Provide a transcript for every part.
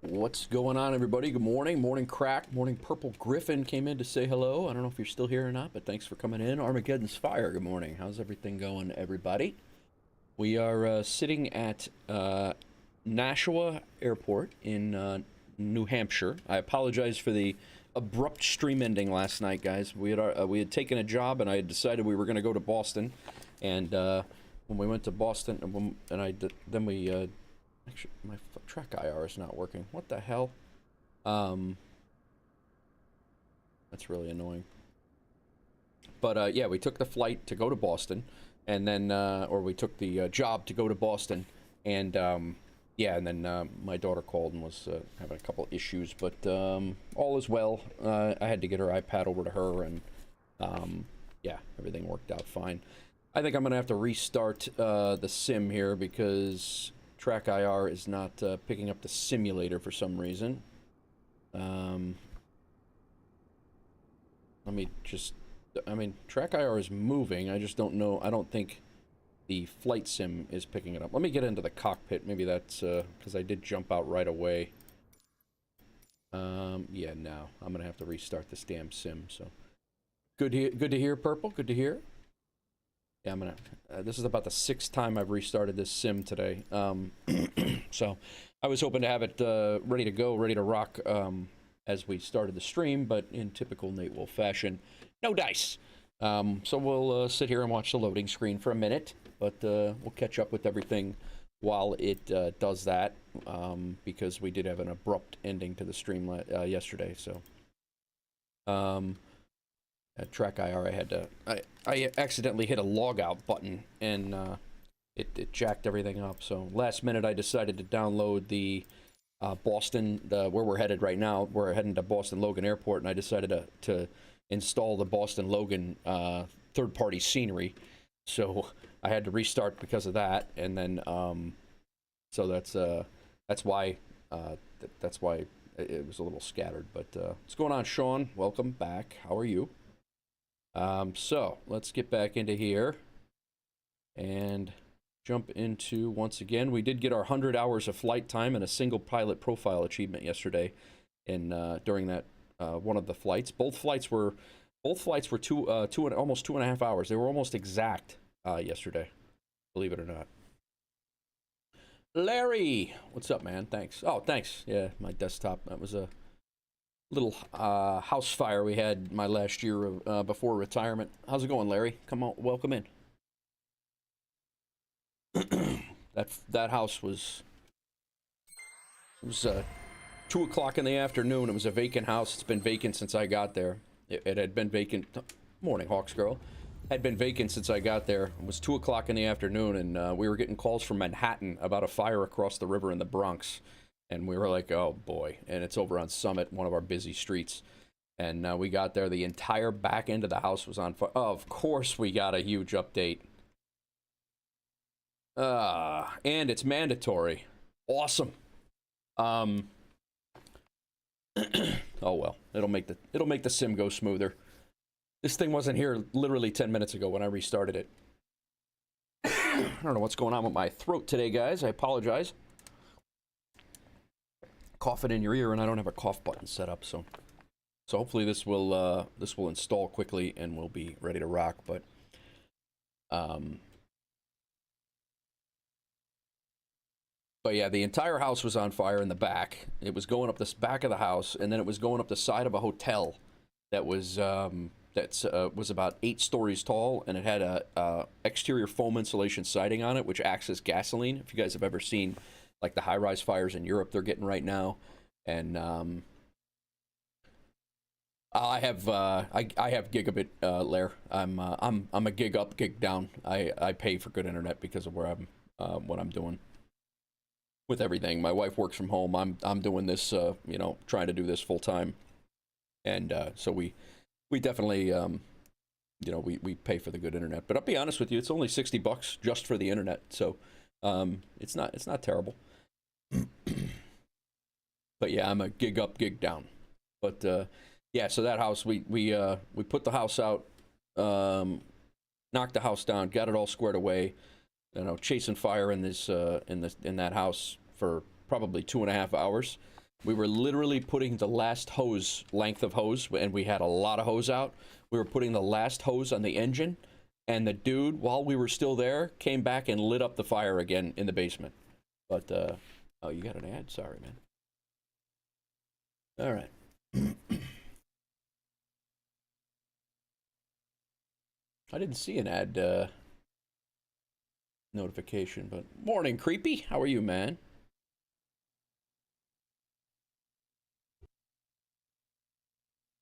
What's going on, everybody? Good morning. Morning Crack. Morning Purple Griffin came in to say hello. I don't know if you're still here or not, but thanks for coming in. Armageddon's Fire, good morning. How's everything going, everybody? We are sitting at Nashua Airport in New Hampshire. I apologize for the abrupt stream ending last night, guys. We had taken a job, and I had decided we were going to go to Boston. And when we went to Boston, actually, my track IR is not working. What the hell? That's really annoying. But yeah, we took the flight to go to Boston, and then, or we took the job to go to Boston, and yeah, and then my daughter called and was having a couple issues, but all is well. I had to get her iPad over to her, and yeah, everything worked out fine. I think I'm gonna have to restart the sim here because Track IR is not picking up the simulator for some reason. Let me just, I mean, Track IR is moving. I just don't know. I don't think the flight sim is picking it up. Let me get into the cockpit. Maybe that's because I did jump out right away. Yeah, no. I'm going to have to restart this damn sim. So good to hear, Purple. Good to hear. Yeah, I'm gonna. This is about the 6th time I've restarted this sim today. So I was hoping to have it ready to go, ready to rock as we started the stream, but in typical Nate Wolf fashion, no dice. So we'll sit here and watch the loading screen for a minute, but we'll catch up with everything while it does that, because we did have an abrupt ending to the stream yesterday. So. At Track IR, I had to. I accidentally hit a logout button, and it jacked everything up. So last minute, I decided to download the Boston, where we're headed right now. We're heading to Boston-Logan Airport, and I decided to install the Boston-Logan third-party scenery. So I had to restart because of that, and then so that's why it was a little scattered. But what's going on, Sean? Welcome back. How are you? So let's get back into here and jump into, once again, we did get our 100 hours of flight time and a single pilot profile achievement yesterday in during that one of the flights. Both flights were almost 2.5 hours. They were almost exact yesterday, believe it or not. Larry, what's up, man? Thanks. Oh, thanks. Yeah, my desktop, that was a little house fire we had my last year before retirement. How's it going, Larry? Come on, welcome in. that house was 2 o'clock in the afternoon. It was a vacant house. It's been vacant since I got there. It had been vacant. Morning, Hawks girl. Had been vacant since I got there. It was 2 o'clock in the afternoon, and we were getting calls from Manhattan about a fire across the river in the Bronx. And we were like, oh boy. And it's over on Summit, one of our busy streets. And we got there. The entire back end of the house was on fire. Oh, of course we got a huge update. And it's mandatory. Awesome. Oh well. It'll make the sim go smoother. This thing wasn't here literally 10 minutes ago when I restarted it. I don't know what's going on with my throat today, guys. I apologize. Coughing in your ear, and I don't have a cough button set up, so hopefully this will install quickly and we'll be ready to rock. But yeah, the entire house was on fire in the back. It was going up this back of the house, and then it was going up the side of a hotel that was was about 8 stories tall, and it had a exterior foam insulation siding on it, which acts as gasoline. If you guys have ever seen like the high-rise fires in Europe they're getting right now, and I have gigabit, Lair. I'm a gig up, gig down. I pay for good internet because of where I'm what I'm doing with everything. My wife works from home. I'm doing this, you know, trying to do this full time, and so we definitely you know, we pay for the good internet. But I'll be honest with you, it's only $60 just for the internet, so it's not terrible. But yeah, I'm a gig up, gig down. But yeah, so that house, we put the house out, knocked the house down, got it all squared away. You know, chasing fire in this in that house for probably 2.5 hours, We were literally putting the last length of hose, and we had a lot of hose out. We were putting the last hose on the engine, and the dude, while we were still there, came back and lit up the fire again in the basement. But, oh, you got an ad? Sorry, man. All right. I didn't see an ad notification, but morning, Creepy. How are you, man?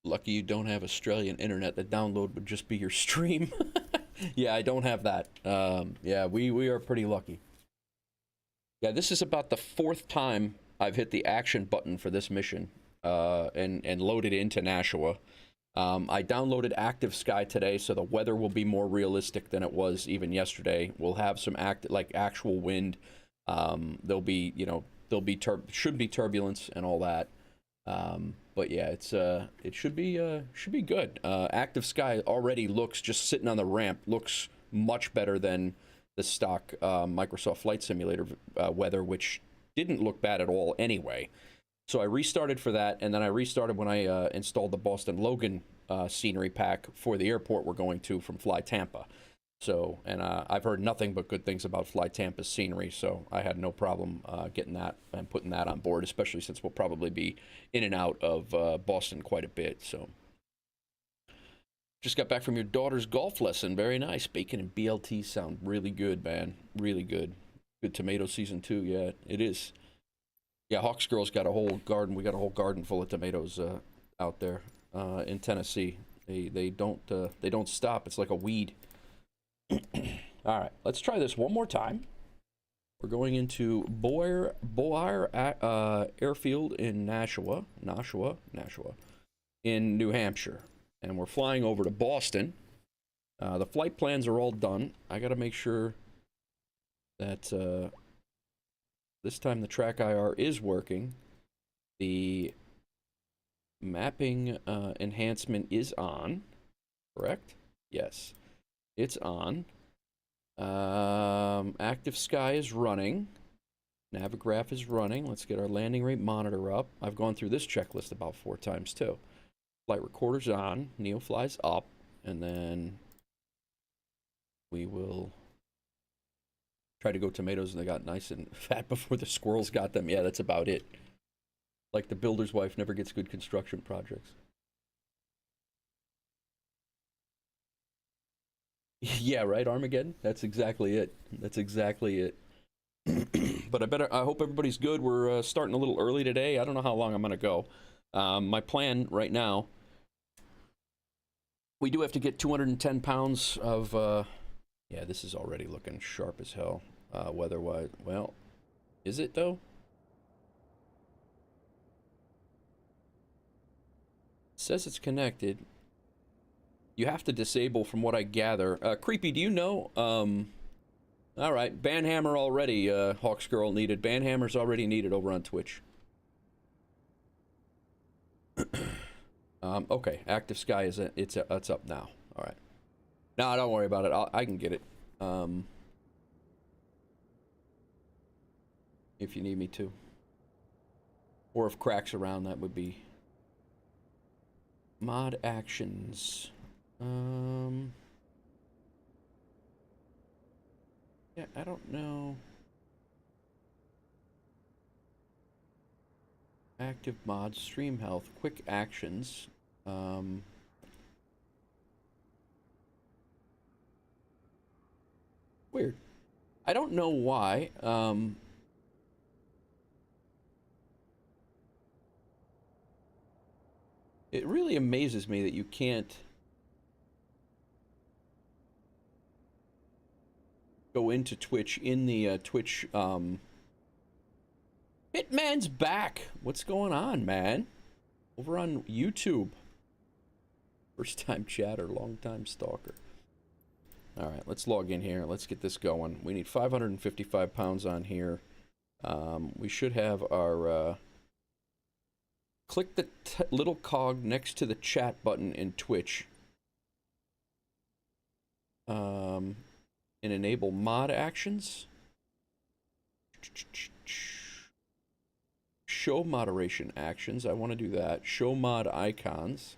Lucky you don't have Australian internet. The download would just be your stream. Yeah, I don't have that. Yeah, we are pretty lucky. Yeah, this is about the 4th time I've hit the action button for this mission and loaded into Nashua. I downloaded Active Sky today, so the weather will be more realistic than it was even yesterday. We'll have some actual wind. There'll be, should be turbulence and all that. But yeah, it should be good. Active Sky already looks, just sitting on the ramp, looks much better than the stock Microsoft Flight Simulator weather, which didn't look bad at all anyway. So I restarted for that, and then I restarted when I installed the Boston-Logan scenery pack for the airport we're going to from Fly Tampa. So, and I've heard nothing but good things about Fly Tampa's scenery, so I had no problem getting that and putting that on board, especially since we'll probably be in and out of Boston quite a bit. So, just got back from your daughter's golf lesson. Very nice. Bacon and BLT sound really good, man. Really good. Good tomato season too. Yeah, it is. Yeah, Hawks Girl's got a whole garden. We got a whole garden full of tomatoes out there in Tennessee. They don't stop. It's like a weed. All right, let's try this one more time. We're going into Boire Airfield in Nashua, in New Hampshire, and we're flying over to Boston. The flight plans are all done. I got to make sure that this time the track IR is working. The mapping enhancement is on, correct? Yes. It's on. Active Sky is running. Navigraph is running. Let's get our landing rate monitor up. I've gone through this checklist about 4 times too. Flight recorder's on. NeoFly's up. And then we will try to go tomatoes, and they got nice and fat before the squirrels got them. Yeah, that's about it. Like the builder's wife never gets good construction projects. Yeah, right, Armageddon? That's exactly it. That's exactly it. But I hope everybody's good. We're starting a little early today. I don't know how long I'm going to go. My plan right now, we do have to get 210 pounds of, yeah, this is already looking sharp as hell, weather-wise. Well, is it, though? It says it's connected. You have to disable, from what I gather. Creepy, do you know? All right, Banhammer already. Hawks Girl needed. Banhammer's already needed over on Twitch. Okay, Active Sky is it's up now. All right. No, don't worry about it. I can get it. If you need me to, or if Crack's around, that would be mod actions. Yeah, I don't know. Active mods, stream health, quick actions. Weird. I don't know why. It really amazes me that you can't go into Twitch in the Twitch. Hitman's back. What's going on, man? Over on YouTube. First time chatter, long time stalker. All right, let's log in here. Let's get this going. We need 555 pounds on here. We should have our... click the little cog next to the chat button in Twitch. And enable mod actions. show moderation actions. I want to do that. Show mod icons.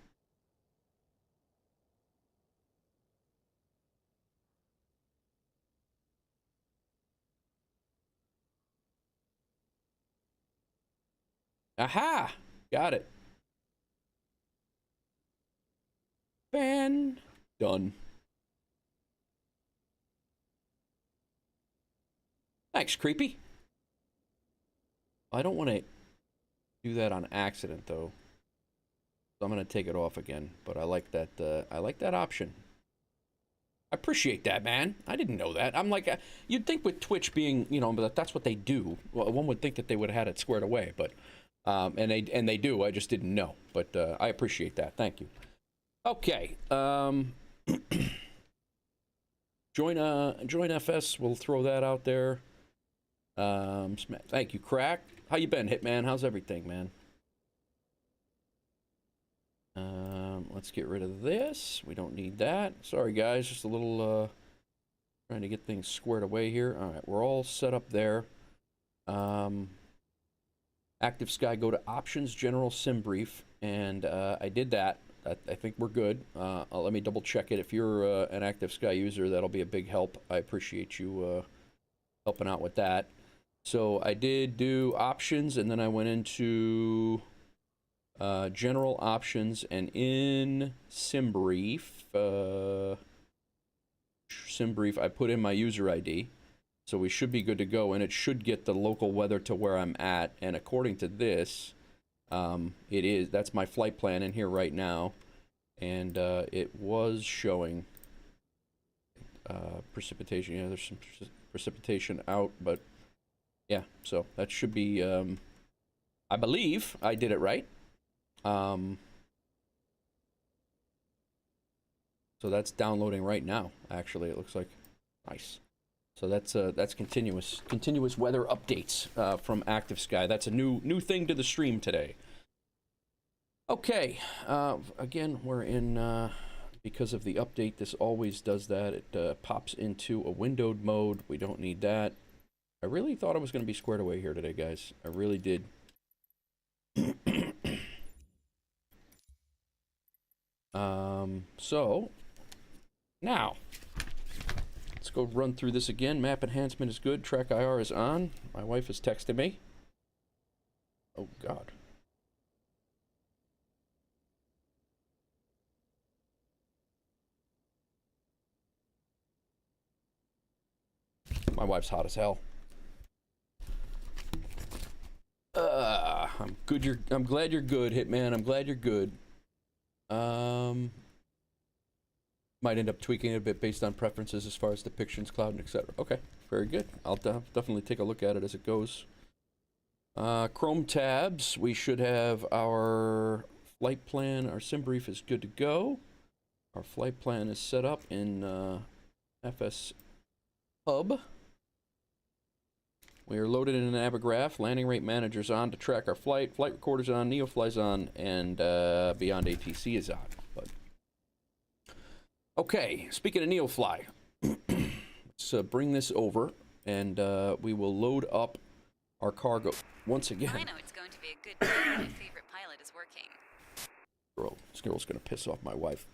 Aha! Got it. Ban. Done. Thanks, creepy. I don't want to do that on accident, though. So I'm going to take it off again. But I like that option. I appreciate that, man. I didn't know that. I'm like, you'd think with Twitch being, you know, that's what they do. Well, one would think that they would have had it squared away, but and they do. I just didn't know. But I appreciate that. Thank you. Okay. Join FS. We'll throw that out there. Thank you, Crack. How you been, Hitman? How's everything, man? Let's get rid of this. We don't need that. Sorry, guys. Just a little trying to get things squared away here. All right, we're all set up there. Active Sky, go to Options, General Sim Brief, and I did that. I think we're good. Let me double check it. If you're an Active Sky user, that'll be a big help. I appreciate you helping out with that. So I did do options, and then I went into general options, and in SimBrief, I put in my user ID. So we should be good to go, and it should get the local weather to where I'm at. And according to this, that's my flight plan in here right now. And it was showing precipitation. Yeah, there's some precipitation out, but yeah, so that should be, I believe I did it right. So that's downloading right now, actually, it looks like. Nice. So that's continuous weather updates from Active Sky. That's a new thing to the stream today. Okay, again, we're in, because of the update, this always does that. It pops into a windowed mode. We don't need that. I really thought I was going to be squared away here today, guys. I really did. So, now, let's go run through this again. Map enhancement is good. Track IR is on. My wife is texting me. Oh, God. My wife's hot as hell. I'm good. I'm glad you're good, Hitman. I'm glad you're good. Might end up tweaking it a bit based on preferences as far as depictions, cloud, and etc. Okay, very good. I'll definitely take a look at it as it goes. Chrome tabs. We should have our flight plan. Our sim brief is good to go. Our flight plan is set up in FS Hub. We are loaded in an Abigraph. Landing rate manager's on to track our flight. Flight recorder's on. NeoFly's on, and BeyondATC is on. But okay, speaking of NeoFly, let's bring this over, and we will load up our cargo once again. I know it's going to be a good day. My favorite pilot is working. This girl's gonna piss off my wife.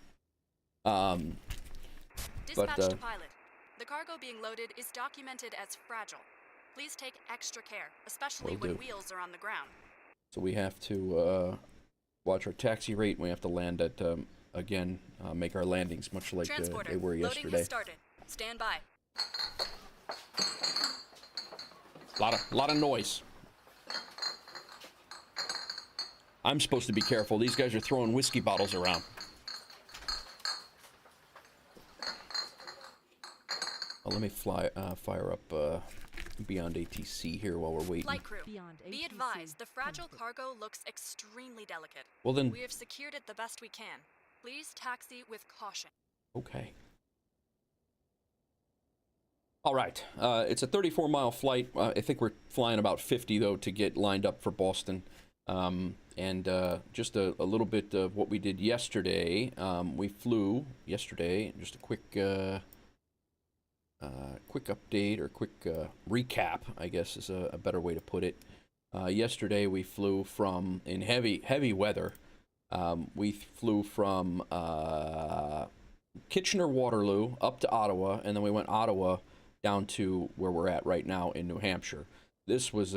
Dispatch to pilot. The cargo being loaded is documented as fragile. Please take extra care, especially when wheels are on the ground. So we have to watch our taxi rate, and we have to land at, again, make our landings much like they were yesterday. Loading has started. Stand by. Lot of noise. I'm supposed to be careful. These guys are throwing whiskey bottles around. Well, let me fire up BeyondATC here while we're waiting. Flight crew, be advised, the fragile cargo looks extremely delicate. Well then, we have secured it the best we can. Please taxi with caution. Okay. All right. It's a 34-mile flight. I think we're flying about 50 though to get lined up for Boston. And just a little bit of what we did yesterday. We flew yesterday. Just a quick update or quick recap, I guess is a better way to put it. Yesterday we flew from, in heavy weather, we flew from Kitchener-Waterloo up to Ottawa, and then we went Ottawa down to where we're at right now in New Hampshire. This was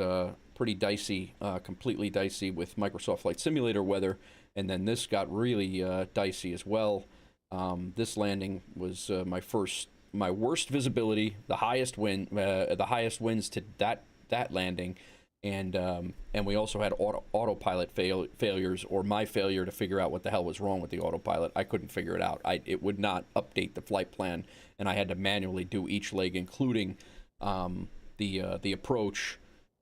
pretty dicey, completely dicey with Microsoft Flight Simulator weather, and then this got really dicey as well. This landing was my worst visibility, the highest winds to that landing, and we also had autopilot failures, or my failure to figure out what the hell was wrong with the autopilot. I couldn't figure it out. It would not update the flight plan, and I had to manually do each leg, including the approach,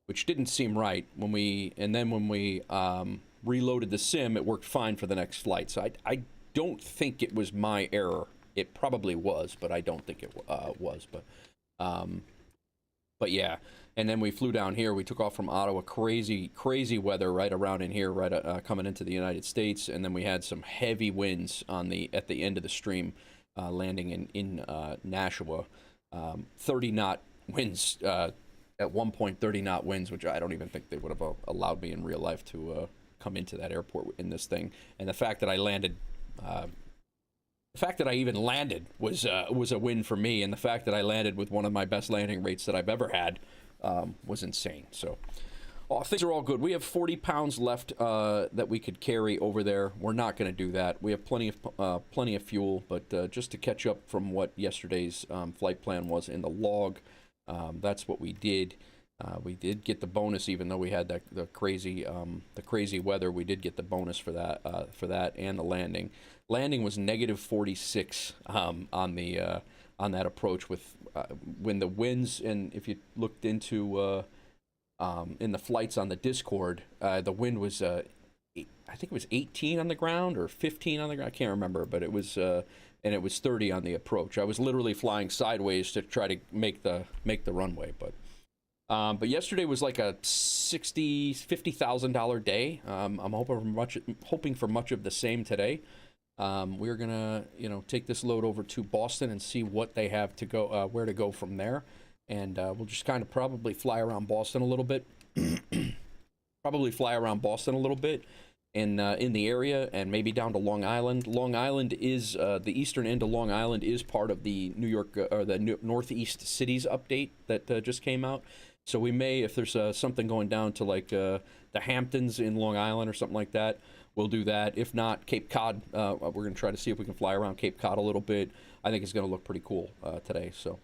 which didn't seem right. When we reloaded the sim, it worked fine for the next flight. So I don't think it was my error. It probably was, but I don't think it was. But yeah. And then we flew down here. We took off from Ottawa. Crazy weather right around in here, right coming into the United States. And then we had some heavy winds at the end of the stream, landing in Nashua. 30-knot winds. At one point, 30-knot winds, which I don't even think they would have allowed me in real life to come into that airport in this thing. And the fact that I landed, the fact that I even landed was a win for me. And the fact that I landed with one of my best landing rates that I've ever had was insane. So things are all good. We have 40 pounds left that we could carry over there. We're not going to do that. We have plenty of fuel, but just to catch up from what yesterday's flight plan was in the log, that's what we did. We did get the bonus, even though we had the crazy weather. We did get the bonus for that and the landing. Landing was negative 46 on that approach with when the winds, and if you looked into in the flights on the Discord, the wind was I think it was 18 on the ground or 15 on the ground. I can't remember, but it was and it was 30 on the approach. I was literally flying sideways to try to make the runway, but yesterday was like a $50,000 day. I'm hoping for much of the same today. We're gonna take this load over to Boston and see what they have to go, where to go from there, and we'll just kind of probably fly around Boston a little bit. In the area, and maybe down to Long Island. Long Island is the eastern end of Long Island is part of the New York or the Northeast Cities update that just came out. So we may, if there's something going down to like the Hamptons in Long Island or something like that, we'll do that. If not, Cape Cod, we're going to try to see if we can fly around Cape Cod a little bit. I think it's going to look pretty cool today. So,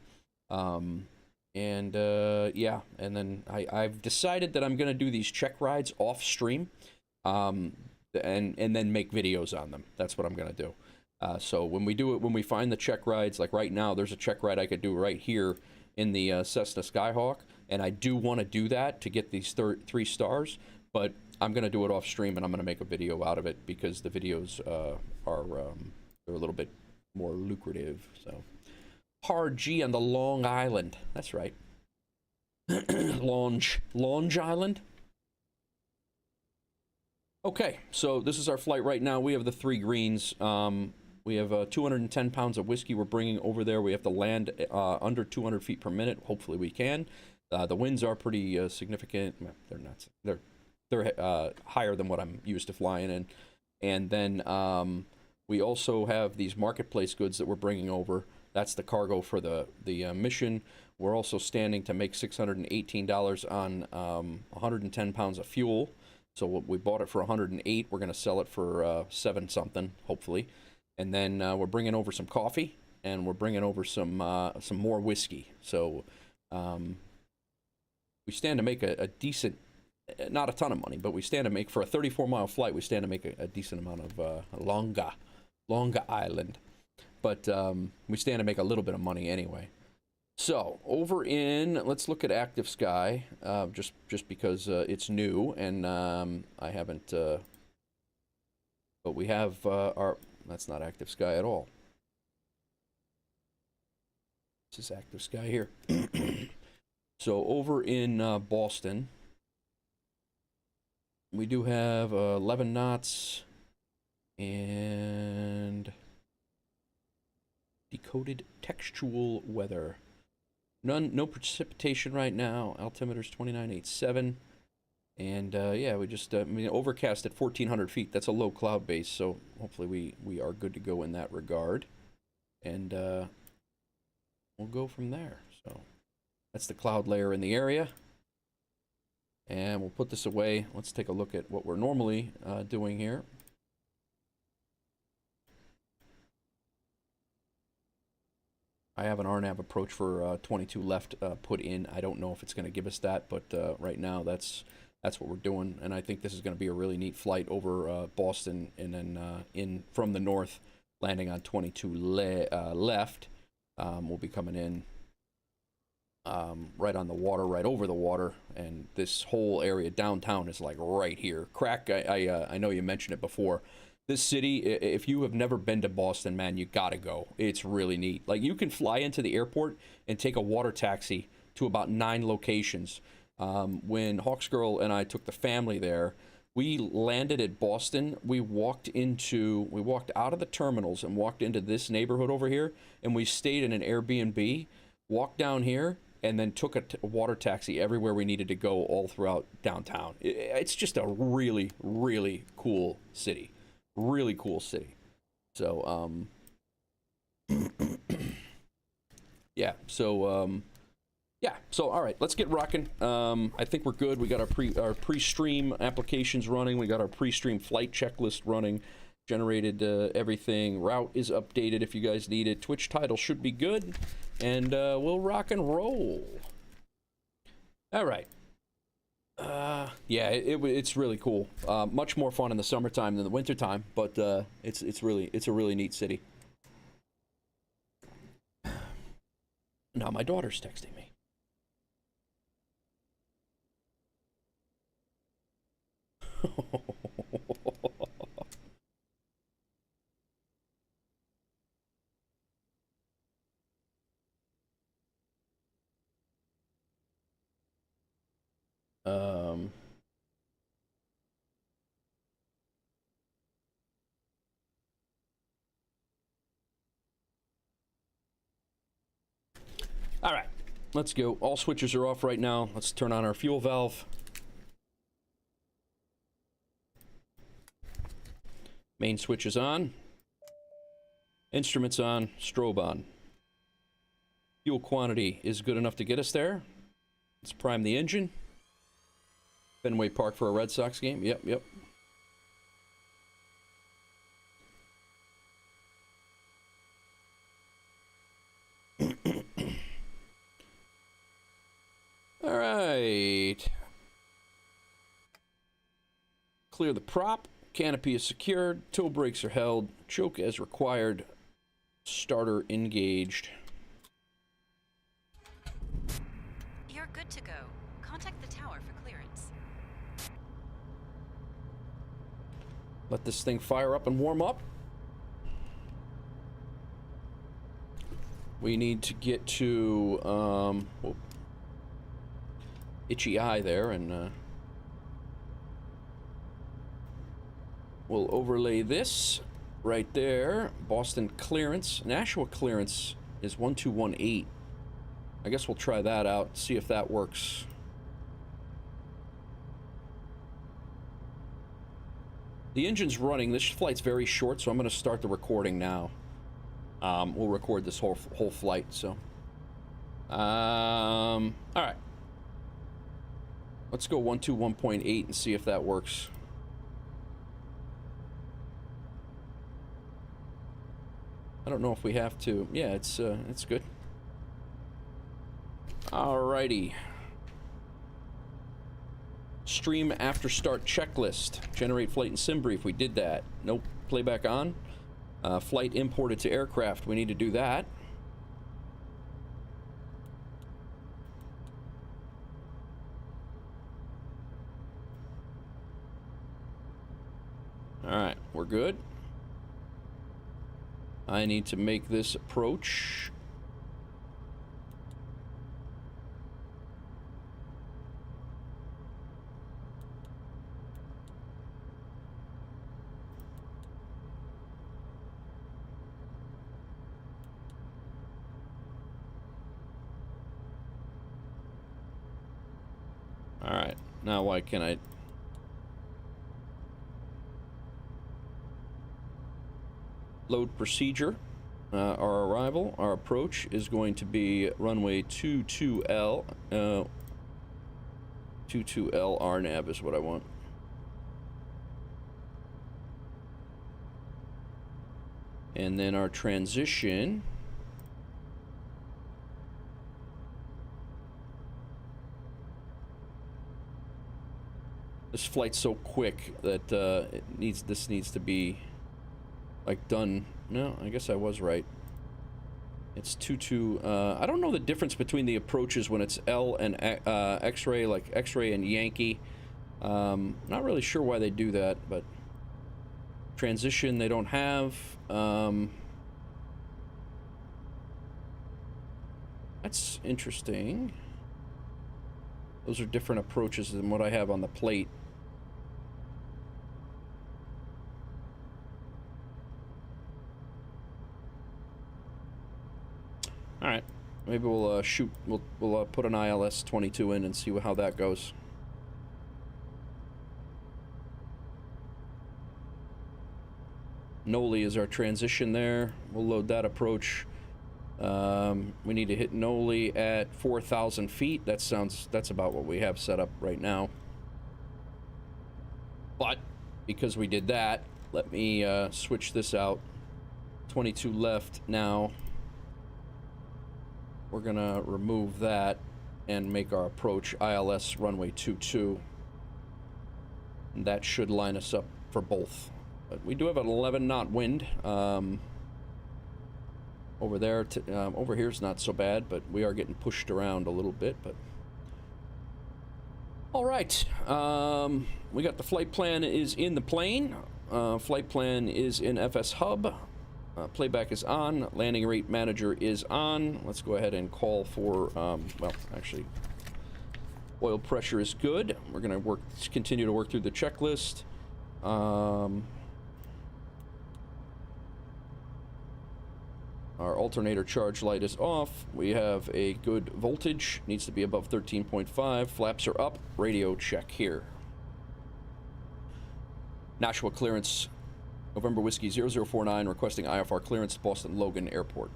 yeah, and then I've decided that I'm going to do these check rides off stream. And then make videos on them. That's what I'm going to do. So when we find the check rides, like right now, there's a check ride I could do right here in the Cessna Skyhawk, and I do want to do that to get these 3 stars, but I'm going to do it off stream, and I'm going to make a video out of it because the videos are they're a little bit more lucrative. So hard G on the Long Island. That's right. Long Island. Okay, so this is our flight right now. We have the 3 greens. We have 210 pounds of whiskey we're bringing over there. We have to land under 200 feet per minute. Hopefully we can. The winds are pretty significant. They're not. They're higher than what I'm used to flying in. And then we also have these marketplace goods that we're bringing over. That's the cargo for the mission. We're also standing to make $618 on 110 pounds of fuel. So we bought it for 108. We're going to sell it for 7 something, hopefully. And then we're bringing over some coffee, and we're bringing over some more whiskey. So we stand to make a decent, not a ton of money, but we stand to make, for a 34-mile flight, we stand to make a decent amount of Longa Island. But we stand to make a little bit of money anyway. So over in, let's look at Active Sky, just because it's new, and I haven't, but we have that's not Active Sky at all. This is Active Sky here. So over in Boston, we do have 11 knots and decoded textual weather. No precipitation right now. Altimeter's 2987. And yeah, we just I mean, overcast at 1,400 feet. That's a low cloud base, so hopefully we are good to go in that regard. And we'll go from there. So that's the cloud layer in the area. And we'll put this away. Let's take a look at what we're normally doing here. I have an RNAV approach for 22 left put in. I don't know if it's going to give us that, but right now that's what we're doing. And I think this is going to be a really neat flight over Boston, and then in from the north, landing on 22 left. We'll be coming in right on the water, right over the water, and this whole area downtown is like right here. Crack, I know you mentioned it before. This city, if you have never been to Boston, man, you gotta go. It's really neat. Like, you can fly into the airport and take a water taxi to about 9 locations. When Hawksgirl and I took the family there, we landed at Boston. We walked out of the terminals and walked into this neighborhood over here, and we stayed in an Airbnb, walked down here, and then took a water taxi everywhere we needed to go all throughout downtown. It's just a really, really cool city. Really cool city. So, yeah. So, yeah. So, all right, let's get rocking. I think we're good. We got our pre-stream applications running. We got our pre-stream flight checklist running. Generated everything. Route is updated if you guys need it. Twitch title should be good, and we'll rock and roll. All right. Yeah, it's really cool. Much more fun in the summertime than the wintertime, but it's a really neat city. Now my daughter's texting me. All right, let's go. All switches are off right now. Let's turn on our fuel valve. Main switch is on. Instruments on. Strobe on. Fuel quantity is good enough to get us there. Let's prime the engine. Fenway Park for a Red Sox game. Yep. All right. Clear the prop. Canopy is secured. Tow brakes are held. Choke as required. Starter engaged. You're good to go. Contact the tower for clearance. Let this thing fire up and warm up. We need to get to itchy eye there, and we'll overlay this right there. Boston clearance. Nashua clearance is 1218. I guess we'll try that out, see if that works. The engine's running. This flight's very short, so I'm going to start the recording now. We'll record this whole flight, so. All right. Let's go 121.8 and see if that works. I don't know if we have to. Yeah, it's good. Alrighty. Stream after start checklist. Generate flight and sim brief. We did that. Nope. Playback on. Flight imported to aircraft. We need to do that. Alright, we're good. I need to make this approach. Now why can't I? Load procedure. Our arrival, our approach is going to be runway 22L. 22L RNAV is what I want. And then our transition. This flight's so quick that this needs to be like done. No, I guess I was right. It's 22. I don't know the difference between the approaches when it's L and X-ray, like X-ray and Yankee. Not really sure why they do that, but transition they don't have. That's interesting. Those are different approaches than what I have on the plate. All right, maybe we'll shoot. We'll put an ILS 22 in and see how that goes. Noli is our transition there. We'll load that approach. We need to hit Noli at 4,000 feet. That's about what we have set up right now. But because we did that, let me switch this out. 22 left now. We're gonna remove that and make our approach ILS runway 22. And that should line us up for both. But we do have an 11 knot wind. Over there, over here is not so bad, but we are getting pushed around a little bit. But all right, we got the flight plan is in the plane. Flight plan is in FS Hub. Playback is on. Landing rate manager is on. Let's go ahead and call for, well, actually, oil pressure is good. We're going to continue to work through the checklist. Our alternator charge light is off. We have a good voltage. Needs to be above 13.5. Flaps are up. Radio check here. Nashua clearance. November Whiskey 0049 requesting IFR clearance, Boston-Logan Airport.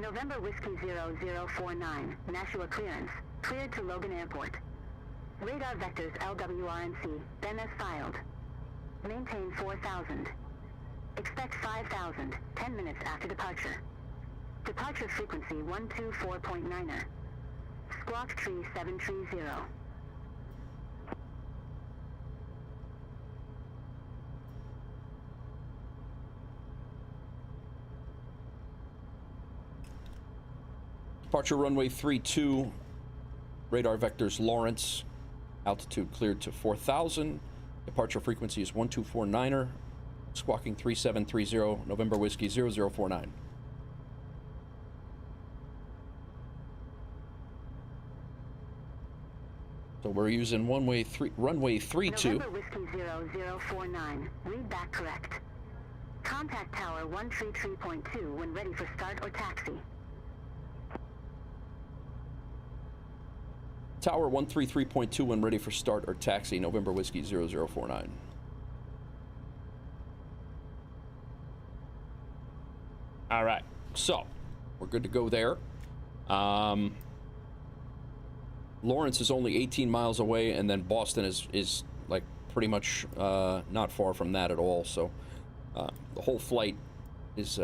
November Whiskey 0049, Nashua clearance, cleared to Logan Airport. Radar vectors LWRNC, then as filed. Maintain 4,000. Expect 5,000, 10 minutes after departure. Departure frequency 124.9er. Squawk tree 730. Departure runway 32, radar vectors Lawrence, altitude cleared to 4,000, departure frequency is 1249er, squawking 3730, November Whiskey 0049. So we're using runway 32. November Whiskey 0049, read back correct. Contact tower 133.2 when ready for start or taxi. Tower 133.2 when ready for start or taxi, November Whiskey 0049. All right, so we're good to go there. Lawrence is only 18 miles away, and then Boston is like pretty much not far from that at all. So the whole flight is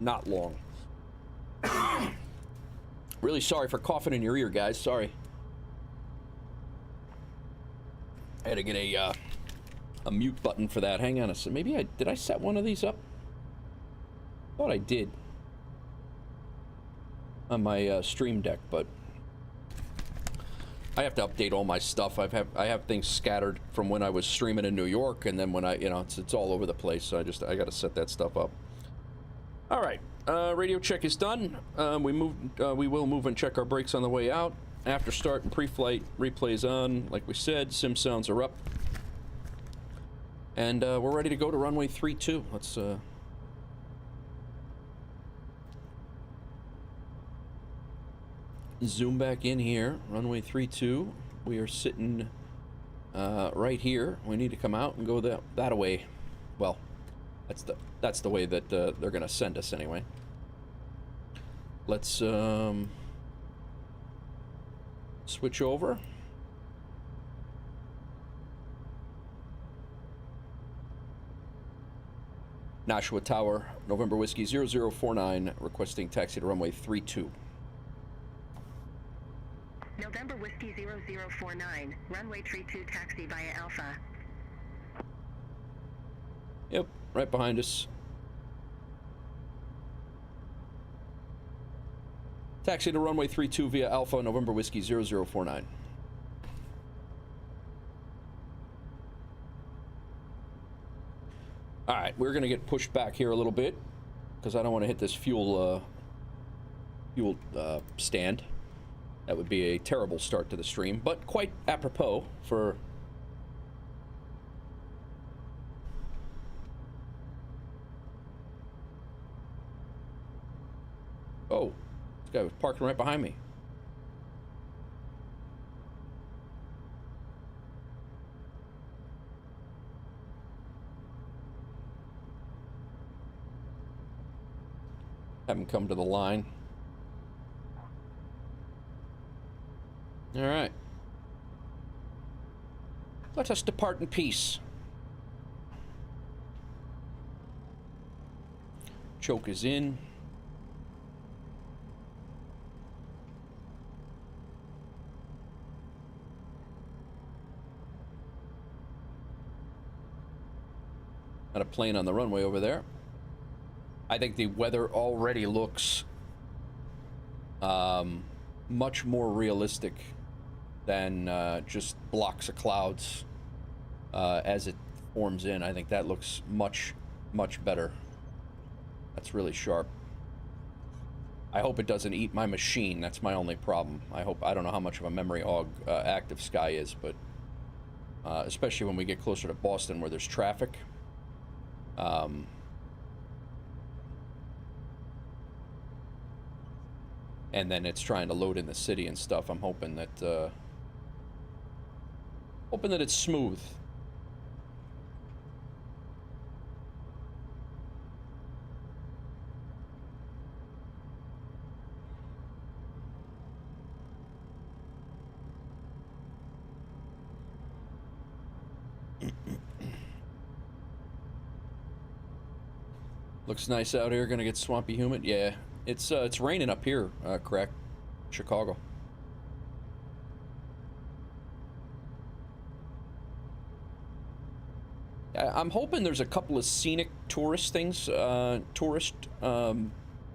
not long. Really sorry for coughing in your ear, guys. Sorry. I had to get a mute button for that. Hang on a second. Maybe did I set one of these up? Thought I did on my Stream Deck, but I have to update all my stuff. I have things scattered from when I was streaming in New York, and then when it's all over the place. So I got to set that stuff up. All right, radio check is done. We will move and check our brakes on the way out. After start and pre-flight, replays on. Like we said, sim sounds are up. And we're ready to go to runway 32. Let's... zoom back in here. Runway 32. We are sitting right here. We need to come out and go that way. Well, that's the way that they're gonna send us anyway. Let's switch over. Nashua Tower, November Whiskey 0049, requesting taxi to runway 32. November Whiskey 0049, runway 32 taxi via Alpha. Yep, right behind us. Taxi to runway 32 via Alpha, November Whiskey 0049. All right, we're gonna get pushed back here a little bit because I don't want to hit this fuel stand. That would be a terrible start to the stream, but quite apropos for oh, this guy was parking right behind me. Have him come to the line. All right. Let us depart in peace. Choke is in. Got a plane on the runway over there. I think the weather already looks much more realistic than just blocks of clouds as it forms in. I think that looks much, much better. That's really sharp. I hope it doesn't eat my machine. That's my only problem. I don't know how much of a memory hog active sky is, but especially when we get closer to Boston where there's traffic. And then it's trying to load in the city and stuff. I'm hoping that it's smooth. Looks nice out here. Gonna get swampy humid. Yeah. It's raining up here, correct? Chicago. I'm hoping there's a couple of scenic tourist things,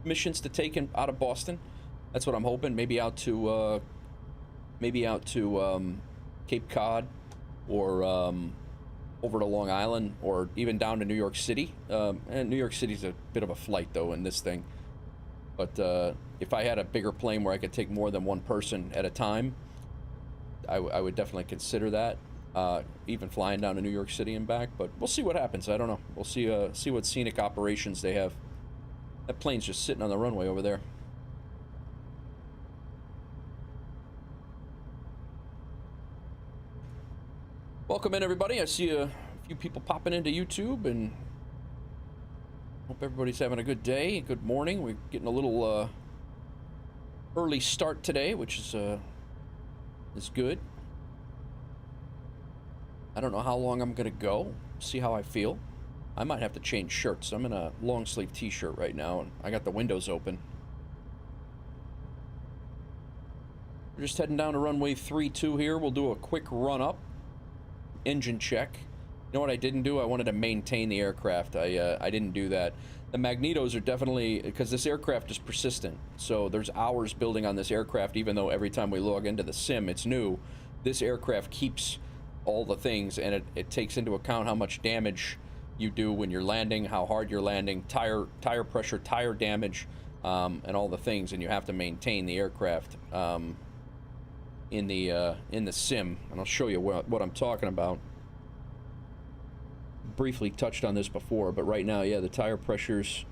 missions to take out of Boston. That's what I'm hoping. Maybe out to Cape Cod, or over to Long Island, or even down to New York City. And New York City's a bit of a flight though in this thing. But if I had a bigger plane where I could take more than one person at a time, I would definitely consider that. Even flying down to New York City and back. But we'll see what happens. I don't know. We'll see what scenic operations they have. That plane's just sitting on the runway over there. Welcome in, everybody. I see a few people popping into YouTube, and hope everybody's having a good day, good morning. We're getting a little early start today, which is good. I don't know how long I'm gonna go. See how I feel. I might have to change shirts. I'm in a long sleeve t-shirt right now, and I got the windows open. We're just heading down to runway 32 here. We'll do a quick run up, engine check. You know what I didn't do? I wanted to maintain the aircraft. I didn't do that. The magnetos are definitely, because this aircraft is persistent, so there's hours building on this aircraft, even though every time we log into the sim it's new. This aircraft keeps all the things, and it takes into account how much damage you do when you're landing, how hard you're landing, tire pressure, tire damage, and all the things, and you have to maintain the aircraft in the sim. And I'll show you what I'm talking about. Briefly touched on this before, but right now, yeah, the tire pressures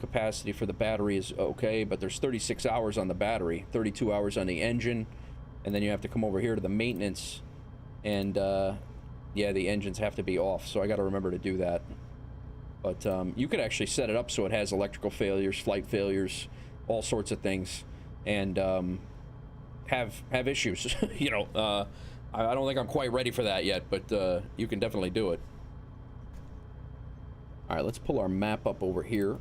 capacity for the battery is okay, but there's 36 hours on the battery, 32 hours on the engine, and then you have to come over here to the maintenance, and yeah, the engines have to be off, so I got to remember to do that. But you could actually set it up so it has electrical failures, flight failures, all sorts of things, and have issues. You know, I don't think I'm quite ready for that yet, but you can definitely do it. All right, let's pull our map up over here.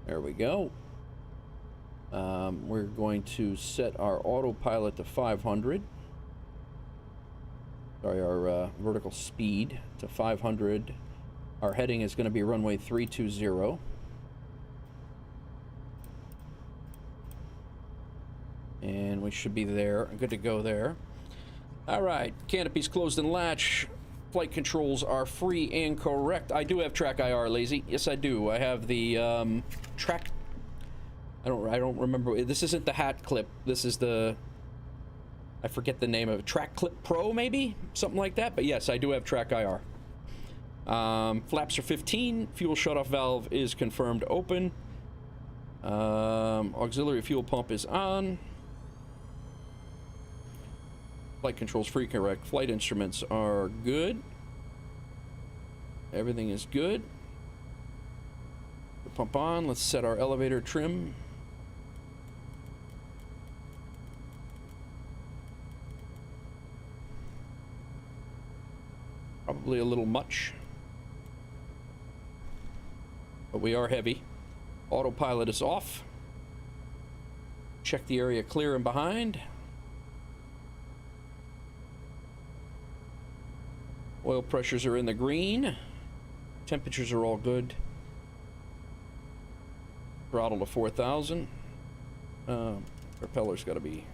There we go. We're going to set our autopilot to 500. Sorry, our vertical speed to 500. Our heading is going to be runway 320. And we should be there. Good to go there. All right, canopy's closed and latch. Flight controls are free and correct. I do have track IR, Lazy. Yes, I do. I have the track. I don't remember. This isn't the hat clip. This is the. I forget the name of it. Track Clip Pro, maybe something like that. But yes, I do have track IR. Flaps are 15. Fuel shutoff valve is confirmed open. Auxiliary fuel pump is on. Flight controls free, correct. Flight instruments are good. Everything is good. The pump on. Let's set our elevator trim. Probably a little much, but we are heavy. Autopilot is off. Check the area clear and behind. Oil pressures are in the green. Temperatures are all good. Throttle to 4,000. Propeller's got to be.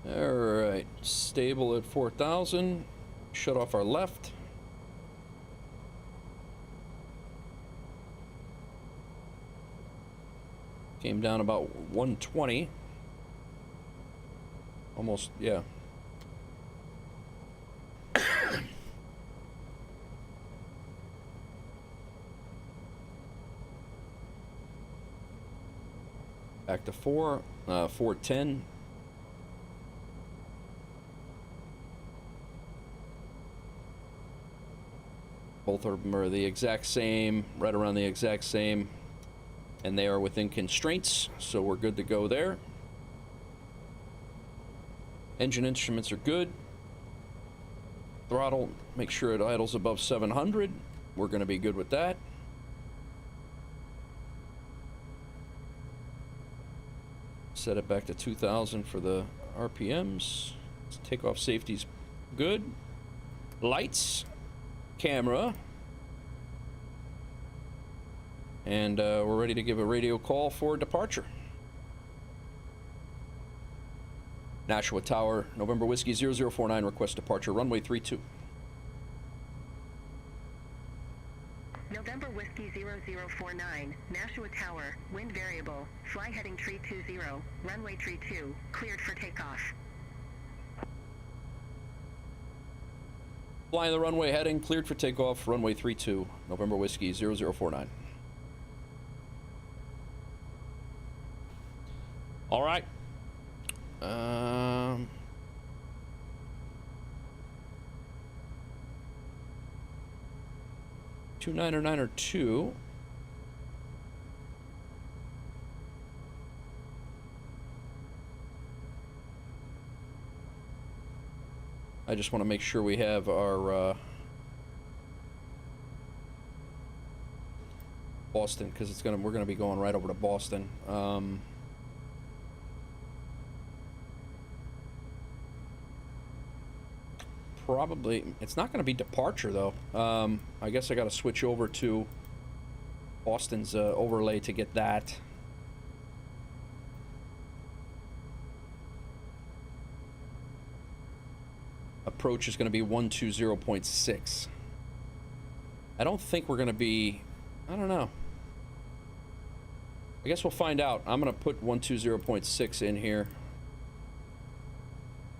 Alright, stable at 4,000. Shut off our left. Came down about 120. Almost, yeah. Back to 410. Both of them are the exact same, right around the exact same, and they are within constraints, so we're good to go there. Engine instruments are good. Throttle, make sure it idles above 700. We're going to be good with that. Set it back to 2,000 for the RPMs. Takeoff safety's good. Lights, camera, and we're ready to give a radio call for departure. Nashua Tower, November Whiskey 0049, request departure, runway 32. November Whiskey 0049, Nashua Tower, wind variable, fly heading 320, runway 32, cleared for takeoff. Flying the runway heading, cleared for takeoff, runway 32, November Whiskey 0049. All right. 2992. I just want to make sure we have our Boston, because we're gonna be going right over to Boston. Probably it's not going to be departure though. I guess I got to switch over to Boston's overlay to get that. Approach is going to be 120.6. I don't think we're going to be, I don't know. I guess we'll find out. I'm going to put 120.6 in here.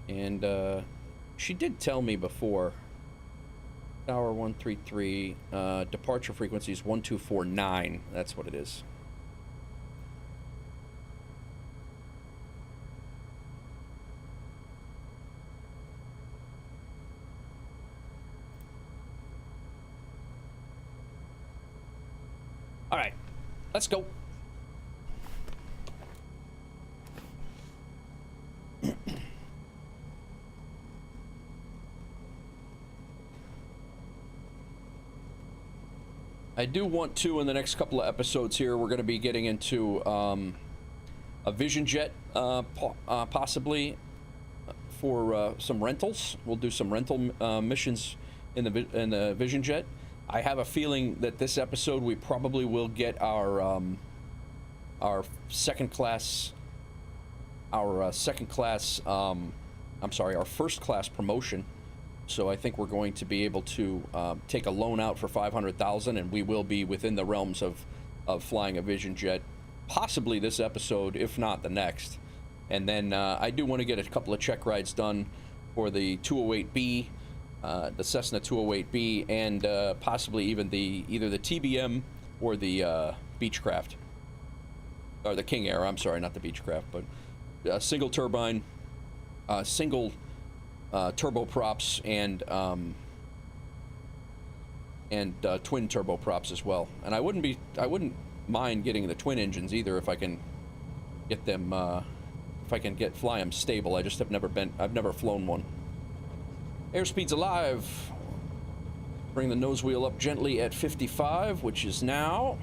And she did tell me before. Tower 133, departure frequency is 1249. That's what it is. All right, let's go. I do want to, in the next couple of episodes here, we're going to be getting into a Vision Jet, possibly for some rentals. We'll do some rental missions in the Vision Jet. I have a feeling that this episode we probably will get our second class, our first class promotion. So I think we're going to be able to take a loan out for $500,000, and we will be within the realms of flying a Vision Jet, possibly this episode, if not the next. And then I do want to get a couple of check rides done for the 208B, the Cessna 208B, and possibly even either the TBM or the Beechcraft, or the King Air. I'm sorry, not the Beechcraft, but single turbine, single turboprops, and twin turboprops as well. And I wouldn't mind getting the twin engines either if I can get them, if I can fly them stable. I just I've never flown one. Airspeed's alive. Bring the nose wheel up gently at 55, which is now,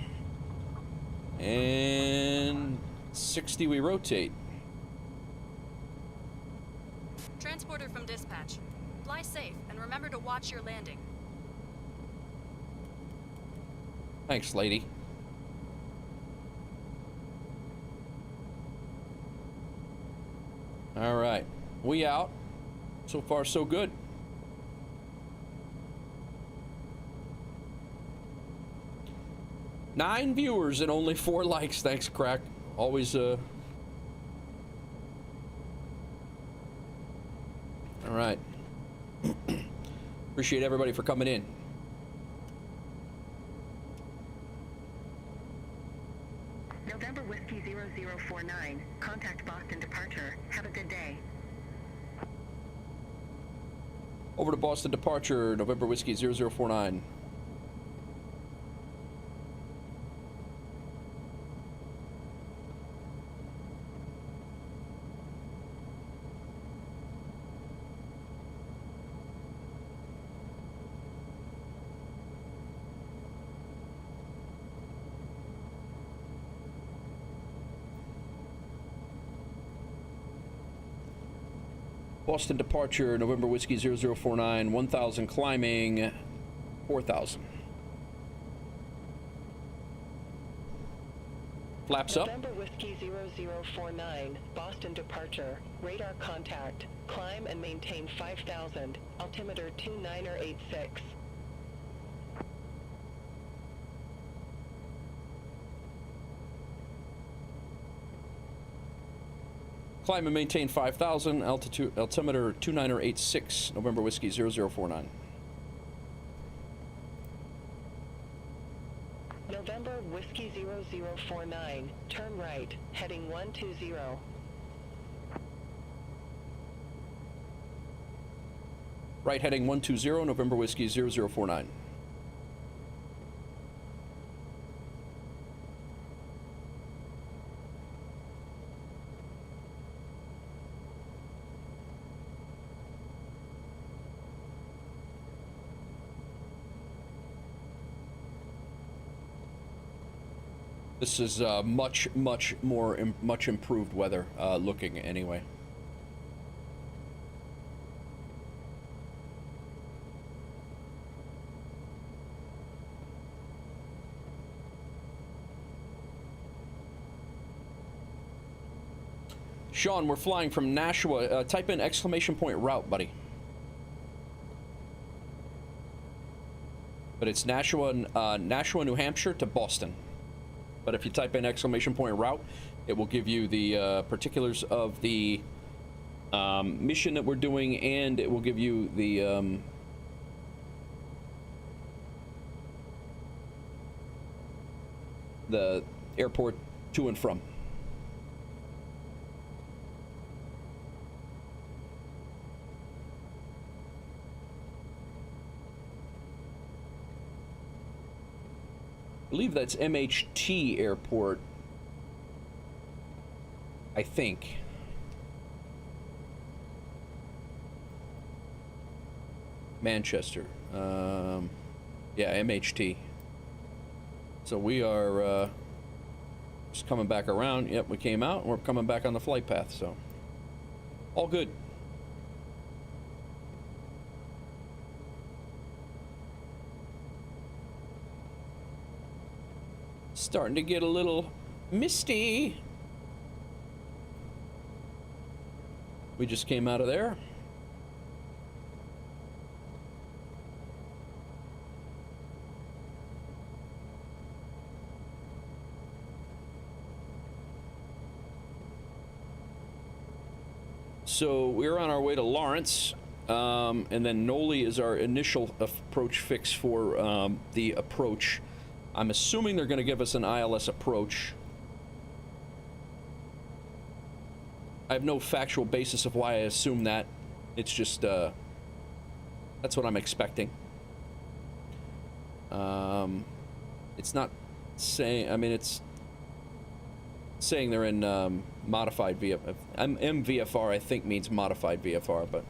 and 60 we rotate. Transporter from dispatch. Fly safe and remember to watch your landing. Thanks, lady. All right, we out. So far, so good. Nine viewers and only 4 likes. Thanks, Crack. Always, All right. Appreciate everybody for coming in. November Whiskey 0049. Contact Boston departure. Have a good day. Over to Boston departure, November Whiskey 0049. Boston departure, November Whiskey 0049, 1,000 climbing, 4,000. Flaps up. November Whiskey 0049, Boston departure, radar contact, climb and maintain 5,000, altimeter 2986. Climb and maintain 5,000, altimeter 2986, November Whiskey 0049. November Whiskey 0049, turn right, heading 120. Right heading 120, November Whiskey 0049. This is much improved weather looking anyway. Sean, we're flying from Nashua. Type in exclamation point route, buddy. But it's Nashua, New Hampshire to Boston. But if you type in exclamation point route, it will give you the particulars of the mission that we're doing, and it will give you the airport to and from. I believe that's MHT Airport, I think. Manchester. Yeah, MHT. So we are just coming back around. Yep, we came out and we're coming back on the flight path, so all good. Starting to get a little misty. We just came out of there. So we're on our way to Lawrence, and then Noli is our initial approach fix for the approach. I'm assuming they're going to give us an ILS approach. I have no factual basis of why I assume that. It's just, that's what I'm expecting. It's not saying, I mean, it's saying they're in modified VFR. MVFR, I think, means modified VFR, but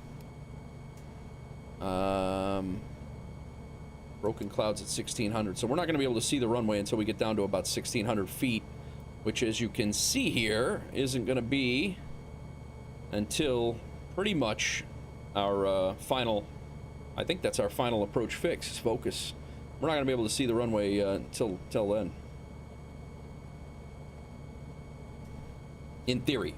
broken clouds at 1600, so we're not going to be able to see the runway until we get down to about 1600 feet, which, as you can see here, isn't going to be until pretty much our final, I think that's our final approach fix, focus. We're not going to be able to see the runway until then. In theory.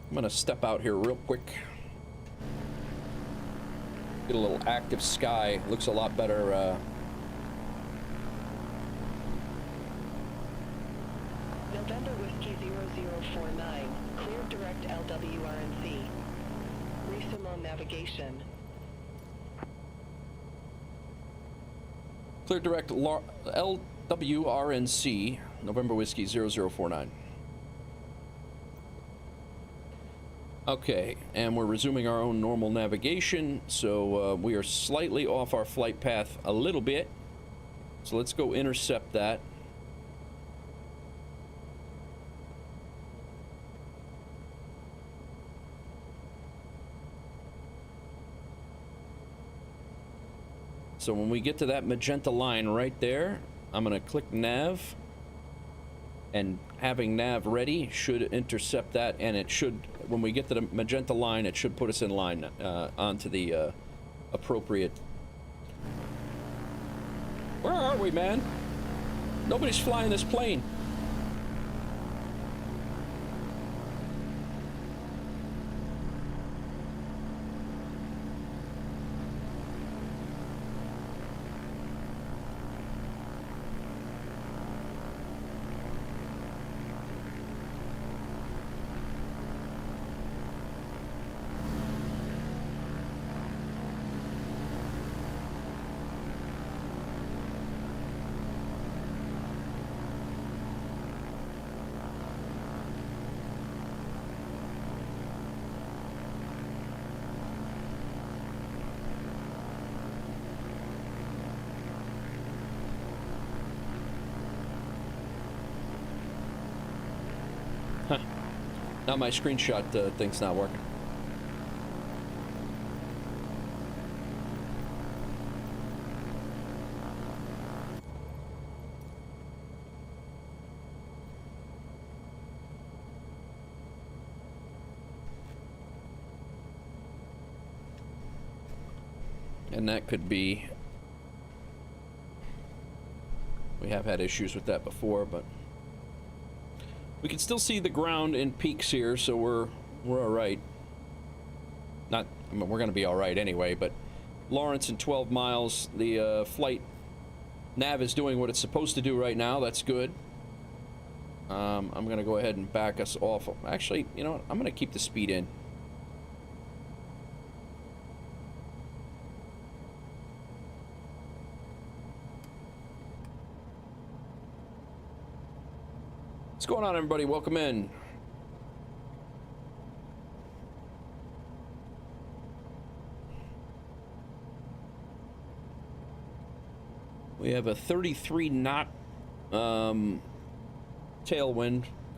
I'm gonna step out here real quick. Get a little active sky. Looks a lot better. November Whiskey 0049, clear direct LWRNC. Resume on navigation. Clear direct LWRNC, November Whiskey 0049. Okay, and we're resuming our own normal navigation, so we are slightly off our flight path a little bit. So let's go intercept that. So when we get to that magenta line right there, I'm going to click nav, and having nav ready should intercept that, and it should, when we get to the magenta line, it should put us in line onto the appropriate. Where are we, man? Nobody's flying this plane. Now my screenshot thing's not working. And that could be... We have had issues with that before, but... We can still see the ground in peaks here, so we're all right. Not... I mean, we're going to be all right anyway, but... Lawrence in 12 miles. The flight nav is doing what it's supposed to do right now. That's good. I'm going to go ahead and back us off. Actually, you know what? I'm going to keep the speed in. What's going on, everybody? Welcome in. We have a 33 knot tailwind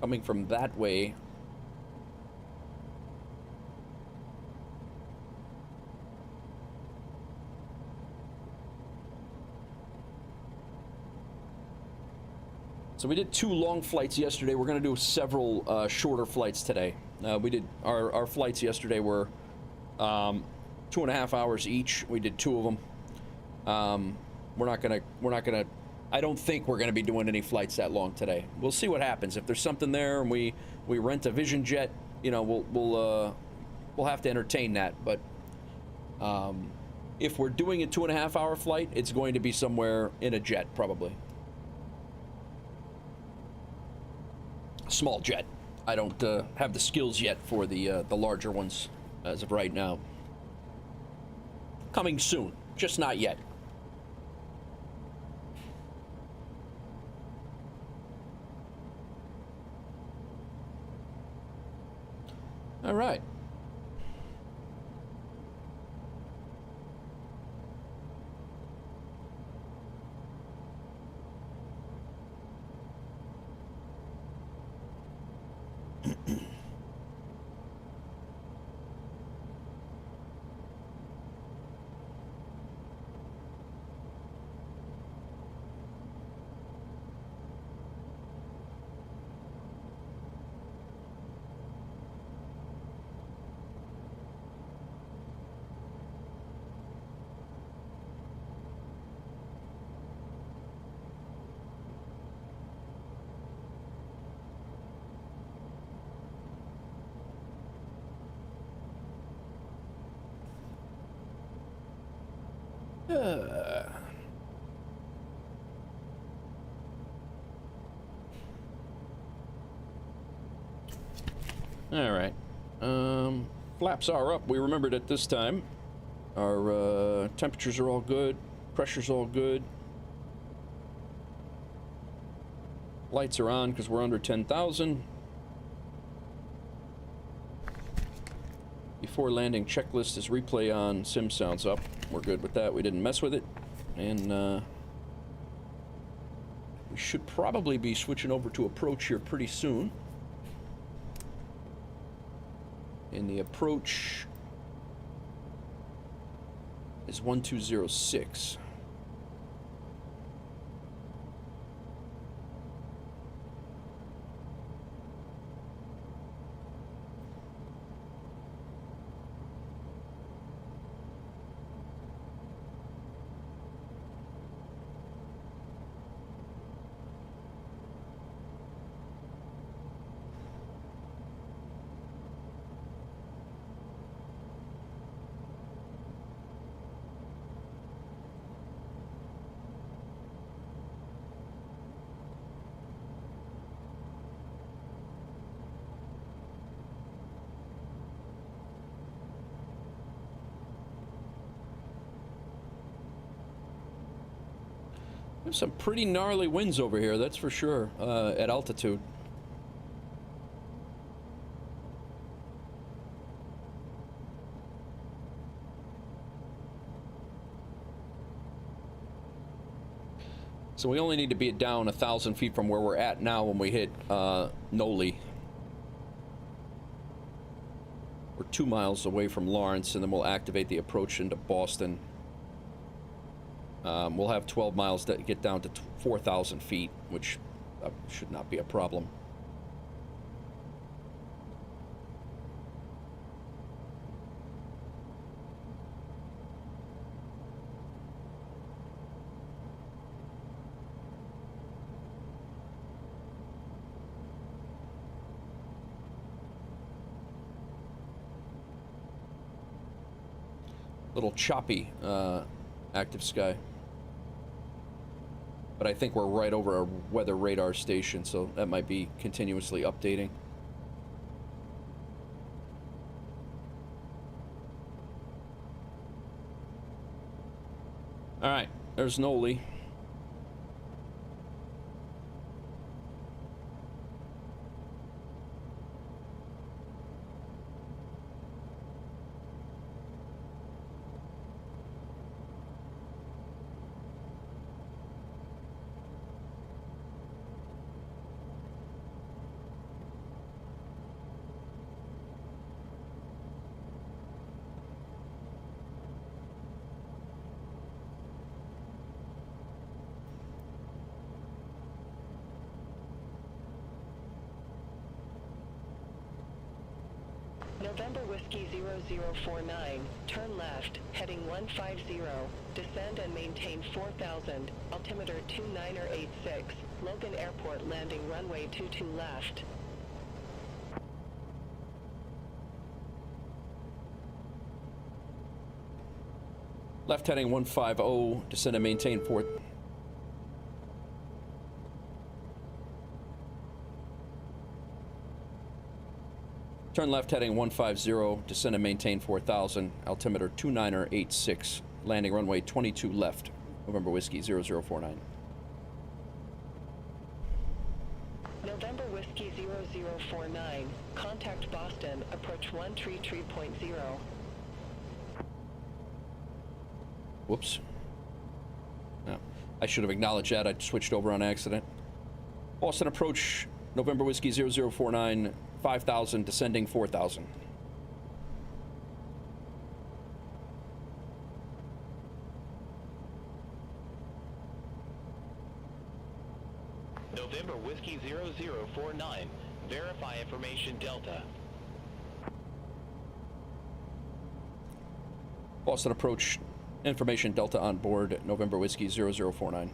coming from that way. So we did 2 long flights yesterday. We're going to do several shorter flights today. We did our flights yesterday were 2.5 hours each. We did 2 of them. We're not gonna. I don't think we're gonna be doing any flights that long today. We'll see what happens. If there's something there and we rent a Vision Jet, you know, we'll have to entertain that. But if we're doing a 2.5 hour flight, it's going to be somewhere in a jet, probably. Small jet. I don't have the skills yet for the larger ones as of right now. Coming soon, just not yet. All right. All right. Flaps are up. We remembered it this time. Our temperatures are all good. Pressure's all good. Lights are on because we're under 10,000. Before landing checklist is replay on. Sim sounds up. We're good with that. We didn't mess with it. And we should probably be switching over to approach here pretty soon. And the approach is 1206. There's some pretty gnarly winds over here, that's for sure, at altitude. So we only need to be down 1,000 feet from where we're at now when we hit Noli. We're 2 miles away from Lawrence, and then we'll activate the approach into Boston. We'll have 12 miles to get down to 4,000 feet, which should not be a problem. little choppy, active sky. But I think we're right over our weather radar station, so that might be continuously updating. All right, there's Noli. November Whiskey 0049, turn left, heading 150, descend and maintain 4000, altimeter 2986, Logan Airport landing runway 22 left. Left heading 150, descend and maintain 4. Turn left heading 150, descend and maintain 4000, altimeter 2986, landing runway 22 left, November Whiskey 0049. November Whiskey 0049, contact Boston, approach 133.0. Whoops. No, I should have acknowledged that. I switched over on accident. Boston approach, November Whiskey 0049, 5000, descending 4000. November Whiskey 0049, verify information Delta. Boston approach, information Delta on board, November Whiskey 0049.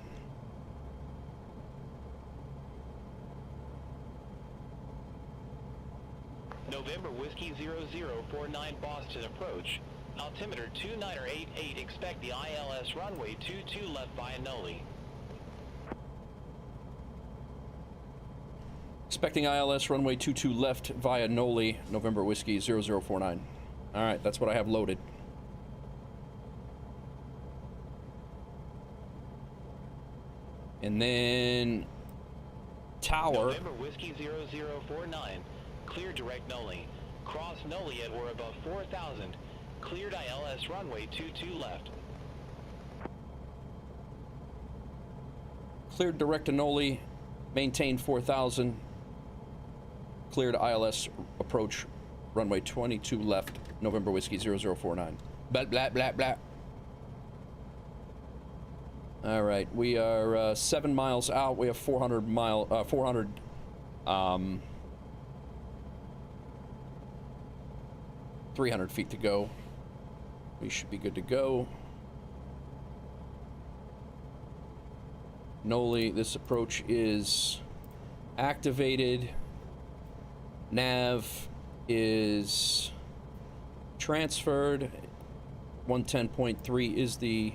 November Whiskey 0049, Boston approach. Altimeter 2988, expect the ILS runway 22 left via Noli. Expecting ILS runway 22 left via Noli, November Whiskey 0049. All right, that's what I have loaded. And then tower. November Whiskey 0049, clear direct Noli. Cross Noli at or above 4000. Cleared ILS runway 22 left. Cleared direct to Noli, maintain 4000. Cleared ILS approach, runway 22 left, November Whiskey 0049. Blah, blah, blah, blah. All right, we are 7 miles out. We have 300 feet to go. We should be good to go. Noli, this approach is activated. Nav is transferred. 110.3 is the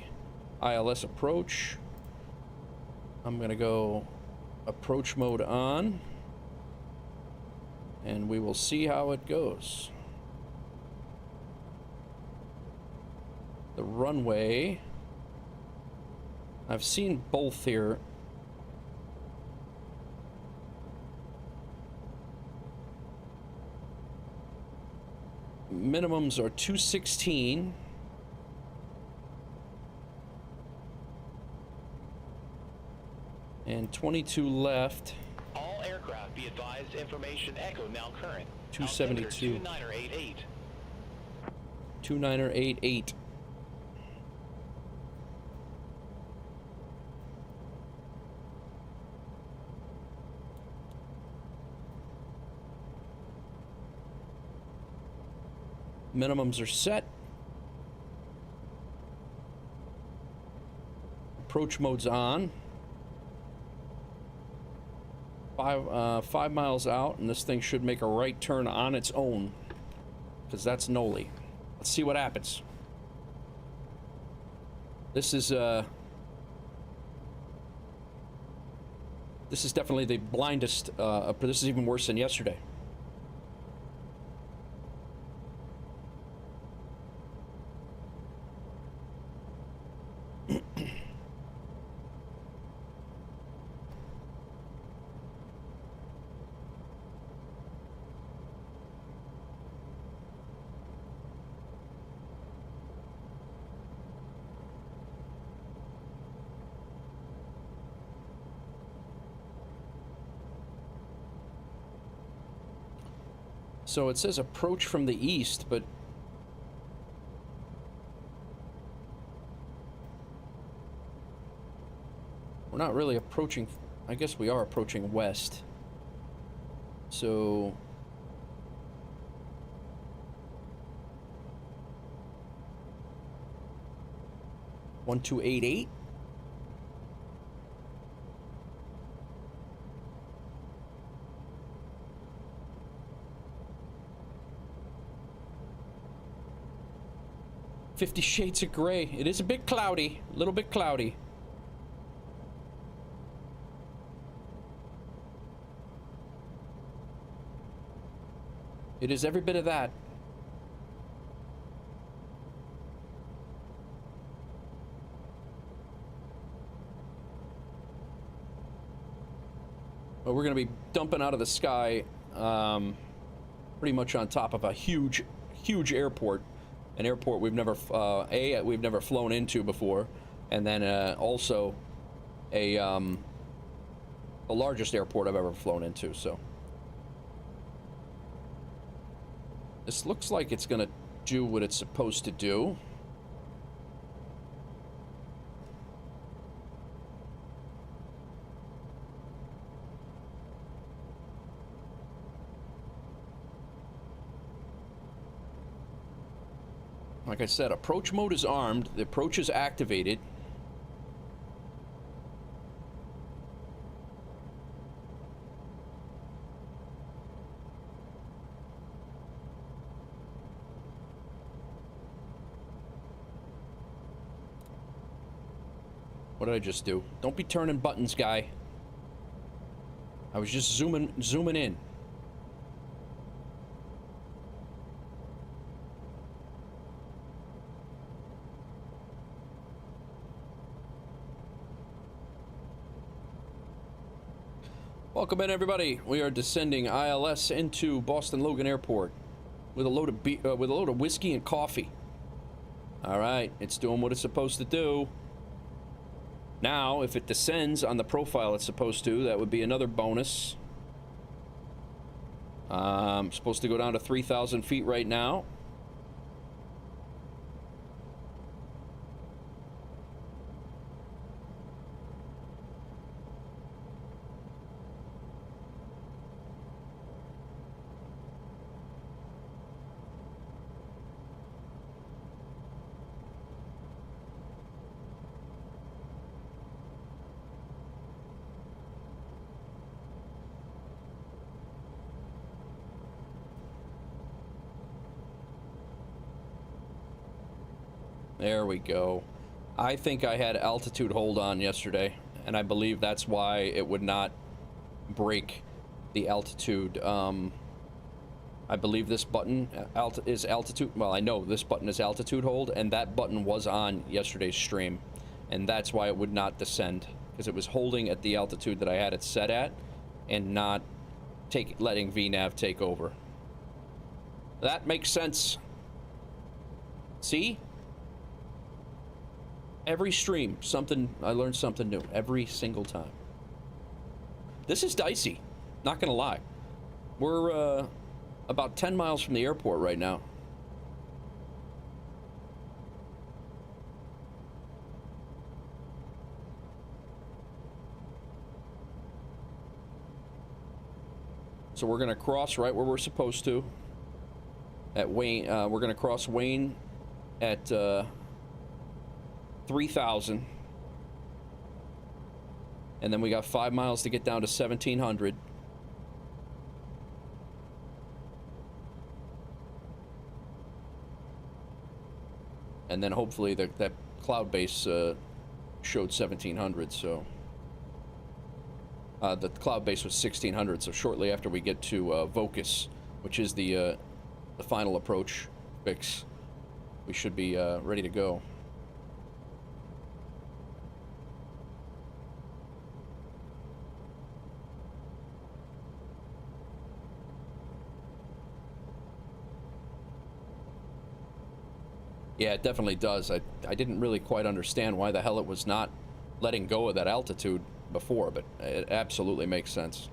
ILS approach. I'm going to go approach mode on, and we will see how it goes. The runway, I've seen both here. Minimums are 216. And 22 left. All aircraft be advised, information echo now current. 272. 2988. 2988. Minimums are set. Approach mode's on. 5 miles out, and this thing should make a right turn on its own, because that's Noli. Let's see what happens. This is definitely the blindest. This is even worse than yesterday. So it says approach from the east, but we're not really approaching. I guess we are approaching west. So 1288. $50 shades of gray. It is a bit cloudy, a little bit cloudy. It is every bit of that. But we're going to be dumping out of the sky pretty much on top of a huge airport. An airport we've never we've never flown into before, and then also the largest airport I've ever flown into. So this looks like it's gonna do what it's supposed to do. Like I said, approach mode is armed. The approach is activated. What did I just do? Don't be turning buttons, guy. I was just zooming in. Welcome in, everybody. We are descending ILS into Boston-Logan Airport with a load of whiskey and coffee. All right, it's doing what it's supposed to do. Now, if it descends on the profile it's supposed to, that would be another bonus. Supposed to go down to 3,000 feet right now. There we go. I think I had altitude hold on yesterday, and I believe that's why it would not break the altitude. I believe this button is altitude. Well, I know this button is altitude hold, and that button was on yesterday's stream, and that's why it would not descend, because it was holding at the altitude that I had it set at, and not letting VNAV take over. That makes sense. See? Every stream, I learned something new every single time. This is dicey, not gonna lie. We're about 10 miles from the airport right now. So we're gonna cross right where we're supposed to. At Wayne, we're gonna cross Wayne at 3,000, and then we got 5 miles to get down to 1,700. And then hopefully that cloud base showed 1700, so the cloud base was 1600. So shortly after we get to Vocus, which is the final approach fix, we should be ready to go. Yeah, it definitely does. I didn't really quite understand why the hell it was not letting go of that altitude before, but it absolutely makes sense.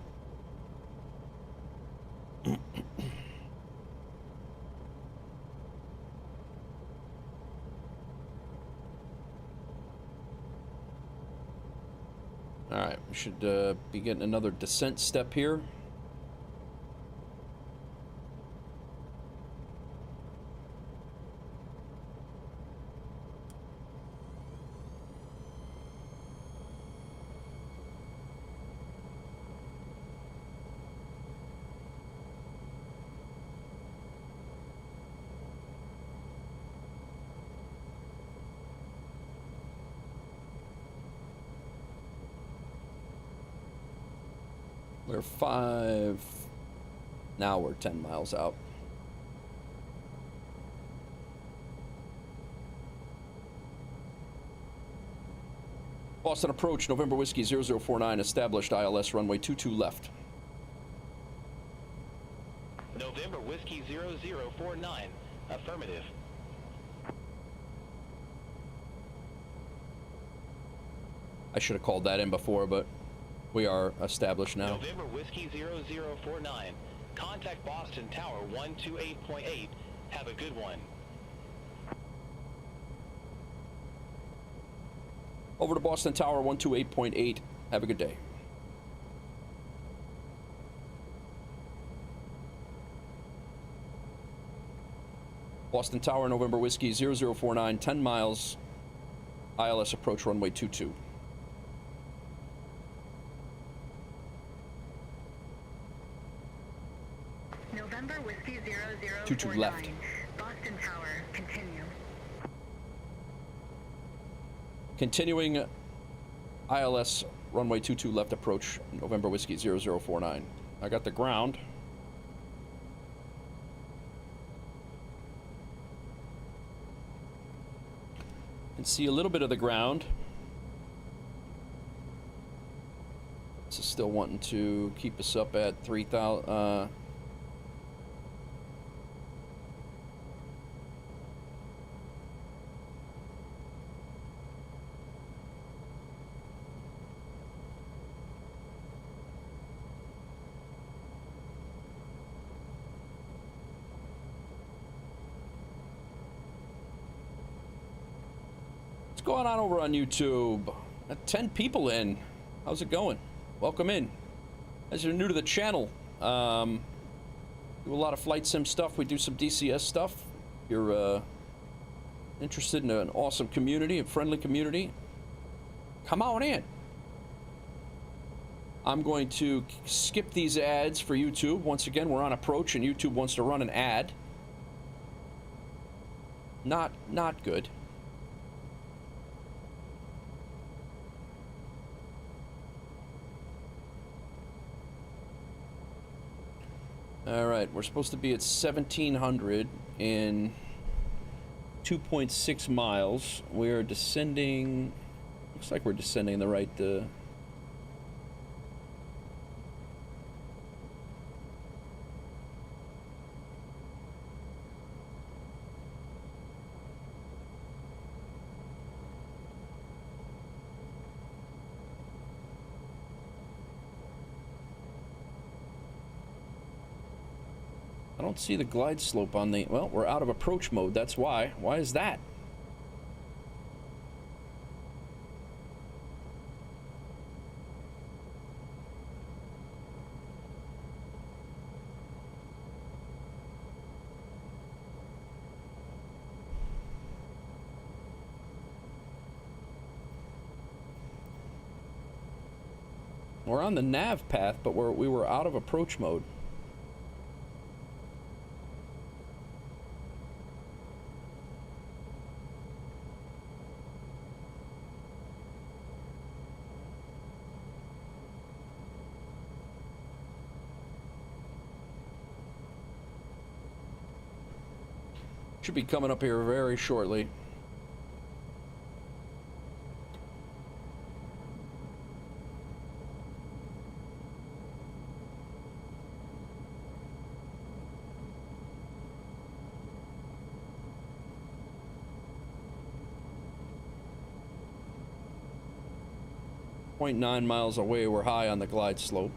Alright, we should be getting another descent step here. We're 5, now we're 10 miles out. Boston approach, November Whiskey 0049, established ILS runway 22 left. November Whiskey 0049, affirmative. I should have called that in before, but we are established now. November Whiskey 0049, contact Boston Tower 128.8. Have a good one. Over to Boston Tower 128.8. Have a good day. Boston Tower, November Whiskey 0049, 10 miles, ILS approach runway 22. November Whiskey 0049. 22 left. Boston Tower, continue. Continuing ILS runway 22 left approach, November Whiskey 0049. I got the ground. Can see a little bit of the ground. This is still wanting to keep us up at 3,000. What's going on over on YouTube? 10 people in. How's it going? Welcome in. As you're new to the channel, do a lot of flight sim stuff. We do some DCS stuff. If you're interested in an awesome community, a friendly community, come on in. I'm going to skip these ads for YouTube. Once again, we're on approach and YouTube wants to run an ad. Not good. All right, we're supposed to be at 1,700 in 2.6 miles. We're descending. Looks like we're descending in the right. I don't see the glide slope on the, well, we're out of approach mode, that's why. Why is that? We're on the nav path, but we were out of approach mode. Should be coming up here very shortly. .9 miles away, we're high on the glide slope.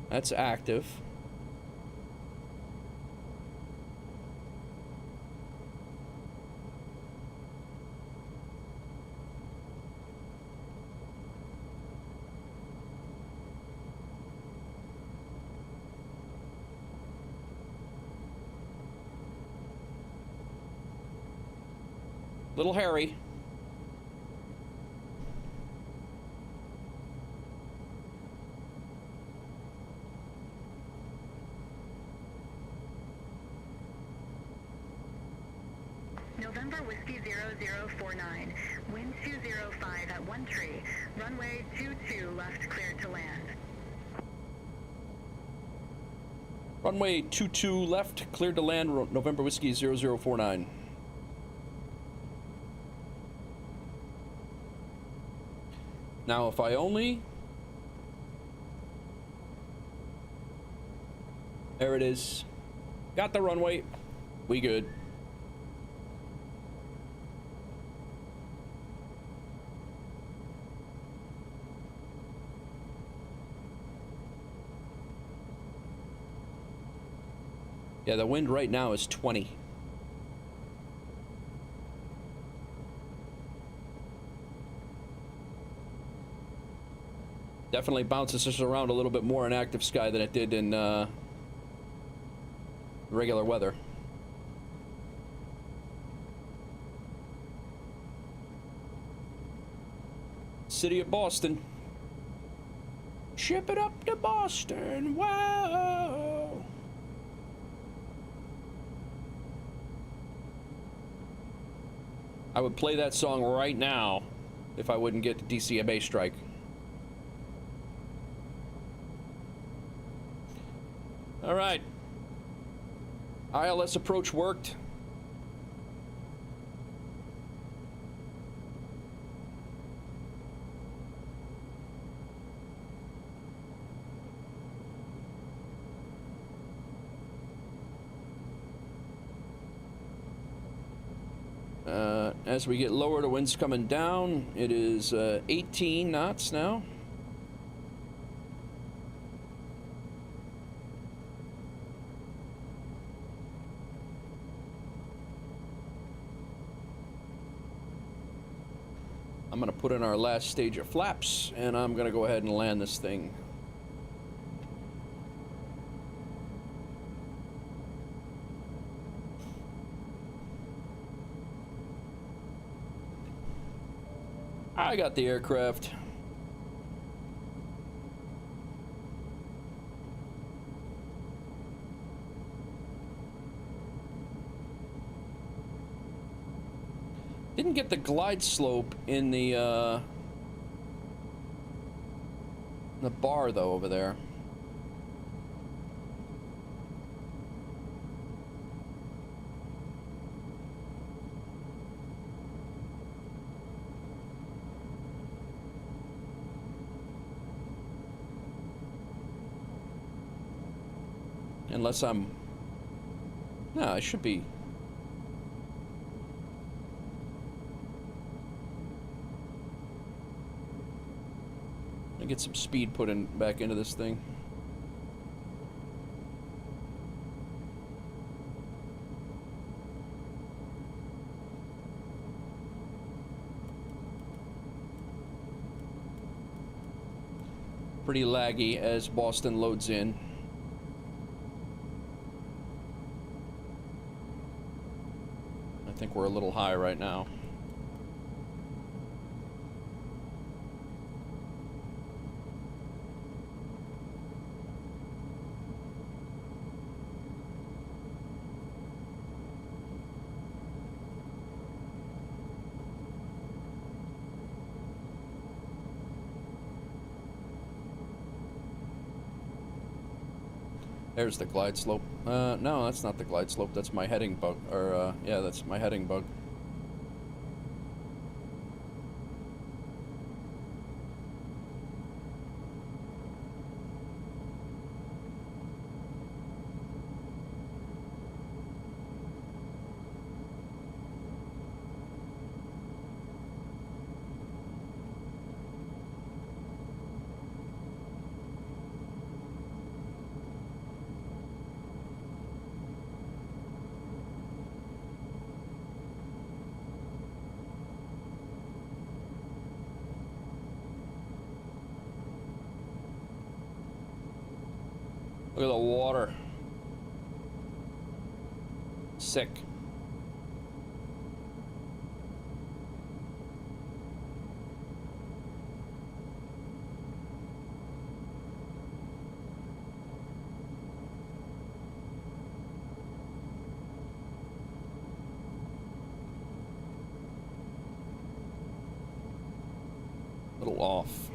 That's active. Little hairy. November Whiskey 0049, wind 205 at 1 tree, runway 22 left cleared to land. Runway 22 left, cleared to land, November Whiskey 0049. Now, if I only... There it is. Got the runway. We good. Yeah, the wind right now is 20. Definitely bounces us around a little bit more in active sky than it did in regular weather. City of Boston. Ship it up to Boston. Whoa. I would play that song right now if I wouldn't get the DCMA strike. All right. ILS approach worked. As we get lower, the wind's coming down. It is 18 knots now. I'm going to put in our last stage of flaps, and I'm going to go ahead and land this thing. I got the aircraft. Didn't get the glide slope in the bar though over there. Unless I'm... No, I should be... I get some speed put in back into this thing. Pretty laggy as Boston loads in. I think we're a little high right now. There's the glide slope. No, that's not the glide slope. That's my heading bug. Or, yeah, that's my heading bug. Look at the water. Sick. A little off.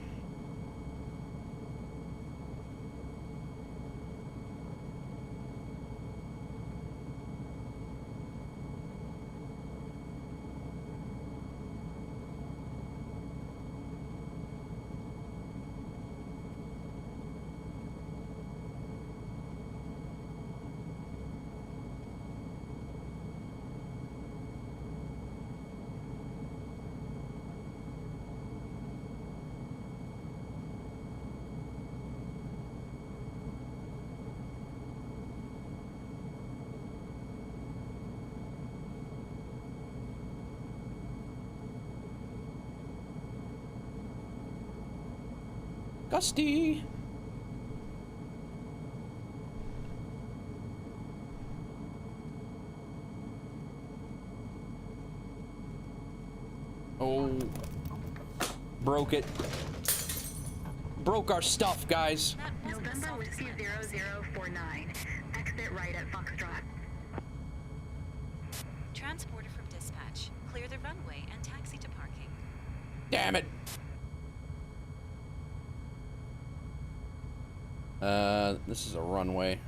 Gusty. Oh, broke it. Broke our stuff, guys. November Whiskey 0049. Exit right at Foxtrot. Transporter from dispatch. Clear the runway and taxi to parking. Damn it. This is a runway.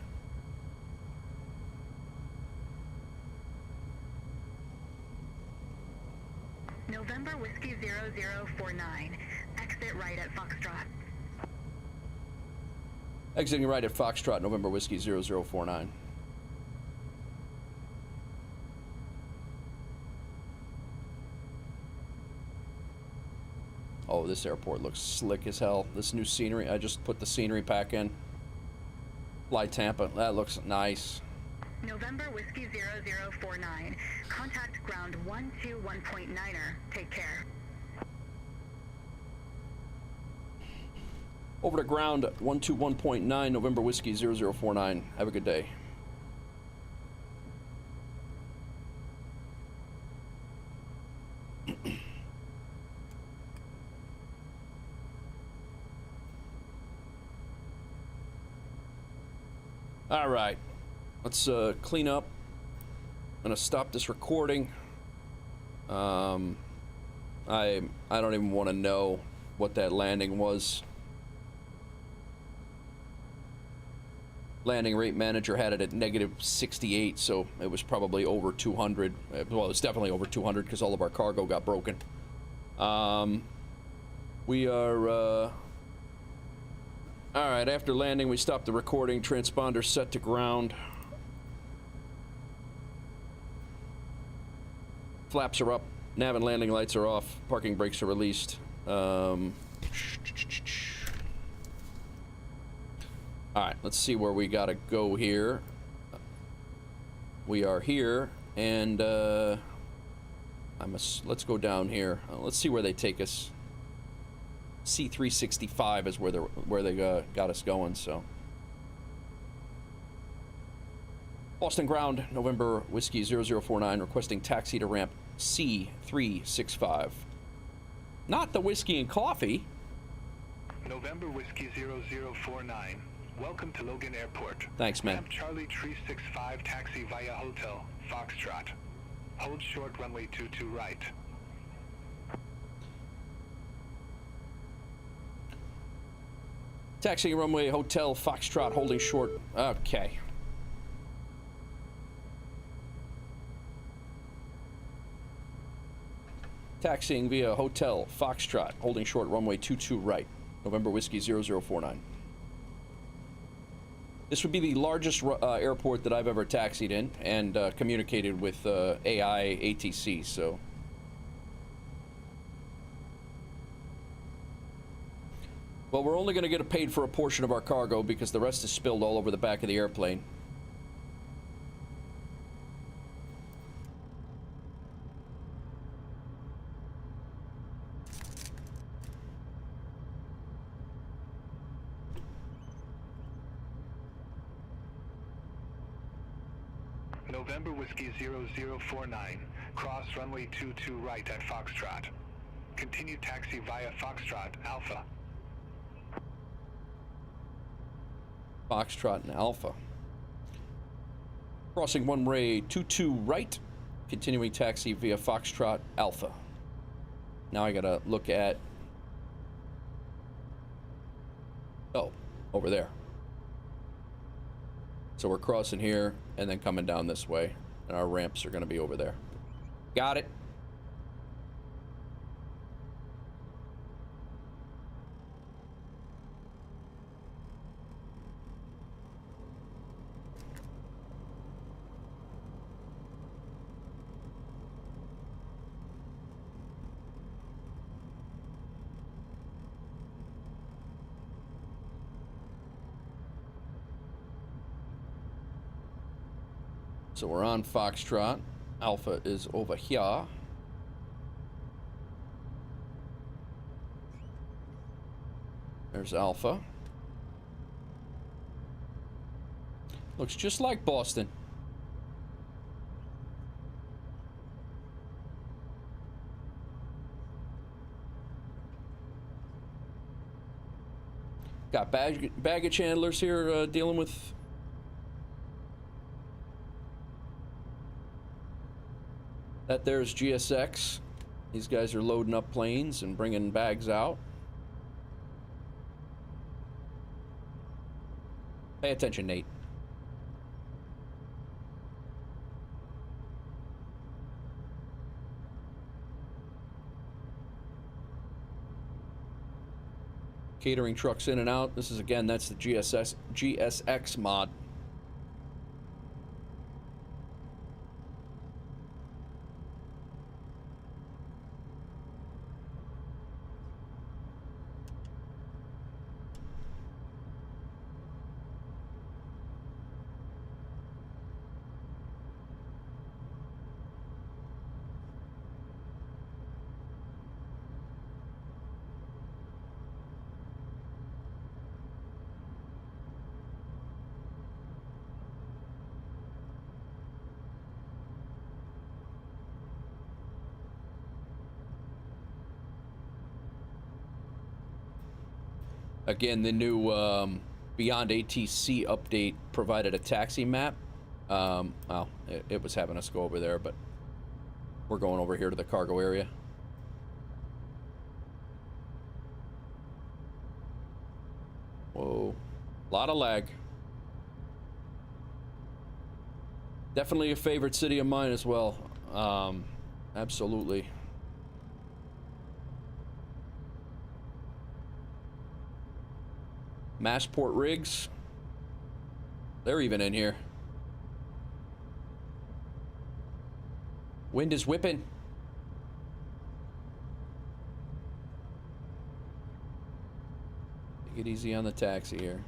November Whiskey 0049. Exit right at Foxtrot. Exiting right at Foxtrot, November Whiskey 0049. Oh, this airport looks slick as hell. This new scenery, I just put the scenery pack in. Fly Tampa, that looks nice. November Whiskey 0049. Contact ground 121.9er. Take care. Over to ground 121.9, November Whiskey 0049. Have a good day. All right, let's clean up. I'm gonna stop this recording. I don't even want to know what that landing was. Landing rate manager had it at -68, so it was probably over 200. Well, it's definitely over 200 because all of our cargo got broken. We are all right, after landing, we stopped the recording. Transponder set to ground. Flaps are up. Nav and landing lights are off. Parking brakes are released. All right, let's see where we gotta go here. We are here, and let's go down here. Let's see where they take us. C365 is where they got us going. So Boston ground, November Whiskey 0049, requesting taxi to ramp C365. Not the whiskey and coffee. November Whiskey 0049. Welcome to Logan Airport. Thanks, man. Ramp Charlie 365 taxi via hotel, Foxtrot. Hold short runway 22 right. Taxiing runway Hotel Foxtrot holding short. Okay. Taxiing via Hotel Foxtrot holding short runway 22 right. November Whiskey 0049. This would be the largest airport that I've ever taxied in and communicated with ATC, so. Well, we're only going to get paid for a portion of our cargo because the rest is spilled all over the back of the airplane. November Whiskey 0049, cross runway 22 right at Foxtrot. Continue taxi via Foxtrot Alpha. Foxtrot and Alpha. Crossing runway 22 right, continuing taxi via Foxtrot Alpha. Now I gotta look at, oh, over there. So we're crossing here and then coming down this way, and our ramps are gonna be over there. Got it. So we're on Foxtrot. Alpha is over here. There's Alpha. Looks just like Boston. Got baggage handlers here dealing with. That there's GSX. These guys are loading up planes and bringing bags out. Pay attention, Nate. Catering trucks in and out. This is, again, that's the GSX mod. Again, the new BeyondATC update provided a taxi map. Well, it was having us go over there, but we're going over here to the cargo area. Whoa, a lot of lag. Definitely a favorite city of mine as well. Absolutely. Massport rigs. They're even in here. Wind is whipping. Take it easy on the taxi here.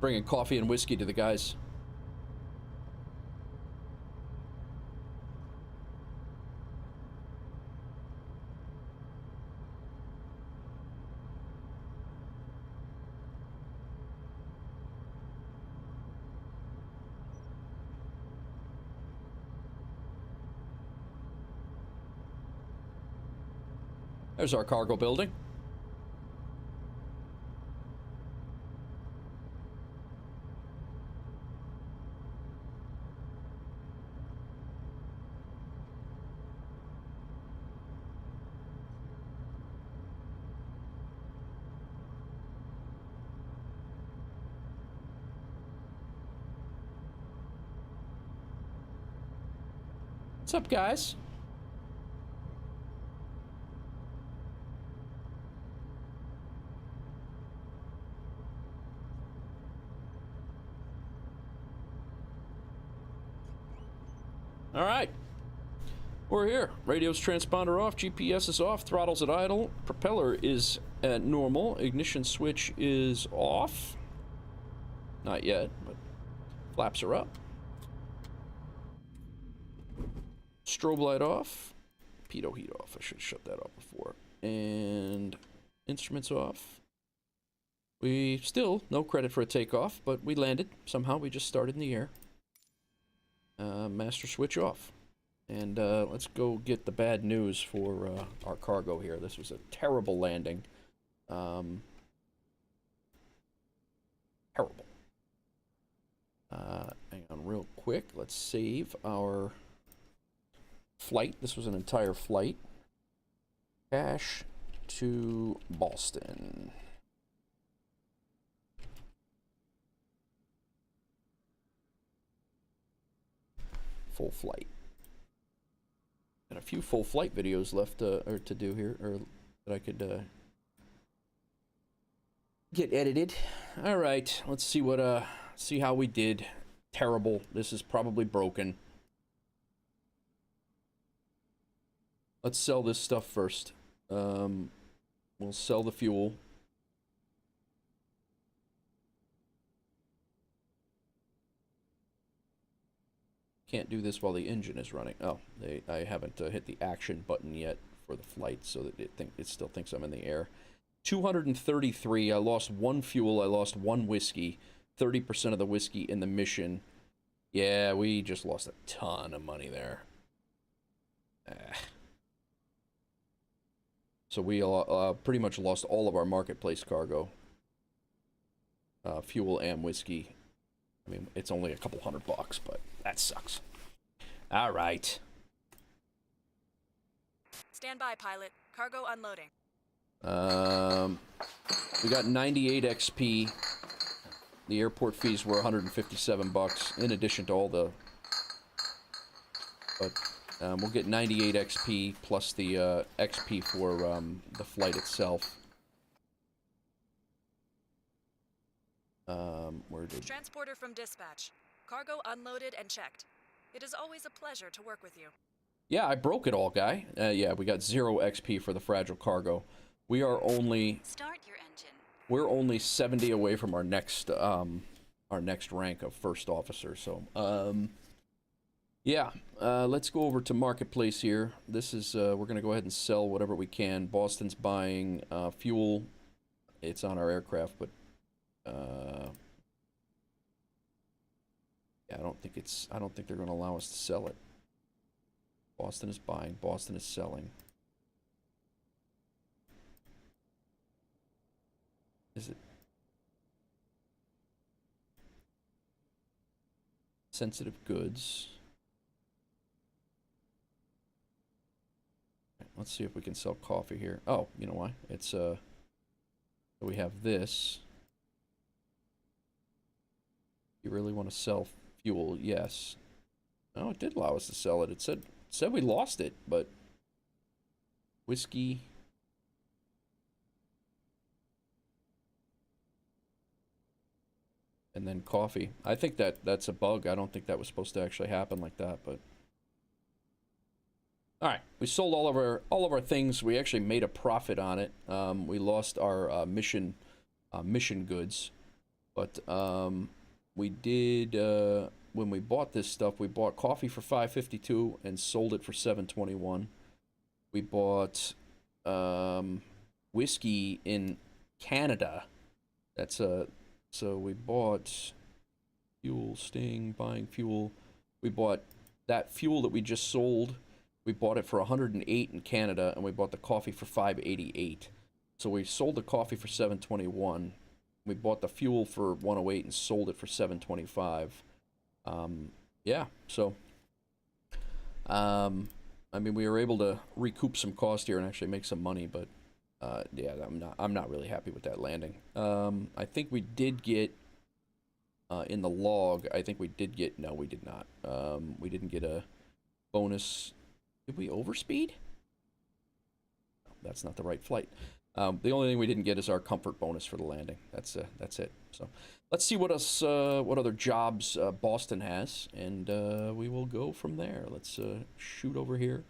Bringing coffee and whiskey to the guys. There's our cargo building. What's up, guys? All right. We're here. Radio's transponder off, GPS is off, throttle's at idle, propeller is at normal, ignition switch is off. Not yet, but flaps are up. Strobe light off. Pitot heat off. I should have shut that off before. And instruments off. We still no credit for a takeoff, but we landed. Somehow we just started in the air. Master switch off. And let's go get the bad news for our cargo here. This was a terrible landing. Terrible. Hang on real quick. Let's save our flight. This was an entire flight. KASH to Boston. Full flight. And a few full flight videos left or to do here, or that I could get edited. All right, let's see what see how we did. Terrible. This is probably broken. Let's sell this stuff first. We'll sell the fuel. Can't do this while the engine is running. Oh, I haven't hit the action button yet for the flight, so that it still thinks I'm in the air. 233. I lost 1 fuel. I lost 1 whiskey. 30% of the whiskey in the mission. Yeah, we just lost a ton of money there. So we pretty much lost all of our marketplace cargo. Fuel and whiskey. I mean, it's only a couple $100, but that sucks. All right. Stand by, pilot. Cargo unloading. We got 98 XP. The airport fees were $157, in addition to all the... But we'll get 98 XP plus the XP for the flight itself. Where did... Transporter from dispatch. Cargo unloaded and checked. It is always a pleasure to work with you. Yeah, I broke it all, guy. Yeah, we got 0 XP for the fragile cargo. We are only... Start your engine. We're only 70 away from our next rank of first officer, so... yeah, let's go over to Marketplace here. This is, we're going to go ahead and sell whatever we can. Boston's buying fuel. It's on our aircraft, but... yeah, I don't think they're going to allow us to sell it. Boston is buying. Boston is selling. Is it? Sensitive goods. Let's see if we can sell coffee here. Oh, you know why? It's, we have this. You really want to sell fuel? Yes. Oh, it did allow us to sell it. It said we lost it, but whiskey. And then coffee. I think that's a bug. I don't think that was supposed to actually happen like that, but all right. We sold all of our things. We actually made a profit on it. We lost our mission goods, but we did when we bought this stuff. We bought coffee for $5.52 and sold it for $7.21. We bought whiskey in Canada. That's a So we bought fuel, Sting, buying fuel. We bought that fuel that we just sold. We bought it for $108 in Canada, and we bought the coffee for $5.88. So we sold the coffee for $7.21. We bought the fuel for $108 and sold it for $7.25. Yeah, so I mean, we were able to recoup some cost here and actually make some money, but yeah, I'm not really happy with that landing. I think we did get in the log. I think we did get. No, we did not. We didn't get a bonus. Did we overspeed? That's not the right flight. The only thing we didn't get is our comfort bonus for the landing. That's it. So let's see what else, what other jobs Boston has, and we will go from there. Let's shoot over here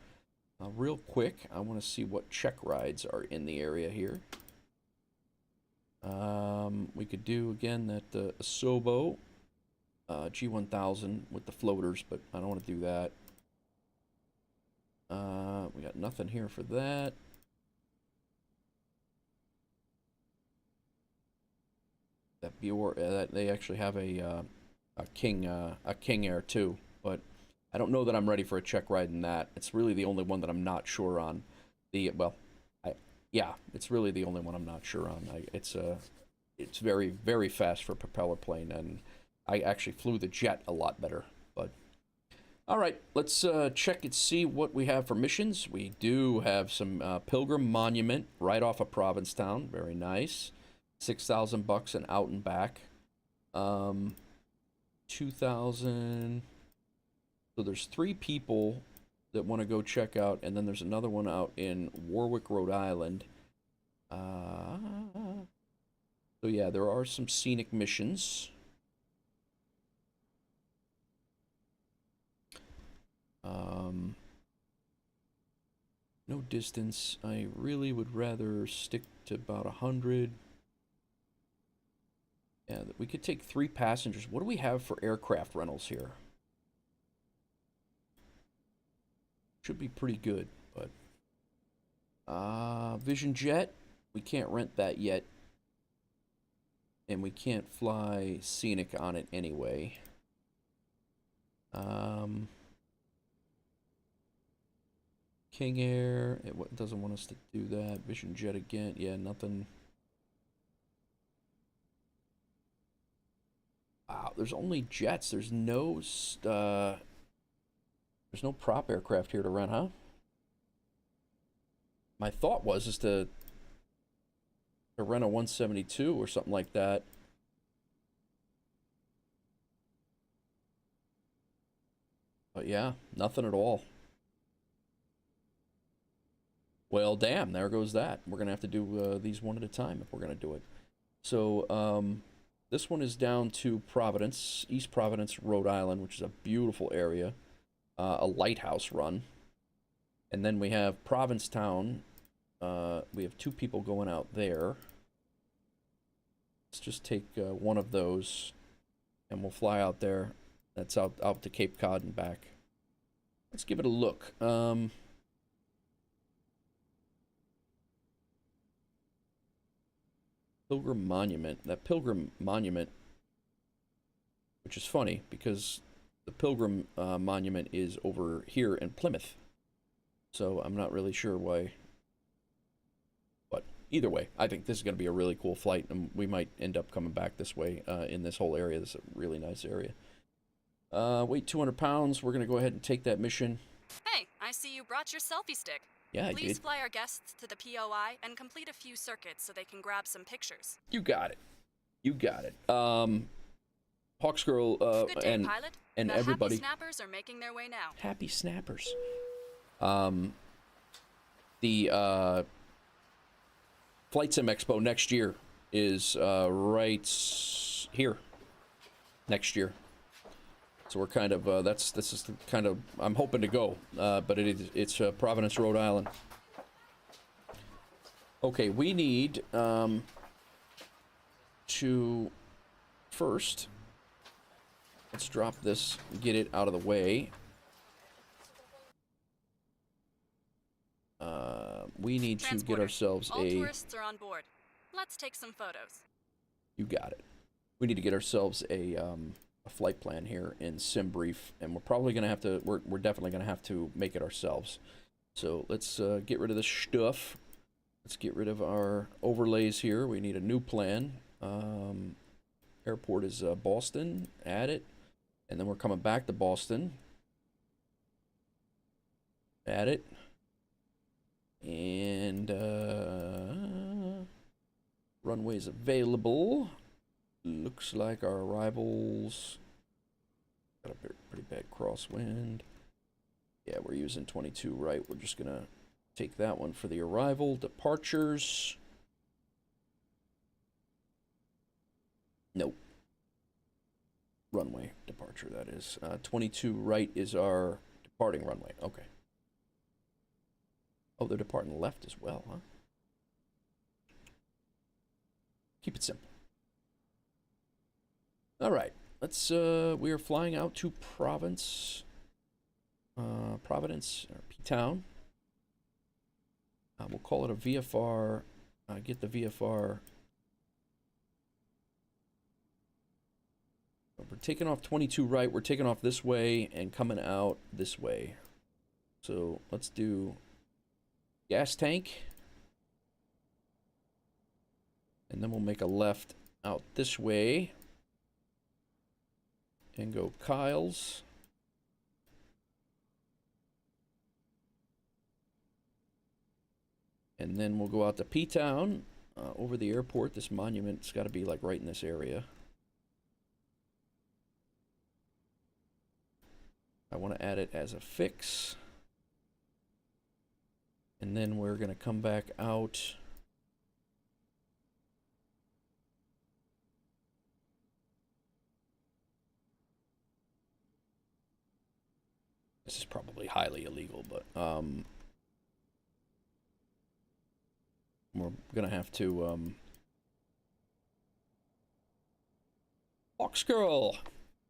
real quick. I want to see what check rides are in the area here. We could do again that Asobo G1000 with the floaters, but I don't want to do that. We got nothing here for that. That Boire, that they actually have a King Air too, but I don't know that I'm ready for a check ride in that. It's really the only one that I'm not sure on. Yeah, it's really the only one I'm not sure on. It's very, very fast for a propeller plane, and I actually flew the jet a lot better. But all right, let's check and see what we have for missions. We do have some Pilgram Monument right off of Provincetown. Very nice. $6,000 and out and back. 2,000. So there's 3 people that want to go check out, and then there's another one out in Warwick, Rhode Island. So yeah, there are some scenic missions. No distance. I really would rather stick to about 100. Yeah, we could take 3 passengers. What do we have for aircraft rentals here? Should be pretty good, but Vision Jet, we can't rent that yet, and we can't fly scenic on it anyway. King Air, it doesn't want us to do that. Vision Jet again, yeah, nothing. Wow, there's only jets. There's no prop aircraft here to rent, huh? My thought was to rent a 172 or something like that. But yeah, nothing at all. Well, damn, there goes that. We're going to have to do these one at a time if we're going to do it. So, this one is down to Providence, East Providence, Rhode Island, which is a beautiful area. A lighthouse run. And then we have Provincetown. We have 2 people going out there. Let's just take one of those, and we'll fly out there. That's out to Cape Cod and back. Let's give it a look. Pilgram Monument. That Pilgram Monument, which is funny because the Pilgram Monument is over here in Plymouth. So I'm not really sure why. But either way, I think this is going to be a really cool flight, and we might end up coming back this way in this whole area. This is a really nice area. Weight 200 pounds. We're going to go ahead and take that mission. Hey, I see you brought your selfie stick. Yeah, I Please did. fly our guests to the POI and complete a few circuits so they can grab some pictures. You got it. You got it. Hawks Girl Good day, and pilot. and the everybody. Happy Snappers are making their way now. Happy Snappers. The Flight Sim Expo next year is right here. Next year. So we're kind of this is kind of I'm hoping to go, but it's Providence, Rhode Island. Okay, we need to first let's drop this, get it out of the way. We need to get ourselves All tourists are on board. Let's take some photos. You got it. We need to get ourselves a flight plan here in Debrief, and we're probably gonna have to. We're definitely gonna have to make it ourselves. So let's get rid of this stuff. Let's get rid of our overlays here. We need a new plan. Airport is Boston. Add it, and then we're coming back to Boston. Add it, and runways available. Looks like our arrivals got a pretty bad crosswind. Yeah, we're using 22 right. We're just gonna take that one for the arrival. Departures. Nope. Runway departure, that is. 22 right is our departing runway. Okay. Oh, they're departing left as well, huh? Keep it simple. All right. Let's, we are flying out to Providence, or P-Town. We'll call it a VFR. Get the VFR. We're taking off 22 right. We're taking off this way and coming out this way. So let's do gas tank. And then we'll make a left out this way. And go Kyle's. And then we'll go out to P-Town, over the airport. This monument's got to be like right in this area. I want to add it as a fix. And then we're going to come back out. This is probably highly illegal, but we're going to have to... Fox Girl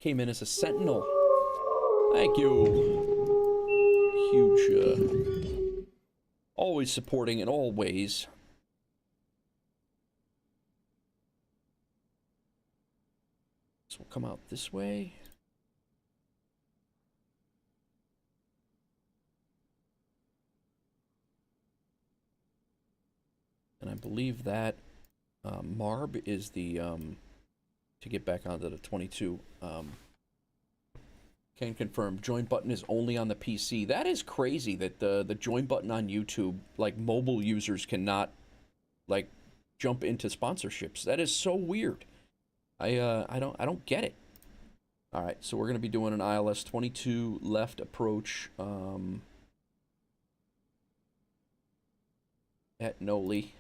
came in as a sentinel. Thank you. Huge, always supporting in all ways. So we'll come out this way. And I believe that MARB is the, to get back onto the 22, can confirm, join button is only on the PC. That is crazy that the join button on YouTube, like mobile users cannot, like, jump into sponsorships. That is so weird. I don't get it. All right, so we're going to be doing an ILS 22 left approach at Noli.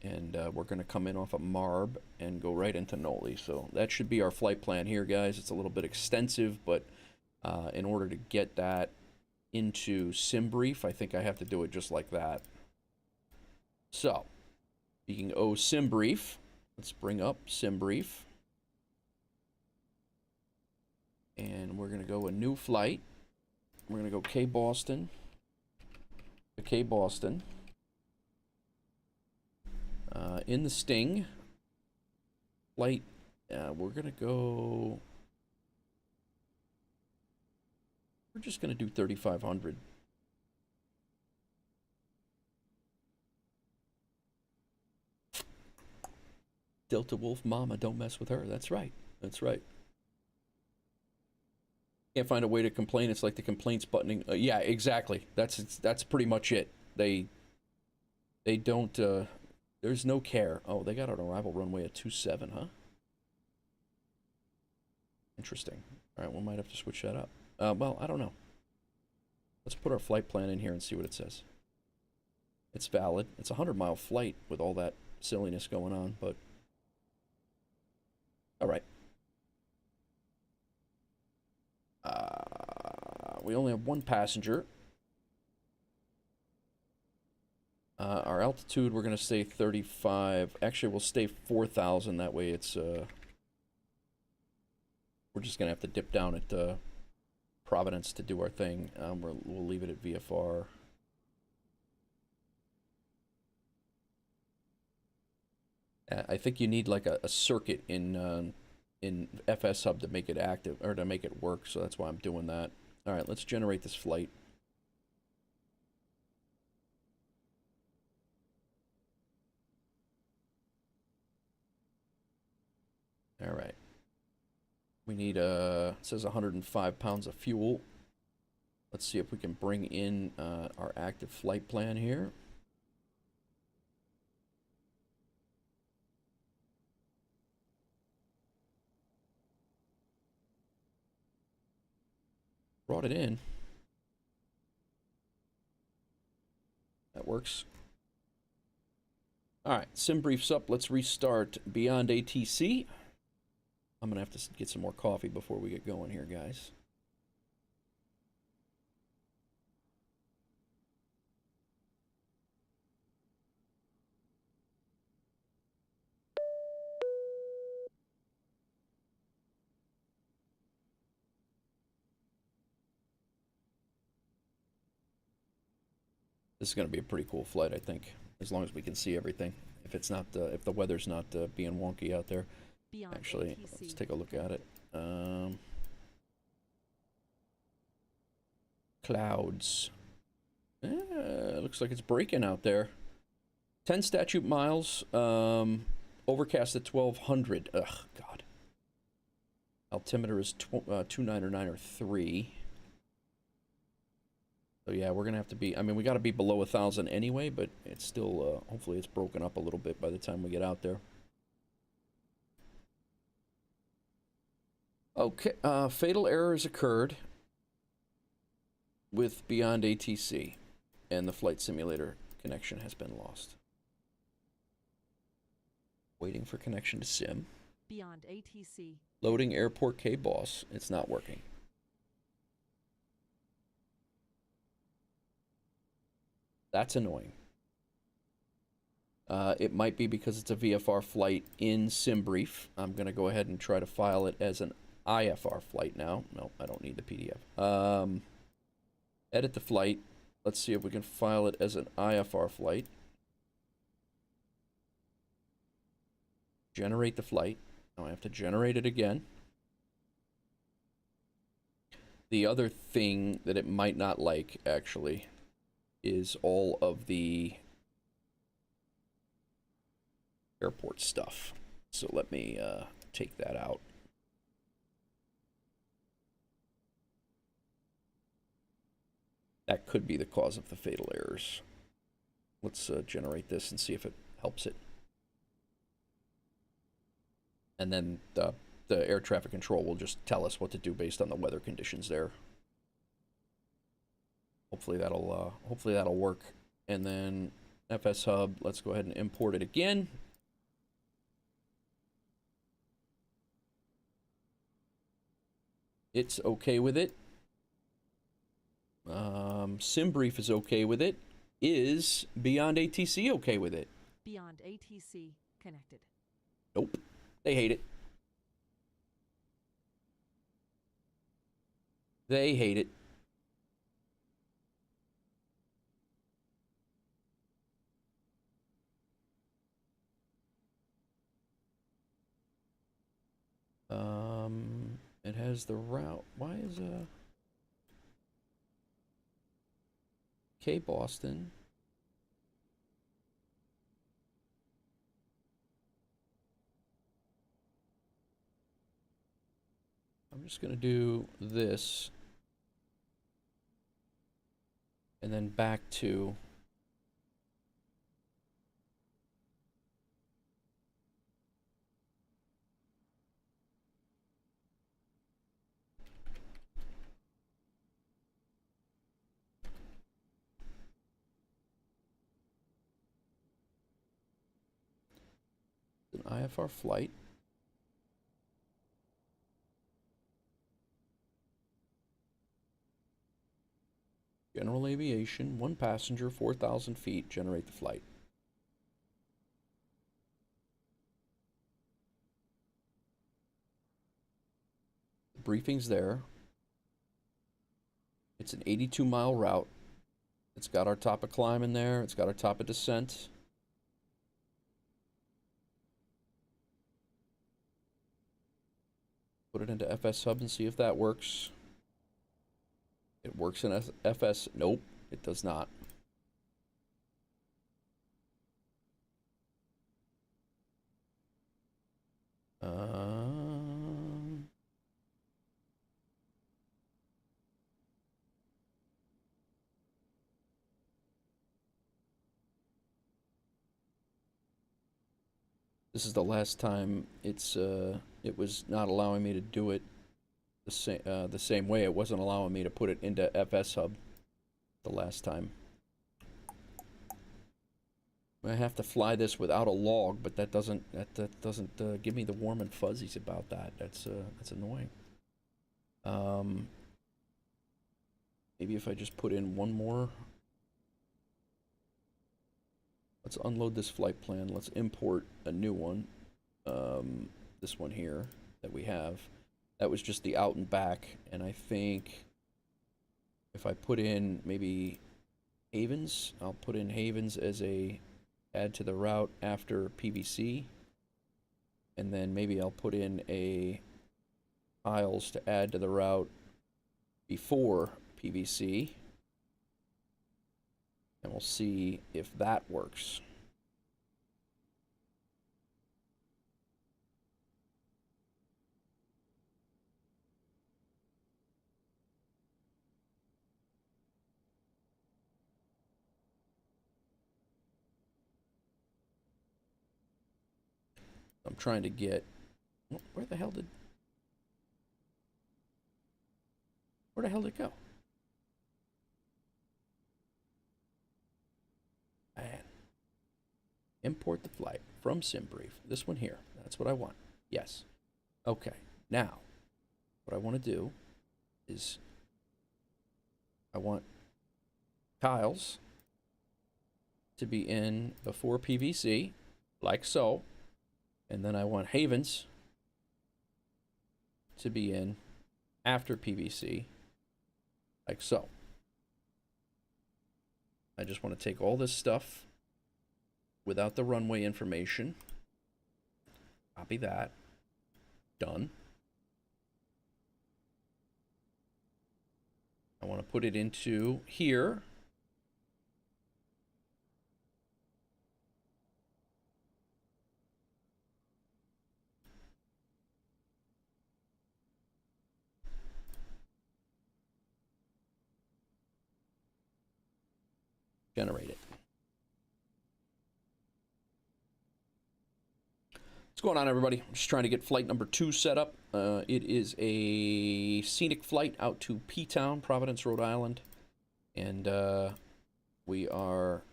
And we're going to come in off of MARB and go right into Noli. So that should be our flight plan here, guys. It's a little bit extensive, but in order to get that into SimBrief, I think I have to do it just like that. So, speaking of SimBrief, let's bring up SimBrief. And we're going to go a new flight. We're going to go K-Boston to K-Boston. In the Sting flight, we're going to go... We're just going to do 3,500. Delta Wolf Mama, don't mess with her. That's right. That's right. Can't find a way to complain. It's like the complaints buttoning. Yeah, exactly. That's pretty much it. They don't... There's no care. Oh, they got an arrival runway at 27, huh? Interesting. All right, we might have to switch that up. Well, I don't know. Let's put our flight plan in here and see what it says. It's valid. It's a 100-mile flight with all that silliness going on, but... All right. We only have one passenger. Our altitude, we're going to stay 35. Actually, we'll stay 4,000. That way it's... we're just going to have to dip down at Providence to do our thing. We'll leave it at VFR. I think you need like a circuit in FS Hub to make it active, or to make it work, so that's why I'm doing that. All right, let's generate this flight. All right. We need, it says 105 pounds of fuel. Let's see if we can bring in our active flight plan here. Brought it in. That works. All right, sim brief's up. Let's restart BeyondATC. I'm going to have to get some more coffee before we get going here, guys. This is going to be a pretty cool flight, I think, as long as we can see everything. If it's not, if the weather's not being wonky out there. Beyond Actually, ATC. let's take a look at it. Clouds. Looks like it's breaking out there. 10 statute miles. Overcast at 1200. Ugh, God. Altimeter is 299 So yeah, we're gonna have to be. I mean, we got to be below 1,000 anyway, but it's still. Hopefully, it's broken up a little bit by the time we get out there. Okay, fatal errors occurred with BeyondATC, and the flight simulator connection has been lost. Waiting for connection to sim. BeyondATC. Loading airport KBOS. It's not working. That's annoying. It might be because it's a VFR flight in SimBrief. I'm going to go ahead and try to file it as an IFR flight now. No, I don't need the PDF. Edit the flight. Let's see if we can file it as an IFR flight. Generate the flight. Now I have to generate it again. The other thing that it might not like, actually, is all of the airport stuff. So let me take that out. That could be the cause of the fatal errors. Let's generate this and see if it helps it. And then the air traffic control will just tell us what to do based on the weather conditions there. Hopefully that'll work. And then FS Hub, let's go ahead and import it again. It's okay with it. SimBrief is okay with it. Is BeyondATC okay with it? BeyondATC connected. Nope. They hate it. They hate it. It has the route. Why is K Boston? I'm just gonna do this and then back to an IFR flight. General aviation, 1 passenger, 4,000 feet, generate the flight. The briefing's there. It's an 82-mile route. It's got our top of climb in there. It's got our top of descent. Put it into FS Hub and see if that works. It works in FS. Nope, it does not. This is the last time it was not allowing me to do it. the same way. It wasn't allowing me to put it into FS Hub the last time. I have to fly this without a log, but that doesn't give me the warm and fuzzies about that. That's annoying. Maybe if I just put in one more. Let's unload this flight plan. Let's import a new one. This one here that we have. That was just the out and back, and I think if I put in maybe Havens, I'll put in Havens as a add to the route after PVC, and then maybe I'll put in a Isles to add to the route before PVC, and we'll see if that works. I'm trying to get, where the hell did it go? Man. Import the flight from Debrief. This one here. That's what I want. Yes. Okay. Now, what I want to do is I want Kyle's to be in before PVC, like so. And then I want Havens to be in after PVC, like so. I just want to take all this stuff without the runway information. Copy that. Done. I want to put it into here. Generate it. What's going on, everybody? I'm just trying to get flight number 2 set up. It is a scenic flight out to P-Town, Providence, Rhode Island. And we are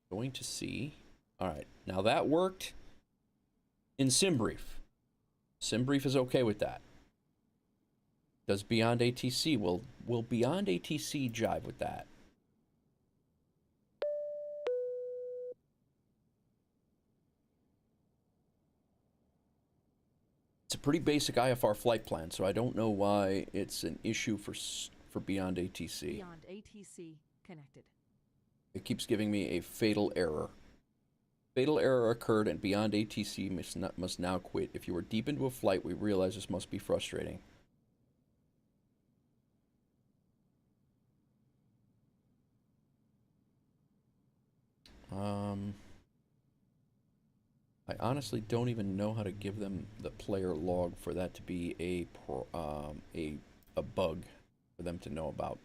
going to see... All right, now that worked in Debrief. Debrief is okay with that. Does BeyondATC, will BeyondATC jive with that? It's a pretty basic IFR flight plan, so I don't know why it's an issue for BeyondATC. BeyondATC connected. It keeps giving me a fatal error. Fatal error occurred and BeyondATC must now quit. If you are deep into a flight, we realize this must be frustrating. I honestly don't even know how to give them the player log for that to be a bug for them to know about.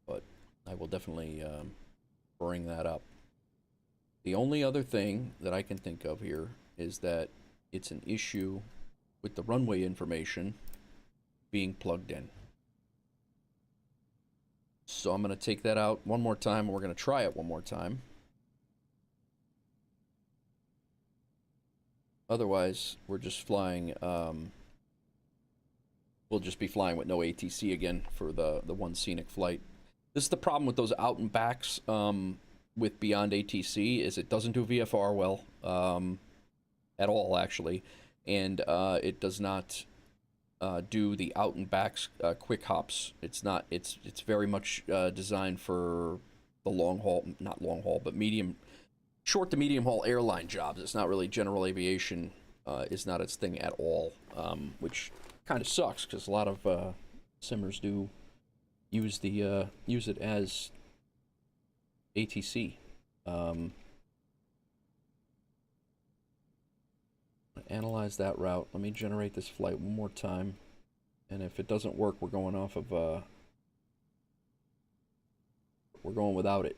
But I will definitely bring that up. The only other thing that I can think of here is that it's an issue with the runway information being plugged in. So I'm going to take that out one more time, and we're going to try it one more time. Otherwise, we're just flying, we'll just be flying with no ATC again for the one scenic flight. This is the problem with those out and backs with BeyondATC, is it doesn't do VFR well at all, actually. And it does not do the out and backs quick hops. It's not, it's very much designed for the long haul, not long haul, but short to medium haul airline jobs. It's not really general aviation, is not its thing at all, which kind of sucks because a lot of simmers do use it as ATC. Analyze that route. Let me generate this flight one more time, and if it doesn't work, we're going off of we're going without it.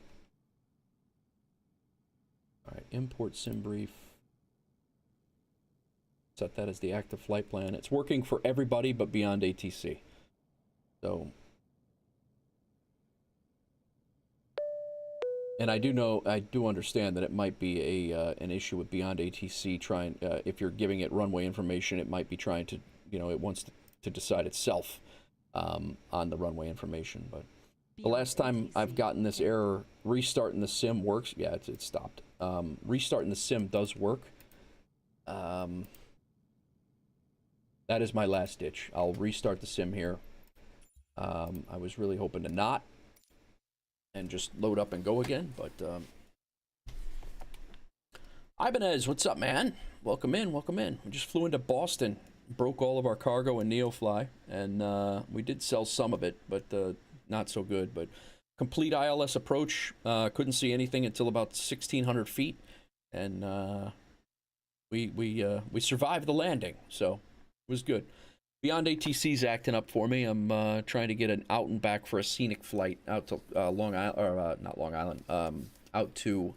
All right, import Debrief. Set that as the active flight plan. It's working for everybody but BeyondATC. So, and I do understand that it might be an issue with BeyondATC trying, if you're giving it runway information, it might be trying to, it wants to decide itself on the runway information. But the last time I've gotten this error, restarting the sim works. Yeah, it stopped. Restarting the sim does work. That is my last ditch. I'll restart the sim here. I was really hoping to not and just load up and go again, but Ibanez, what's up, man? Welcome in, welcome in. We just flew into Boston, broke all of our cargo in NeoFly, and we did sell some of it, but not so good. But complete ILS approach, couldn't see anything until about 1,600 feet, and we survived the landing, so it was good. BeyondATC's acting up for me. I'm trying to get an out and back for a scenic flight out to Long Island, or not Long Island, out to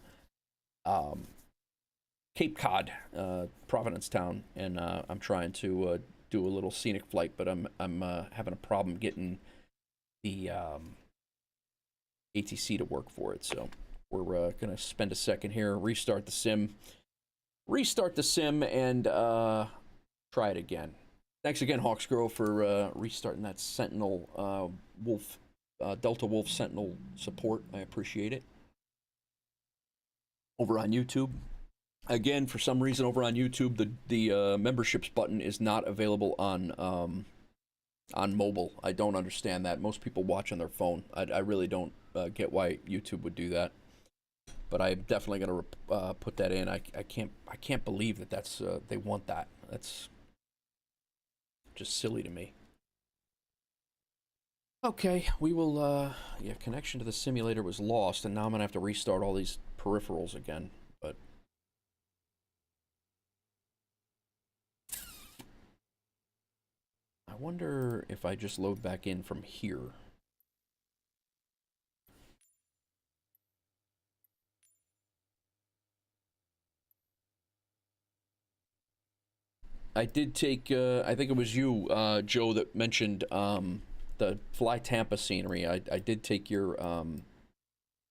Cape Cod, Provincetown, and I'm trying to do a little scenic flight, but I'm having a problem getting the ATC to work for it. So we're gonna spend a second here, restart the sim, and try it again. Thanks again, Hawksgrove, for restarting that Sentinel Wolf, Delta Wolf Sentinel support. I appreciate it. Over on YouTube, again, for some reason, over on YouTube, the memberships button is not available on mobile. I don't understand that. Most people watch on their phone. I really don't get why YouTube would do that. But I'm definitely gonna put that in. I can't believe that that's they want that. That's just silly to me. Okay, we will, yeah, connection to the simulator was lost, and now I'm gonna have to restart all these peripherals again, but I wonder if I just load back in from here. I did take, I think it was you, Joe, that mentioned the Fly Tampa scenery. I did take your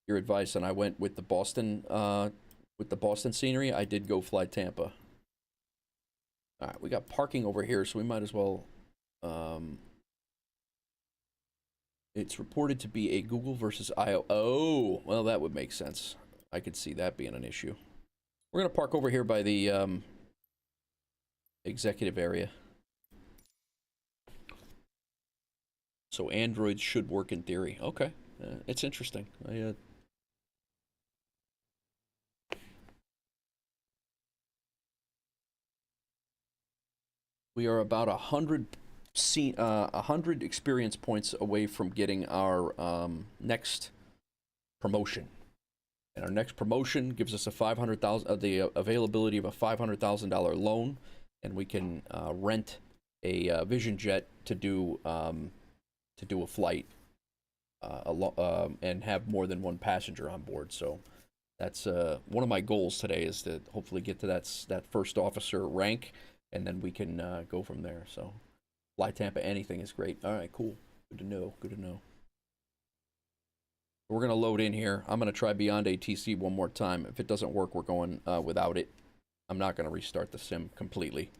advice, and I went with the Boston scenery. I did go Fly Tampa. All right, we got parking over here, so we might as well. It's reported to be a Google versus IO. Oh, well, that would make sense. I could see that being an issue. We're gonna park over here by the executive area. So Android should work in theory. Okay, it's interesting. We are about 100 experience points away from getting our next promotion. And our next promotion gives us a $500,000, the availability of a $500,000 loan, and we can rent a Vision Jet to do a flight and have more than one passenger on board. So that's one of my goals today, is to hopefully get to that first officer rank, and then we can go from there. So Fly Tampa, anything is great. All right, cool. Good to know. Good to know. We're gonna load in here. I'm gonna try BeyondATC one more time. If it doesn't work, we're going without it. I'm not gonna restart the sim completely.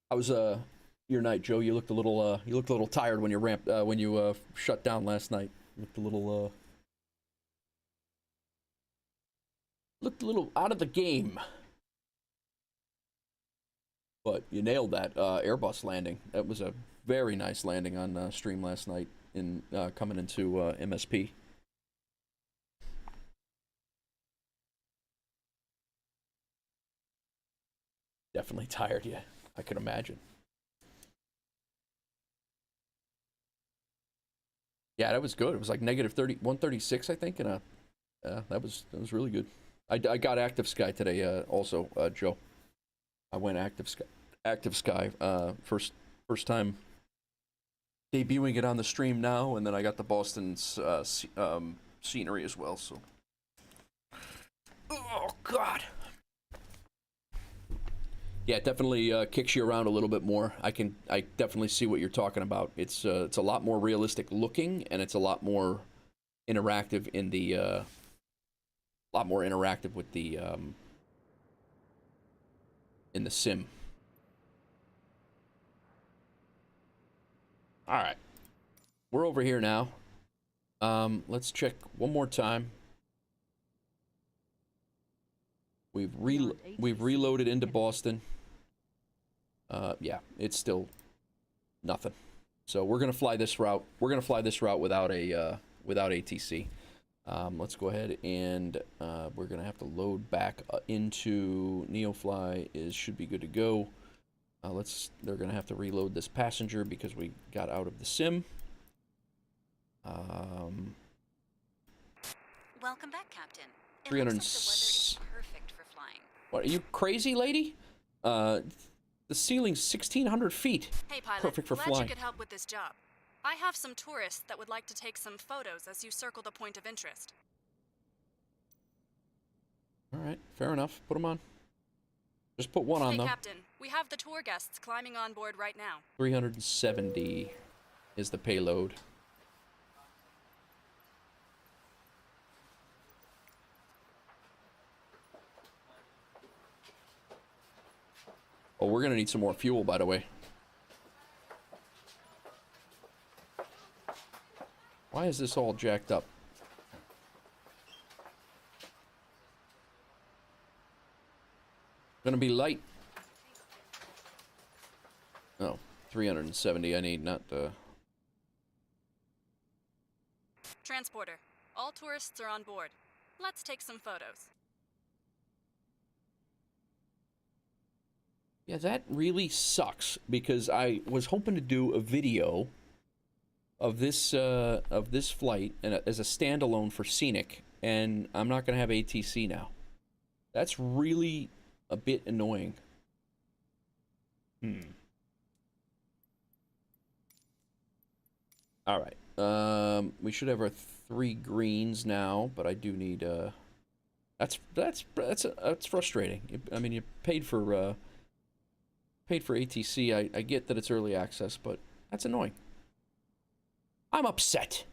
How was your night, Joe? You looked a little tired when you shut down last night. You looked a little out of the game. But you nailed that Airbus landing. That was a very nice landing on stream last night in coming into MSP. Definitely tired, yeah. I can imagine. Yeah, that was good. It was like negative 136, I think, and that was really good. I got Active Sky today, also, Joe. I went Active Sky, first time debuting it on the stream now, and then I got the Boston's scenery as well. So, oh God, yeah, it definitely kicks you around a little bit more. I definitely see what you're talking about. It's a lot more realistic looking, and it's a lot more interactive in the with the in the sim. All right, we're over here now. Let's check one more time. We've reloaded into Boston. Yeah, it's still nothing. So we're gonna fly this route. We're gonna fly this route without ATC. Let's go ahead and we're gonna have to load back into NeoFly. Should be good to go. They're gonna have to reload this passenger because we got out of the sim. Welcome back, Captain. It 300. looks like the weather is perfect for flying. What, are you crazy, lady? The ceiling's 1,600 feet. Hey, pilot. Perfect for Glad flying. you could help with this job. I have some tourists that would like to take some photos as you circle the point of interest. All right, fair enough. Put them on. Just put one on, Hey, though. Captain. We have the tour guests climbing on board right now. 370 is the payload. Oh, we're gonna need some more fuel, by the way. Why is this all jacked up? Gonna be light. Oh, 370 I need, not the... Transporter. All tourists are on board. Let's take some photos. Yeah, that really sucks, because I was hoping to do a video of this flight and as a standalone for Scenic, and I'm not gonna have ATC now. That's really a bit annoying. All right. We should have our 3 greens now, but I do need that's frustrating. I mean, you paid for ATC. I get that it's early access, but that's annoying. I'm upset.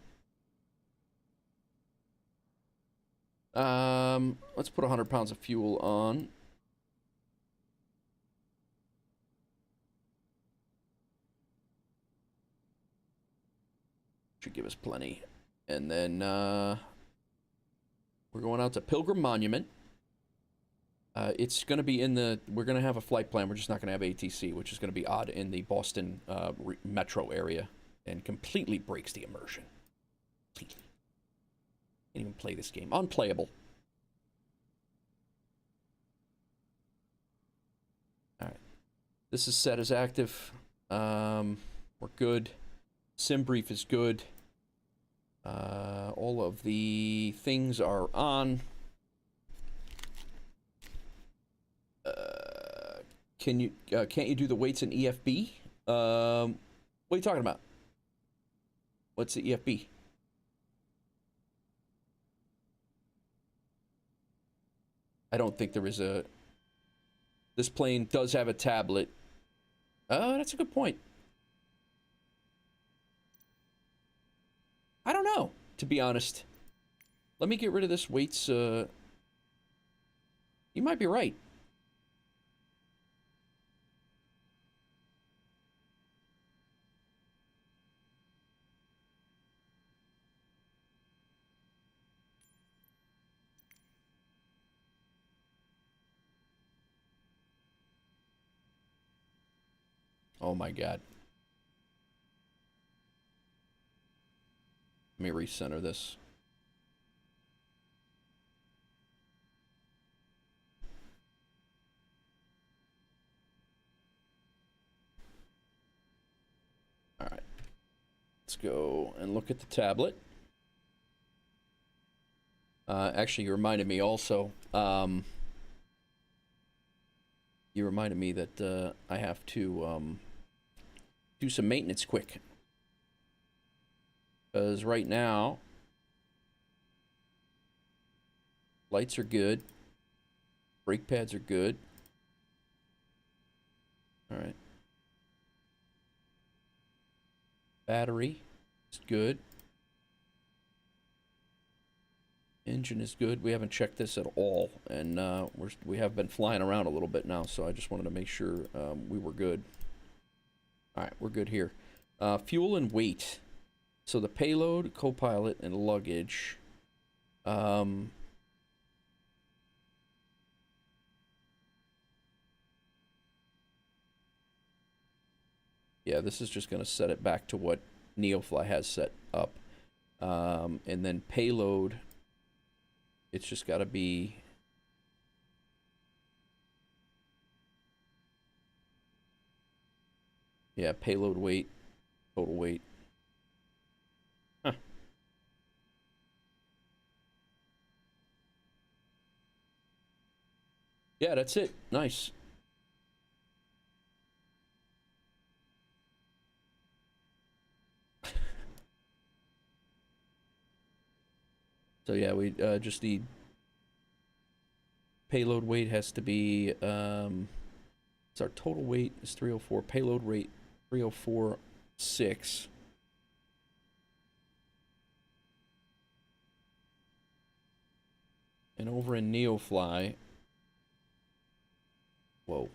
Let's put 100 pounds of fuel on. Should give us plenty. And then we're going out to Pilgram Monument. It's going to be in the... We're going to have a flight plan. We're just not going to have ATC, which is going to be odd in the Boston metro area and completely breaks the immersion. Completely. Can't even play this game. Unplayable. All right. This is set as active. We're good. Debrief is good. All of the things are on. Can't you do the weights in EFB? What are you talking about? What's the EFB? I don't think there is a... This plane does have a tablet. That's a good point. I don't know, to be honest. Let me get rid of this weights. You might be right. Oh my God. Let me recenter this. All right. Let's go and look at the tablet. Actually, you reminded me also. You reminded me that I have to do some maintenance quick. Because right now, lights are good. Brake pads are good. All right. Battery is good. Engine is good. We haven't checked this at all, and we have been flying around a little bit now, so I just wanted to make sure we were good. All right, we're good here. Fuel and weight. So the payload, co-pilot, and luggage. Yeah, this is just going to set it back to what NeoFly has set up. And then payload, it's just got to be... Yeah, payload weight, total weight. Huh. Yeah, that's it. Nice. So yeah, we just need payload weight has to be it's our total weight is 304, payload rate 304.6. And over in NeoFly, whoa,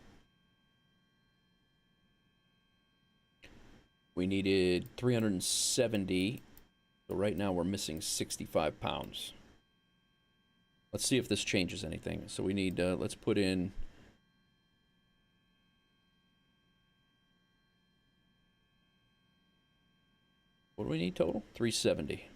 we needed 370. So right now we're missing 65 pounds. Let's see if this changes anything. So we need, let's put in... What do we need total? 370.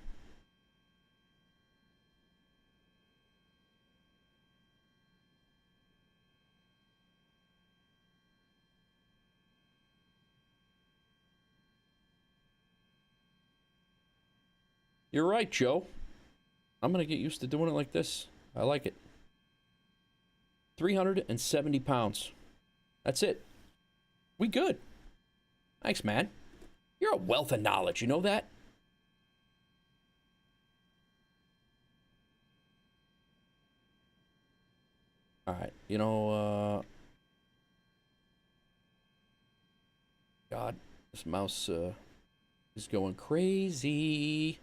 You're right, Joe. I'm going to get used to doing it like this. I like it. 370 pounds. That's it. We good. Thanks, man. You're a wealth of knowledge. You know that? All right. You know, God, this mouse is going crazy.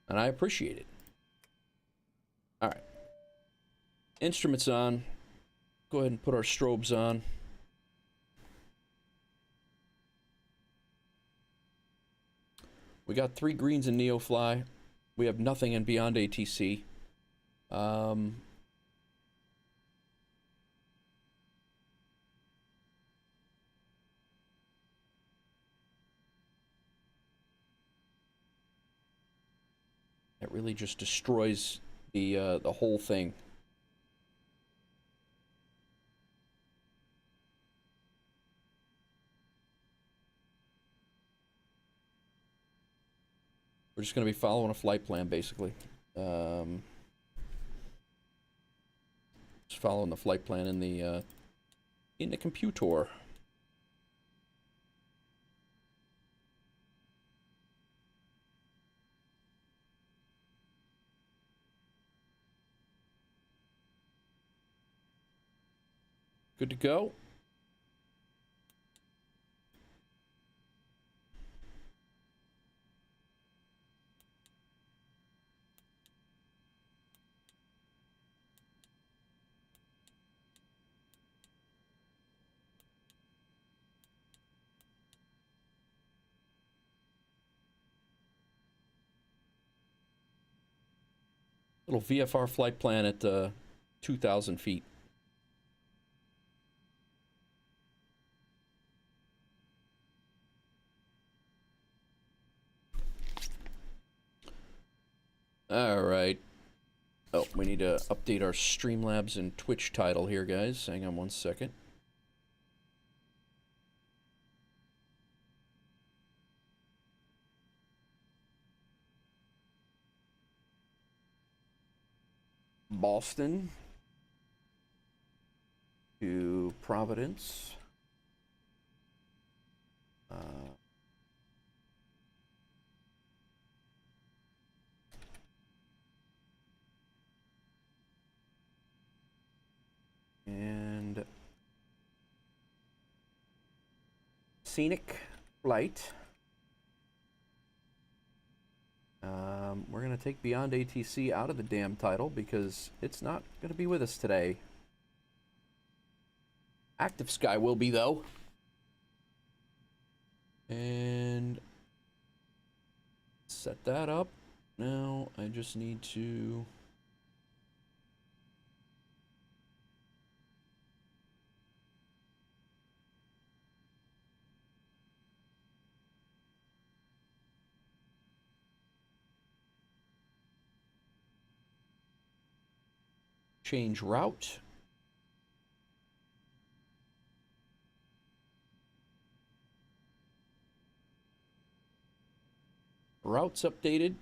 And I appreciate it. All right. Instruments on. Go ahead and put our strobes on. We got 3 greens in NeoFly. We have nothing in BeyondATC. It really just destroys the whole thing. We're just going to be following a flight plan, basically. Just following the flight plan in the computer. Good to go. Little VFR flight plan at 2,000 feet. All right. Oh, we need to update our Streamlabs and Twitch title here, guys. Hang on one second. Boston to Providence. And scenic flight. We're going to take BeyondATC out of the damn title because it's not going to be with us today. Active Sky will be, though. And set that up. Now I just need to... change route. Routes updated.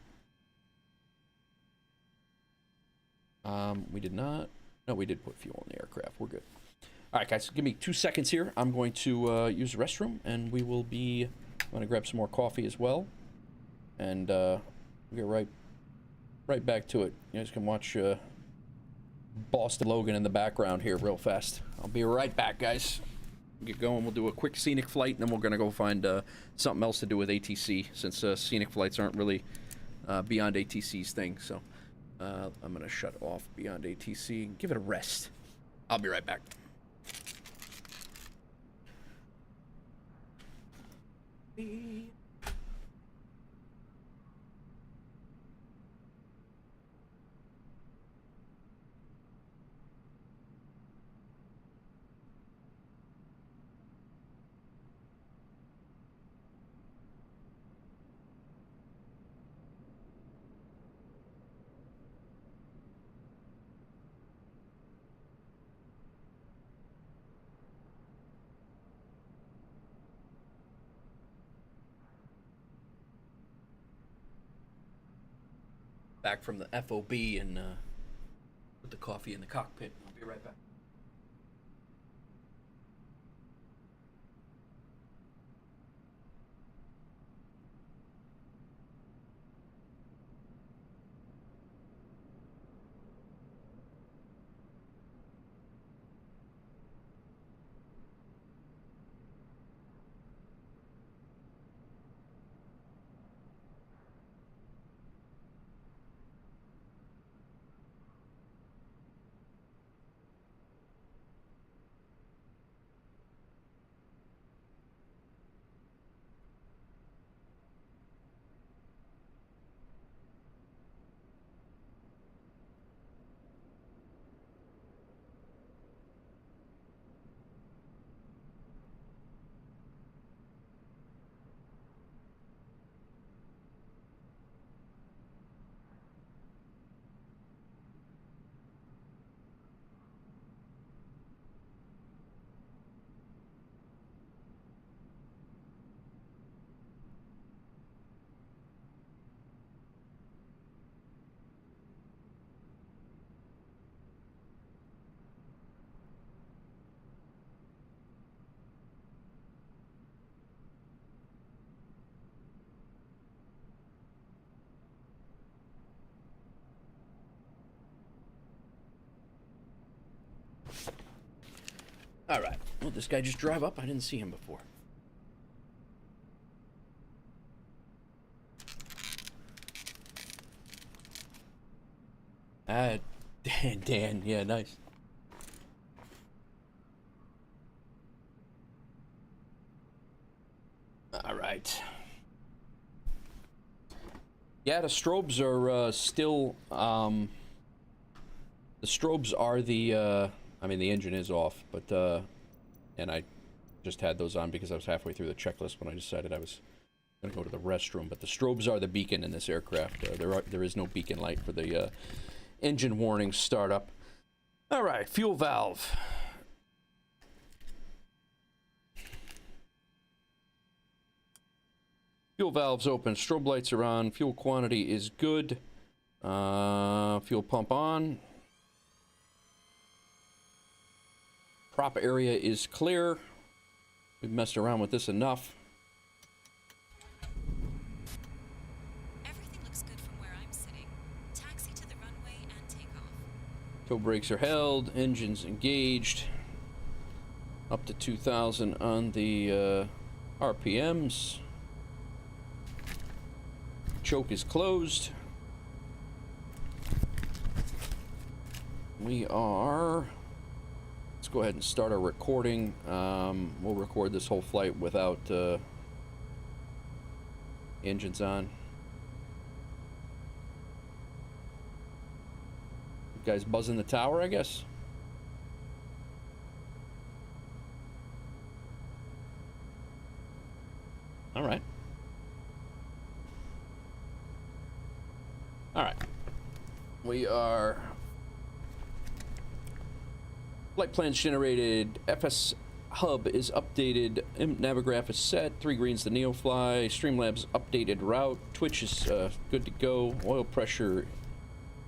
We did not. No, we did put fuel in the aircraft. We're good. All right, guys, give me 2 seconds here. I'm going to use the restroom, and we will be... I'm going to grab some more coffee as well. And we'll get right back to it. You guys can watch Boston-Logan in the background here real fast. I'll be right back, guys. Get going. We'll do a quick scenic flight, and then we're going to go find something else to do with ATC, since scenic flights aren't really BeyondATC's thing. So I'm going to shut off BeyondATC and give it a rest. I'll be right back. Back from the FOB and put the coffee in the cockpit. I'll be right back. All right. Well, this guy just drive up. I didn't see him before. Dan. Yeah, nice. All right. Yeah, the strobes are still... the strobes are the... I mean, the engine is off, but, and I just had those on because I was halfway through the checklist when I decided I was going to go to the restroom. But the strobes are the beacon in this aircraft. There is no beacon light for the engine warning startup. All right, fuel valve. Fuel valve's open, strobe lights are on, fuel quantity is good. Fuel pump on. Prop area is clear. We've messed around with this enough. Everything looks good from where I'm sitting. Taxi to the runway and takeoff. Toe brakes are held, engines engaged. Up to 2,000 on the RPMs. Choke is closed. We are... Let's go ahead and start our recording. We'll record this whole flight without engines on. You guys buzzing the tower, I guess? All right. All right. We are... Flight plans generated. FS hub is updated. Navigraph is set. 3 greens to NeoFly. Streamlabs updated route. Twitch is good to go. Oil pressure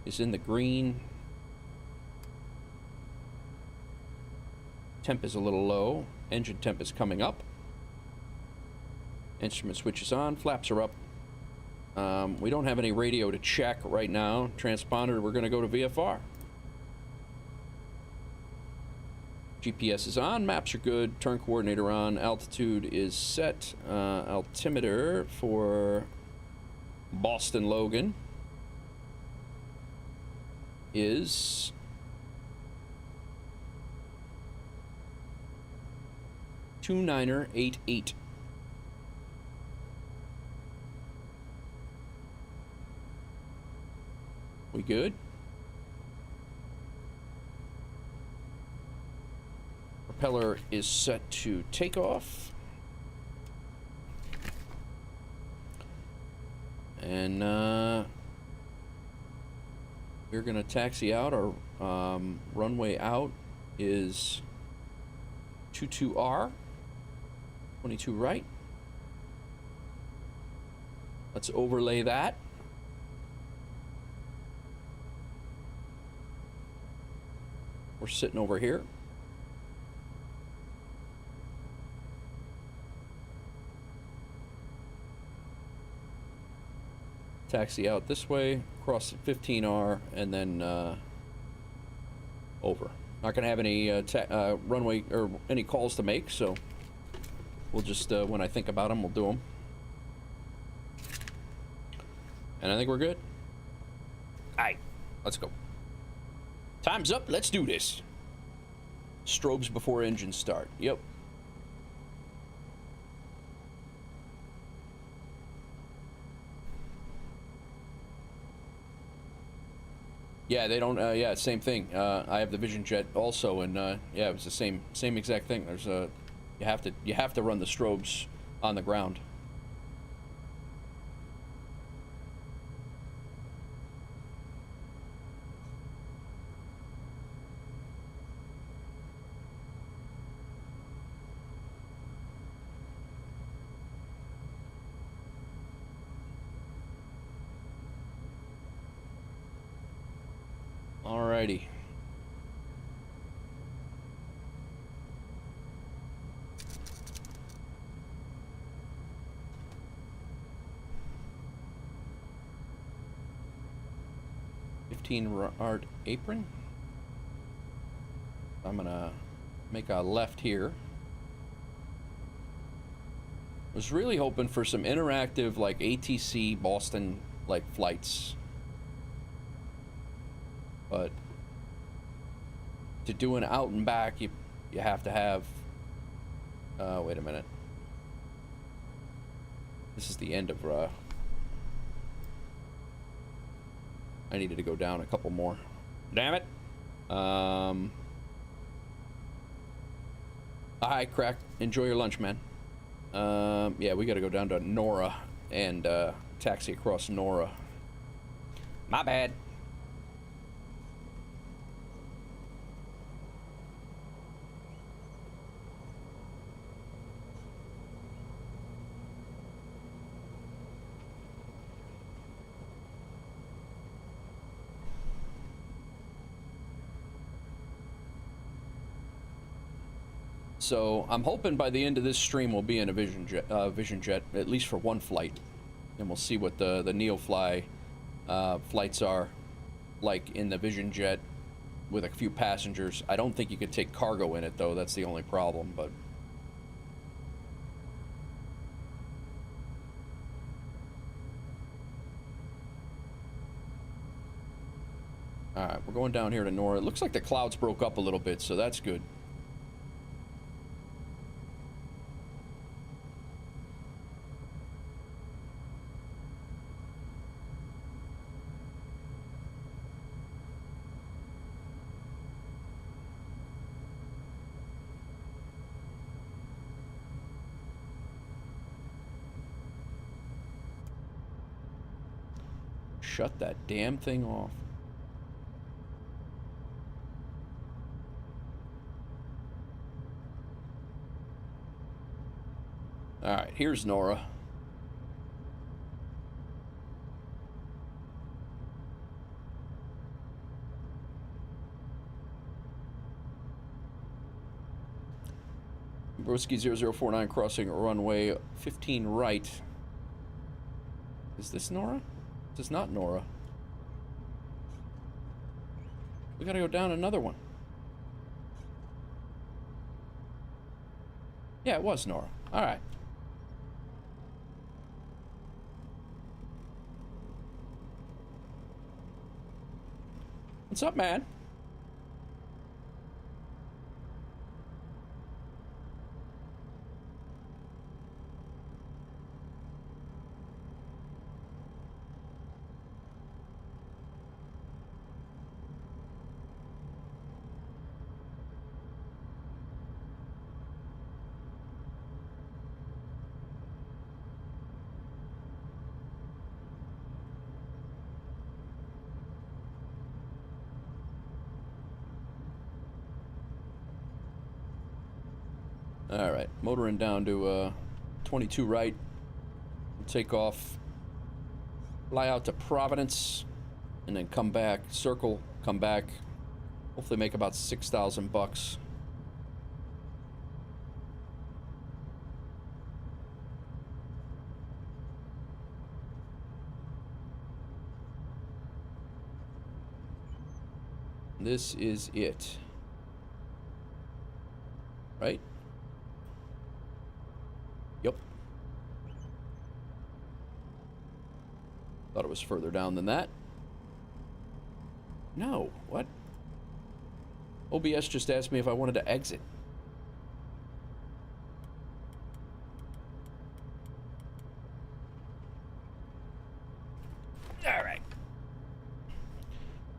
is in the green. Temp is a little low. Engine temp is coming up. Instrument switch is on. Flaps are up. We don't have any radio to check right now. Transponder, we're going to go to VFR. GPS is on. Maps are good. Turn coordinator on. Altitude is set. Altimeter for Boston-Logan is 2988. We good? Propeller is set to takeoff. And we're gonna taxi out. Our runway out is 22R, 22 right. Let's overlay that. We're sitting over here. Taxi out this way, cross 15R, and then over. Not gonna have any runway or any calls to make, so we'll just when I think about them, we'll do them. And I think we're good. All right, let's go. Time's up. Let's do this. Strobes before engine start. Yep. Yeah, they don't. Yeah, same thing. I have the Vision Jet also, and yeah, it was the same exact thing. There's a you have to run the strobes on the ground. Alrighty. Yard apron. I'm gonna make a left here. Was really hoping for some interactive like ATC Boston like flights. But to do an out and back, you have to have. Wait a minute. This is the end of. I needed to go down a couple more. Damn it. Hi, Crack. Enjoy your lunch, man. Yeah, we got to go down to Nora and taxi across Nora. My bad. So I'm hoping by the end of this stream we'll be in a Vision Jet, at least for one flight, and we'll see what the NeoFly flights are like in the Vision Jet with a few passengers. I don't think you could take cargo in it, though. That's the only problem, but... Alright, we're going down here to Nora. It looks like the clouds broke up a little bit, so that's good. Shut that damn thing off. Alright, here's Nora. Whiskey 0049 crossing runway 15 right. Is this Nora? This is not Nora. We gotta go down another one. Yeah, it was Nora. Alright. What's up, man? Alright, motoring down to 22 right. We'll take off, fly out to Providence, and then come back, circle, come back. Hopefully make about 6,000 bucks. This is it. Right? Yep. Thought it was further down than that. No, what? OBS just asked me if I wanted to exit. All right.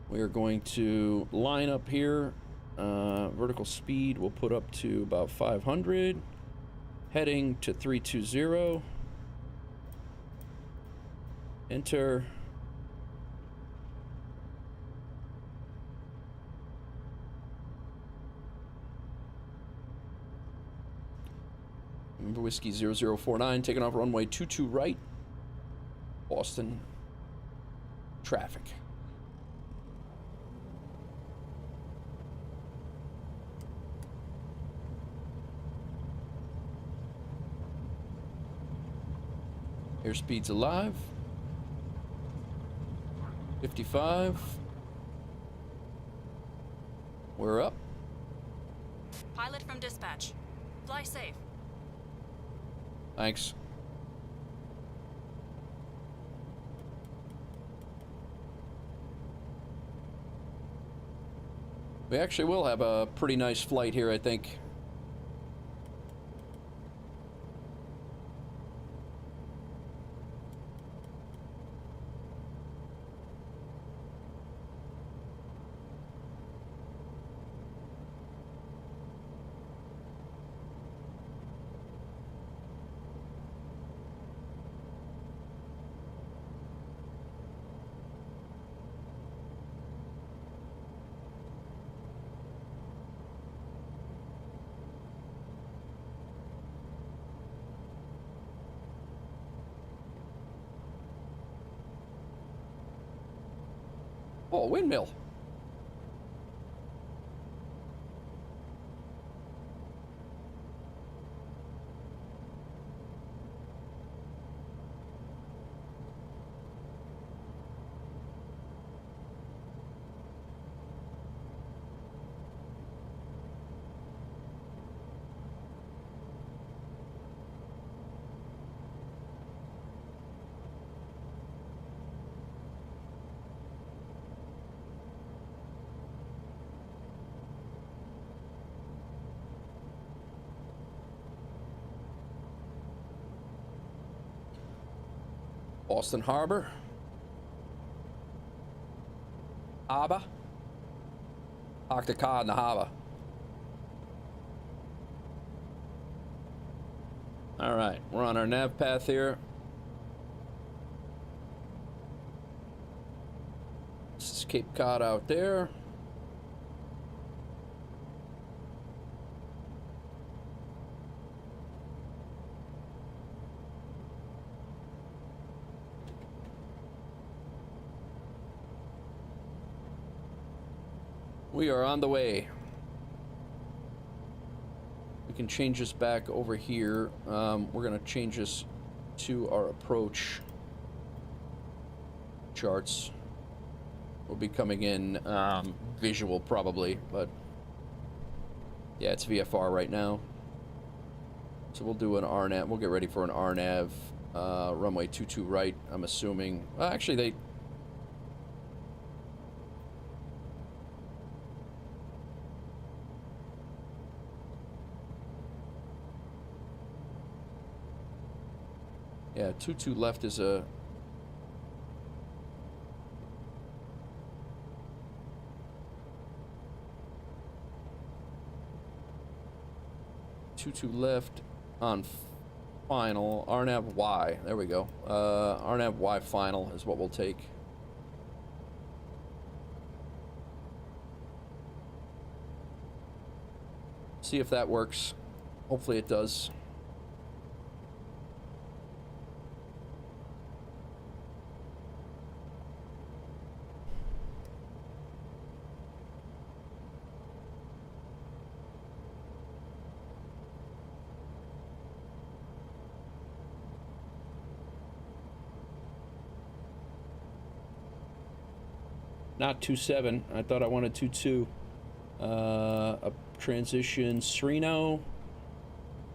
We are going to line up here. Vertical speed we'll put up to about 500. Heading to 320. Enter. Remember Whiskey 0049, taking off runway 22 right. Boston. Traffic. Airspeed's alive. 55. We're up. Pilot from dispatch. Fly safe. Thanks. We actually will have a pretty nice flight here, I think. Oh, windmill. Boston Harbor. Harbor. Park the car in the harbor. All right, we're on our nav path here. This is Cape Cod out there. We are on the way. We can change this back over here. We're gonna change this to our approach charts. We'll be coming in visual probably, but yeah, it's VFR right now. So we'll do an RNAV. We'll get ready for an RNAV. Runway 22 right, I'm assuming. Well, actually, they... Yeah, 22 left is a... Two left on final. RNAV Y. There we go. RNAV Y final is what we'll take. See if that works. Hopefully it does. Not 27. I thought I wanted 22. A transition Sereno.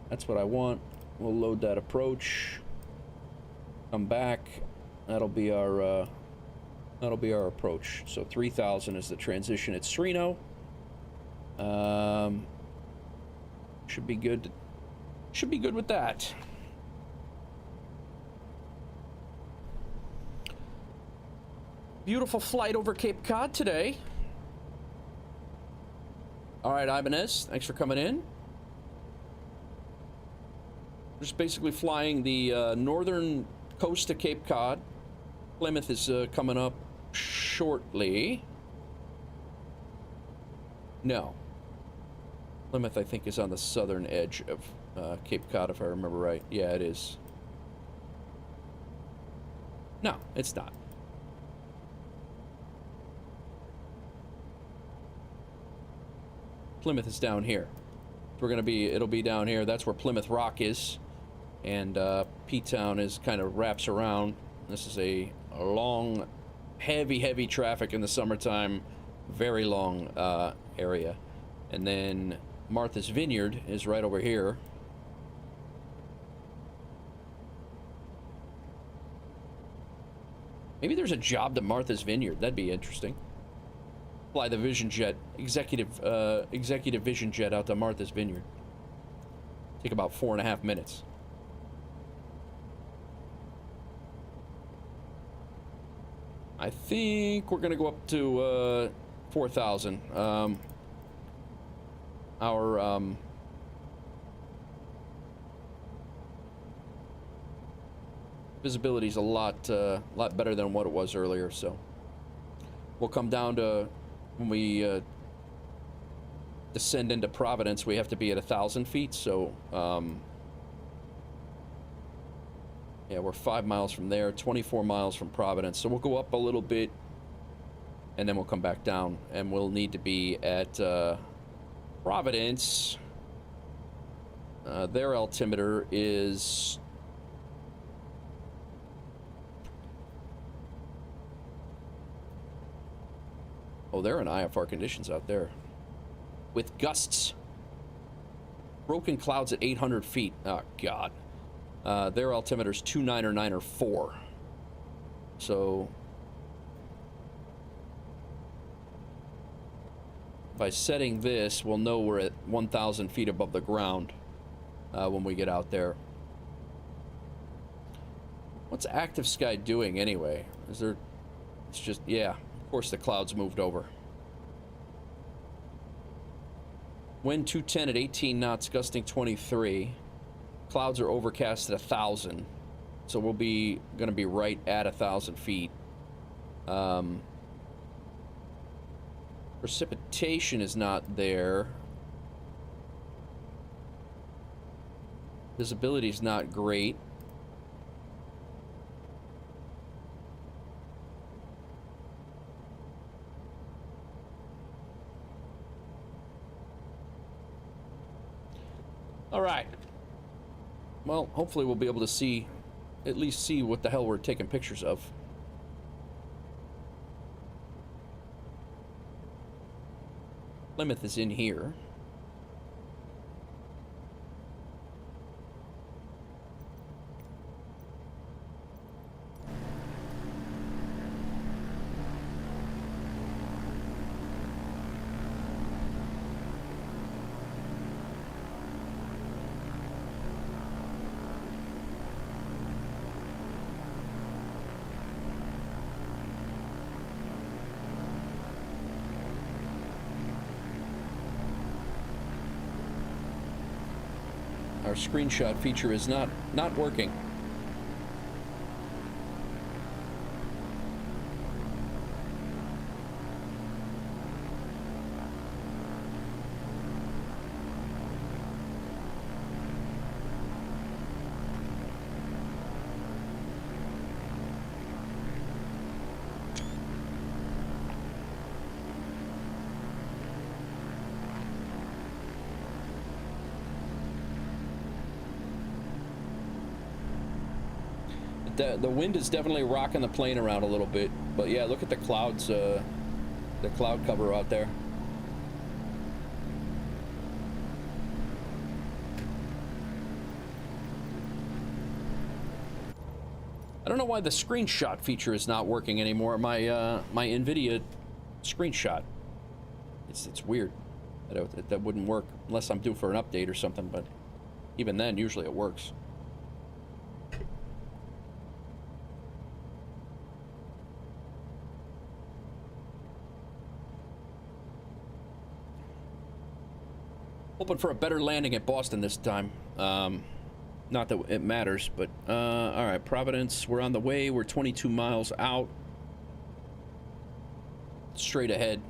That's what I want. We'll load that approach. Come back. That'll be our approach. So 3000 is the transition at Sereno. Should be good. Should be good with that. Beautiful flight over Cape Cod today. All right, Ibanez, thanks for coming in. Just basically flying the northern coast of Cape Cod. Plymouth is coming up shortly. No. Plymouth, I think, is on the southern edge of Cape Cod, if I remember right. Yeah, it is. No, it's not. Plymouth is down here. It'll be down here. That's where Plymouth Rock is. And P-Town is kind of wraps around. This is a long, heavy traffic in the summertime. Very long area. And then Martha's Vineyard is right over here. Maybe there's a job to Martha's Vineyard. That'd be interesting. Fly the Vision Jet, executive Vision Jet out to Martha's Vineyard. Take about 4.5 minutes. I think we're gonna go up to 4,000. Our visibility's a lot better than what it was earlier, so we'll come down to. When we descend into Providence, we have to be at 1,000 feet, so yeah, we're 5 miles from there, 24 miles from Providence, so we'll go up a little bit and then we'll come back down, and we'll need to be at Providence. Their altimeter is oh, they're in IFR conditions out there. With gusts. Broken clouds at 800 feet. Oh, God. Their altimeter's 29 or 9 or 4. So... by setting this, we'll know we're at 1,000 feet above the ground when we get out there. What's active sky doing anyway? Is there... It's just... Yeah, of course the clouds moved over. Wind 210 at 18 knots, gusting 23. Clouds are overcast at 1,000. So we'll be going to be right at 1,000 feet. Precipitation is not there. Visibility is not great. All right. Well, hopefully we'll be able to see, at least see what the hell we're taking pictures of. Plymouth is in here. Our screenshot feature is not working. The wind is definitely rocking the plane around a little bit, but yeah, look at the clouds, the cloud cover out there. I don't know why the screenshot feature is not working anymore. My my NVIDIA screenshot, it's weird that wouldn't work unless I'm due for an update or something. But even then, usually it works. Hoping for a better landing at Boston this time. Not that it matters, but all right, Providence, we're on the way. We're 22 miles out. Straight ahead.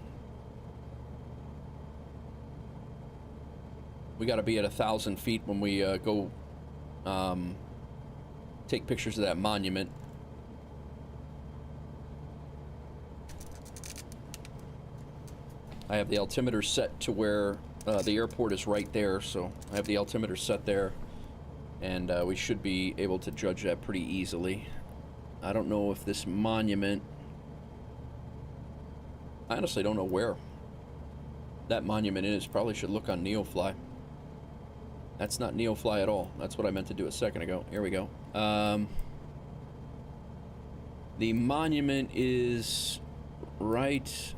We got to be at 1,000 feet when we go take pictures of that monument. I have the altimeter set to where the airport is right there, so I have the altimeter set there, and we should be able to judge that pretty easily. I don't know if this monument... I honestly don't know where that monument is. Probably should look on NeoFly. That's not NeoFly at all. That's what I meant to do a second ago. Here we go. The monument is right...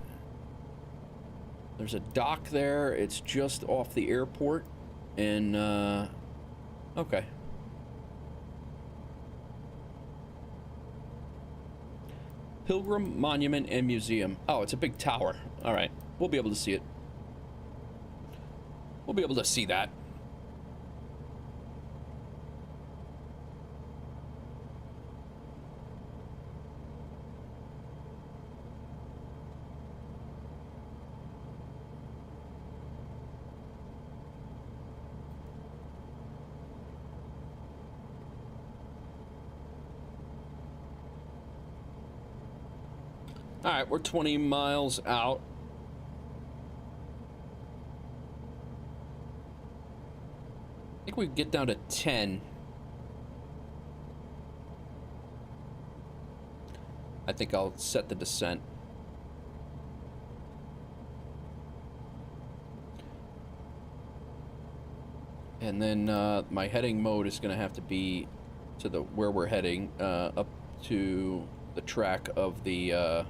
There's a dock there. It's just off the airport. And, okay. Pilgram Monument and Museum. Oh, it's a big tower. All right. We'll be able to see it. We'll be able to see that. All right, we're 20 miles out. I think we can get down to 10. I think I'll set the descent. And then my heading mode is going to have to be to the where we're heading, up to the track of the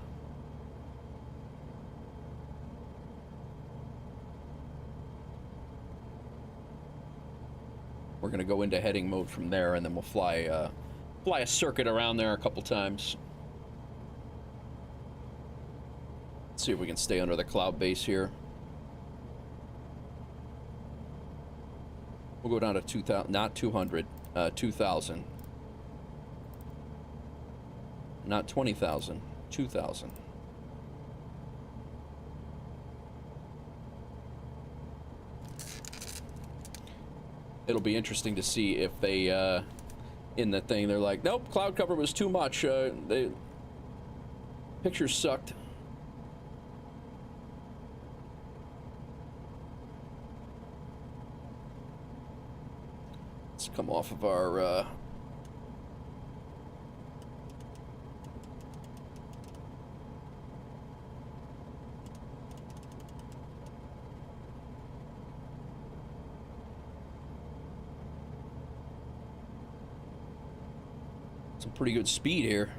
we're going to go into heading mode from there, and then we'll fly fly a circuit around there a couple times. Let's see if we can stay under the cloud base here. We'll go down to 2,000, not 200, 2,000. Not 20,000, 2,000. It'll be interesting to see if they, in the thing, they're like, nope, cloud cover was too much. Pictures sucked. Let's come off of our, some pretty good speed here.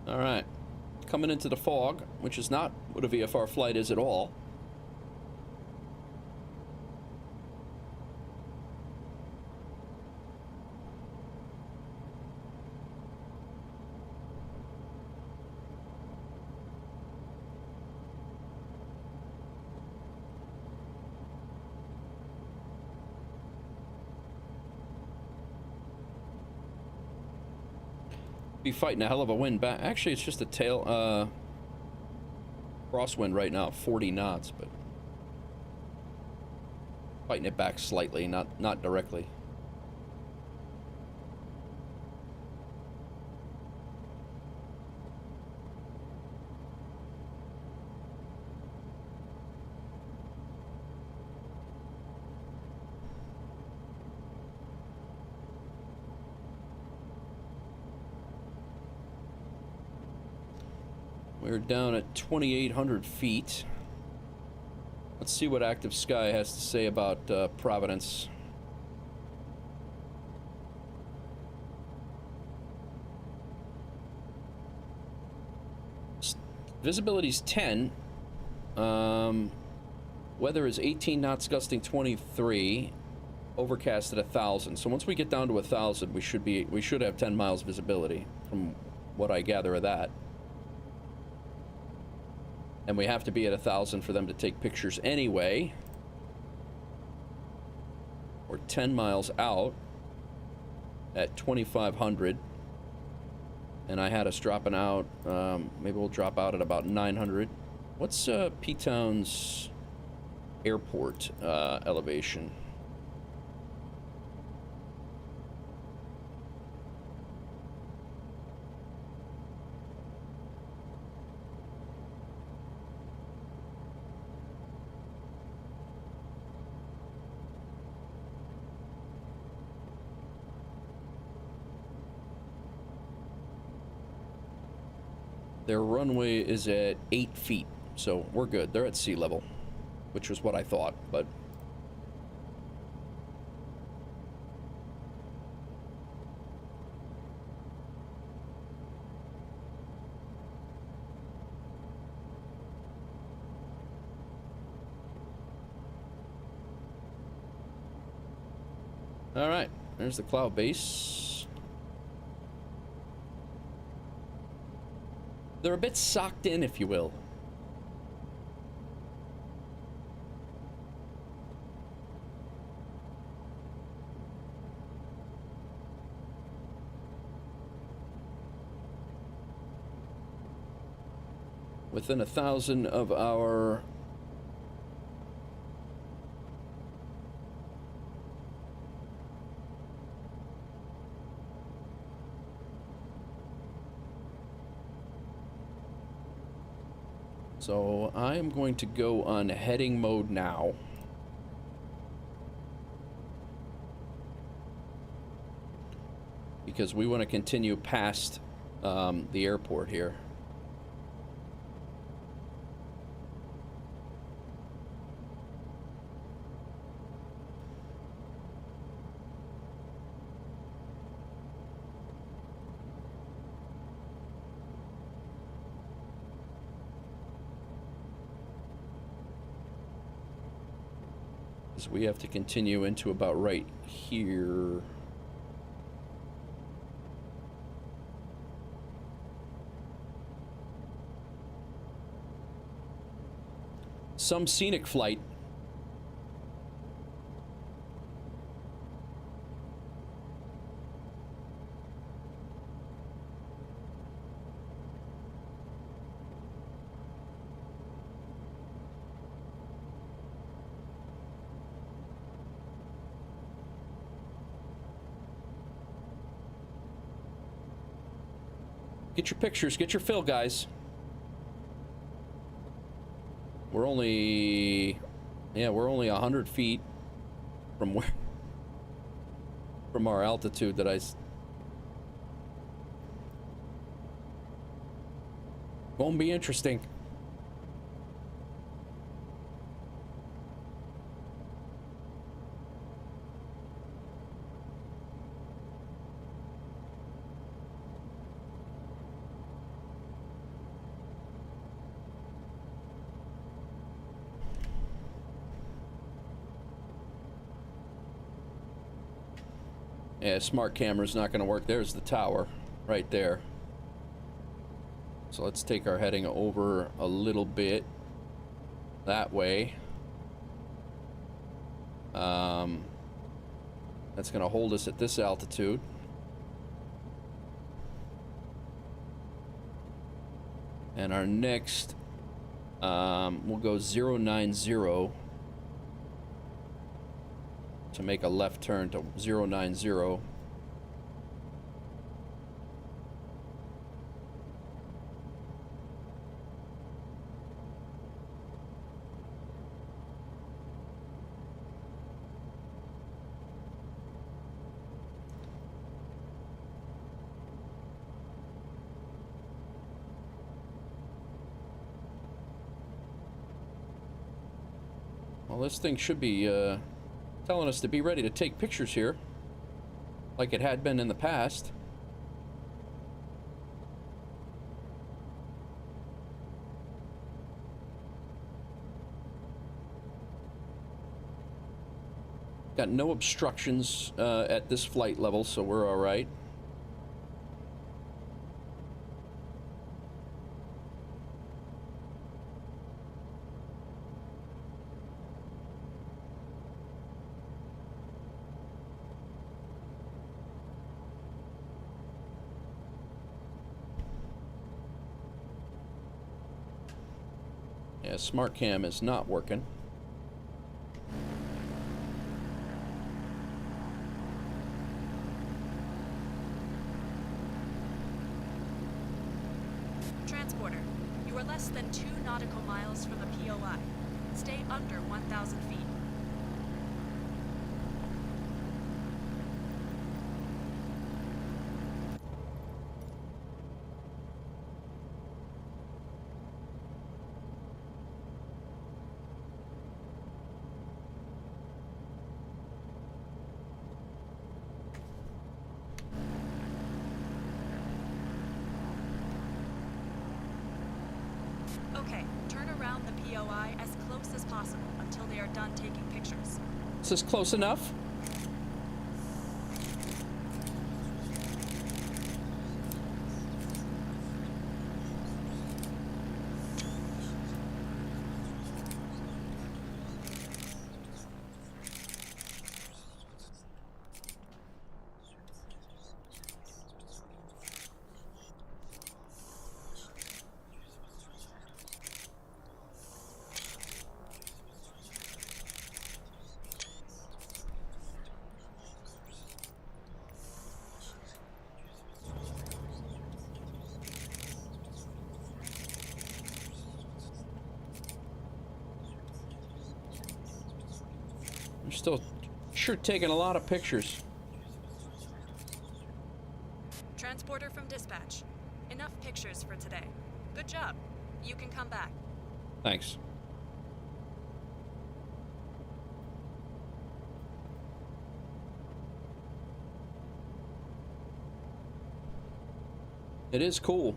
All right, coming into the fog, which is not what a VFR flight is at all. Be fighting a hell of a wind back. Actually, it's just a tail crosswind right now, 40 knots, but fighting it back slightly, not directly. We're down at 2,800 feet. Let's see what Active Sky has to say about Providence. Visibility's 10. Weather is 18 knots, gusting 23. Overcast at 1,000. So once we get down to 1,000, we should have 10 miles visibility, from what I gather of that. And we have to be at 1,000 for them to take pictures anyway. We're 10 miles out at 2,500. And I had us dropping out, maybe we'll drop out at about 900. What's P-Town's airport elevation? Their runway is at 8 feet, so we're good. They're at sea level, which was what I thought, but... All right, there's the cloud base. They're a bit socked in, if you will. Within 1,000 of our So I am going to go on heading mode now. because we want to continue past the airport here. So we have to continue into about right here. Some scenic flight. Get your pictures, get your fill, guys. We're only 100 feet from where, from our altitude that won't be interesting. Yeah, smart camera's not going to work. There's the tower right there. So let's take our heading over a little bit that way. That's going to hold us at this altitude. And our next, we'll go 090 to make a left turn to 090. Well, this thing should be telling us to be ready to take pictures here, like it had been in the past. Got no obstructions at this flight level, so we're all right. Yeah, smart cam is not working. Transporter, you are less than 2 nautical miles from the POI. Stay under 1,000 feet. Okay, turn around the POI as close as possible until they are done taking pictures. Is this close enough? You're still sure taking a lot of pictures. transporter from dispatch. Enough pictures for today. Good job. You can come back. Thanks. It is cool.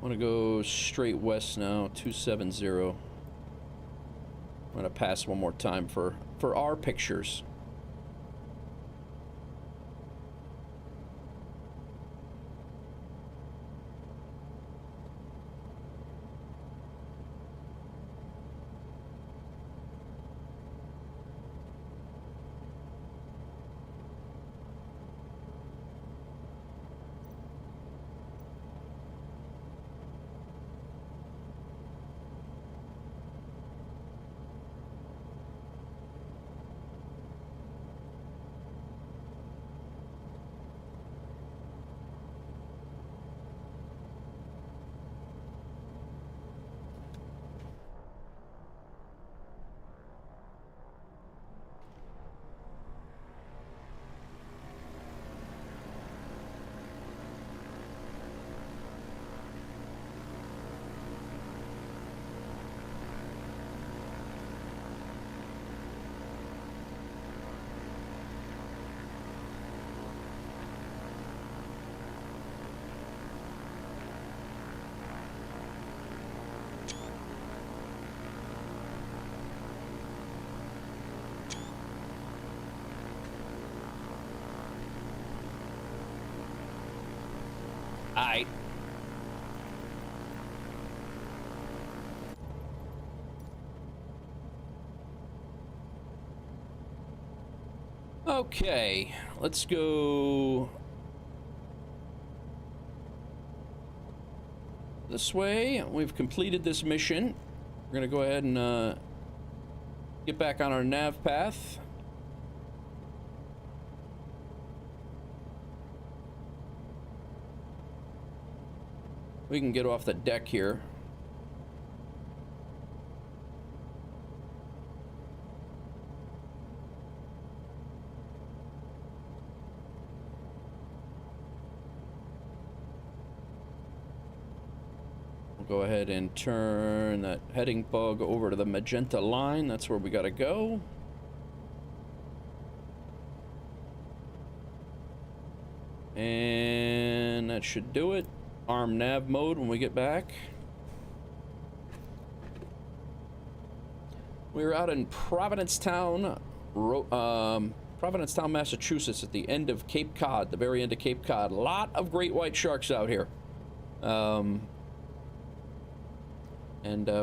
I'm gonna go straight west now, 270. I'm gonna pass one more time for our pictures. Aight. Okay, let's go this way. We've completed this mission. We're gonna go ahead and get back on our nav path. We can get off the deck here. We'll go ahead and turn that heading bug over to the magenta line. That's where we gotta go. And that should do it. Arm nav mode when we get back. We're out in Provincetown, Massachusetts, at the end of Cape Cod, the very end of Cape Cod. A lot of great white sharks out here. And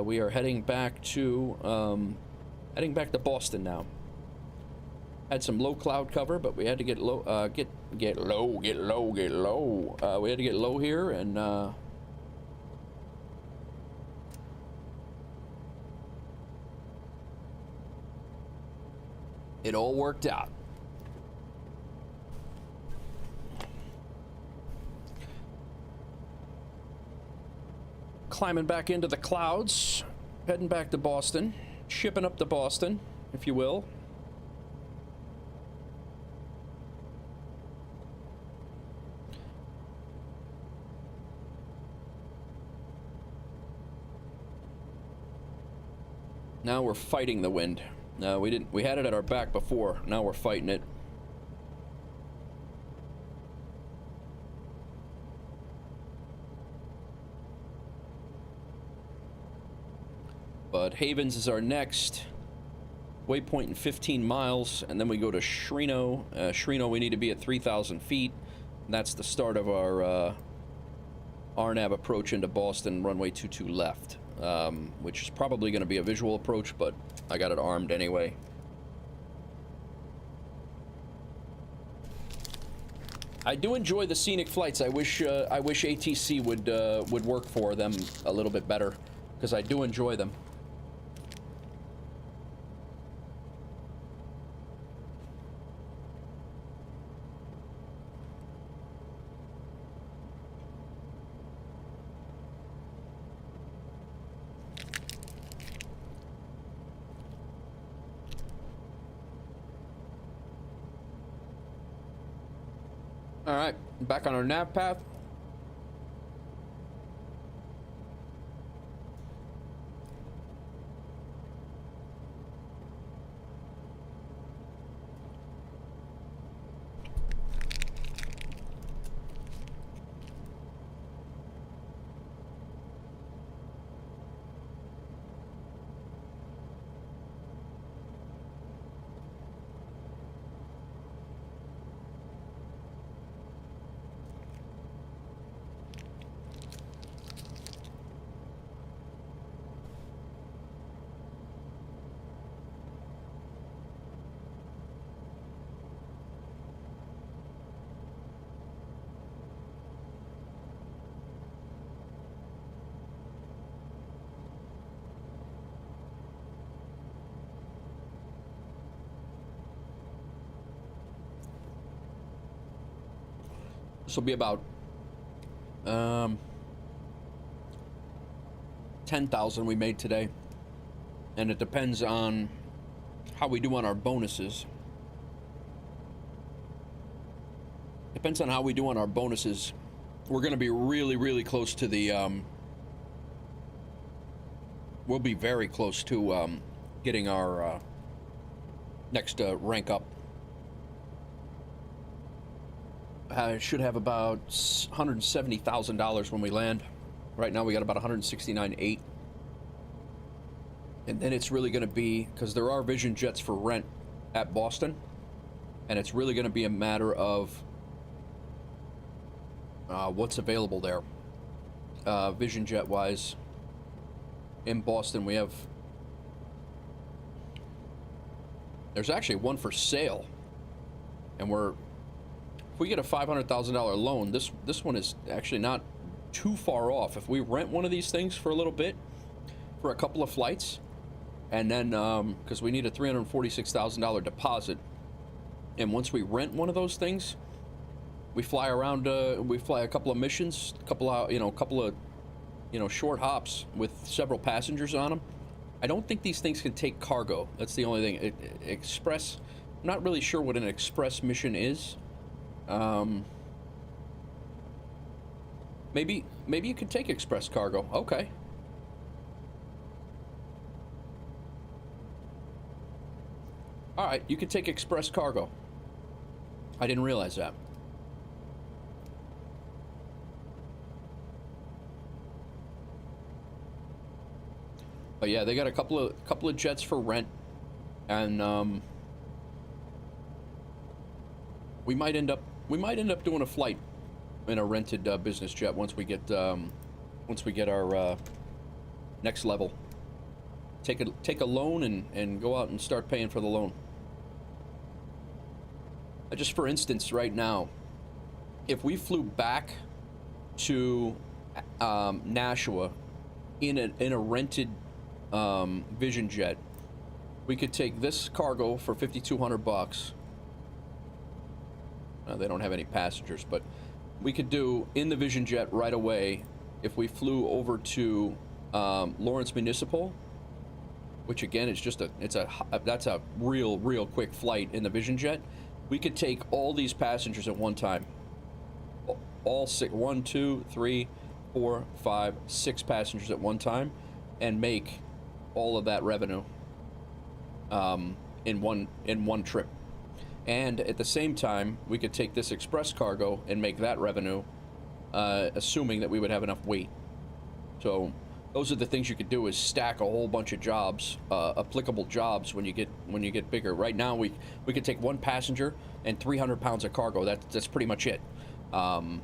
we are heading back to Boston now. Had some low cloud cover, but we had to get low, get low. We had to get low here, and it all worked out. Climbing back into the clouds, heading back to Boston, shipping up to Boston, if you will. Now we're fighting the wind. No, we had it at our back before. Now we're fighting it. But Havens is our next waypoint in 15 miles, and then we go to Shreno. Shreno, we need to be at 3,000 feet. And that's the start of our RNAV approach into Boston, runway 22 left. Which is probably going to be a visual approach, but I got it armed anyway. I do enjoy the scenic flights. I wish ATC would work for them a little bit better, because I do enjoy them. All right, back on our nav path. This will be about 10,000 we made today, and it depends on how we do on our bonuses. Depends on how we do on our bonuses. We're going to be really close to the we'll be very close to getting our next rank up. I should have about $170,000 when we land. Right now we got about 169.8. And then it's really going to be, because there are Vision jets for rent at Boston, and it's really going to be a matter of what's available there. Vision jet wise, in Boston we have, there's actually one for sale, and if we get a $500,000 loan, this one is actually not too far off. If we rent one of these things for a little bit, for a couple of flights, and then because we need a $346,000 deposit, and once we rent one of those things, we fly around. We fly a couple of missions, a couple of short hops with several passengers on them. I don't think these things can take cargo. That's the only thing. Express. I'm not really sure what an express mission is. Maybe you could take express cargo. Okay. All right, you could take express cargo. I didn't realize that. But yeah, they got a couple of jets for rent, and we might end up doing a flight in a rented business jet once we get our next level. Take a loan and go out and start paying for the loan. Just for instance, right now, if we flew back to Nashua in a rented Vision jet, we could take this cargo for $5,200. They don't have any passengers, but we could do in the Vision jet right away. If we flew over to Lawrence Municipal, which again is that's a real quick flight in the Vision jet, we could take all these passengers at one time. All six, 1, 2, 3, 4, 5, 6 passengers at one time, and make all of that revenue in one trip. And at the same time, we could take this express cargo and make that revenue, assuming that we would have enough weight. So those are the things you could do, is stack a whole bunch of jobs, applicable jobs when you get bigger. Right now, we could take one passenger and 300 pounds of cargo. That's pretty much it. And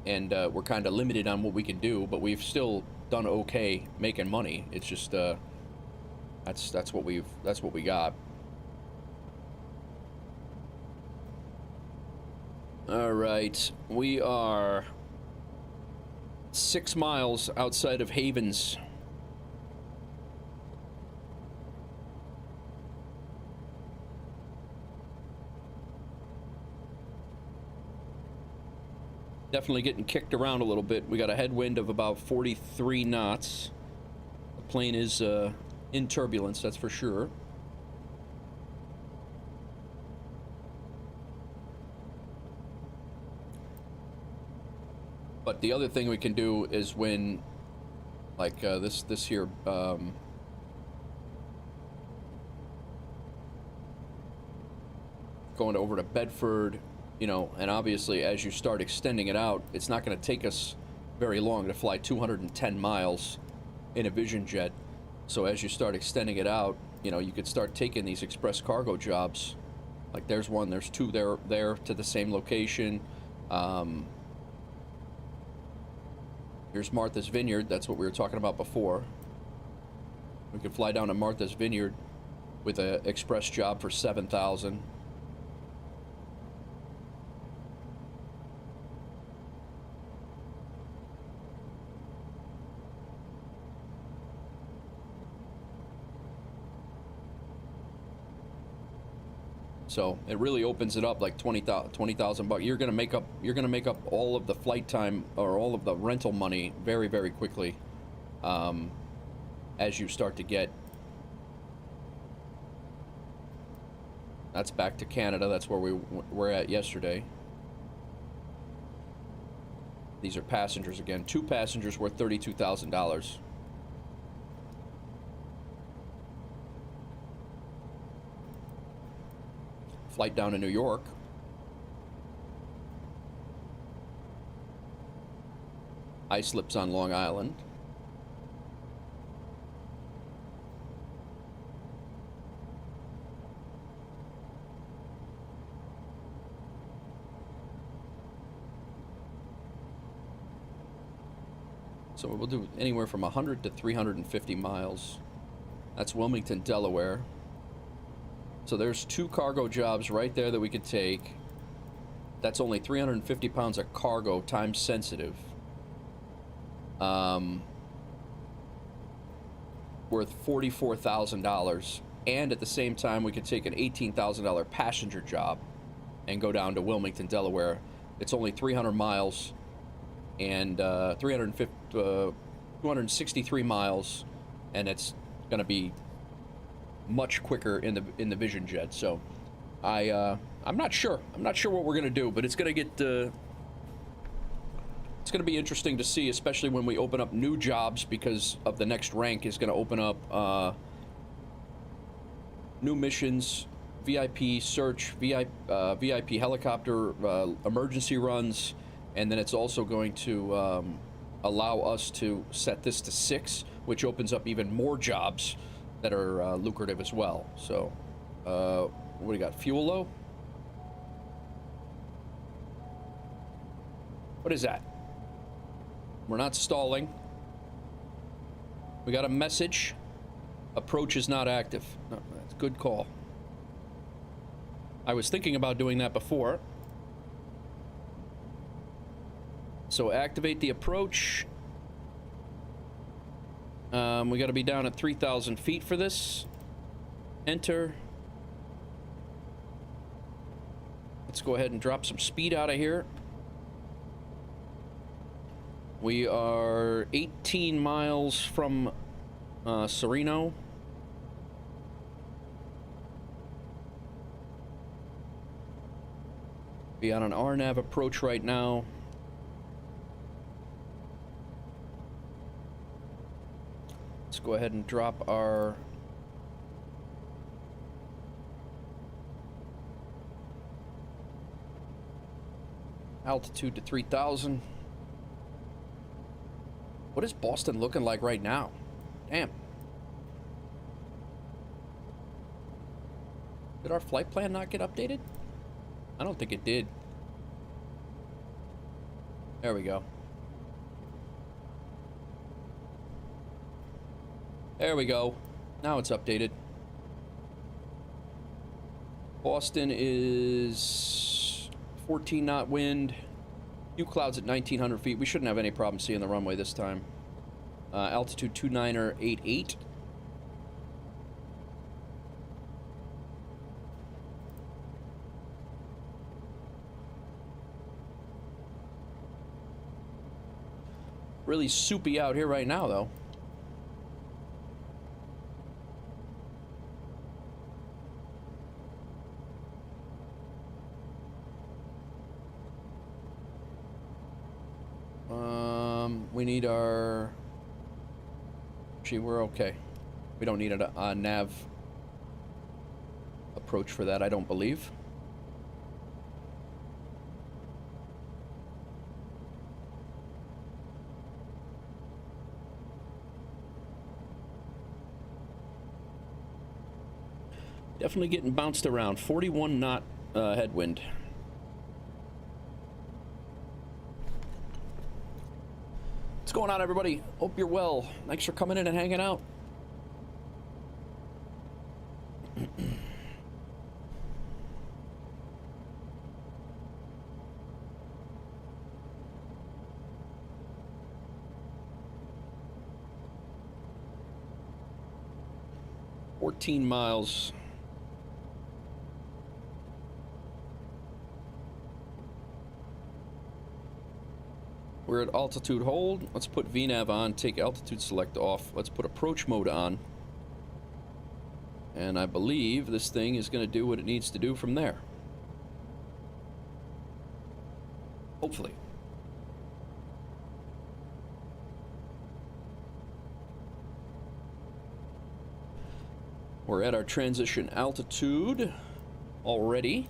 we're kind of limited on what we can do, but we've still done okay making money. It's just that's what we got. All right, we are 6 miles outside of Havens. Definitely getting kicked around a little bit. We got a headwind of about 43 knots. The plane is in turbulence, that's for sure. But the other thing we can do is when, like this here, going over to Bedford, you know, and obviously as you start extending it out, it's not going to take us very long to fly 210 miles in a Vision jet. So as you start extending it out, you know, you could start taking these express cargo jobs. Like there's one, there's two there to the same location. Here's Martha's Vineyard. That's what we were talking about before. We could fly down to Martha's Vineyard with an express job for $7,000. So it really opens it up like $20,000. You're gonna make up all of the flight time or all of the rental money very, very quickly, as you start to get. That's back to Canada. That's where we were at yesterday. These are passengers again. 2 passengers worth $32,000. Flight down to New York. Islips on Long Island. So we'll do anywhere from 100 to 350 miles. That's Wilmington, Delaware. So there's 2 cargo jobs right there that we could take. That's only 350 pounds of cargo, time sensitive. Worth $44,000. And at the same time, we could take an $18,000 passenger job and go down to Wilmington, Delaware. It's only 300 miles and 263 miles, and it's going to be much quicker in the Vision jet. So I'm not sure what we're gonna do, but it's gonna get it's gonna be interesting to see, especially when we open up new jobs, because of the next rank is gonna open up new missions, VIP search, VIP helicopter emergency runs, and then it's also going to allow us to set this to 6, which opens up even more jobs that are lucrative as well. So, what do we got? Fuel low? What is that? We're not stalling. We got a message. Approach is not active. No, that's a good call. I was thinking about doing that before. So activate the approach. We got to be down at 3,000 feet for this. Enter. Let's go ahead and drop some speed out of here. We are 18 miles from Sereno. Be on an RNAV approach right now. Let's go ahead and drop our altitude to 3,000. What is Boston looking like right now? Damn. Did our flight plan not get updated? I don't think it did. There we go. There we go. Now it's updated. Boston is 14 knot wind. Few clouds at 1,900 feet. We shouldn't have any problem seeing the runway this time. Altitude 2988. Really soupy out here right now, though. We need our... Gee, we're okay. We don't need a nav approach for that, I don't believe. Definitely getting bounced around. 41 knot headwind. What's going on, everybody? Hope you're well. Thanks for coming in and hanging out. $14 miles. We're at altitude hold. Let's put VNAV on, take altitude select off. Let's put approach mode on. And I believe this thing is going to do what it needs to do from there. Hopefully. We're at our transition altitude already.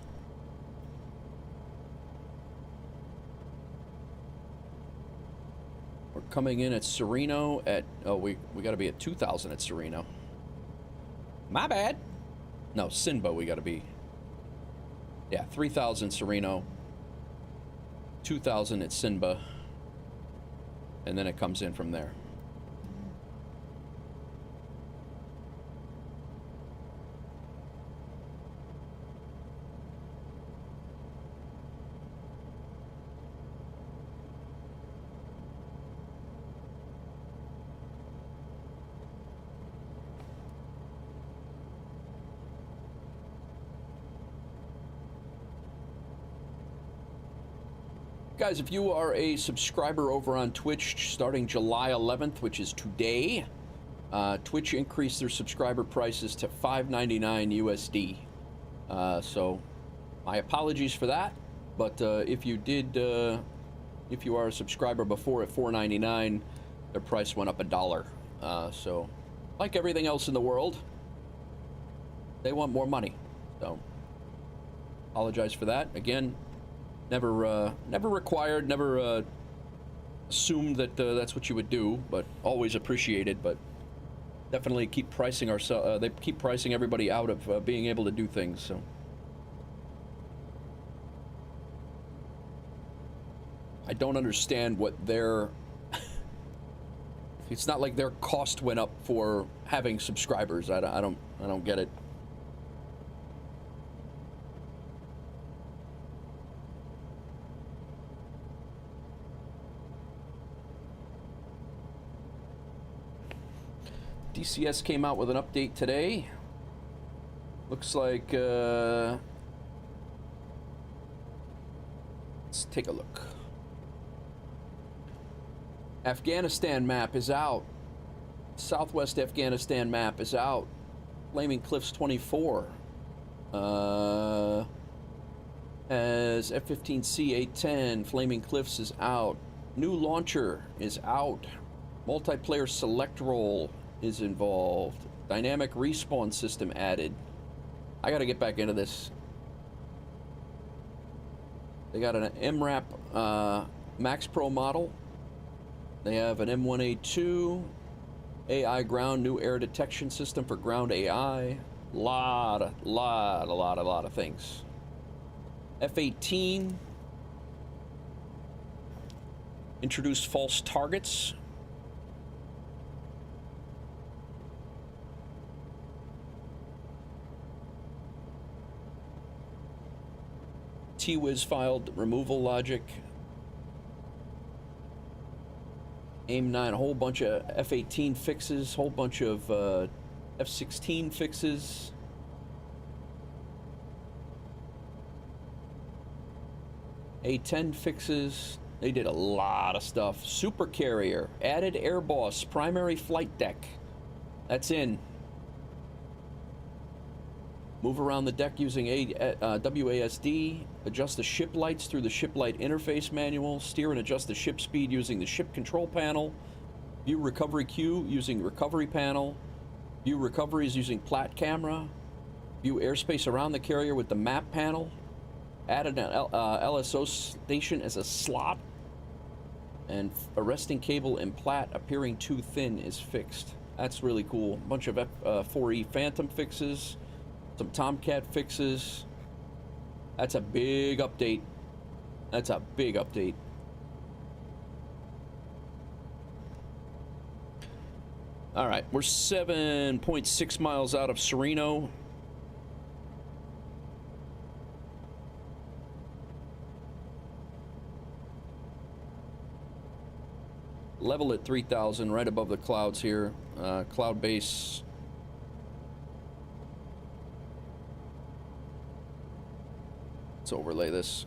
We're coming in at Sereno at, oh, we got to be at 2,000 at Sereno. My bad. No, Sinba we got to be. Yeah, 3,000 Sereno, 2,000 at Sinba, and then it comes in from there. Guys, if you are a subscriber over on Twitch starting July 11th, which is today, Twitch increased their subscriber prices to $5.99 USD. So my apologies for that, but if you are a subscriber before at $4.99, their price went up $1. So like everything else in the world, they want more money. So apologize for that. Again, never required, never assumed that that's what you would do, but always appreciated. But definitely keep pricing ourselves. They keep pricing everybody out of being able to do things. So I don't understand what their. It's not like their cost went up for having subscribers. I don't get it. DCS came out with an update today. Looks like, let's take a look. Afghanistan map is out. Southwest Afghanistan map is out. Flaming Cliffs 24 as F-15C A-10. Flaming Cliffs is out. New launcher is out. Multiplayer select roll is involved. Dynamic respawn system added. I gotta get back into this. They got an MRAP Max Pro model. They have an M1A2 AI ground, new air detection system for ground AI. Lot of things. F-18 introduced false targets. T-Wiz filed removal logic. AIM-9, a whole bunch of F-18 fixes, whole bunch of F-16 fixes. A-10 fixes. They did a lot of stuff. Super carrier, added air boss, primary flight deck. That's in. Move around the deck using WASD. Adjust the ship lights through the ship light interface manual. Steer and adjust the ship speed using the ship control panel. View recovery queue using recovery panel. View recoveries using plat camera. View airspace around the carrier with the map panel. Added an LSO station as a slot. And arresting cable in plat appearing too thin is fixed. That's really cool. A bunch of F4E Phantom fixes. Some Tomcat fixes. That's a big update. That's a big update. All right, we're 7.6 miles out of Sereno. Level at 3,000, right above the clouds here. Cloud base. Let's overlay this.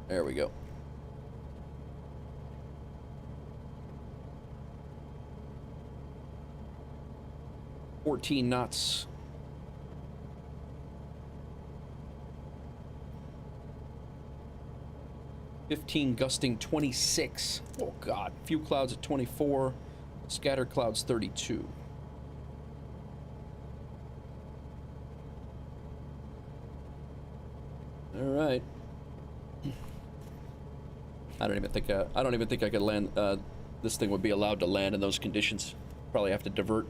There we go. $14 knots. $15 gusting 26. Oh God. Few clouds at 24. Scattered clouds 32. All right. I don't even think I could land. This thing would be allowed to land in those conditions. Probably have to divert.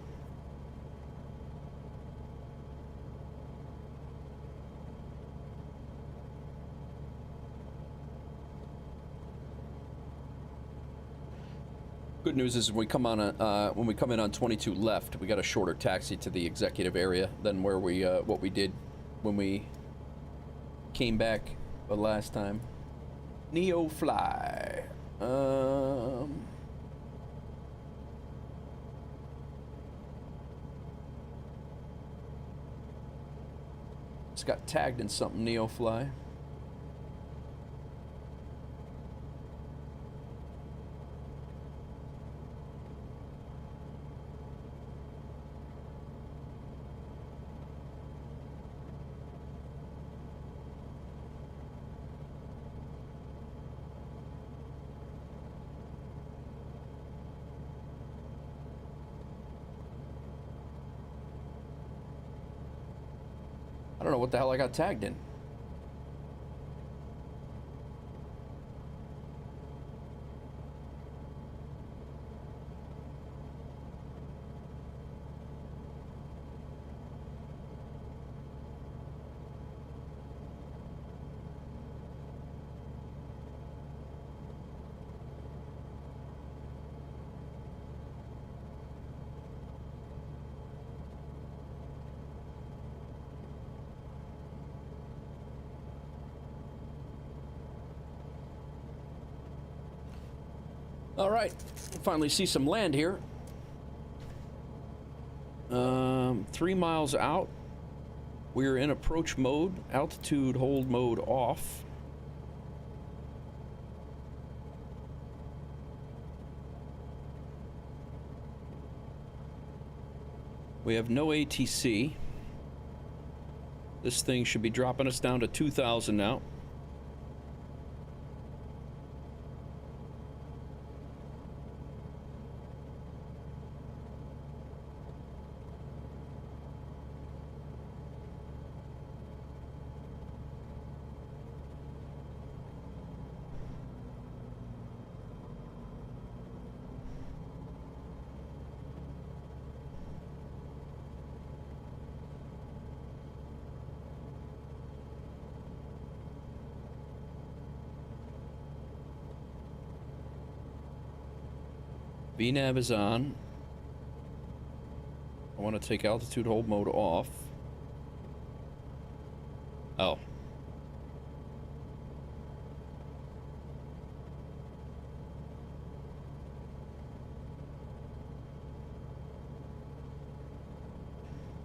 Good news is when we come in on 22 left, we got a shorter taxi to the executive area than where we what we did when we came back the last time. NeoFly. It's got tagged in something, NeoFly. I don't know what the hell I got tagged in. All right, finally see some land here. 3 miles out, we're in approach mode, altitude hold mode off. We have no ATC. This thing should be dropping us down to 2,000 now. VNAV is on. I want to take altitude hold mode off. Oh.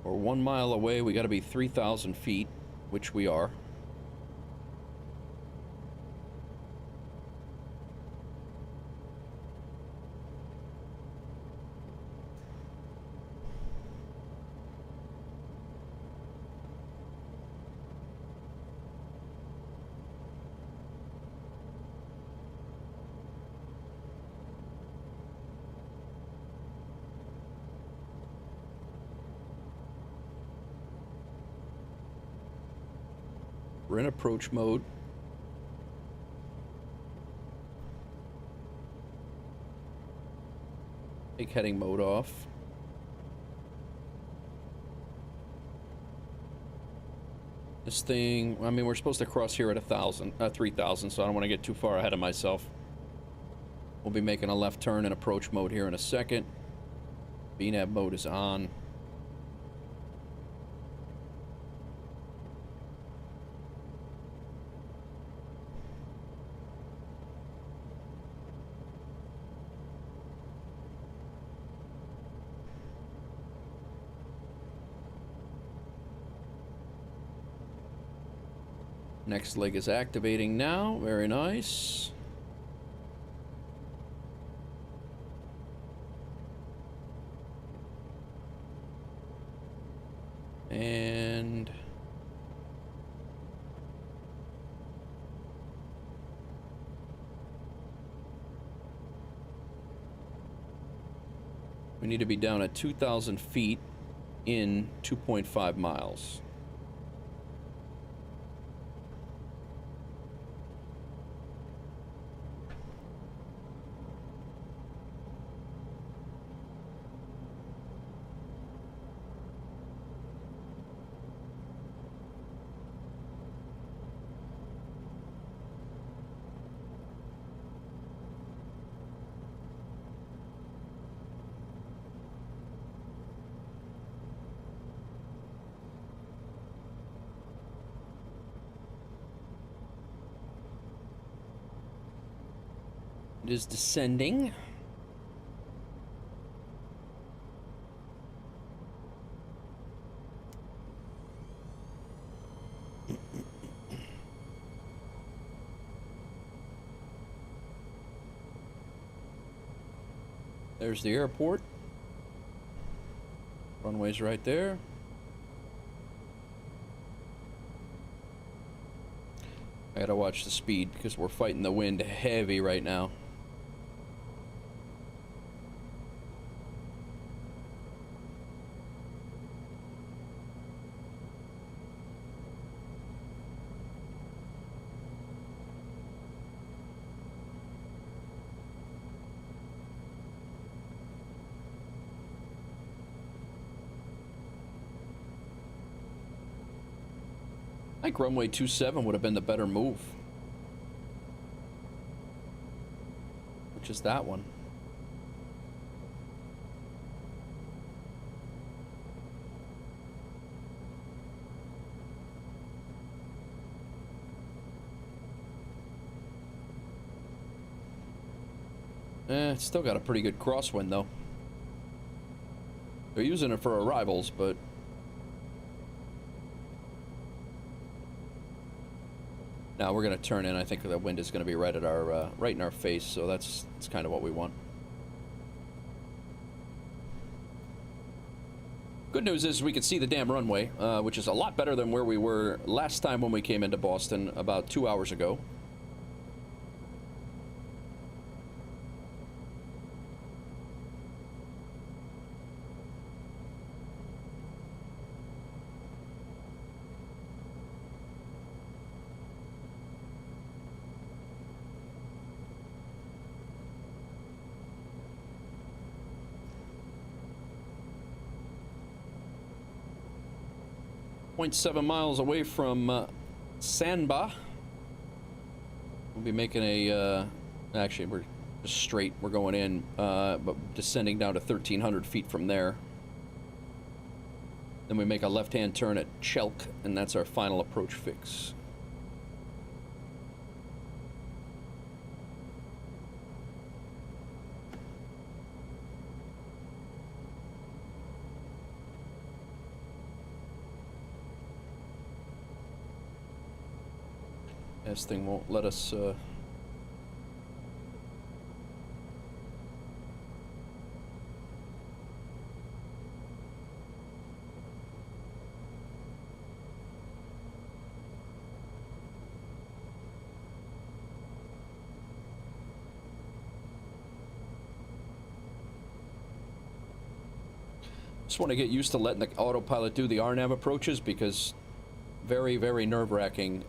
We're 1 mile away. We got to be 3,000 feet, which we are. We're in approach mode. Take heading mode off. This thing, I mean, we're supposed to cross here at 3,000, so I don't want to get too far ahead of myself. We'll be making a left turn in approach mode here in a second. VNAV mode is on. Next leg is activating now. Very nice. And we need to be down at 2,000 feet in 2.5 miles. It is descending. There's the airport. Runway's right there. I gotta watch the speed because we're fighting the wind heavy right now. I think runway 27 would have been the better move. Which is that one. It's still got a pretty good crosswind though. They're using it for arrivals, but now we're going to turn in. I think the wind is going to be right at our right in our face, so that's kind of what we want. Good news is we can see the damn runway, which is a lot better than where we were last time when we came into Boston about 2 hours ago. .7 miles away from Sanba. We'll be making a actually we're just straight, we're going in, but descending down to 1,300 feet from there. Then we make a left-hand turn at Chelk, and that's our final approach fix. This thing won't let us just want to get used to letting the autopilot do the RNAV approaches because very, very nerve-wracking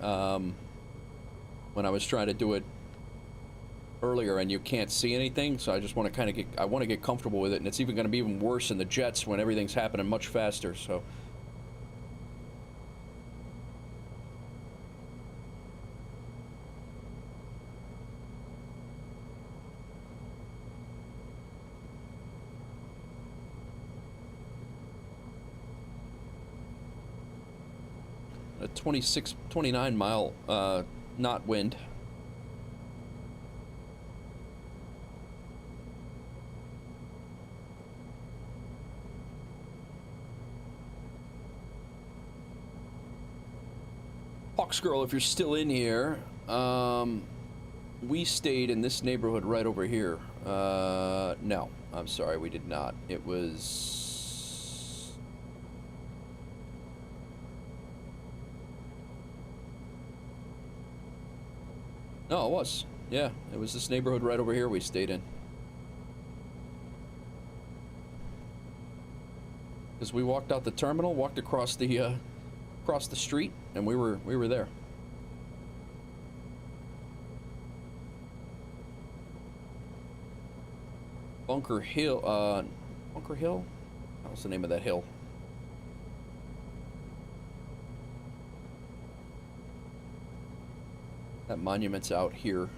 when I was trying to do it earlier, and you can't see anything. So I just want to kind of I want to get comfortable with it, and it's even going to be even worse in the jets when everything's happening much faster. So. A 29 mile knot wind. Hawks Girl, if you're still in here, we stayed in this neighborhood right over here. No, I'm sorry, we did not. It was... No, it was. Yeah, it was this neighborhood right over here we stayed in. Because we walked out the terminal, walked across the street, and we were there. Bunker Hill. Bunker Hill? What's the name of that hill? That monument's out here.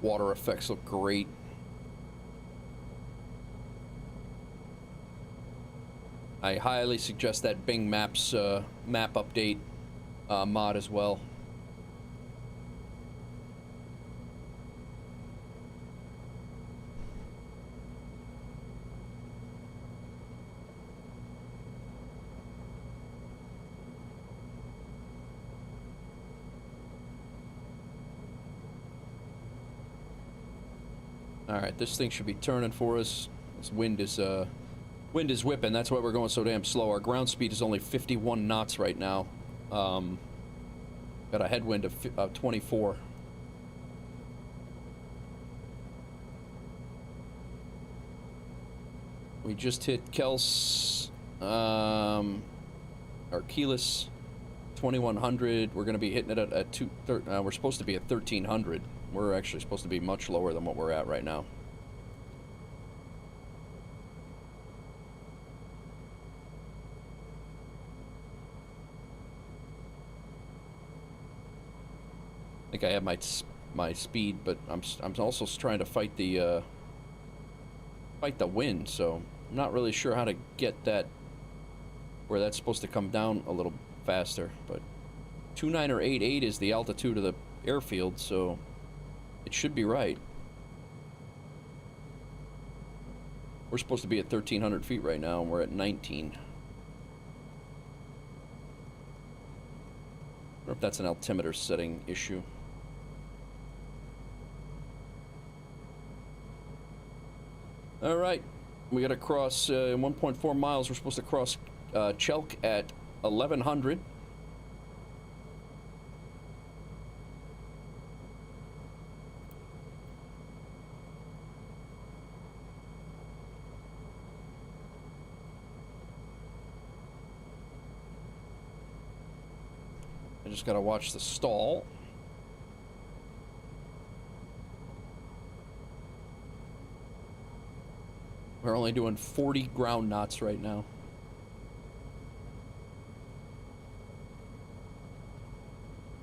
Water effects look great. I highly suggest that Bing Maps map update mod as well. All right, this thing should be turning for us. This wind is whipping. That's why we're going so damn slow. Our ground speed is only 51 knots right now. Got a headwind of 24. We just hit Kels, or Keyless 2100. We're going to be hitting it at we're supposed to be at 1300. We're actually supposed to be much lower than what we're at right now. I think I have my speed, but I'm also trying to fight the wind, so I'm not really sure how to get that where that's supposed to come down a little faster. But 2988 is the altitude of the airfield, so it should be right. We're supposed to be at 1,300 feet right now, and we're at 19. I wonder if that's an altimeter setting issue. All right, we got to cross 1.4 miles. We're supposed to cross Chelk at 1,100. I just got to watch the stall. We're only doing 40 ground knots right now.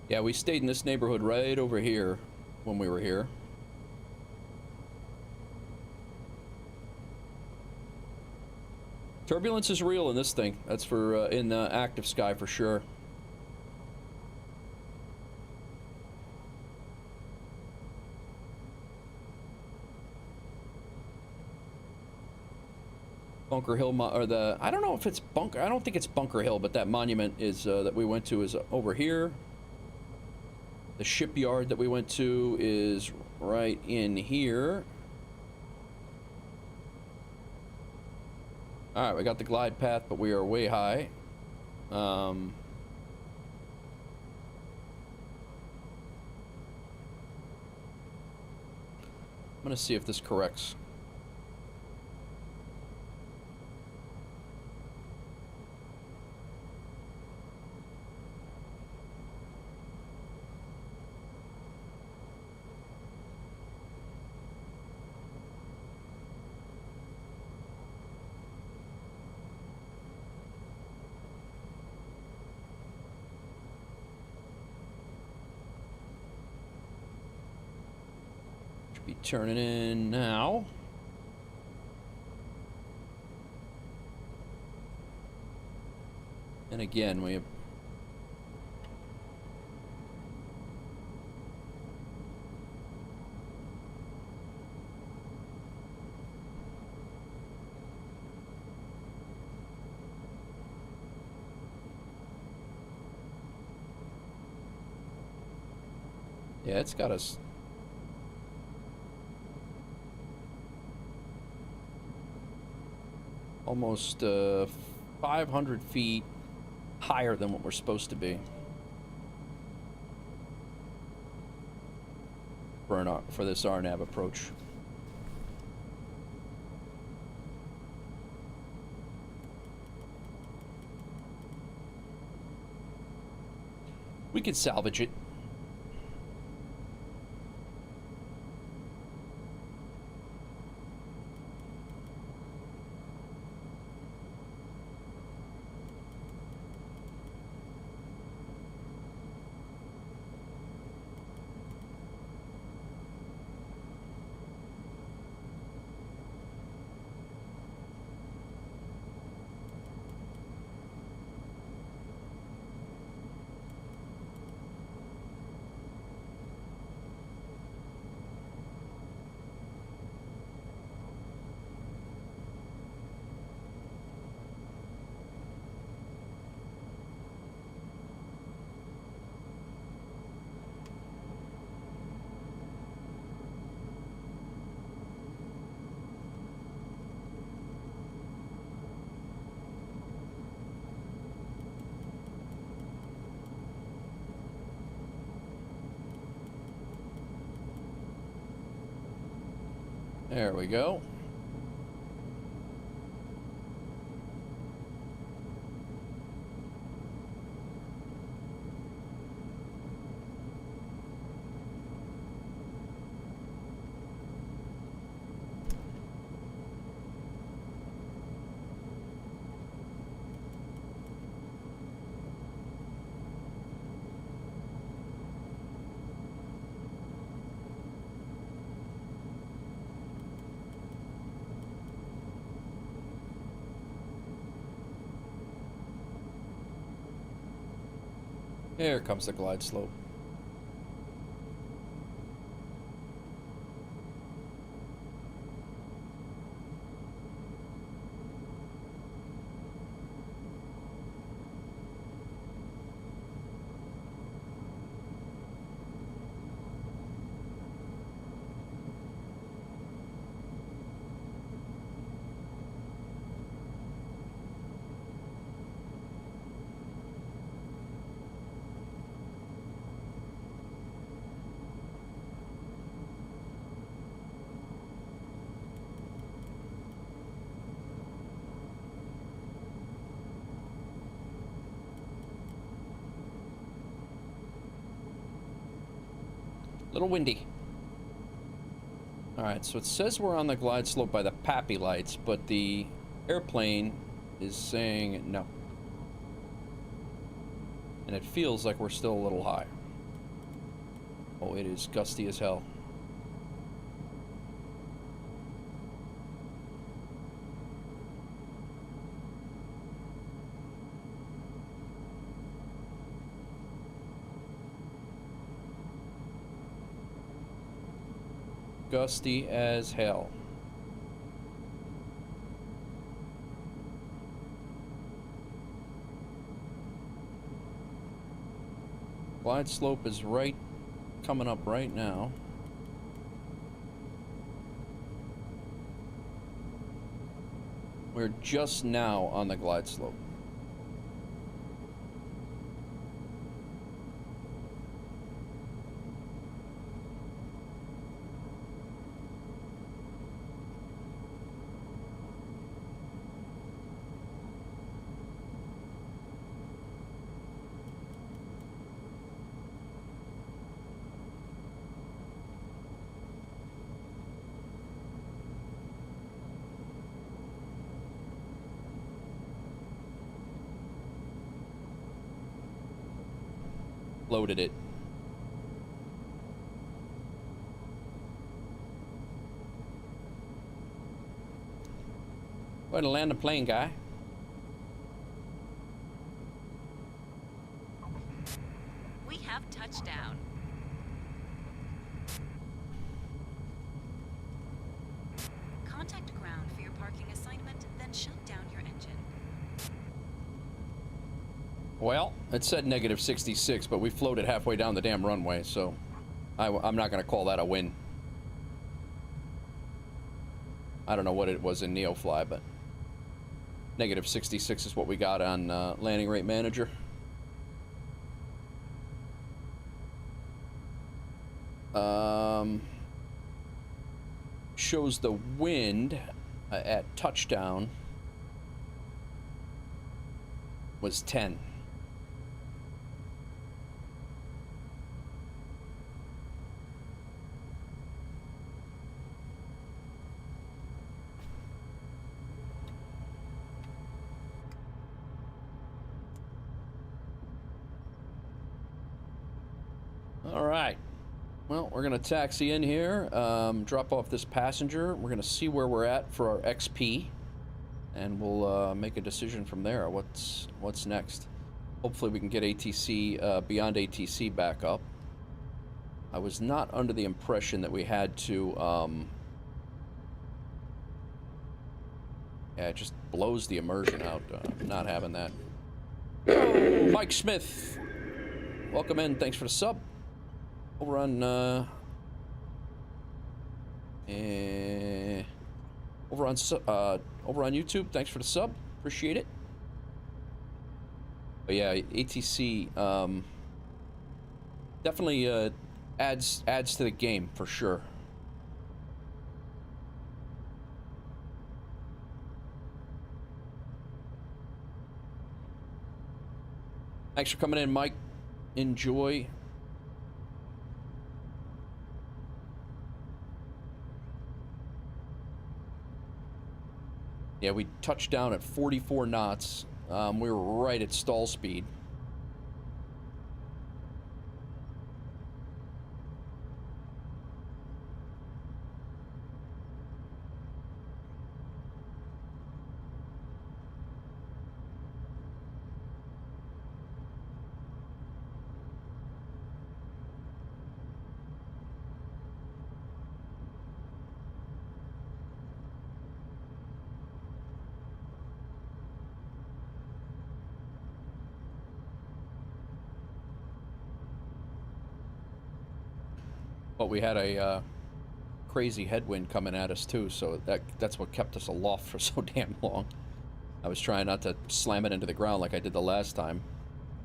Yeah, we stayed in this neighborhood right over here when we were here. Turbulence is real in this thing. That's for in the active sky for sure. Bunker Hill, or the, I don't know if it's Bunker, I don't think it's Bunker Hill, but that monument is, that we went to is over here. The shipyard that we went to is right in here. Alright, we got the glide path, but we are way high. I'm gonna see if this corrects. Be turning in now. And again, we have yeah, it's got us almost 500 feet higher than what we're supposed to be for this RNAV approach. We could salvage it. There we go. Here comes the glide slope. Little windy. Alright, so it says we're on the glide slope by the PAPI lights, but the airplane is saying no. And it feels like we're still a little high. Oh, it is gusty as hell. Gusty as hell. Glide slope is right, coming up right now. We're just now on the glide slope. Loaded it. Go ahead and land the plane, guy. We have touchdown. Contact ground for your parking assignment, then shut down your engine. Well, it said negative 66, but we floated halfway down the damn runway, so I'm not going to call that a win. I don't know what it was in NeoFly, but negative 66 is what we got on landing rate manager. Shows the wind at touchdown was 10. All right. Well, we're going to taxi in here, drop off this passenger. We're going to see where we're at for our XP, and we'll make a decision from there. What's next? Hopefully we can get ATC, BeyondATC back up. I was not under the impression that we had to... yeah, it just blows the immersion out, not having that. Mike Smith, welcome in. Thanks for the sub. Over on YouTube. Thanks for the sub. Appreciate it. But yeah, ATC definitely adds to the game for sure. Thanks for coming in, Mike. Enjoy. Yeah, we touched down at 44 knots. We were right at stall speed. But we had a crazy headwind coming at us too, so that's what kept us aloft for so damn long. I was trying not to slam it into the ground like I did the last time,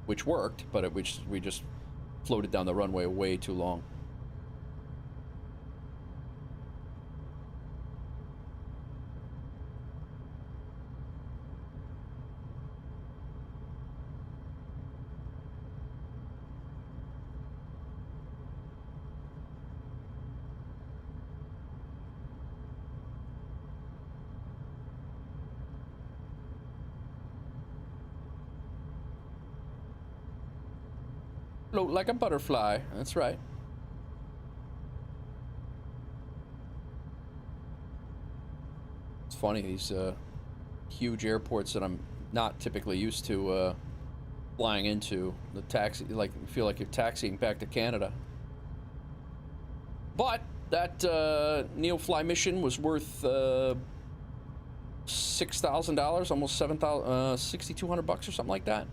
which worked, but we just floated down the runway way too long. Float like a butterfly. That's right. It's funny, these huge airports that I'm not typically used to flying into. The taxi, like, you feel like you're taxiing back to Canada. But that NeoFly mission was worth $6,000, almost $6,200 or something like that.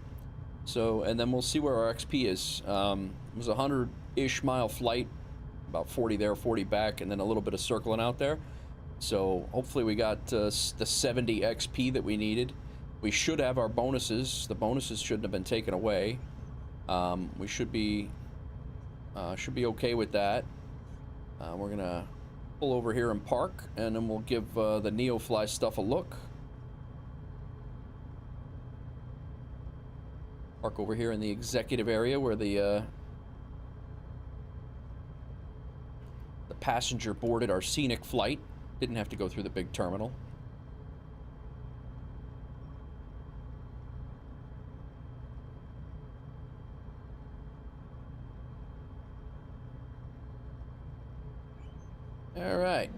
So, and then we'll see where our XP is. It was a 100-ish mile flight, about 40 there, 40 back, and then a little bit of circling out there. So hopefully we got the 70 XP that we needed. We should have our bonuses. The bonuses shouldn't have been taken away. We should be okay with that. We're gonna pull over here and park, and then we'll give the NeoFly stuff a look. Park over here in the executive area where the passenger boarded our scenic flight. Didn't have to go through the big terminal. All right.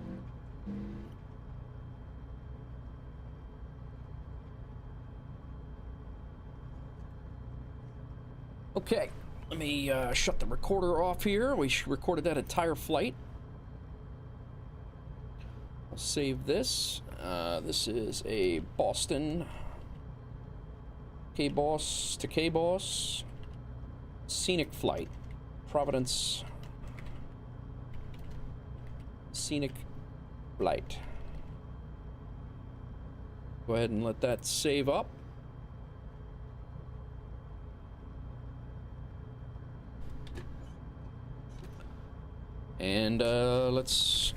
Okay, let me shut the recorder off here. We recorded that entire flight. I'll save this. This is a Boston KBOS to KBOS scenic flight. Providence scenic flight. Go ahead and let that save up. And let's,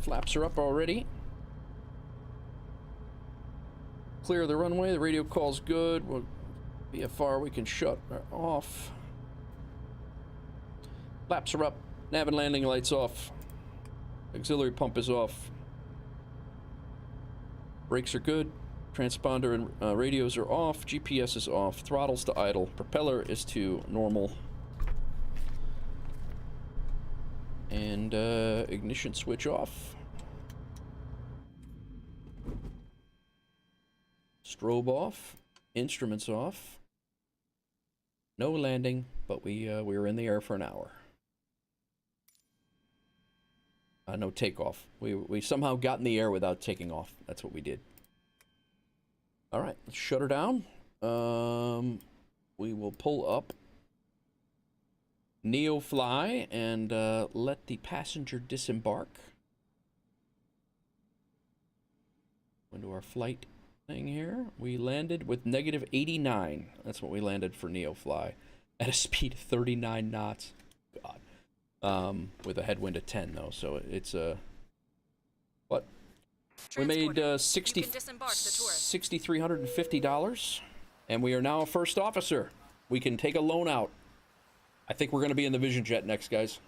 flaps are up already. Clear the runway, the radio call's good. We'll VFR, we can shut off. Flaps are up, nav and landing lights off. Auxiliary pump is off. Brakes are good. Transponder and radios are off. GPS is off. Throttle's to idle. Propeller is to normal. And ignition switch off. Strobe off. Instruments off. No landing, but we were in the air for an hour. No takeoff. We somehow got in the air without taking off. That's what we did. All right, let's shut her down. We will pull up NeoFly and let the passenger disembark. Into our flight thing here. We landed with negative 89. That's what we landed for NeoFly at a speed of 39 knots. God. With a headwind of 10 though, so it's a what? We made $6,350, and we are now a first officer. We can take a loan out. I think we're going to be in the Vision Jet next, guys.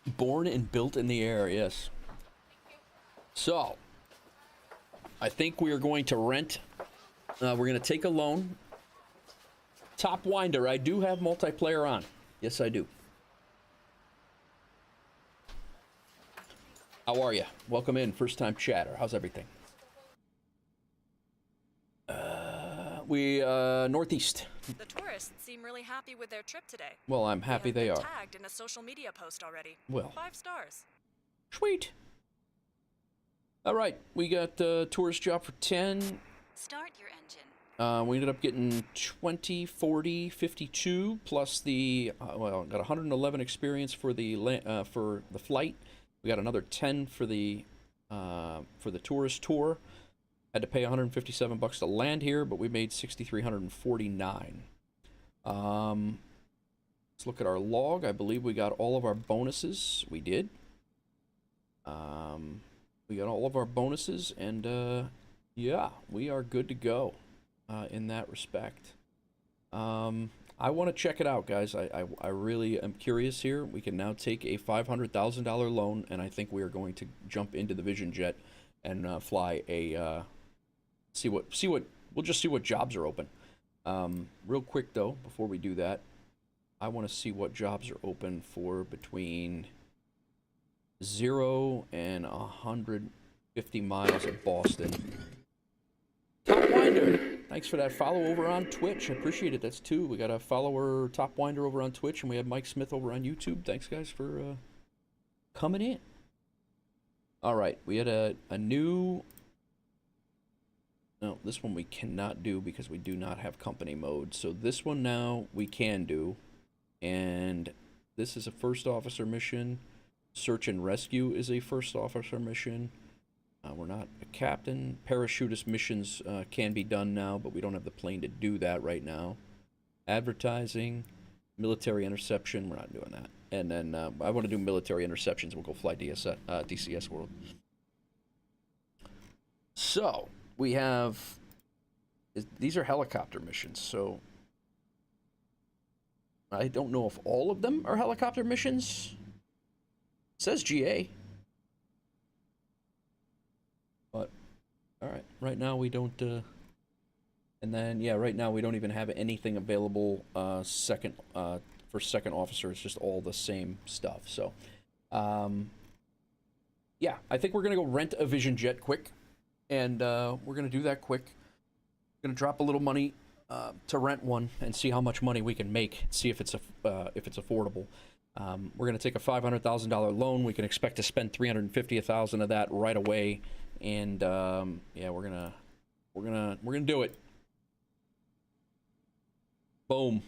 Born and built in the air, yes. So, I think we are going to rent. We're going to take a loan. Top Winder, I do have multiplayer on. Yes, I do. How are you? Welcome in, first time chatter. How's everything? We Northeast. The tourists seem really happy with their trip today. Well, I'm happy they are. Tagged in a social media post already. Well, 5 stars. Sweet. All right, we got tourist job for 10. Start your engine. We ended up getting 20, 40, 52 plus the well, got 111 experience for the flight. We got another 10 for the tourist tour. Had to pay $157 to land here, but we made $6,349. Let's look at our log. I believe we got all of our bonuses. We did. We got all of our bonuses, and yeah, we are good to go in that respect. I want to check it out, guys. I really am curious here. We can now take a $500,000 loan, and I think we are going to jump into the Vision Jet and fly a we'll just see what jobs are open. Real quick though, before we do that, I want to see what jobs are open for between 0 and 150 miles of Boston. Top Winder, thanks for that follow over on Twitch. I appreciate it. That's 2. We got a follower, Top Winder, over on Twitch, and we have Mike Smith over on YouTube. Thanks, guys, for coming in. All right, we had a new... No, this one we cannot do because we do not have company mode. So this one now we can do. And this is a first officer mission. Search and rescue is a first officer mission. We're not a captain. Parachutist missions can be done now, but we don't have the plane to do that right now. Advertising, military interception, we're not doing that. And then I want to do military interceptions. We'll go fly DCS World. So we have, these are helicopter missions. So I don't know if all of them are helicopter missions. It says GA. But, all right, right now we don't, and then, yeah, right now we don't even have anything available for second officer. It's just all the same stuff. So Yeah, I think we're gonna go rent a Vision Jet quick, and we're gonna do that quick. Gonna drop a little money to rent one and see how much money we can make. See if it's affordable. We're gonna take a $500,000 loan. We can expect to spend $350,000 of that right away, and yeah, we're gonna do it. Boom.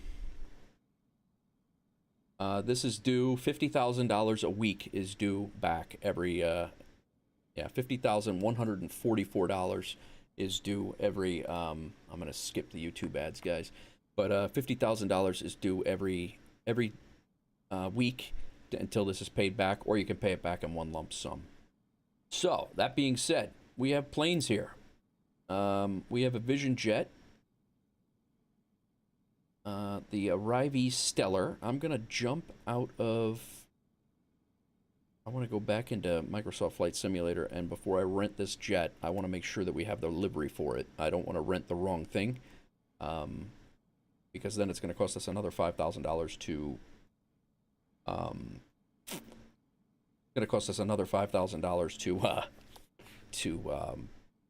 This is due $50,000 a week is due back every yeah, $50,144 is due every I'm gonna skip the YouTube ads, guys, but $50,000 is due every week until this is paid back, or you can pay it back in one lump sum. So that being said, we have planes here. We have a Vision Jet, the Arrivee Stellar. I'm gonna jump out of, I want to go back into Microsoft Flight Simulator, and before I rent this jet, I want to make sure that we have the livery for it. I don't want to rent the wrong thing, because then it's going to cost us another $5,000 to, going to cost us another $5,000 to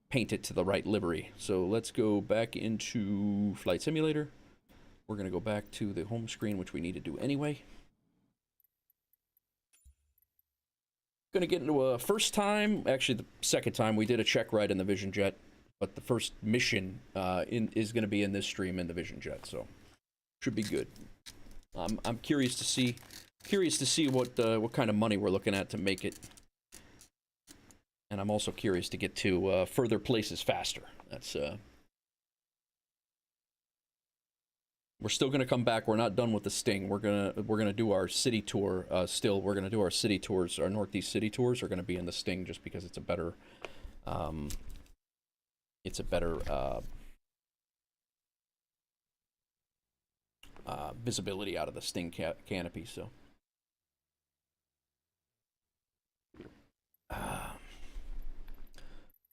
paint it to the right livery. So let's go back into Flight Simulator. We're going to go back to the home screen, which we need to do anyway. Going to get into a first time, actually the second time we did a check ride in the Vision Jet, but the first mission is going to be in this stream in the Vision Jet, so should be good. I'm curious to see what kind of money we're looking at to make it, and I'm also curious to get to further places faster. That's we're still going to come back. We're not done with the Sting. We're gonna do our city tour. Still, we're gonna do our city tours. Our Northeast city tours are going to be in the Sting, just because it's a better, visibility out of the Sting canopy. So,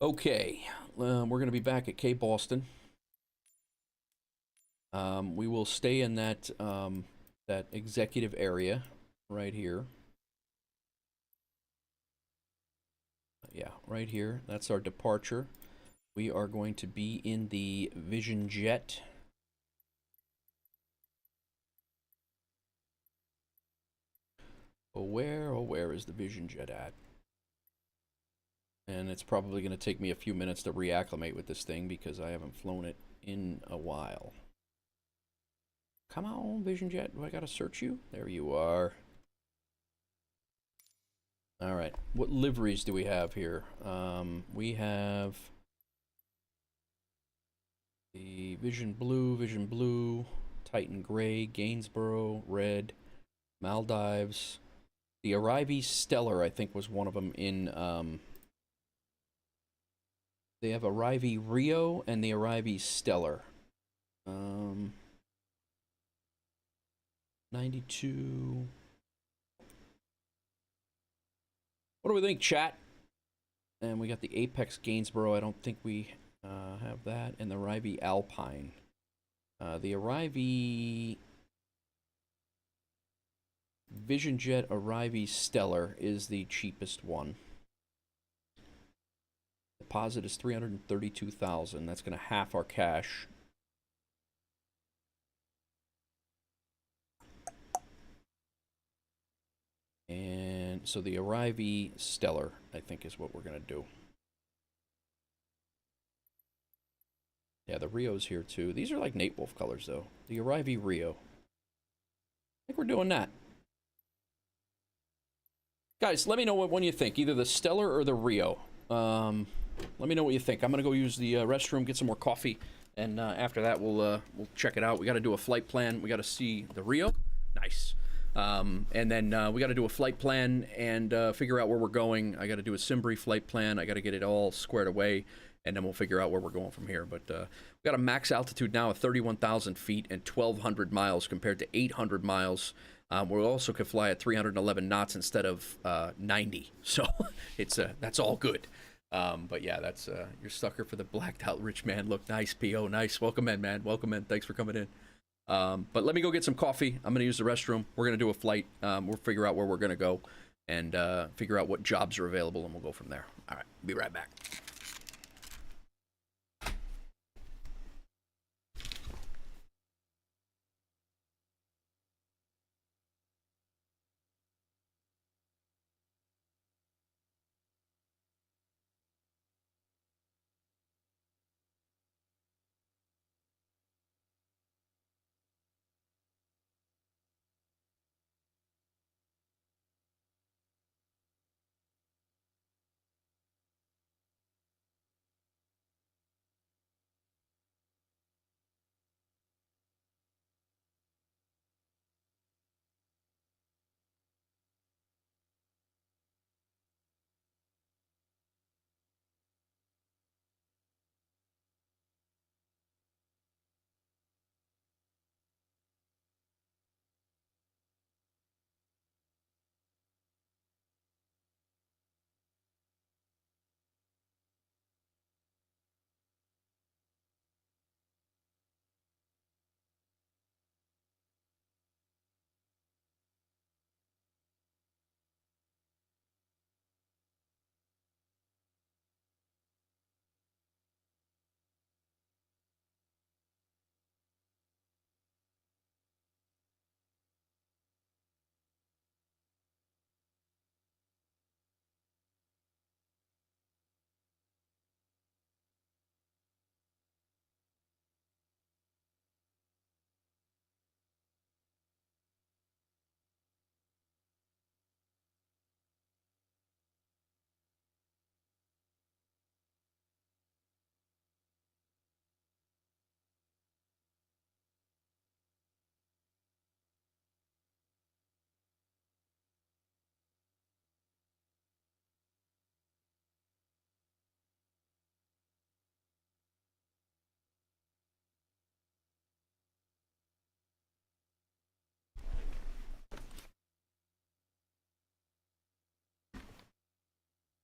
okay, we're going to be back at K Boston. We will stay in that that executive area right here. Yeah, right here. That's our departure. We are going to be in the Vision Jet. Oh, where is the Vision Jet at? And it's probably going to take me a few minutes to reacclimate with this thing, because I haven't flown it in a while. Come on, Vision Jet. Do I gotta search you? There you are. All right. What liveries do we have here? We have the Vision Blue, Titan Gray, Gainsborough, Red, Maldives. The Arrivee Stellar, I think, was one of them in... they have Arrivee Rio and the Arrivee Stellar. 92. What do we think, chat? And we got the Apex Gainsborough. I don't think we have that. And the Arrivee Alpine. The Arrivee Vision Jet Arrivee Stellar is the cheapest one. Deposit is $332,000. That's going to half our cash. And so the Arrivee Stellar, I think, is what we're going to do. Yeah, the Rio's here too. These are like Nate Wolf colors, though. The Arrivee Rio. I think we're doing that. Guys, let me know what one you think. Either the Stellar or the Rio. Let me know what you think. I'm going to go use the restroom, get some more coffee. And after that, we'll check it out. We got to do a flight plan. We got to see the Rio. Nice. And then we got to do a flight plan and figure out where we're going. I got to do a Simbrief flight plan. I got to get it all squared away, and then we'll figure out where we're going from here. But we got a max altitude now of 31,000 feet and 1,200 miles compared to 800 miles. We also could fly at 311 knots instead of 90. So it's that's all good. But yeah, that's your sucker for the blacked out rich man look. Nice, P.O. Nice. Welcome in, man. Welcome in. Thanks for coming in. But let me go get some coffee. I'm going to use the restroom. We're going to do a flight. We'll figure out where we're going to go. and figure out what jobs are available, and we'll go from there. All right, be right back.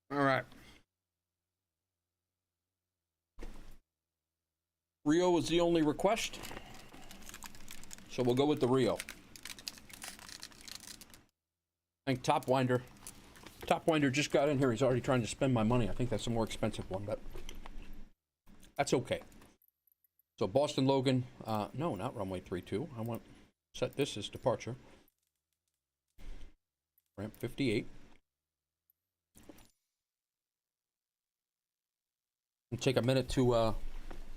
All right. Rio was the only request, so we'll go with the Rio. I think Topwinder just got in here. He's already trying to spend my money. I think that's a more expensive one, but that's okay. So Boston-Logan, no, not runway 32. I want set this as departure. Ramp 58. I'll take a minute to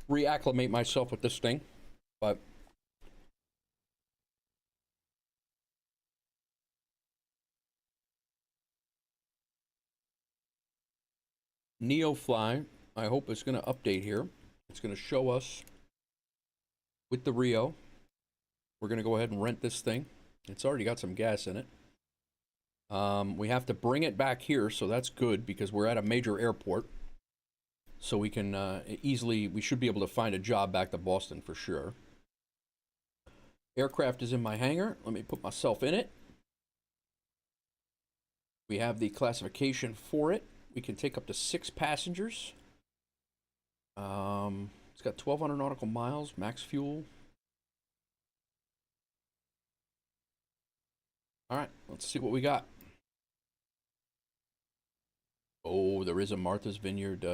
reacclimate myself with this thing, but NeoFly, I hope, is going to update here. It's going to show us with the Rio. We're going to go ahead and rent this thing. It's already got some gas in it. We have to bring it back here, so that's good because we're at a major airport. So we can we should be able to find a job back to Boston for sure. Aircraft is in my hangar. Let me put myself in it. We have the classification for it. We can take up to 6 passengers. It's got 1,200 nautical miles, max fuel. All right, let's see what we got. Oh, there is a Martha's Vineyard,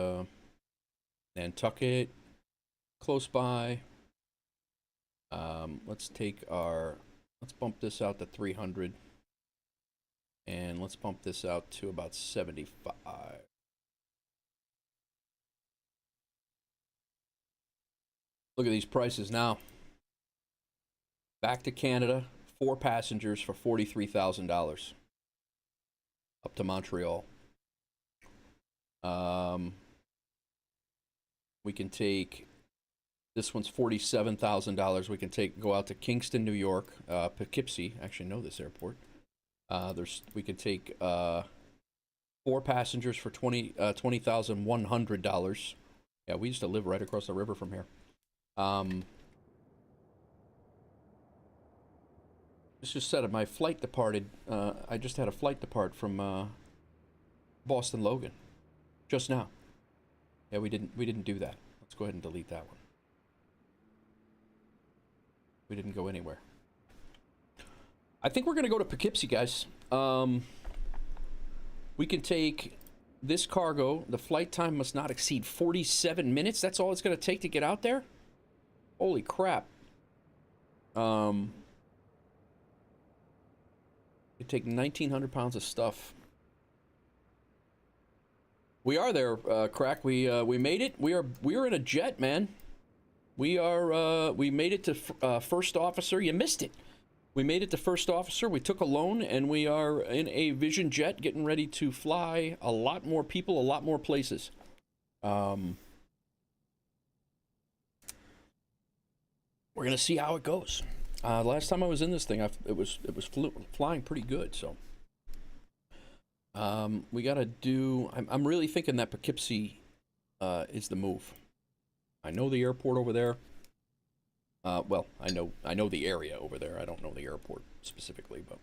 Nantucket, close by. Let's bump this out to 300. And let's bump this out to about 75. Look at these prices now. Back to Canada, 4 passengers for $43,000. Up to Montreal. We can take, this one's $47,000. We can go out to Kingston, New York, Poughkeepsie. I actually know this airport. We could take 4 passengers for $20,100. Yeah, we used to live right across the river from here. This just said my flight departed. I just had a flight depart from Boston-Logan just now. Yeah, we didn't do that. Let's go ahead and delete that one. We didn't go anywhere. I think we're gonna go to Poughkeepsie, guys. We can take this cargo. The flight time must not exceed 47 minutes. That's all it's going to take to get out there? Holy crap. You take 1,900 pounds of stuff. We are there, Crack. We made it. We are in a jet, man. We made it to first officer. You missed it. We made it to first officer. We took a loan, and we are in a Vision jet, getting ready to fly a lot more people, a lot more places. We're gonna see how it goes. Last time I was in this thing, it was flying pretty good. So we gotta do. I'm really thinking that Poughkeepsie is the move. I know the airport over there. Well, I know the area over there. I don't know the airport specifically, but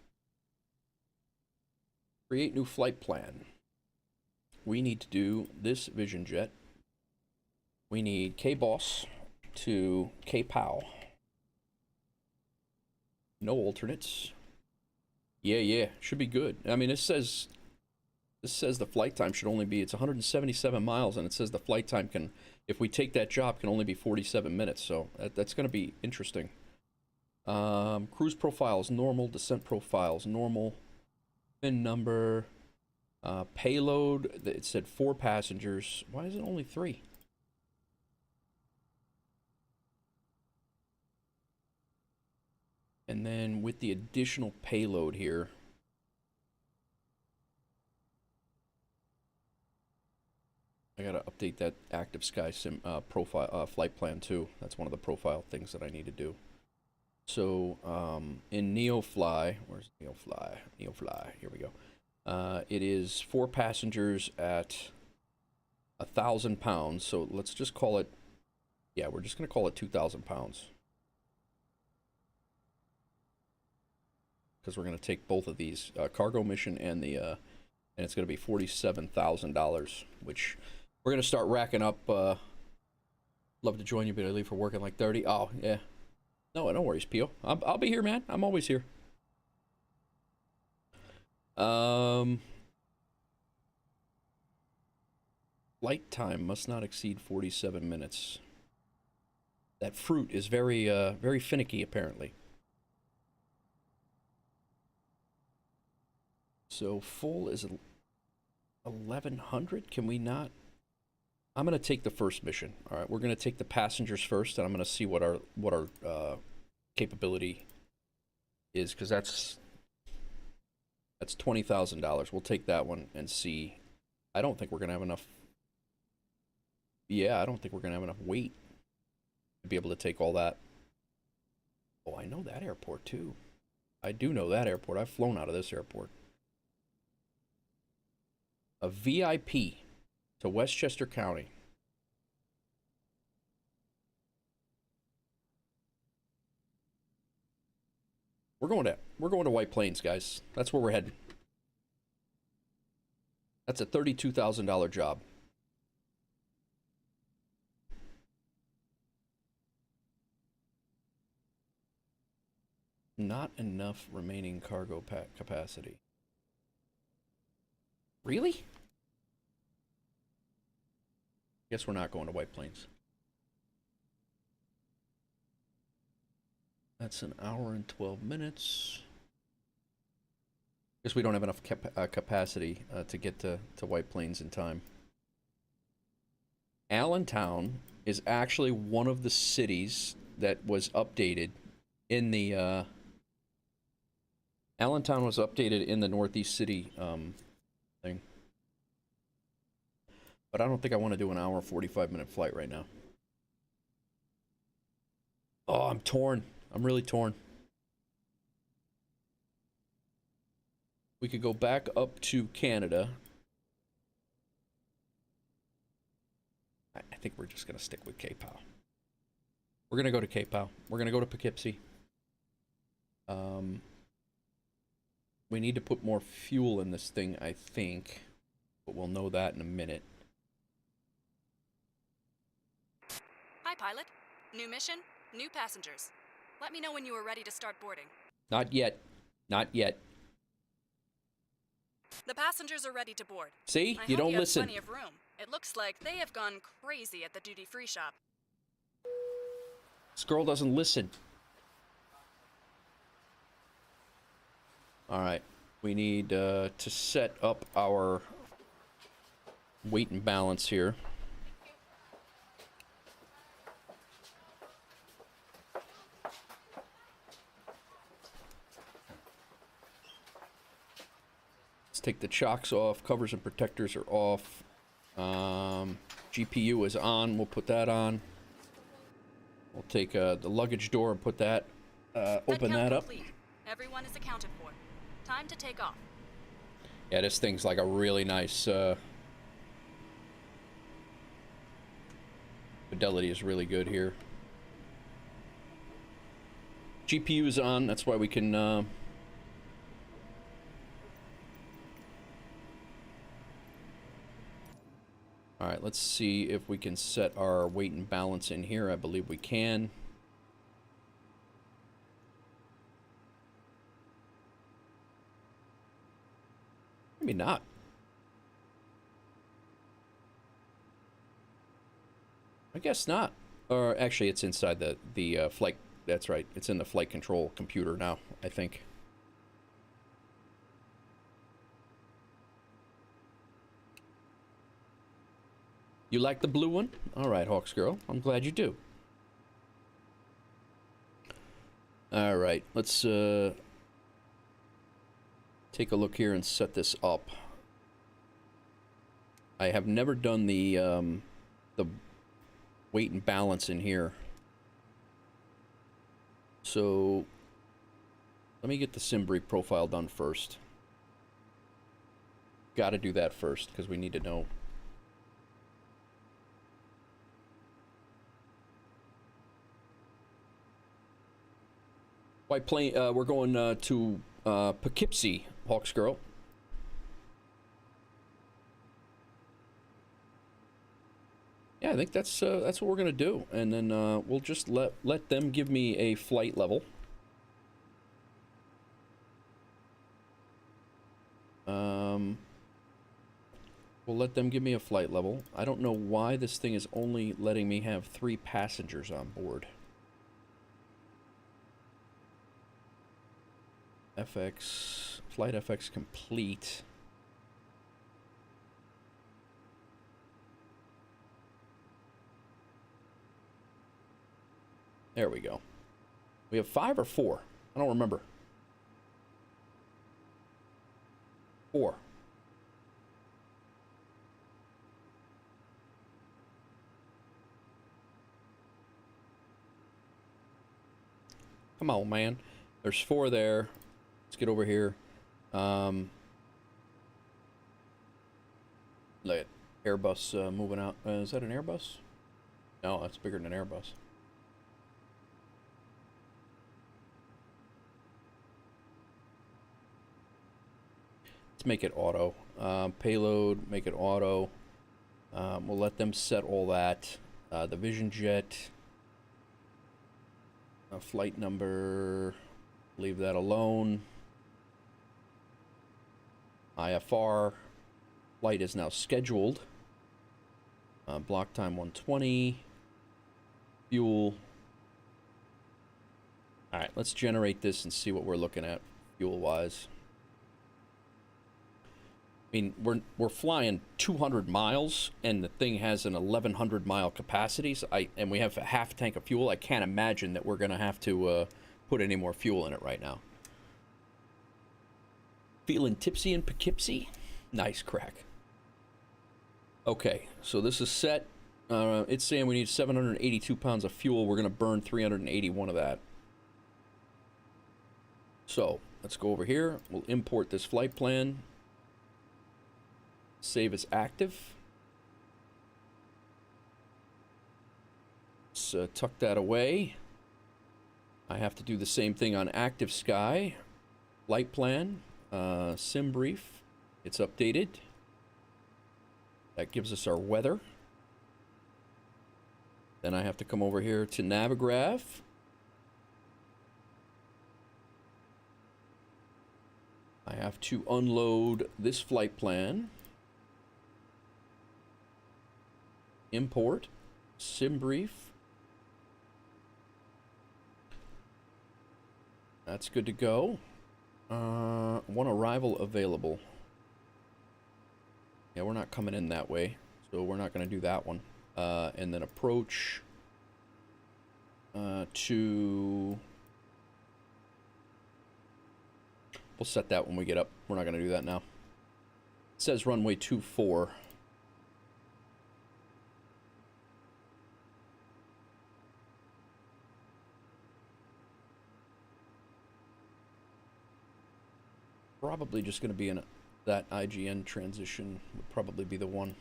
create new flight plan. We need to do this Vision jet. We need KBOS to KPOU. No alternates. Yeah, should be good. I mean, this says the flight time should only be, it's 177 miles, and it says the flight time can, if we take that job, can only be 47 minutes. So that's going to be interesting. Cruise profiles normal, descent profiles normal, VIN number, payload. It said 4 passengers. Why is it only 3? And then with the additional payload here, I gotta update that active sky sim profile flight plan too. That's one of the profile things that I need to do. So in NeoFly, where's NeoFly? NeoFly, here we go. It is 4 passengers at 1,000 pounds. So let's just call it, yeah, we're just gonna call it 2,000 pounds. Because we're gonna take both of these, cargo mission and the, and it's gonna be $47,000, which we're gonna start racking up. Love to join you, but I leave for work at like 30. Oh yeah, no worries, Pio. I'll be here, man. I'm always here. Flight time must not exceed 47 minutes. That fruit is very very finicky, apparently. So full is 1,100. Can we not? I'm going to take the first mission. All right, we're going to take the passengers first, and I'm going to see what our capability is, because that's $20,000. We'll take that one and see. I don't think we're going to have enough. Yeah, I don't think we're going to have enough weight to be able to take all that. Oh, I know that airport too. I do know that airport. I've flown out of this airport. A VIP to Westchester County. We're going to White Plains, guys. That's where we're heading. That's a $32,000 job. Not enough remaining cargo capacity. Really? Guess we're not going to White Plains. That's an hour and 12 minutes. Guess we don't have enough capacity to get to White Plains in time. Allentown is actually one of the cities that was updated in the Allentown was updated in the Northeast City thing. But I don't think I want to do an hour and 45-minute flight right now. Oh, I'm torn. I'm really torn. We could go back up to Canada. I think we're just going to stick with KPOW. We're going to go to KPOW. We're going to go to Poughkeepsie. We need to put more fuel in this thing, I think. But we'll know that in a minute. Hi, pilot. New mission, new passengers. Let me know when you are ready to start boarding. Not yet. Not yet. The passengers are ready to board. See? I You hope don't you have listen. plenty of room. It looks like they have gone crazy at the duty-free shop. This girl doesn't listen. All right. We need to set up our weight and balance here. Let's take the chocks off. Covers and protectors are off. GPU is on. We'll put that on. We'll take the luggage door and put that, open that up. Complete. Everyone is accounted for. Time to take off. Yeah, this thing's like a really nice, fidelity is really good here. GPU is on, that's why we can, all right, let's see if we can set our weight and balance in here. I believe we can. Maybe not. I guess not. Or actually, it's inside the flight. That's right. It's in the flight control computer now, I think. You like the blue one? All right, Hawks girl. I'm glad you do. All right, let's take a look here and set this up. I have never done the weight and balance in here. So let me get the SimBrief profile done first. Got to do that first because we need to know. White plane. We're going to Poughkeepsie, Hawks girl. Yeah, I think that's what we're gonna do, and then we'll just let them give me a flight level. We'll let them give me a flight level. I don't know why this thing is only letting me have 3 passengers on board. FX, flight FX complete. There we go. We have 5 or 4? I don't remember. 4. Come on, man. There's 4 there. Let's get over here. Look at Airbus moving out. Is that an Airbus? No, that's bigger than an Airbus. Let's make it auto. Payload, make it auto. We'll let them set all that. The Vision Jet. Flight number, leave that alone. IFR, flight is now scheduled. Block time 120. Fuel. All right, let's generate this and see what we're looking at fuel-wise. I mean, we're flying 200 miles, and the thing has an 1,100 mile capacity. So and we have a half tank of fuel. I can't imagine that we're gonna have to put any more fuel in it right now. Feeling tipsy in Poughkeepsie? Nice crack. Okay, so this is set. It's saying we need 782 pounds of fuel. We're gonna burn 381 of that. So let's go over here. We'll import this flight plan. Save as active. Let's tuck that away. I have to do the same thing on Active Sky. Flight plan, SimBrief. It's updated. That gives us our weather. Then I have to come over here to Navigraph. I have to unload this flight plan. Import. Sim brief. That's good to go. One arrival available. Yeah, we're not coming in that way, so we're not going to do that one. And then approach to... We'll set that when we get up. We're not going to do that now. It says runway 24. Probably just going to be in that IGN transition would probably be the one.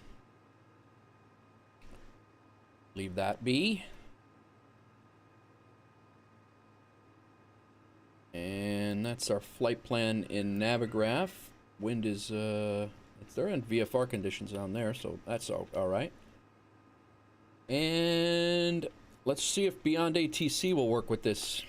Leave that be. And that's our flight plan in Navigraph. Wind is, they're in VFR conditions on there, so that's all right. And let's see if BeyondATC will work with this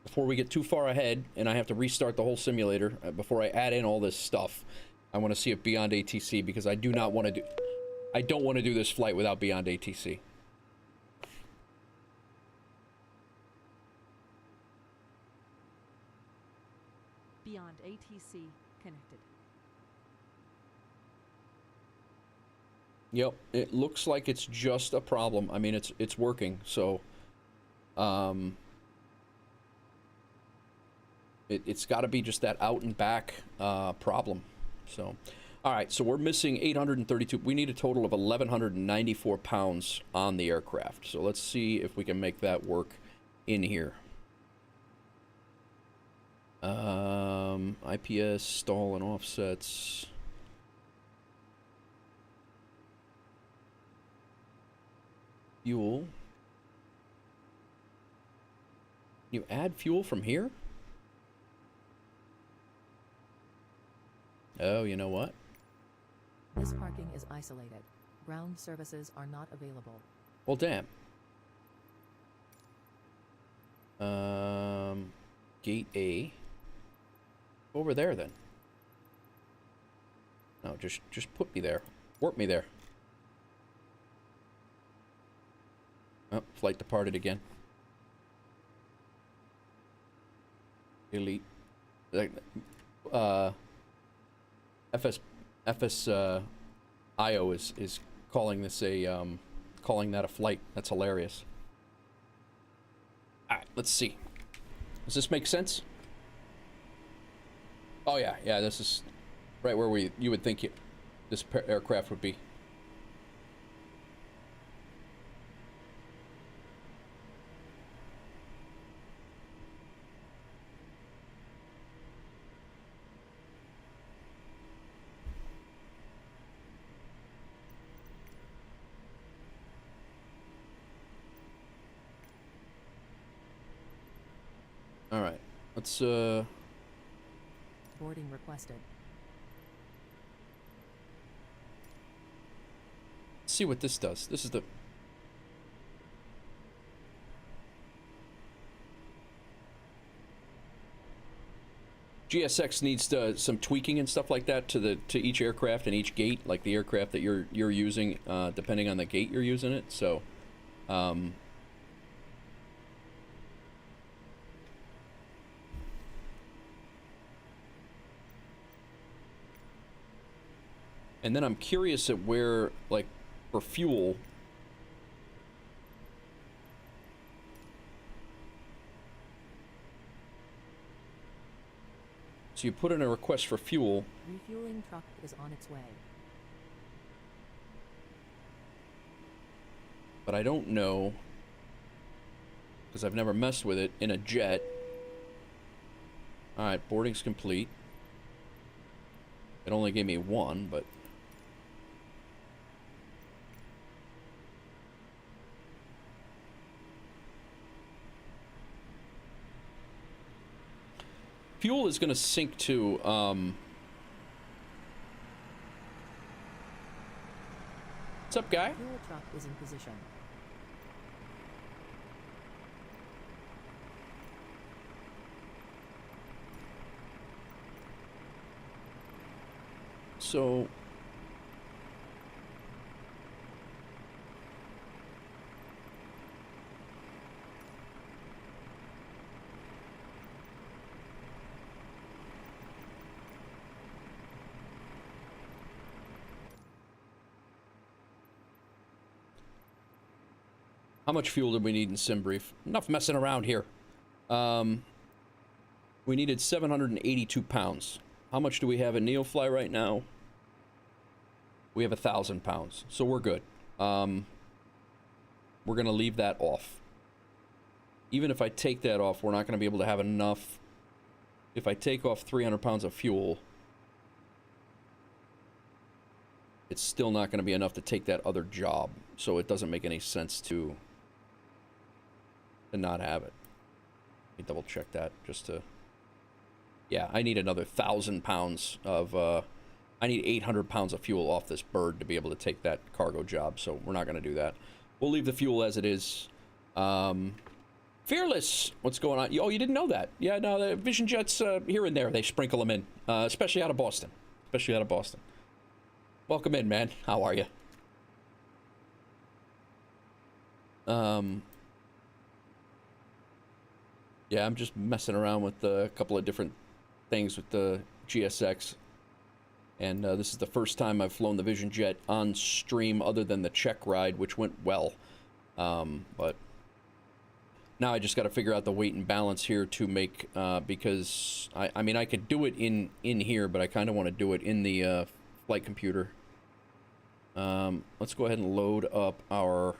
before we get too far ahead and I have to restart the whole simulator before I add in all this stuff. I want to see if BeyondATC, because I don't want to do this flight without BeyondATC. BeyondATC connected. Yep, it looks like it's just a problem. I mean, it's working, so it's got to be just that out and back problem. So, all right, so we're missing 832. We need a total of 1,194 pounds on the aircraft. So let's see if we can make that work in here. IPS, stall and offsets. Fuel. You add fuel from here? Oh, you know what? This parking is isolated. Ground services are not available. Well, damn. Gate A. Over there, then. No, just put me there. Warp me there. Oh, flight departed again. Elite. IO is calling this calling that a flight. That's hilarious. All right, let's see. Does this make sense? Oh yeah, this is right where you would think this aircraft would be. All right, let's Boarding requested. see what this does. This is the GSX needs some tweaking and stuff like that to each aircraft and each gate, like the aircraft that you're using, depending on the gate you're using it. So, and then I'm curious at where, like, for fuel. So you put in a request for fuel. Refueling truck is on its way. But I don't know, because I've never messed with it in a jet. All right, boarding's complete. It only gave me one, but fuel is going to sink to, what's up, guy? Fuel truck is in position. So how much fuel did we need in Debrief? Enough messing around here. We needed 782 pounds. How much do we have in NeoFly right now? We have 1,000 pounds, so we're good. We're gonna leave that off. Even if I take that off, we're not gonna be able to have enough. If I take off 300 pounds of fuel, it's still not gonna be enough to take that other job. So it doesn't make any sense to not have it. Let me double check that just to. Yeah, I need another 1,000 pounds of. I need 800 pounds of fuel off this bird to be able to take that cargo job. So we're not going to do that. We'll leave the fuel as it is. Fearless, what's going on? Oh, you didn't know that? Yeah, no, the Vision Jets here and there they sprinkle them in, especially out of Boston. Especially out of Boston. Welcome in, man. How are you? Yeah, I'm just messing around with a couple of different things with the GSX. And this is the first time I've flown the Vision Jet on stream other than the check ride, which went well. But now I just got to figure out the weight and balance here to make, because, I mean, I could do it in here, but I kind of want to do it in the flight computer. Let's go ahead and load up our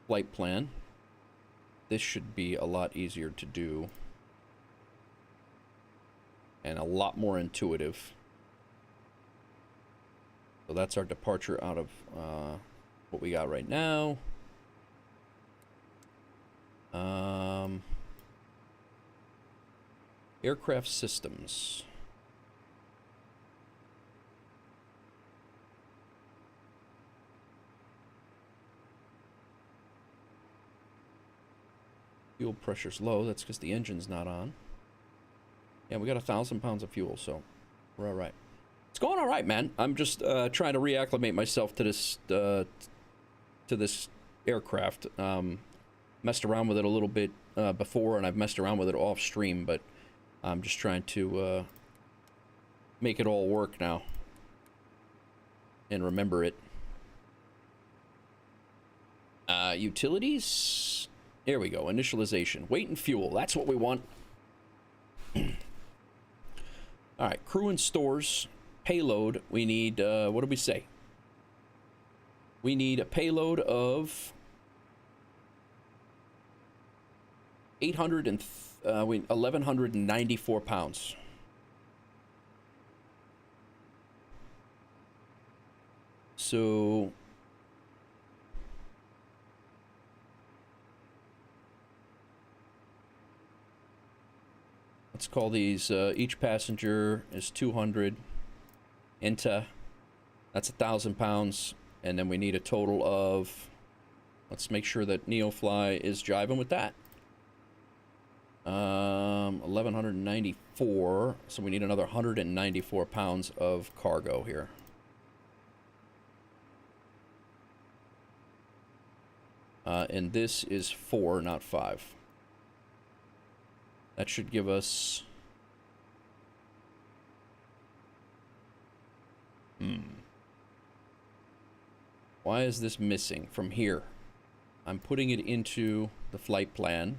flight plan. This should be a lot easier to do and a lot more intuitive. So that's our departure out of what we got right now. Aircraft systems. Fuel pressure's low. That's because the engine's not on. Yeah, we got 1,000 pounds of fuel, so we're all right. It's going all right, man. I'm just trying to reacclimate myself to this aircraft. Messed around with it a little bit before, and I've messed around with it off stream, but I'm just trying to make it all work now and remember it. Utilities. There we go. Initialization. Weight and fuel. That's what we want. All right. Crew and stores. Payload. We need, what did we say? We need a payload of 1,194 pounds. So let's call these, each passenger is 200. Into, that's 1,000 pounds. And then we need a total of, let's make sure that NeoFly is jiving with that. 1,194. So we need another 194 pounds of cargo here. And this is 4, not 5. That should give us... Why is this missing from here? I'm putting it into the flight plan.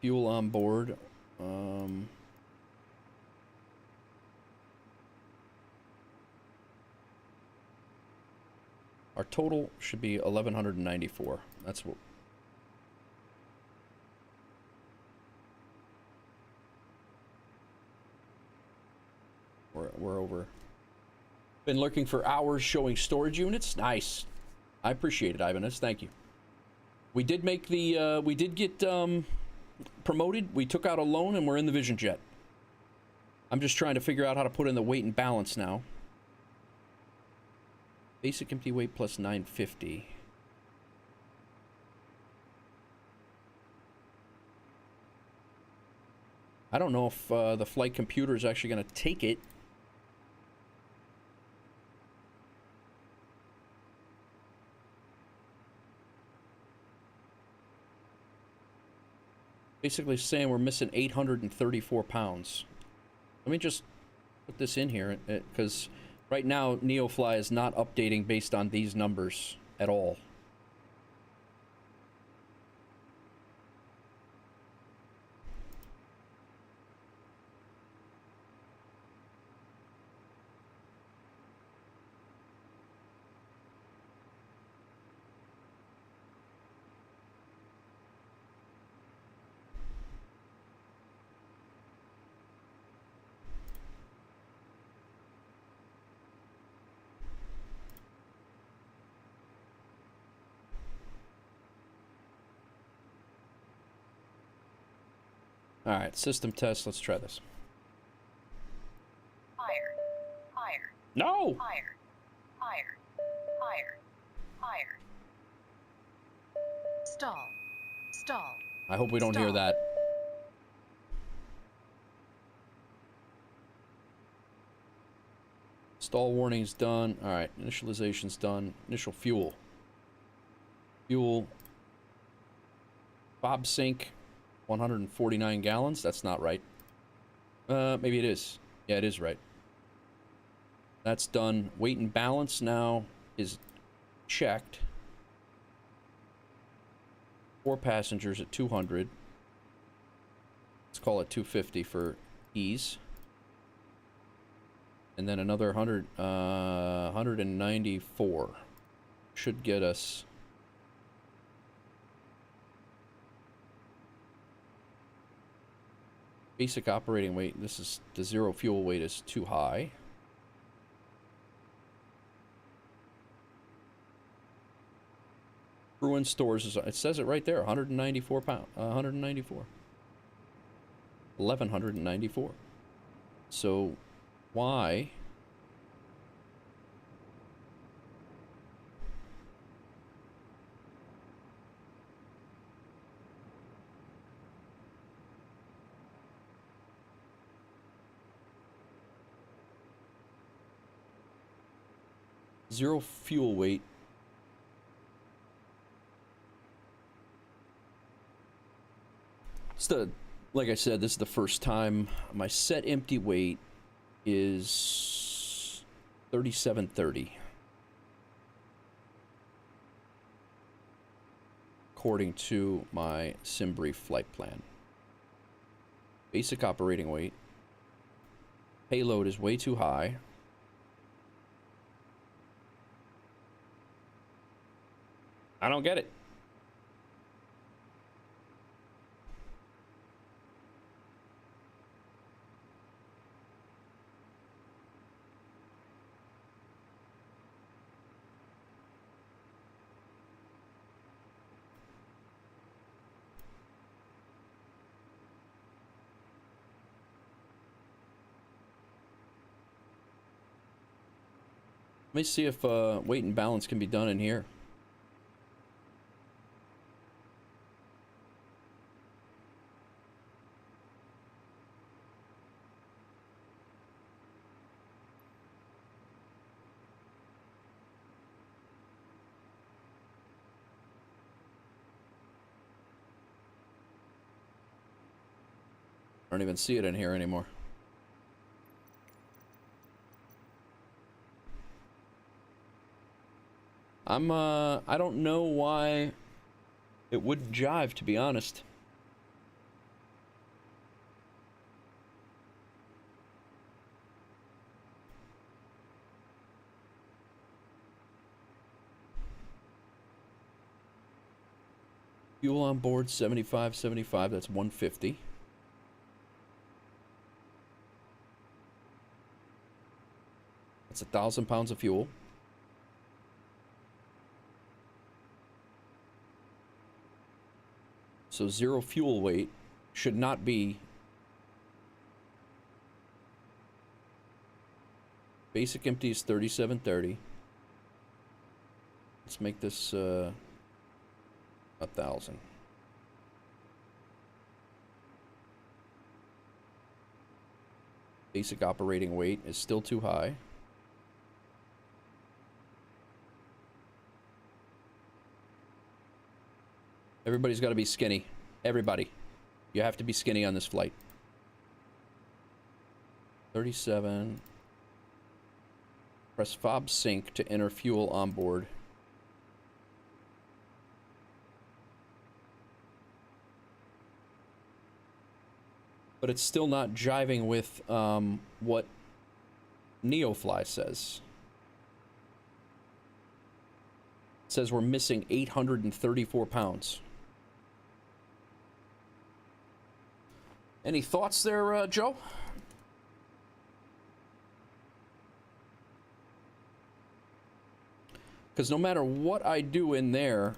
Fuel on board. Our total should be 1,194. That's what... We're over. Been looking for hours showing storage units. Nice. I appreciate it, Ivanus. Thank you. We did make the, we did get promoted. We took out a loan and we're in the Vision Jet. I'm just trying to figure out how to put in the weight and balance now. Basic empty weight plus 950. I don't know if the flight computer is actually going to take it. Basically saying we're missing 834 pounds. Let me just put this in here, because right now NeoFly is not updating based on these numbers at all. All right, system test. Let's try this. Higher, higher, No! higher, higher, higher, higher. Stall, stall. I hope we don't hear that. Stall warning's done. All right, initialization's done. Initial fuel. Fuel. Bob sink. 149 gallons. That's not right. Maybe it is. Yeah, it is right. That's done. Weight and balance now is checked. 4 passengers at 200. Let's call it 250 for ease. And then another 194 should get us. Basic operating weight. This is the zero fuel weight is too high. Crew and stores is, it says it right there, 194 pounds, 194. 1194. So why? Zero fuel weight. It's the, like I said, this is the first time. My set empty weight is 3730. According to my Debrief flight plan. Basic operating weight. Payload is way too high. I don't get it. Let me see if weight and balance can be done in here. I don't even see it in here anymore. I don't know why it wouldn't jive, to be honest. Fuel on board 75, that's 150. That's 1,000 pounds of fuel. So zero fuel weight should not be. Basic empty is 3730. Let's make this 1,000. Basic operating weight is still too high. Everybody's got to be skinny. Everybody. You have to be skinny on this flight. 37. Press fob sync to enter fuel on board. But it's still not jiving with what NeoFly says. It says we're missing 834 pounds. Any thoughts there, Joe? Because no matter what I do in there,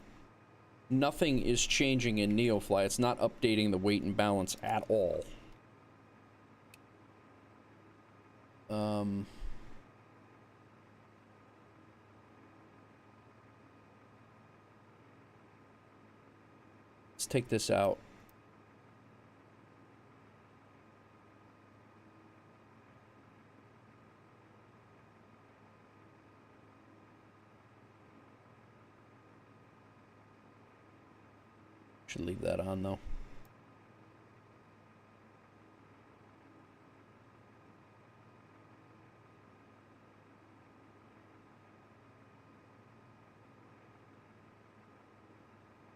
nothing is changing in NeoFly. It's not updating the weight and balance at all. Let's take this out. Should leave that on though.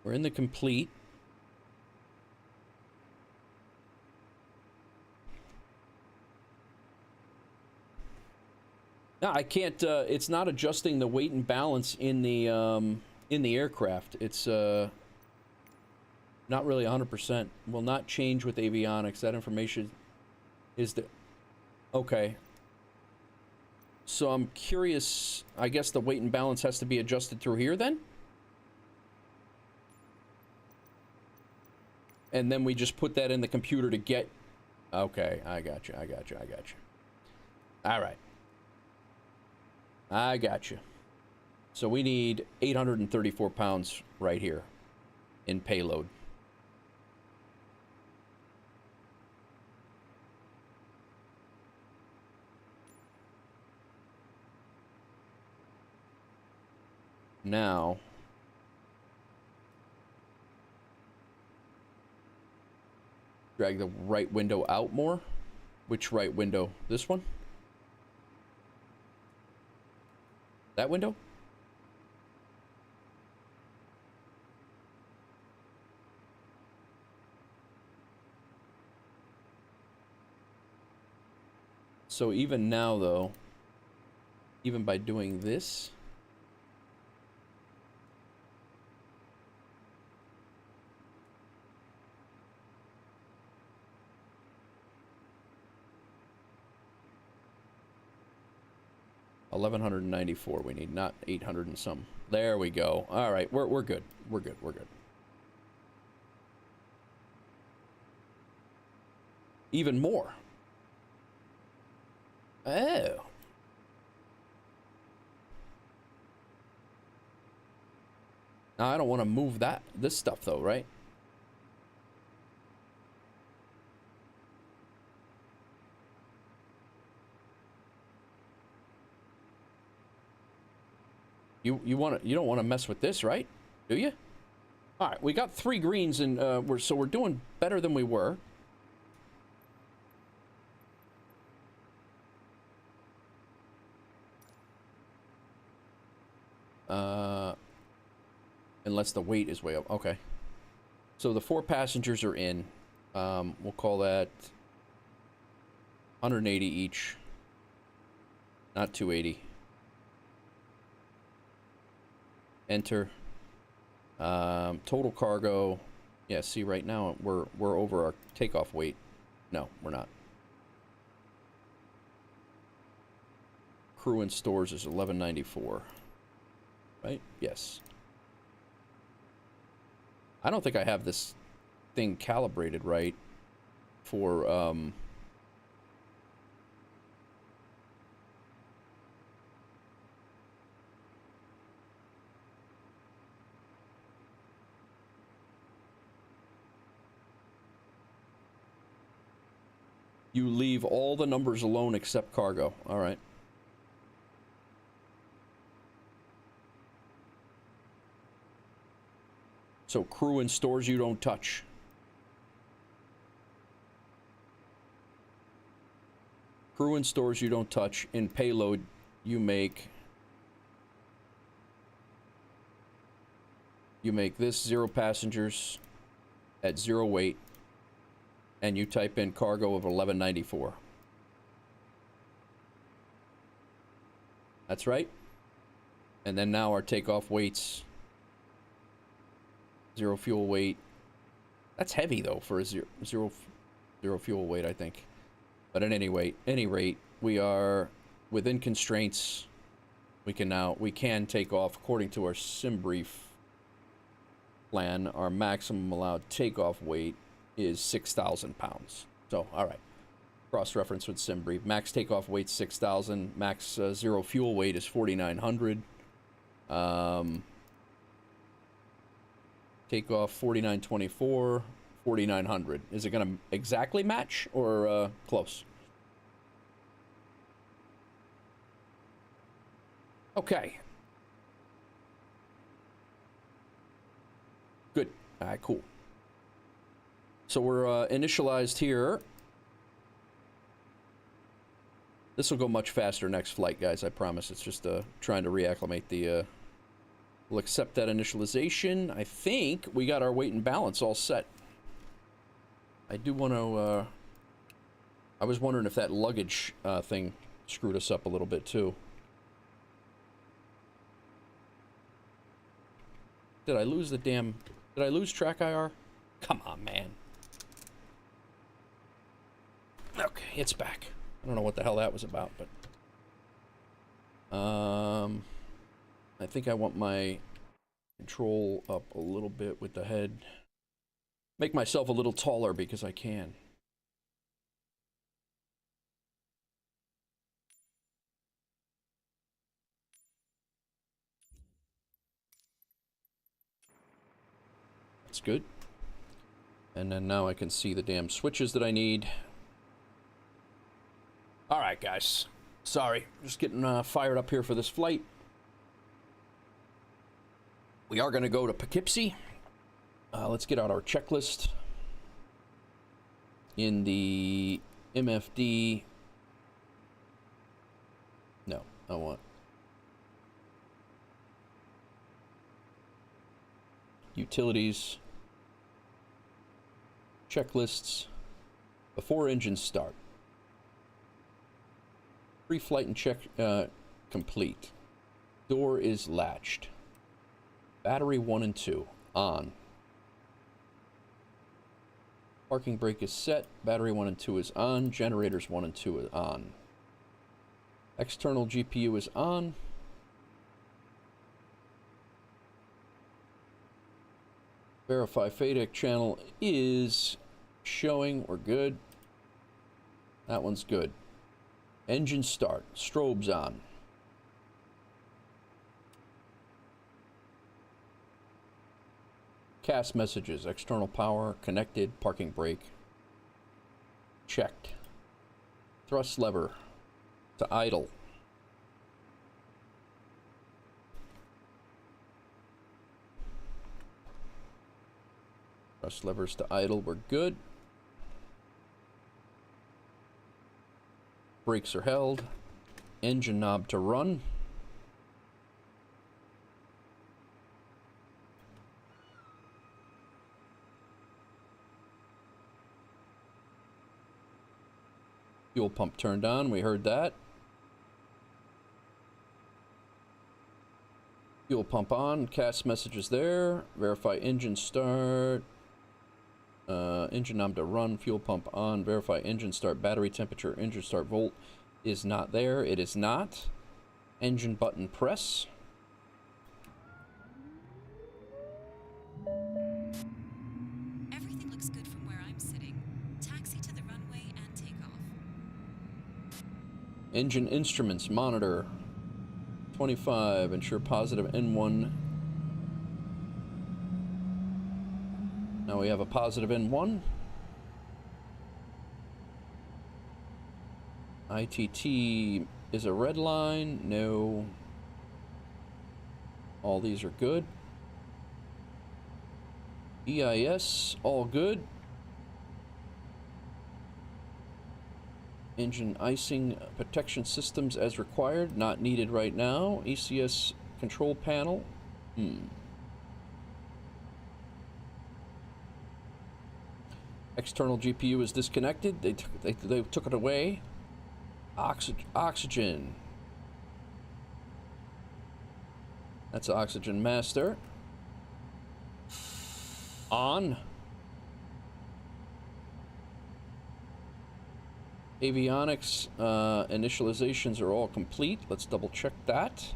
We're in the complete. No, I can't. It's not adjusting the weight and balance in the aircraft. It's not really 100%. Will not change with avionics. That information is the okay. So I'm curious. I guess the weight and balance has to be adjusted through here then. And then we just put that in the computer to get... Okay, I got you. All right. I got you. So we need 834 pounds right here in payload. Now... drag the right window out more. Which right window? This one? That window? So even now, though, even by doing this... $1,194 we need, not 800 and some. There we go. All right, we're good. We're good. Even more. Oh. Now I don't want to move this stuff though, right? You don't want to mess with this, right? Do you? All right, we got 3 greens and we're doing better than we were. Unless the weight is way up. Okay. So the 4 passengers are in. We'll call that 180 each. Not 280. Enter. Total cargo. Yeah, see right now we're over our takeoff weight. No, we're not. Crew and stores is 1194. Right? Yes. I don't think I have this thing calibrated right for You leave all the numbers alone except cargo. All right. So crew and stores you don't touch. Crew and stores you don't touch. In payload, you make this 0 passengers at 0 weight, and you type in cargo of 1194. That's right. And then now our takeoff weights, 0 fuel weight. That's heavy though for a zero fuel weight, I think. But at any rate, we are within constraints. We can take off according to our sim brief plan. Our maximum allowed takeoff weight is 6,000 pounds. So, all right. Cross-reference with sim brief. Max takeoff weight 6,000. Max 0 fuel weight is 4,900. Takeoff 4,924. 4,900. Is it going to exactly match or close? Okay. Good. All right, cool. So we're initialized here. This will go much faster next flight, guys. I promise. It's just trying to reacclimate the... We'll accept that initialization. I think we got our weight and balance all set. I do want to... I was wondering if that luggage thing screwed us up a little bit, too. Did I lose the damn... Did I lose track IR? Come on, man. Okay, it's back. I don't know what the hell that was about, but... I think I want my control up a little bit with the head. Make myself a little taller because I can. That's good. And then now I can see the damn switches that I need. All right, guys. Sorry, just getting fired up here for this flight. We are going to go to Poughkeepsie. Let's get out our checklist. In the MFD... No, I want... Utilities. Checklists. Before engines start. Pre-flight and check complete. Door is latched. Battery 1 and 2 on. Parking brake is set. Battery 1 and 2 is on. Generators 1 and 2 is on. External GPU is on. Verify FADEC channel is showing. We're good. That one's good. Engine start. Strobes on. KASH messages. External power connected. Parking brake checked. Thrust lever to idle. Thrust levers to idle. We're good. Brakes are held. Engine knob to run. Fuel pump turned on. We heard that. Fuel pump on. KASH messages there. Verify engine start. Engine knob to run. Fuel pump on. Verify engine start. Battery temperature. Engine start volt is not there. It is not. Engine button press. Everything looks good from where I'm sitting. Taxi to the runway and take off. Engine instruments monitor. 25. Ensure positive N1. Now we have a positive N1. ITT is a red line. No. All these are good. EIS, all good. Engine icing protection systems as required, not needed right now. ECS control panel. External GPU is disconnected. They took it away. Oxygen. That's oxygen master. On. Avionics initializations are all complete. Let's double check that.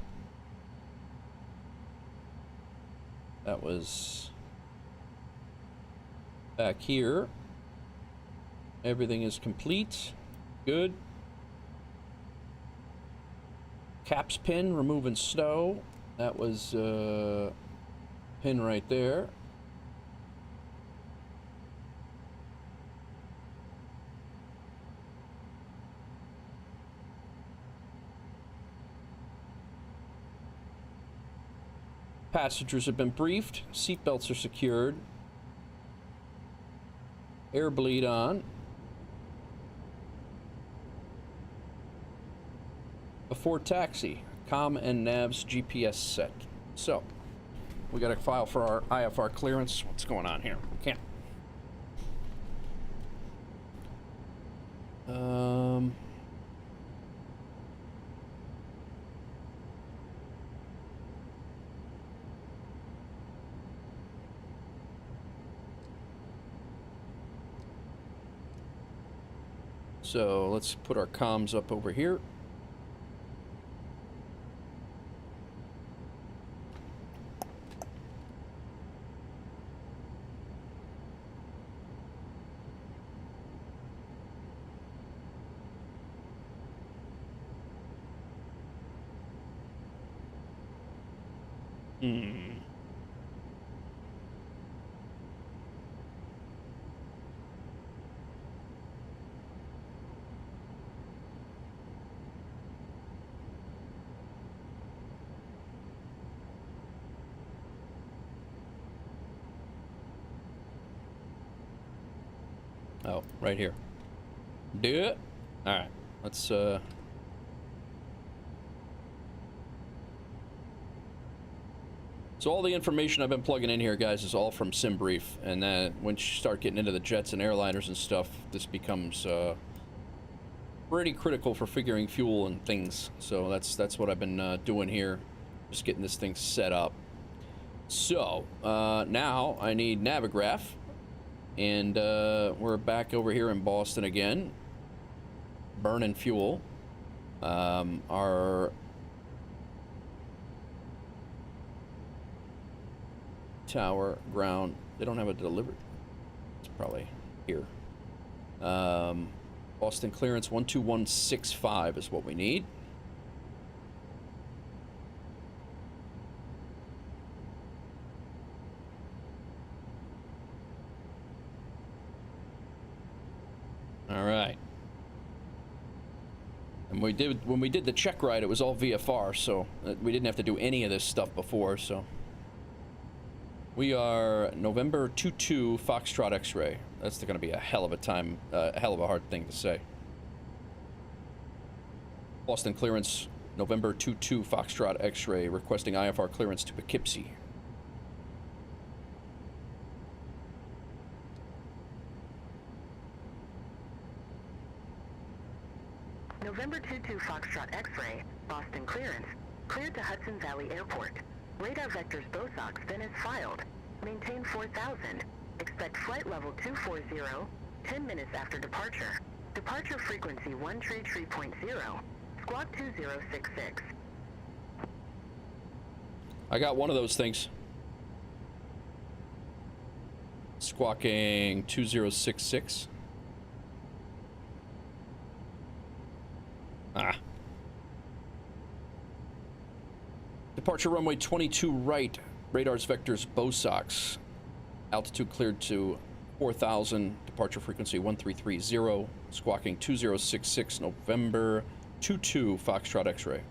That was back here. Everything is complete. Good. Caps pin, removing snow. That was pin right there. Passengers have been briefed. Seatbelts are secured. Air bleed on. Before taxi, comm and nav's GPS set. So, we got to file for our IFR clearance. What's going on here? Can't. So let's put our comms up over here. Oh, right here. Do it. All right. Let's So all the information I've been plugging in here, guys, is all from Debrief, and then once you start getting into the jets and airliners and stuff, this becomes pretty critical for figuring fuel and things. So that's what I've been doing here, just getting this thing set up. So now I need Navigraph, and we're back over here in Boston again, burning fuel. Our tower, ground, they don't have a delivery. It's probably here. Boston clearance 12165 is what we need. All right. And when we did the check ride, it was all VFR, so we didn't have to do any of this stuff before, so. We are November 22 Foxtrot X-ray. That's going to be a hell of a time, a hell of a hard thing to say. Boston clearance, November 22 Foxtrot X-ray, requesting IFR clearance to Poughkeepsie. November 22 Foxtrot X-ray, Boston clearance, cleared to Hudson Valley Airport. Radar vectors BOSOX then is filed. Maintain 4000. Expect flight level 240, 10 minutes after departure. Departure frequency 133.0. Squawk 2066. I got one of those things. Squawking 2066. Ah. Departure runway 22 right, radars vectors BOSOX. Altitude cleared to 4000, departure frequency 1330, squawking 2066, November 22, Foxtrot X-ray.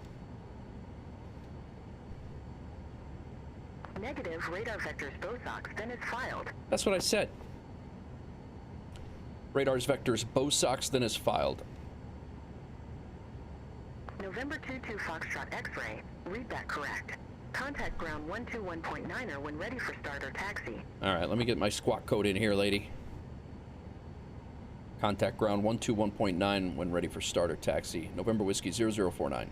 Negative, radar vectors Bosox, then is filed. That's what I said. Radar's vectors Bosox, then is filed. November 22 Foxtrot X-ray, read that correct. Contact ground 121.9er when ready for start or taxi. All right, let me get my squawk code in here, lady. Contact ground 121.9 when ready for start or taxi. November Whiskey 0049.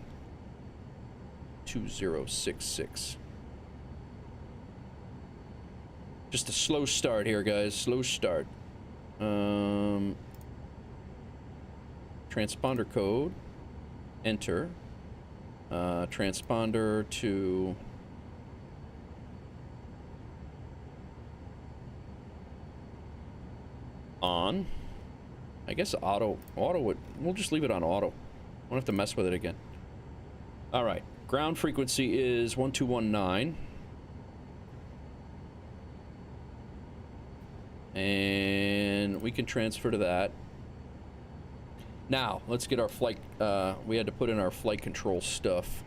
2066. Just a slow start here, guys. Slow start. Transponder code. Enter. Transponder to on. I guess auto would, we'll just leave it on auto. Won't have to mess with it again. All right, ground frequency is 1219. And we can transfer to that. Now, let's get our flight, we had to put in our flight control stuff.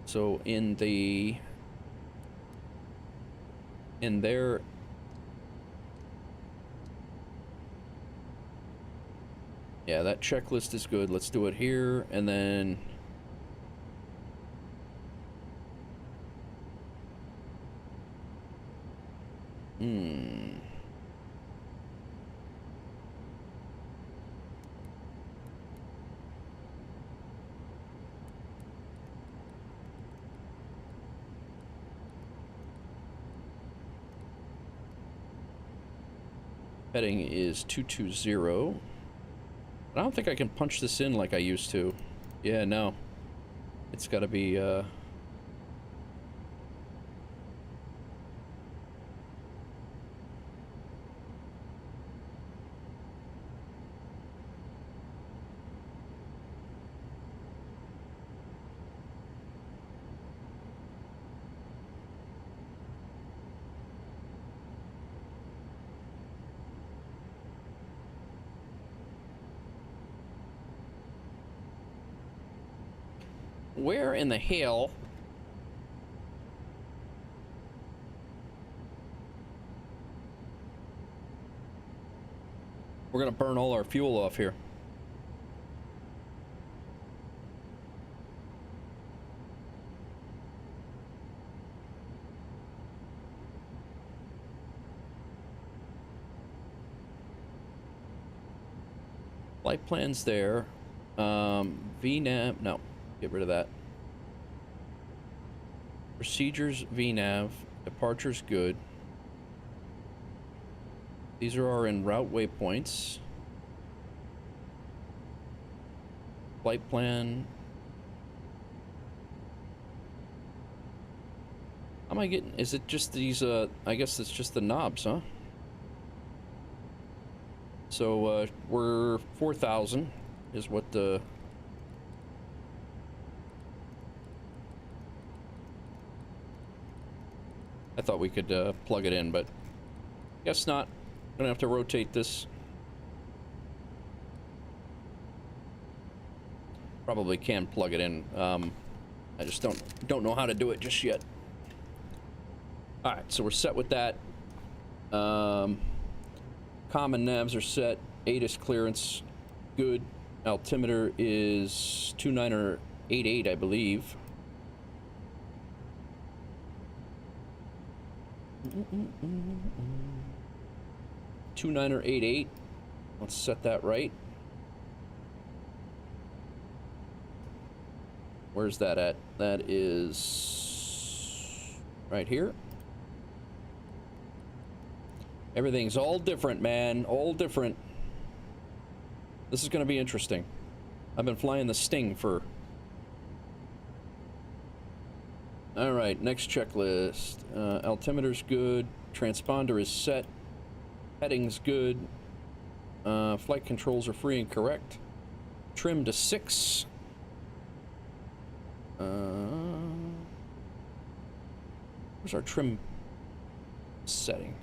So in there, yeah, that checklist is good. Let's do it here, and then heading is 220. I don't think I can punch this in like I used to. Yeah, no. It's gotta be, where in the hell? We're gonna burn all our fuel off here. Flight plans there. VNAV, no. Get rid of that. Procedures, VNAV. Departure's good. These are our en route waypoints. Flight plan. How am I getting? Is it just these? I guess it's just the knobs, huh? So we're 4,000 is what the. I thought we could plug it in, but guess not. Gonna have to rotate this. Probably can plug it in. I just don't know how to do it just yet. All right, so we're set with that. Common navs are set. ATIS clearance, good. Altimeter is 2988, I believe. 2988. Let's set that right. Where's that at? That is right here. Everything's all different, man. All different. This is going to be interesting. I've been flying the Sting for... All right, next checklist. Altimeter's good. Transponder is set. Heading's good. Flight controls are free and correct. Trim to 6. Where's our trim setting?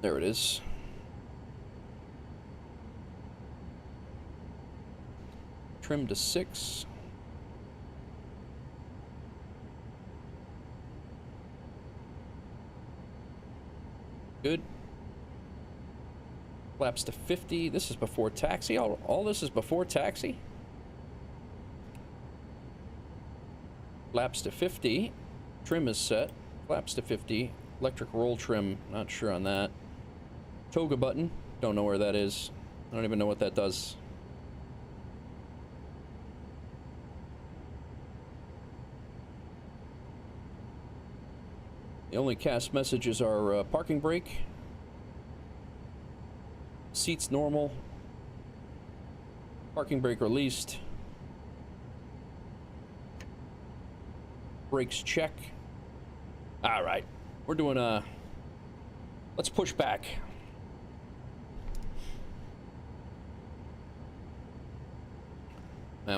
There it is. Trim to 6. Good. Flaps to 50. This is before taxi. All this is before taxi. Flaps to 50. Trim is set. Flaps to 50. Electric roll trim. Not sure on that. Toga button. Don't know where that is. I don't even know what that does. The only cast messages are parking brake, seats normal, parking brake released, brakes check. All right, we're doing let's push back.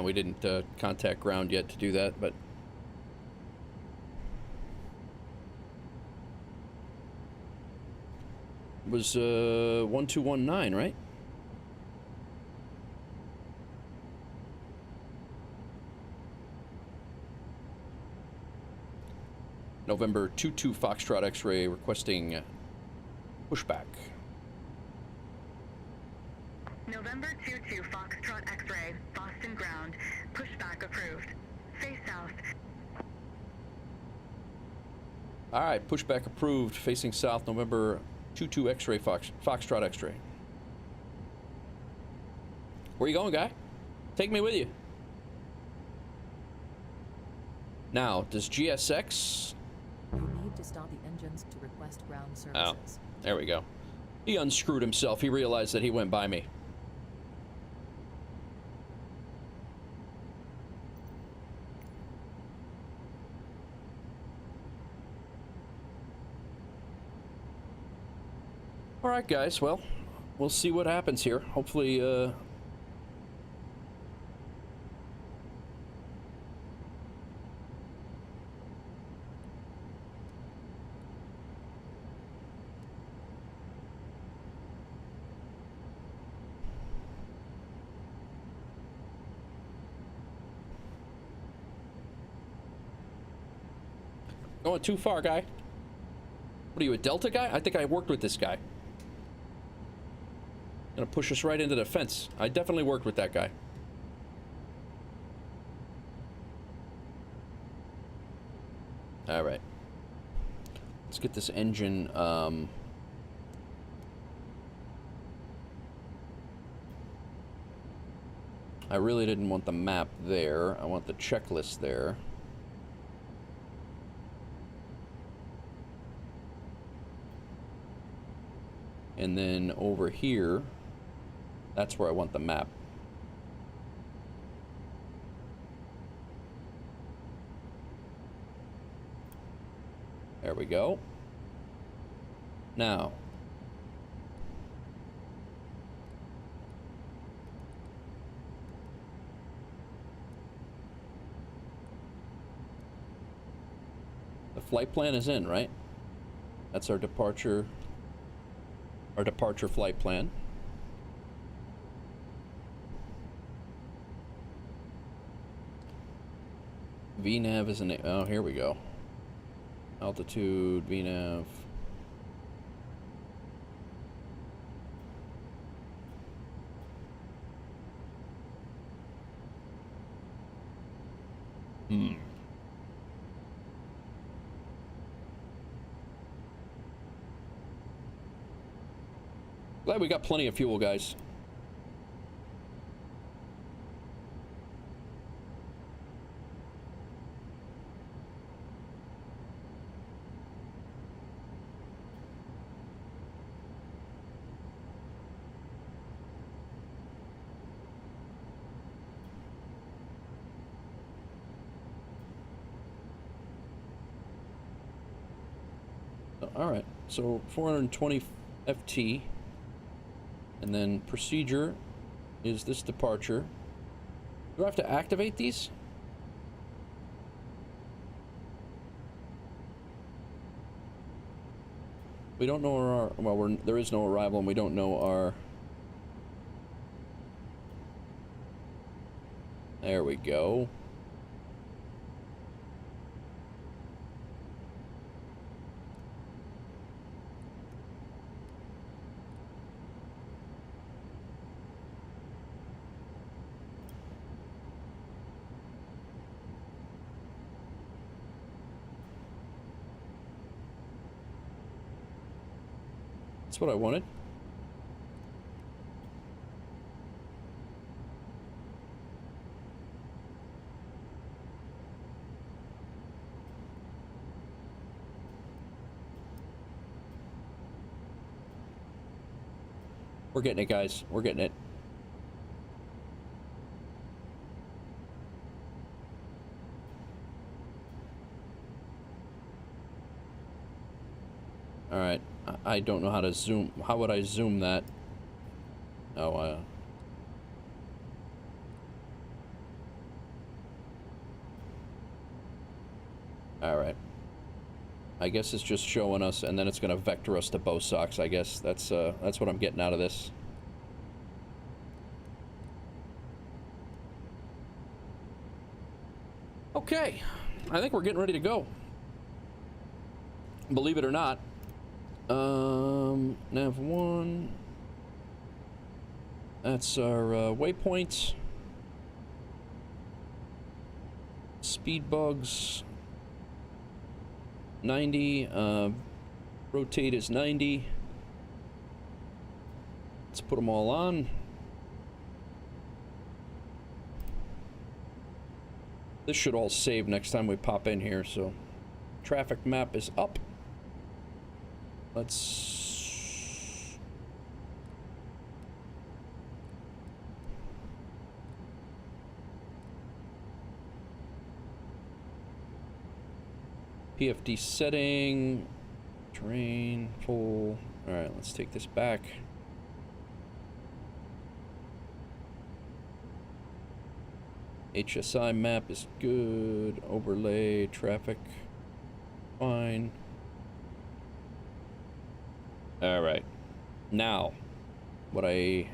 We didn't contact ground yet to do that, but it was 1219, right? November 22 Foxtrot X-ray requesting pushback. November 22 Foxtrot X-ray, Boston ground, pushback approved. Face south. All right, pushback approved, facing south, November 22 X-ray, Foxtrot X-ray. Where you going, guy? Take me with you. Now, does GSX... You need to stop the engines to request ground services. Oh, there we go. He unscrewed himself. He realized that he went by me. All right, guys. Well, we'll see what happens here. Hopefully, going too far, guy. What are you, a Delta guy? I think I worked with this guy. Gonna push us right into the fence. I definitely worked with that guy. All right. Let's get this engine, I really didn't want the map there. I want the checklist there. And then over here, that's where I want the map. There we go. Now, the flight plan is in, right? That's our departure flight plan. VNAV is an, oh, here we go. Altitude, VNAV. Glad we got plenty of fuel, guys. All right, so 420 FT. And then procedure is this departure. Do I have to activate these? We don't know our, well, there is no arrival, and we don't know our... There we go. That's what I wanted. We're getting it, guys. We're getting it. All right. I don't know how to zoom. How would I zoom that? Oh, all right. I guess it's just showing us, and then it's gonna vector us to BOSOX. I guess that's what I'm getting out of this. Okay, I think we're getting ready to go. Believe it or not. Nav 1. That's our waypoint. Speed bugs. 90. Rotate is 90. Let's put them all on. This should all save next time we pop in here, so traffic map is up. Let's PFD setting, terrain, full. All right, let's take this back. HSI map is good. Overlay, traffic, fine. All right. Now, what I...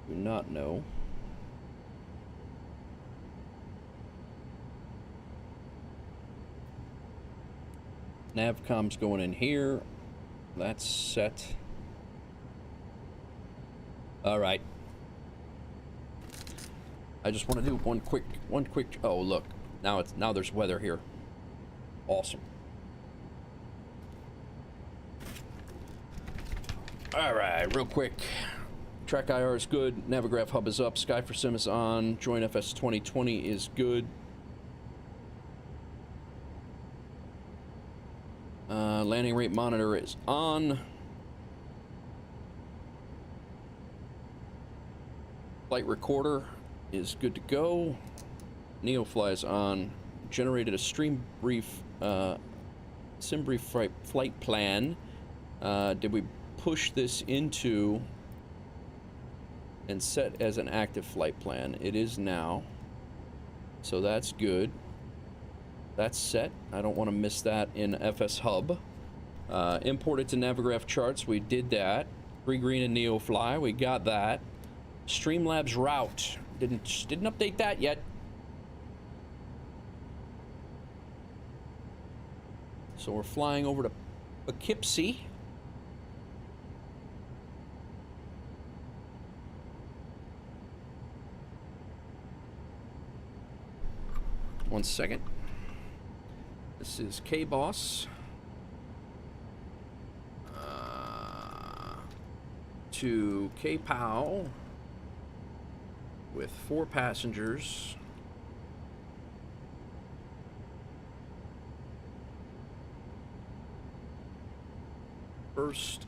do not know. Navcom's going in here. That's set. All right. I just want to do one quick. Oh, look. Now there's weather here. Awesome. All right, real quick. Track IR is good. Navigraph hub is up. Sky for Sim is on. Join FS 2020 is good. Landing rate monitor is on. Flight recorder is good to go. NeoFly is on. Generated a stream brief, sim brief flight plan. Did we push this into and set as an active flight plan? It is now. So that's good. That's set. I don't want to miss that in FS Hub. Imported to Navigraph charts. We did that. Green and NeoFly. We got that. Streamlabs route. Didn't update that yet. So we're flying over to Poughkeepsie. One second. This is KBOS. To KPOU with 4 passengers. First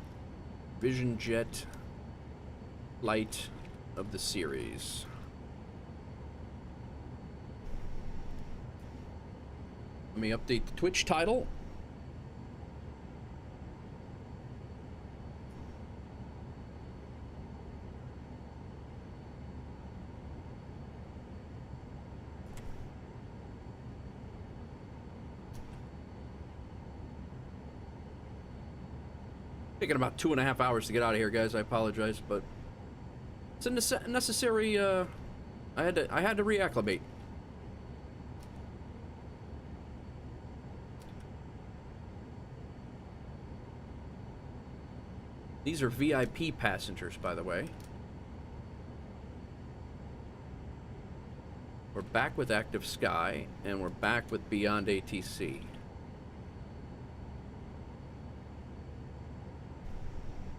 Vision Jet flight of the series. Let me update the Twitch title. Taking about 2.5 hours to get out of here, guys. I apologize, but it's a necessary. I had to reacclimate. These are VIP passengers, by the way. We're back with Active Sky, and we're back with BeyondATC.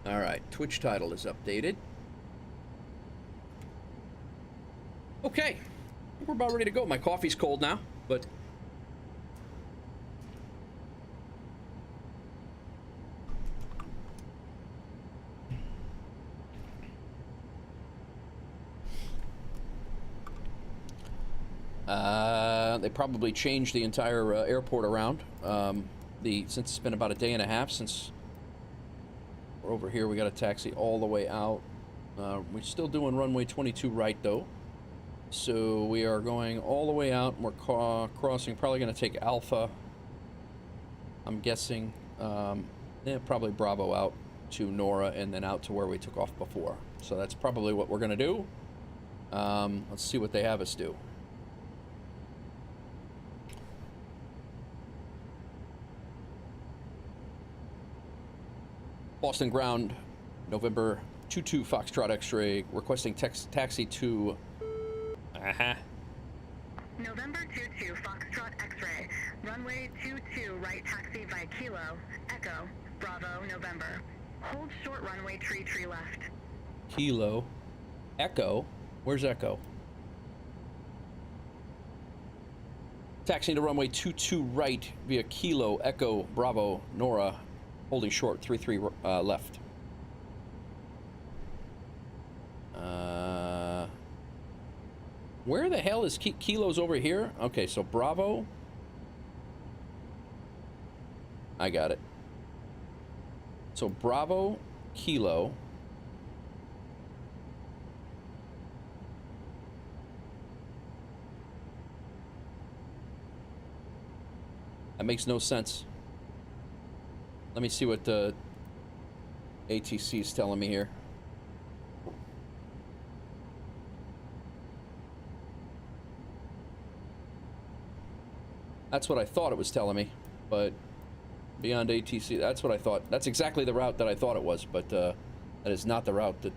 All right, Twitch title is updated. Okay, we're about ready to go. My coffee's cold now, but they probably changed the entire airport around. Since it's been about a day and a half since we're over here, we got a taxi all the way out. We're still doing runway 22 right though, so we are going all the way out. And we're crossing. Probably going to take Alpha. I'm guessing. Probably Bravo out to Nora and then out to where we took off before. So that's probably what we're going to do. Let's see what they have us do. Boston ground, November 22 Foxtrot X-ray, requesting taxi to... November 22 Foxtrot X-ray, runway 22 right taxi via Kilo, Echo, Bravo, November. Hold short runway tree left. Kilo, Echo, where's Echo? Taxiing to runway 22 right via Kilo, Echo, Bravo, Nora. Holding short, 33 left. Where the hell is Kilo's over here? Okay, so Bravo. I got it. So Bravo, Kilo. That makes no sense. Let me see what the ATC is telling me here. That's what I thought it was telling me, but BeyondATC, that's what I thought. That's exactly the route that I thought it was, but that is not the route that...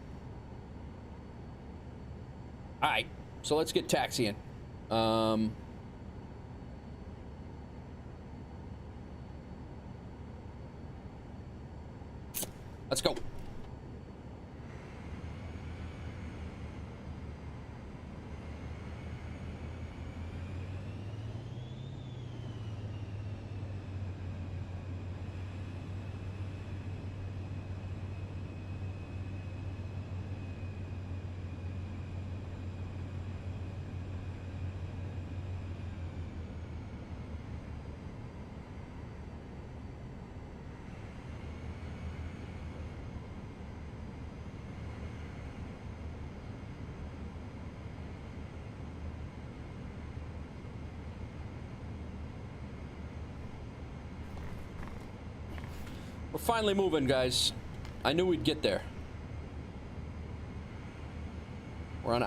Alright, so let's get taxiing. Let's go. We're finally moving, guys. I knew we'd get there. We're on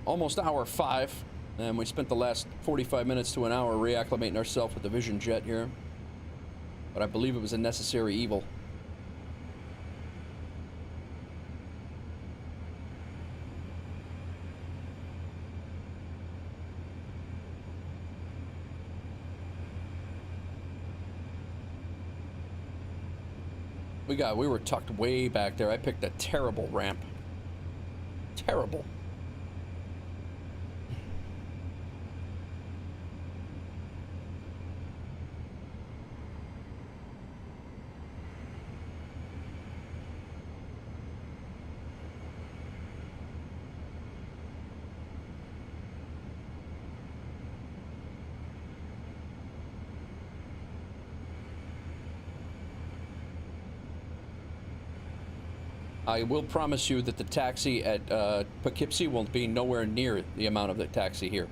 almost hour 5, and we spent the last 45 minutes to an hour reacclimating ourselves with the Vision Jet here. But I believe it was a necessary evil. We were tucked way back there. I picked a terrible ramp. Terrible. I will promise you that the taxi at Poughkeepsie will be nowhere near the amount of the taxi here.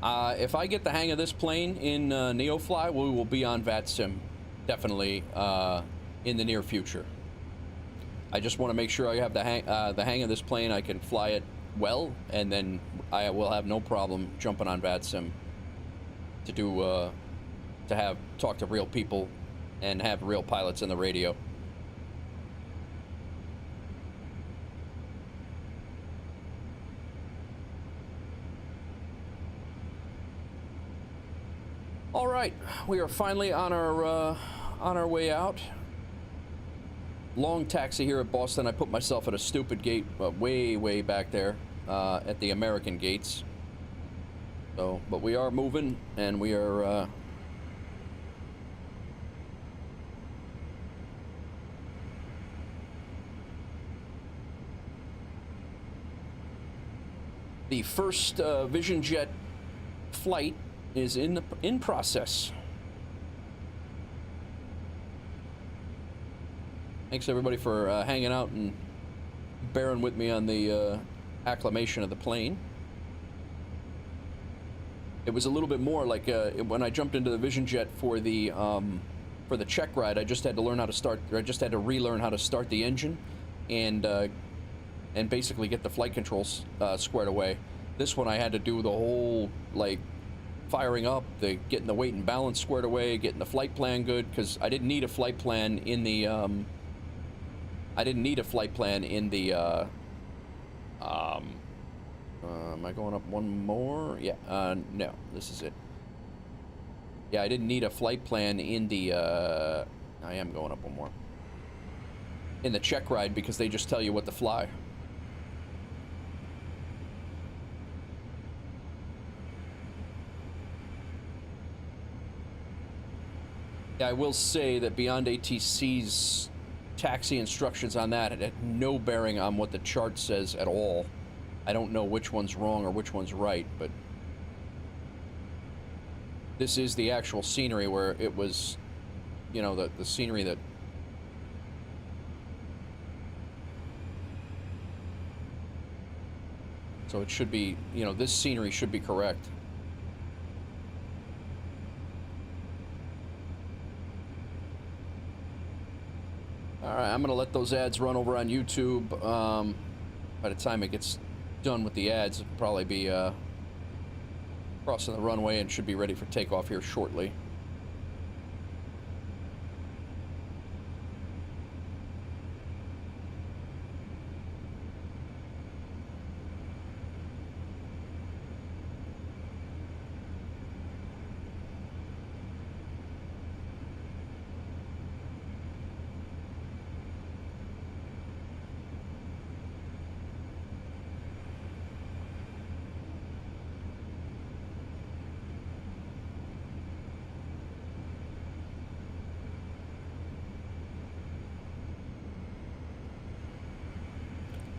If I get the hang of this plane in NeoFly, we will be on VATSIM, definitely, in the near future. I just want to make sure I have the hang of this plane, I can fly it well, and then I will have no problem jumping on VATSIM to do, talk to real people and have real pilots in the radio. All right, we are finally on our way out. Long taxi here at Boston. I put myself at a stupid gate way back there at the American gates. So, but we are moving, and we are the first Vision Jet flight is in process. Thanks everybody for hanging out and bearing with me on the acclimation of the plane. It was a little bit more like when I jumped into the Vision Jet for the check ride. I just had to learn how to start. I just had to relearn how to start the engine, and basically get the flight controls squared away. This one I had to do the whole like firing up, getting the weight and balance squared away, getting the flight plan good, because I didn't need a flight plan in the am I going up one more? Yeah, no, this is it. Yeah, I didn't need a flight plan in the I am going up one more. In the check ride, because they just tell you what to fly. Yeah, I will say that BeyondATC's taxi instructions on that had no bearing on what the chart says at all. I don't know which one's wrong or which one's right, but this is the actual scenery where it was, you know, the scenery that... So it should be, you know, this scenery should be correct. Alright, I'm going to let those ads run over on YouTube. By the time it gets done with the ads, it'll probably be crossing the runway and should be ready for takeoff here shortly.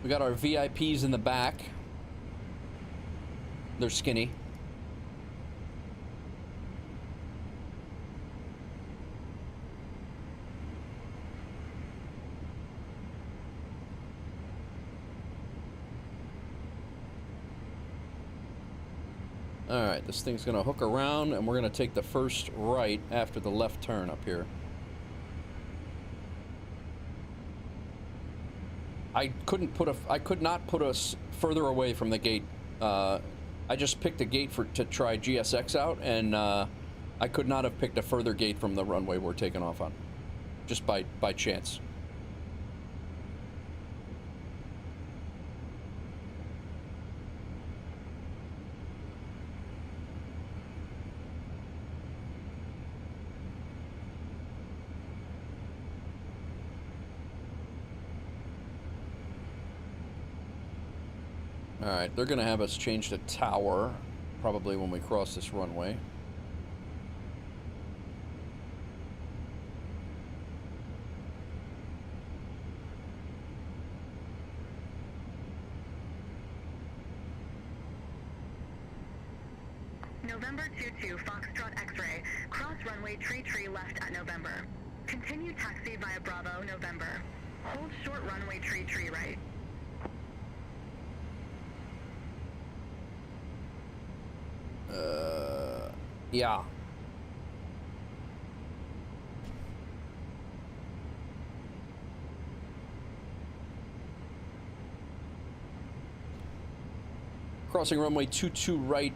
We got our VIPs in the back. They're skinny. Alright, this thing's gonna hook around and we're gonna take the first right after the left turn up here. I could not put us further away from the gate. I just picked a gate to try GSX out, and I could not have picked a further gate from the runway we're taking off on, just by chance. Alright, they're gonna have us change to tower, probably when we cross this runway. November 22 Foxtrot X-ray. Cross runway tree left at November. Continue taxi via Bravo, November. Hold short runway tree right. Yeah. Crossing runway 22 right,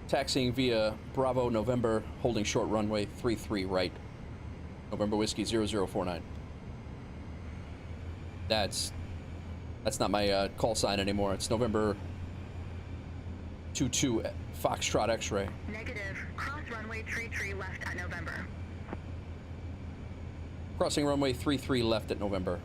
taxiing via Bravo November, holding short runway 33 right. November Whiskey 0049. That's not my call sign anymore. It's November 22 Foxtrot X-ray. Negative. Cross runway 33 left at November. Crossing runway 33 left at November.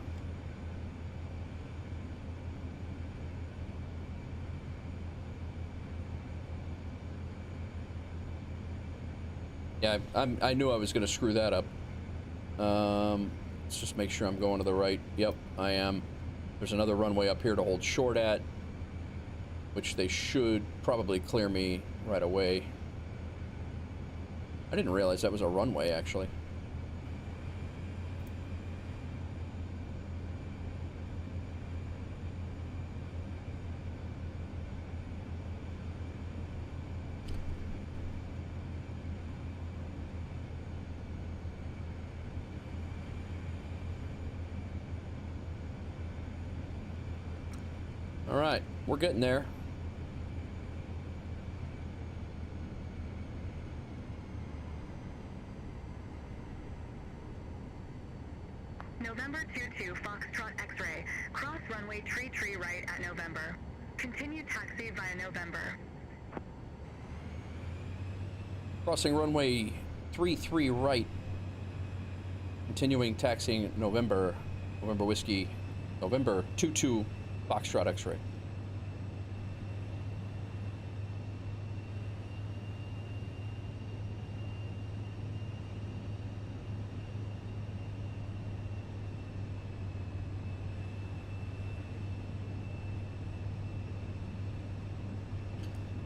Yeah, I knew I was going to screw that up. Let's just make sure I'm going to the right. Yep, I am. There's another runway up here to hold short at, which they should probably clear me right away. I didn't realize that was a runway, actually. All right, we're getting there. November 22 Foxtrot X-ray. Cross runway 33 right at November. Continue taxi via November. Crossing runway 33 right. Continuing taxiing November. November Whiskey. November 22 Foxtrot X-ray.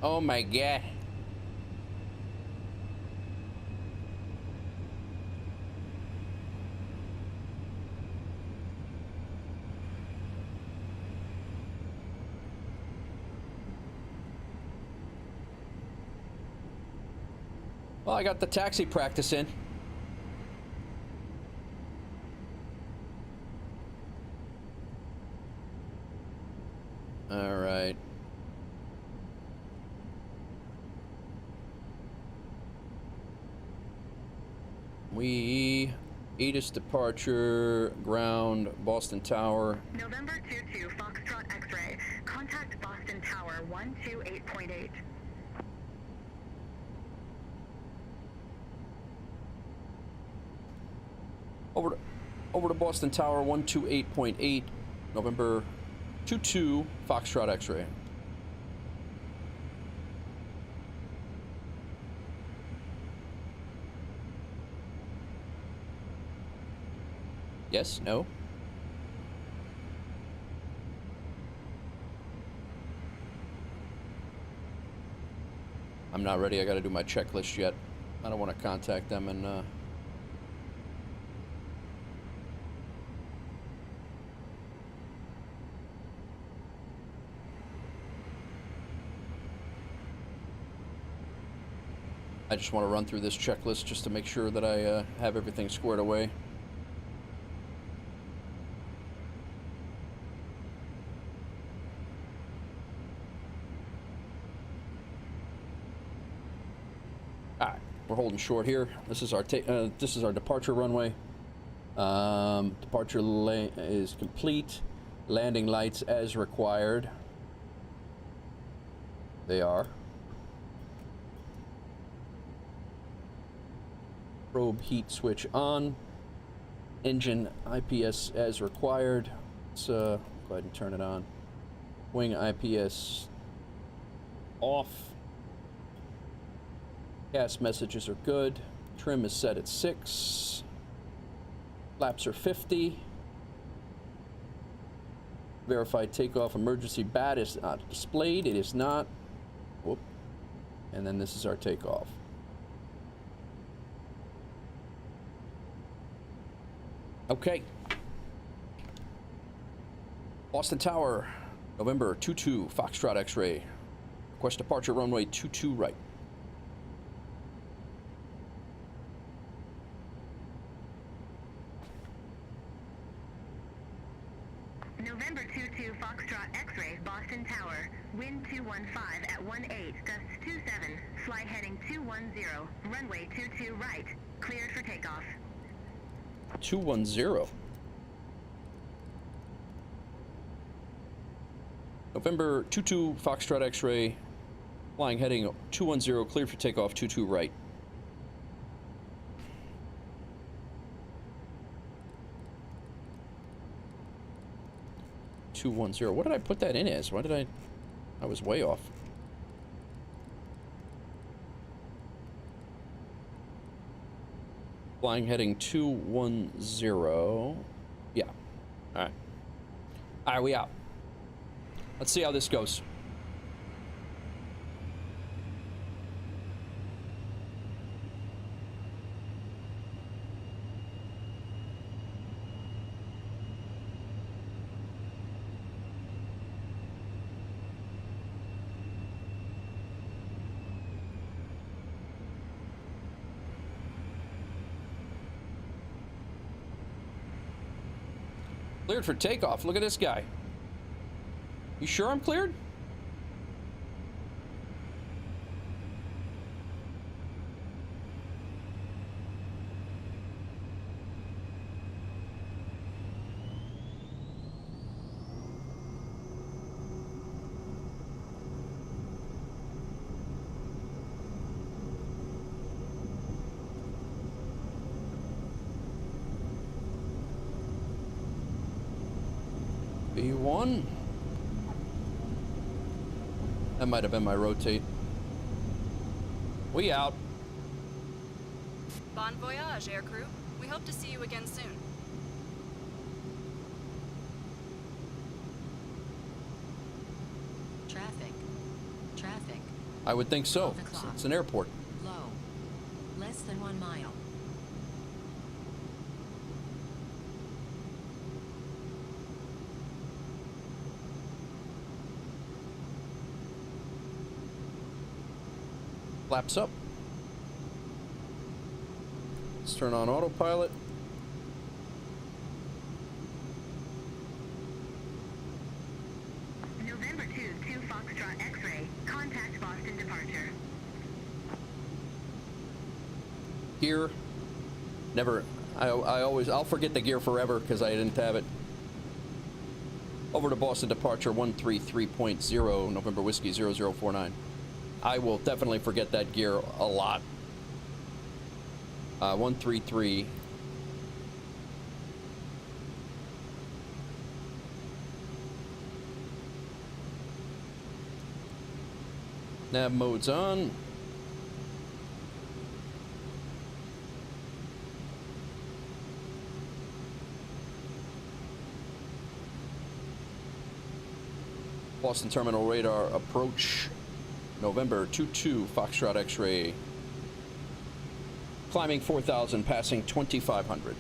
Oh my God. Well, I got the taxi practice in. All right. We ATIS departure, ground, Boston Tower. November 22 Foxtrot X-ray. Contact Boston Tower 128.8. Over to Boston Tower 128.8, November 22 Foxtrot X-ray. Yes, no. I'm not ready. I got to do my checklist yet. I don't want to contact them and I just want to run through this checklist just to make sure that I have everything squared away. Alright, we're holding short here. This is our departure runway. Departure is complete. Landing lights as required. They are. Probe heat switch on. Engine IPS as required. Let's go ahead and turn it on. Wing IPS off. Gas messages are good. Trim is set at 6. Flaps are 50. Verified takeoff emergency bat is not displayed. It is not. Whoop. And then this is our takeoff. Okay. Boston Tower, November 22, Foxtrot X-ray. Request departure runway 22 right. November 22 Foxtrot X-ray, Boston Tower. Wind 215 at 18, gusts 27. Fly heading 210. Runway 22 right. Cleared for takeoff. 210. November 22 Foxtrot X-ray, flying heading 210, cleared for takeoff 22 right. What did I put that in as? Why did I was way off. Flying heading 210. Yeah. All right. All right, we out. Let's see how this goes. Cleared for takeoff. Look at this guy. You sure I'm cleared? B1. That might have been my rotate. We out. Bon voyage, aircrew. We hope to see you again soon. Traffic. I would think so. 12 o'clock. It's an airport. Low. Less than 1 mile. Flaps up. Let's turn on autopilot. November 2 Foxtrot X-ray. Contact Boston departure. Gear. Never. I'll forget the gear forever because I didn't have it. Over to Boston departure 133.0 November Whiskey 0049. I will definitely forget that gear a lot. 133. Nav mode's on. Boston Terminal radar approach. November 22 Foxtrot X-ray. Climbing 4,000, passing 2,500.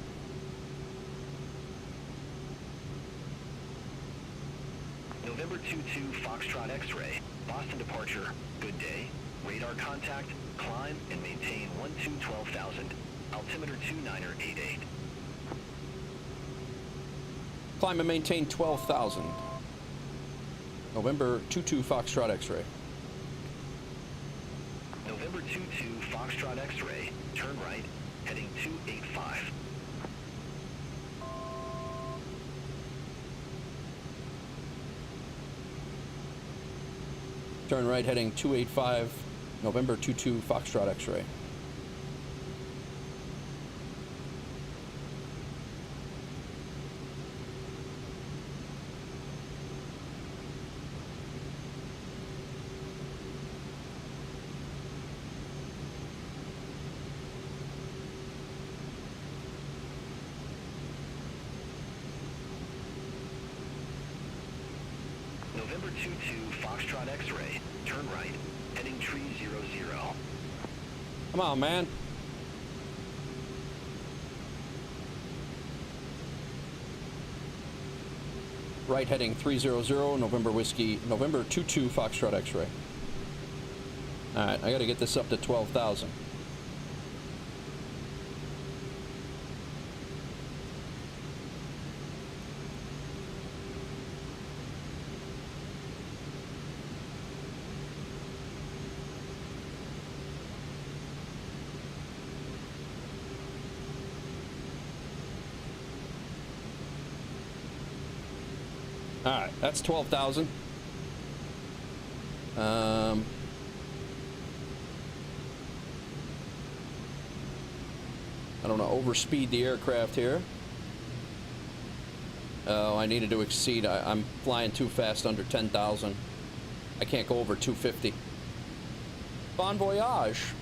November 22 Foxtrot X-ray. Boston departure. Good day. Radar contact. Climb and maintain 12,000. Altimeter 2988. Climb and maintain 12,000. November 22 Foxtrot X-ray. November 22 Foxtrot X-ray. Turn right. Heading 285. Turn right heading 285. November 22 Foxtrot X-ray. November 22 Foxtrot X-ray. Turn right. Heading tree 00. Come on, man. Right heading 300, November Whiskey, November 22 Foxtrot X-ray. Alright, I gotta get this up to 12,000. All right, that's 12,000. I don't want to overspeed the aircraft here. Oh, I needed to exceed. I'm flying too fast under 10,000. I can't go over 250. Bon voyage.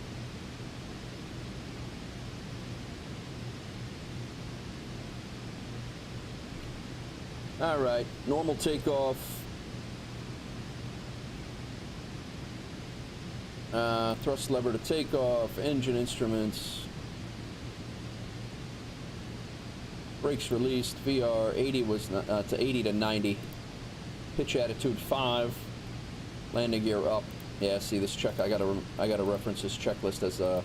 All right, normal takeoff. Thrust lever to takeoff, engine instruments. Brakes released, VR 80 was to 80 to 90. Pitch attitude 5. Landing gear up. Yeah, see this check. I gotta reference this checklist as the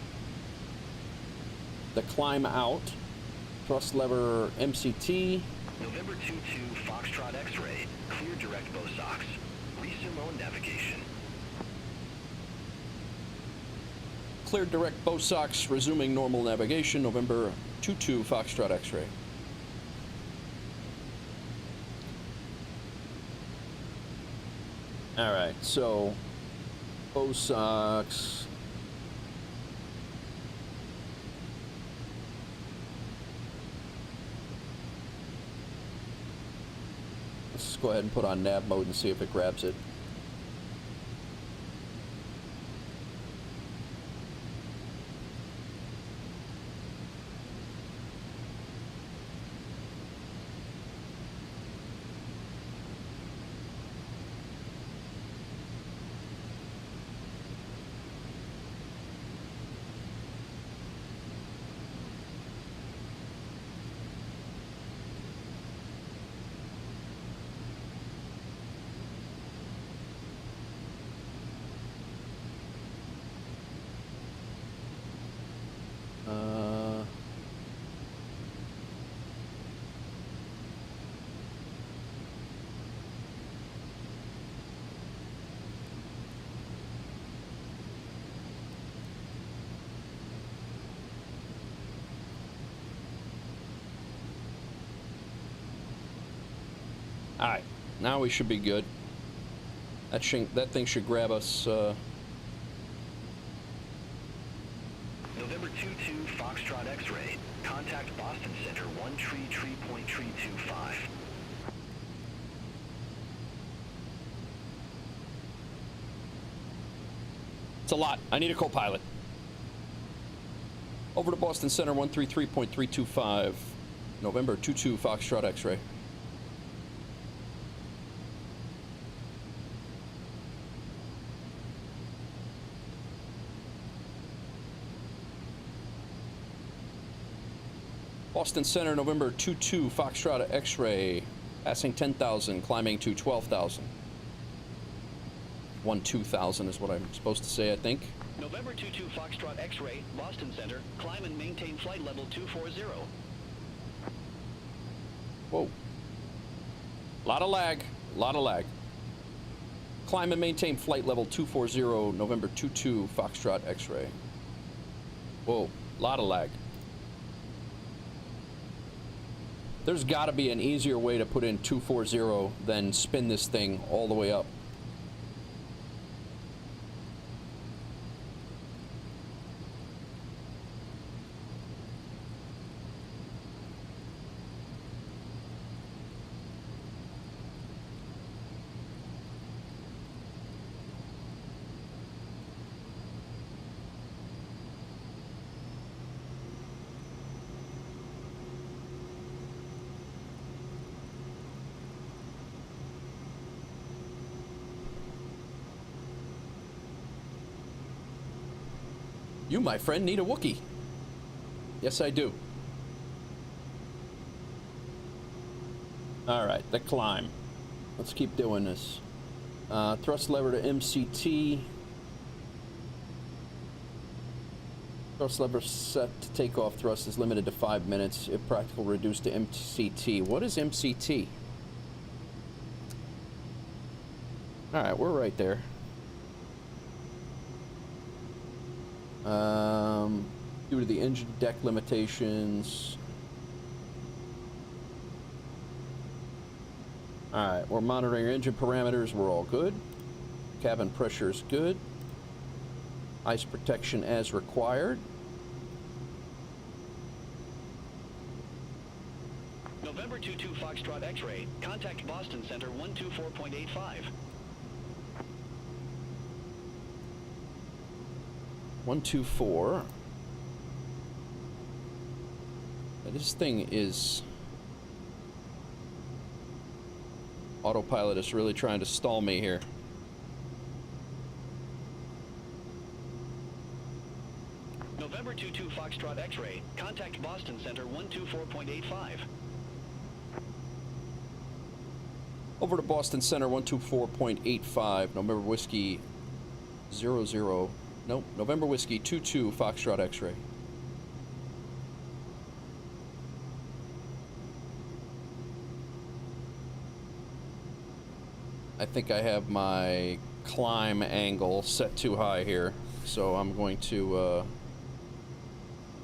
climb out. Thrust lever MCT. November 22 Foxtrot X-ray. Clear direct BOSOX. Resume on navigation. Clear direct BOSOX. Resuming normal navigation. November 22 Foxtrot X-ray. All right, so BOSOX. Let's go ahead and put on nav mode and see if it grabs it. All right, now we should be good. That thing should grab us. November 22 Foxtrot X-ray. Contact Boston Center 133.325. It's a lot. I need a co-pilot. Over to Boston Center 133.325. November 22 Foxtrot X-ray. Boston Center, November 22, Foxtrot X-ray, passing 10,000, climbing to 12,000. 12,000 is what I'm supposed to say, I think. November 22 Foxtrot X-ray, Boston Center, climb and maintain flight level 240. Whoa. Lot of lag, lot of lag. Climb and maintain flight level 240, November 22, Foxtrot X-ray. Whoa, lot of lag. There's got to be an easier way to put in 240 than spin this thing all the way up. You, my friend, need a Wookiee. Yes, I do. All right, the climb. Let's keep doing this. Thrust lever to MCT. Thrust lever set to takeoff thrust is limited to 5 minutes. If practical, reduced to MCT. What is MCT? All right, we're right there. Due to the engine deck limitations. Alright, we're monitoring engine parameters. We're all good. Cabin pressure is good. Ice protection as required. November 22 Foxtrot X-ray. Contact Boston Center 124.85. 124. This thing is... Autopilot is really trying to stall me here. November 22 Foxtrot X-ray. Contact Boston Center 124.85. Over to Boston Center 124.85. November Whiskey 00. Nope. November Whiskey 22 Foxtrot X-ray. I think I have my climb angle set too high here, so I'm going to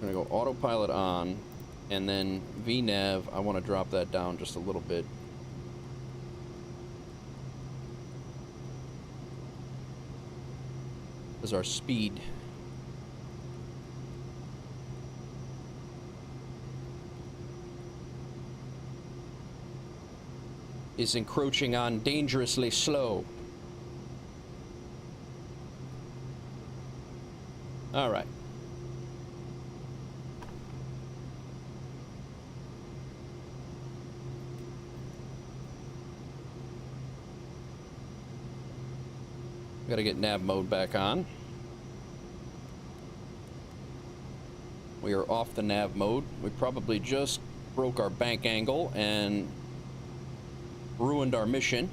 go autopilot on, and then VNav, I want to drop that down just a little bit. As our speed is encroaching on dangerously slow. All right. Gotta get nav mode back on. We are off the nav mode. We probably just broke our bank angle and ruined our mission.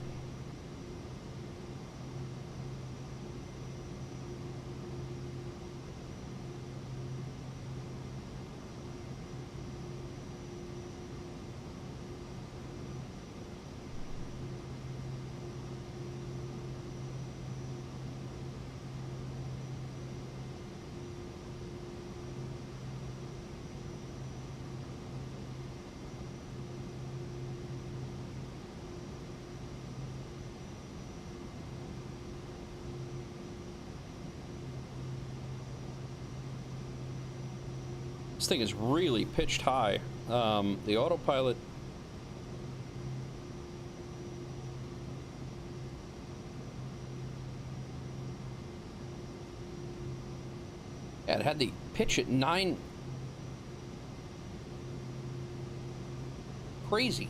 This thing is really pitched high. The autopilot it had the pitch at 9. Crazy.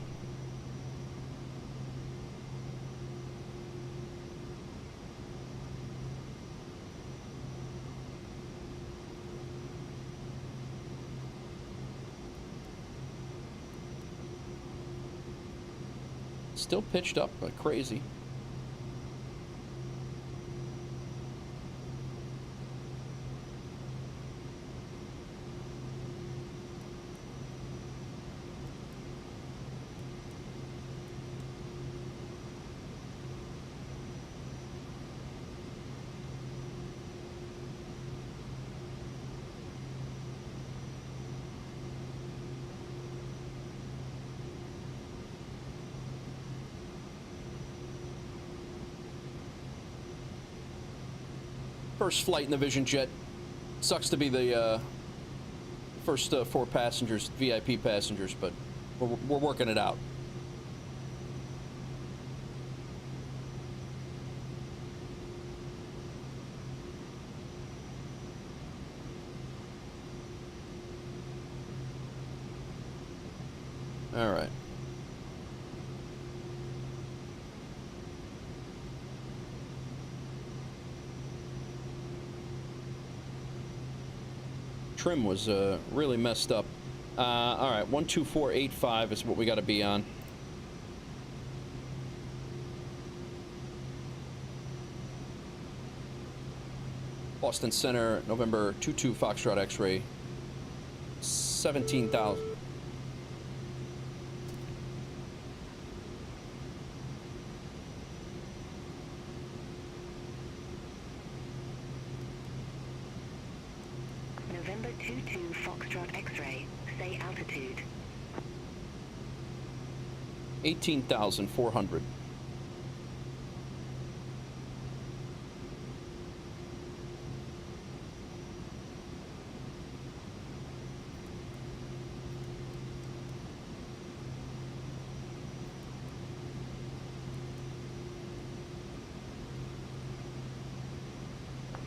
Still pitched up, but crazy. First flight in the Vision Jet. Sucks to be the first 4 passengers, VIP passengers, but we're working it out. All right. Trim was really messed up. All right, 12485 is what we got to be on. Boston Center, November 22 Foxtrot X-ray, 17,000. November 22 Foxtrot X-ray, stay altitude. 18,400.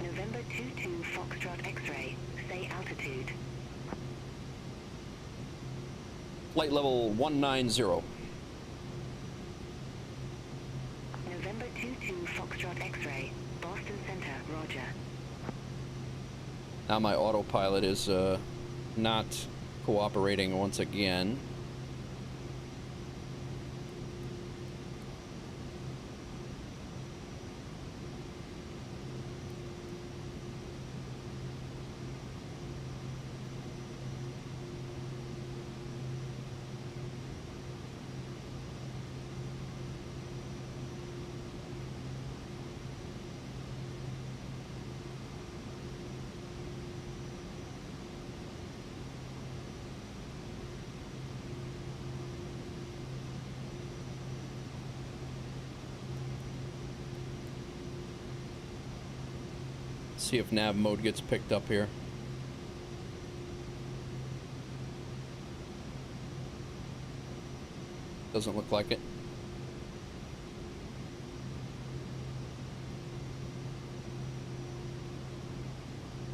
November 22 Foxtrot X-ray. Say altitude. Flight level 190. November 22 Foxtrot X-ray. Boston Center, roger. Now my autopilot is not cooperating once again. See if nav mode gets picked up here. Doesn't look like it.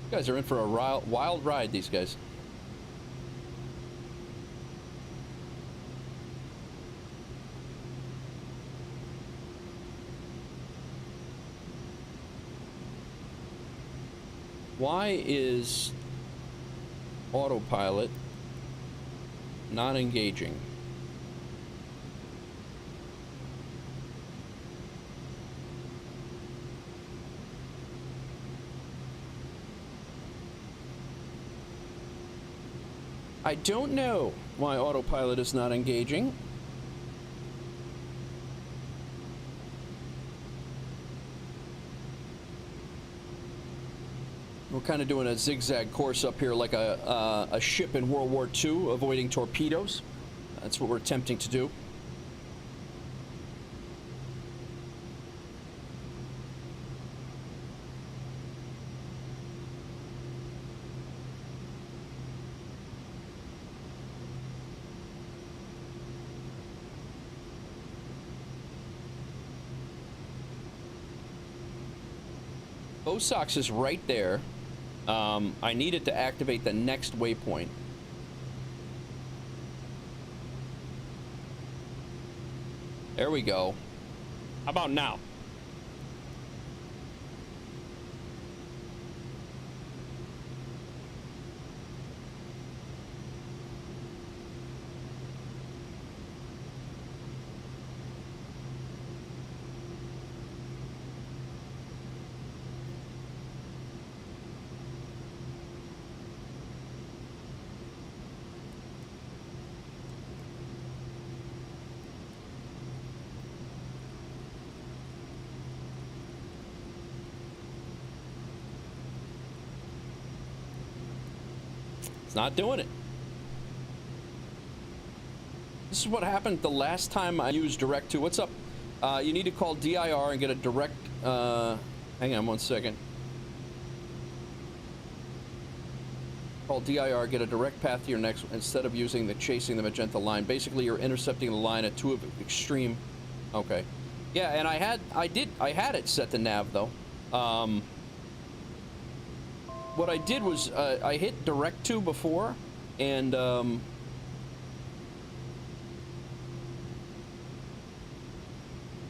You guys are in for a wild ride, these guys. Why is autopilot not engaging? I don't know why autopilot is not engaging. We're kind of doing a zigzag course up here like a ship in World War II, avoiding torpedoes. That's what we're attempting to do. BOSOX is right there. I need it to activate the next waypoint. There we go. How about now? Not doing it. This is what happened the last time I used Direct 2. What's up? You need to call DIR and get a direct, hang on one second. Call DIR, get a direct path to your next, instead of using the chasing the magenta line. Basically, you're intercepting the line at 2 of extreme. Okay. Yeah, and I had it set to nav though. What I did was I hit Direct 2 before, and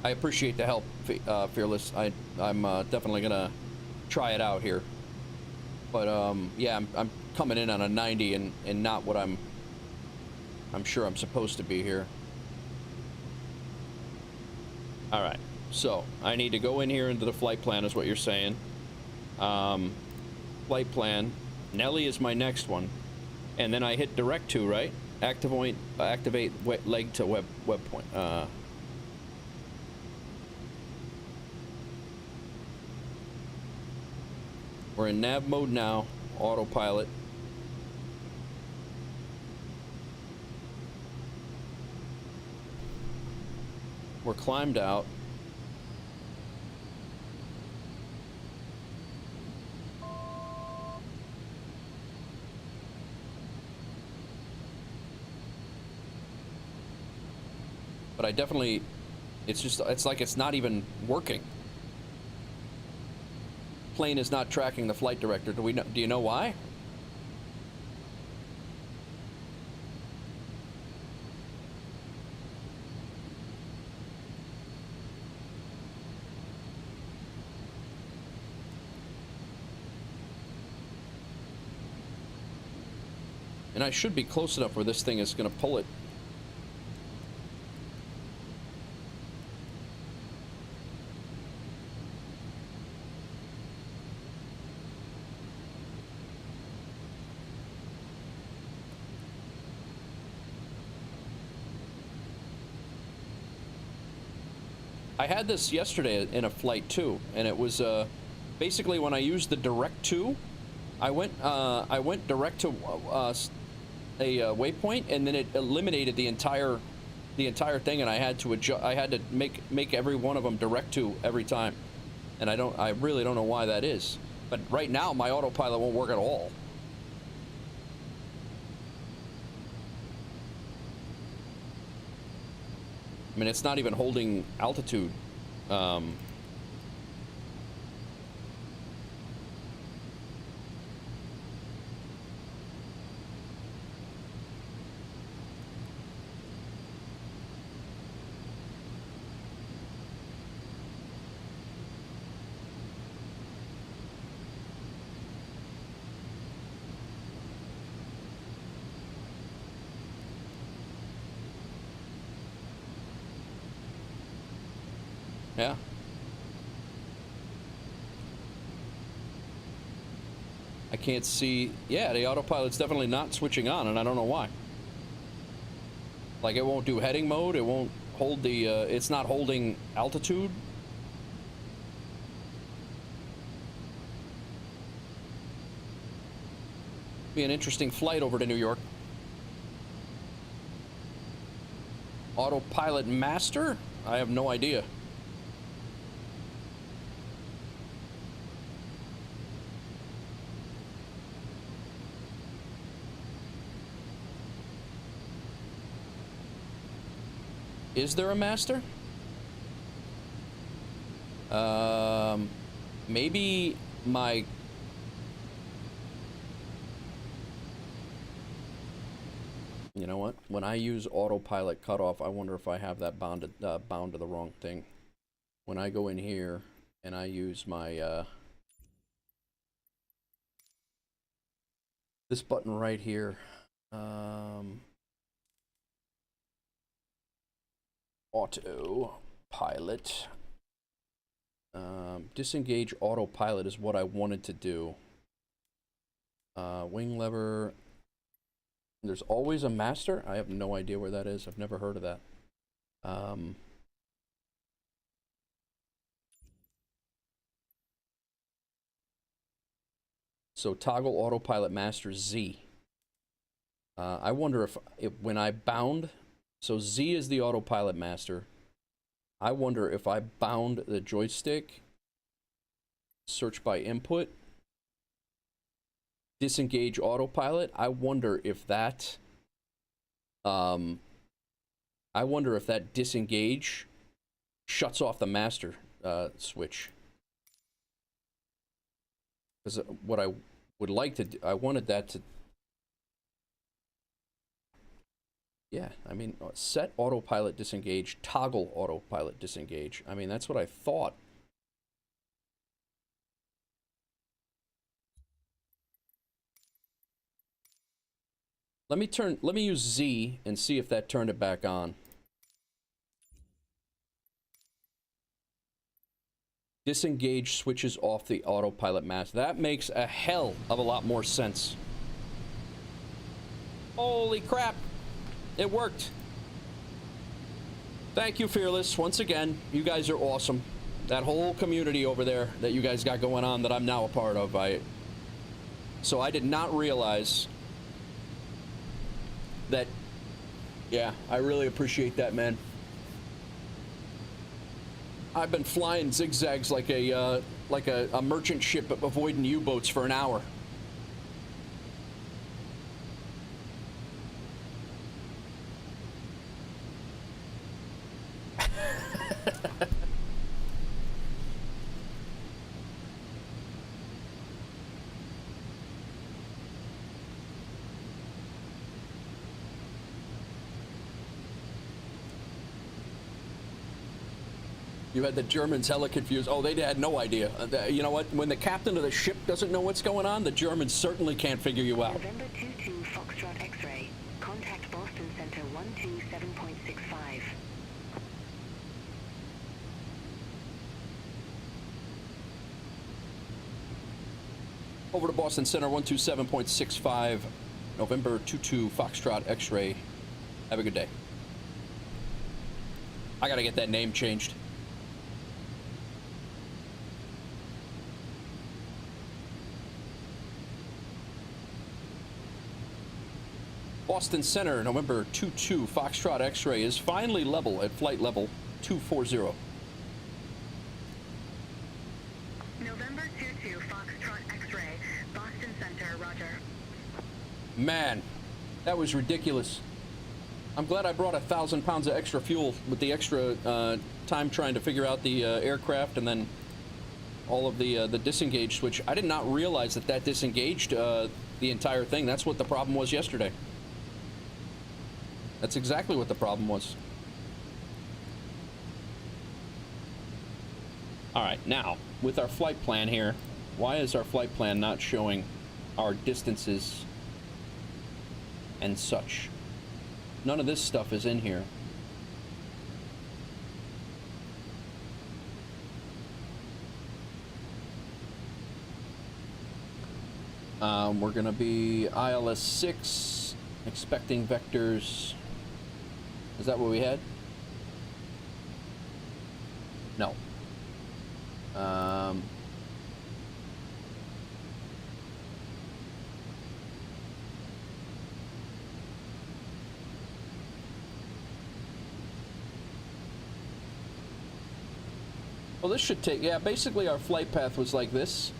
I appreciate the help, Fearless. I'm definitely gonna try it out here, but yeah, I'm coming in on a 90 and not what I'm sure I'm supposed to be here. All right, so I need to go in here into the flight plan, is what you're saying. Flight plan. Nelly is my next one, and then I hit Direct 2, right? Activate leg to web point. We're in nav mode now. Autopilot. We're climbed out. But I definitely, it's like it's not even working. Plane is not tracking the flight director. Do you know why? And I should be close enough where this thing is going to pull it. I had this yesterday in a flight too, and it was basically when I used the direct to, I went direct to a waypoint, and then it eliminated the entire thing, and I had to adjust. I had to make every one of them direct to every time, and I really don't know why that is. But right now my autopilot won't work at all. I mean, it's not even holding altitude. Yeah. I can't see. Yeah, the autopilot's definitely not switching on, and I don't know why. Like, it won't do heading mode. It won't hold the. It's not holding altitude. Be an interesting flight over to New York. Autopilot master? I have no idea. Is there a master? Maybe my... You know what? When I use autopilot cutoff, I wonder if I have that bound to the wrong thing. When I go in here and I use my this button right here, autopilot, disengage autopilot is what I wanted to do. Wing lever. There's always a master. I have no idea where that is. I've never heard of that. So toggle autopilot master Z. I wonder if when I bound, so Z is the autopilot master. I wonder if I bound the joystick, search by input, disengage autopilot. I wonder if that disengage shuts off the master switch. Because what I would like to do, I wanted that to, yeah, I mean, set autopilot disengage, toggle autopilot disengage. I mean, that's what I thought. Let me use Z and see if that turned it back on. Disengage switches off the autopilot master. That makes a hell of a lot more sense. Holy crap. It worked. Thank you, Fearless. Once again, you guys are awesome. That whole community over there that you guys got going on that I'm now a part of. So I did not realize that. Yeah, I really appreciate that, man. I've been flying zigzags like a merchant ship avoiding U-boats for an hour. You had the Germans hella confused. Oh, they had no idea. You know what? When the captain of the ship doesn't know what's going on, the Germans certainly can't figure you out. November 22 Foxtrot X-ray. Contact Boston Center 127.65. Over to Boston Center 127.65. November 22 Foxtrot X-ray. Have a good day. I gotta get that name changed. Boston Center, November 22 Foxtrot X-ray is finally level at flight level 240. November 22 Foxtrot X-ray. Boston Center, roger. Man, that was ridiculous. I'm glad I brought 1,000 pounds of extra fuel with the extra time trying to figure out the aircraft and then all of the disengage switch. I did not realize that disengaged the entire thing. That's what the problem was yesterday. That's exactly what the problem was. All right, now, with our flight plan here, why is our flight plan not showing our distances and such? None of this stuff is in here. We're going to be ILS 6, expecting vectors. Is that what we had? No. Well, this should take, yeah, basically our flight path was like this.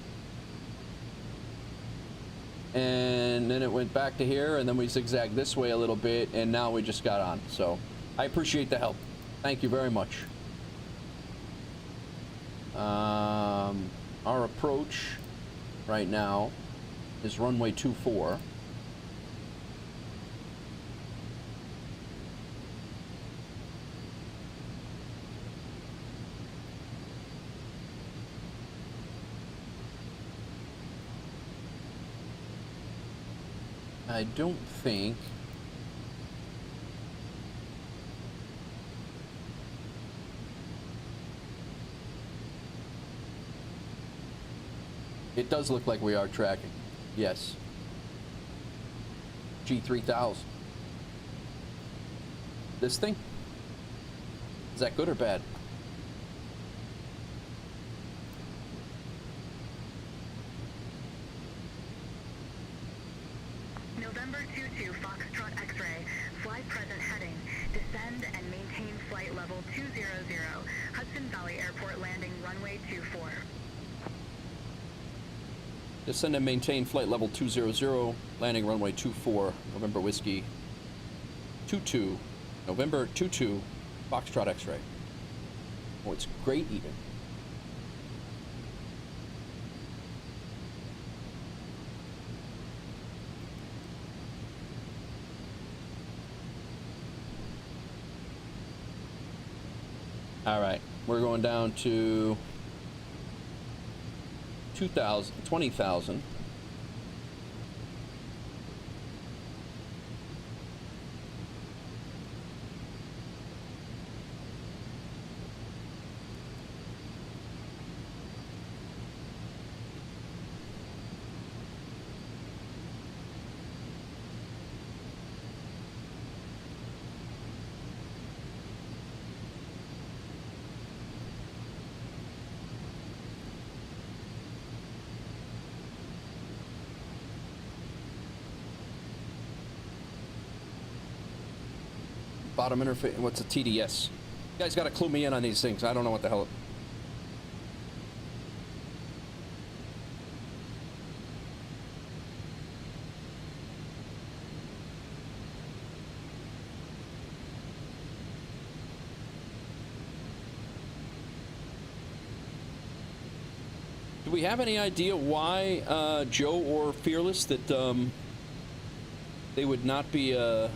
And then it went back to here, and then we zigzagged this way a little bit, and now we just got on. So I appreciate the help. Thank you very much. Our approach right now is runway 24. I don't think it does look like we are tracking. Yes. G3000. This thing? Is that good or bad? November 22 Foxtrot X-ray. Fly present heading. Descend and maintain flight level 200. Hudson Valley Airport landing runway 24. Descend and maintain flight level 200, landing runway 24, November Whiskey 22, November 22, Foxtrot X-ray. Oh, it's great even. All right, we're going down to 20,000. Bottom interface, what's a TDS? You guys got to clue me in on these things. I don't know what the hell. Do we have any idea why Joe or Fearless that they would not be it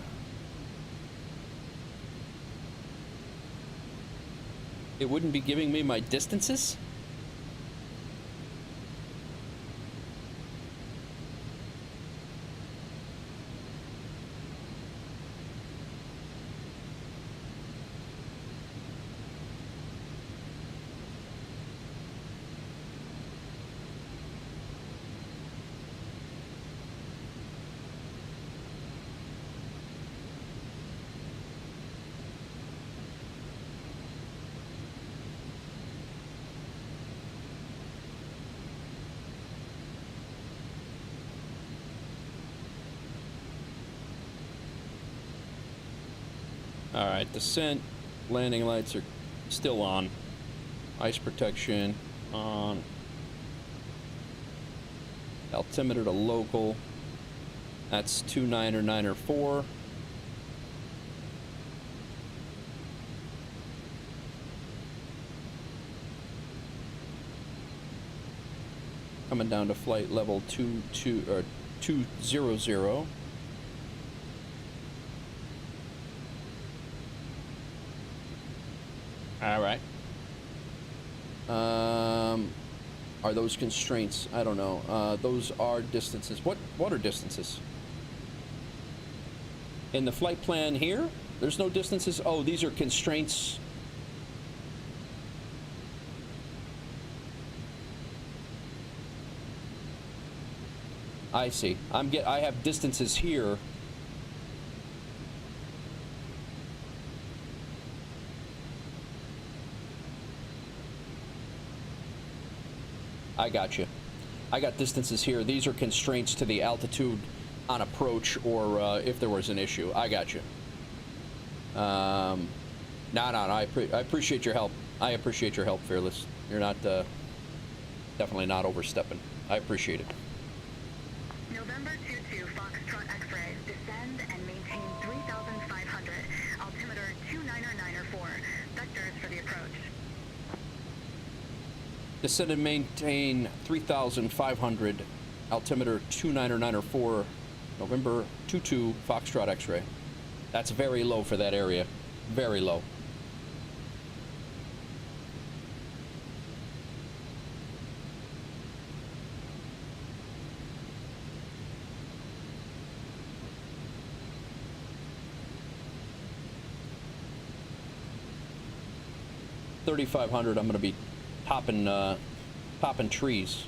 wouldn't be giving me my distances? Alright, descent, landing lights are still on. Ice protection on. Altimeter to local. That's 29 or 9 or 4. Coming down to flight level 200. All right. Are those constraints? I don't know. Those are distances. What are distances? In the flight plan here, there's no distances. Oh, these are constraints. I see. I have distances here. I got you. I got distances here. These are constraints to the altitude on approach or if there was an issue. I got you. No, I appreciate your help. I appreciate your help, Fearless. You're not, definitely not overstepping. I appreciate it. November 22 Foxtrot X-ray, descend and maintain 3,500, altimeter 29904, vectors for the approach. Descend and maintain 3,500, altimeter 29904, November 22 Foxtrot X-ray. That's very low for that area. Very low. $3,500. I'm going to be popping trees.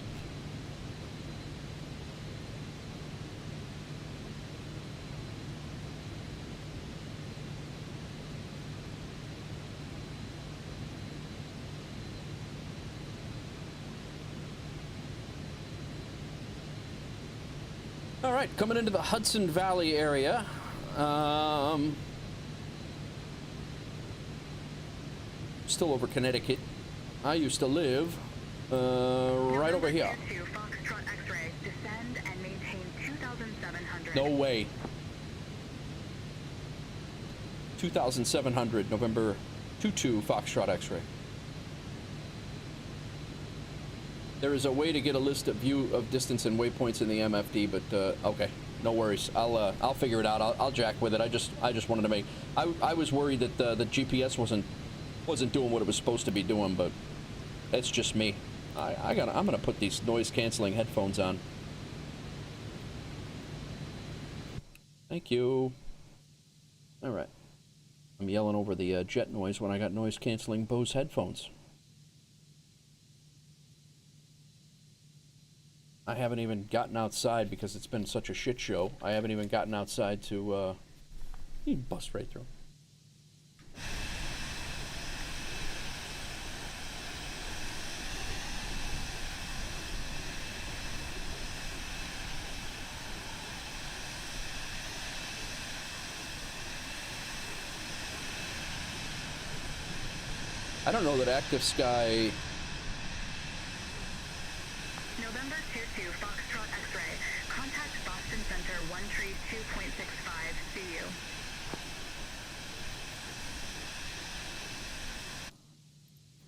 All right, coming into the Hudson Valley area. Still over Connecticut. I used to live right over here. Foxtrot X-ray, descend and maintain 2,700. No way. 2,700, November 22 Foxtrot X-ray. There is a way to get a list of view of distance and waypoints in the MFD, but okay, no worries. I'll figure it out. I'll jack with it. I just wanted to make. I was worried that the GPS wasn't doing what it was supposed to be doing, but it's just me. I'm gonna put these noise canceling headphones on. Thank you. All right. I'm yelling over the jet noise when I got noise canceling Bose headphones. I haven't even gotten outside because it's been such a shit show. I haven't even gotten outside to you bust right through. I don't know that Active Sky. November 22 Foxtrot X-ray, contact Boston Center 132.65, see you.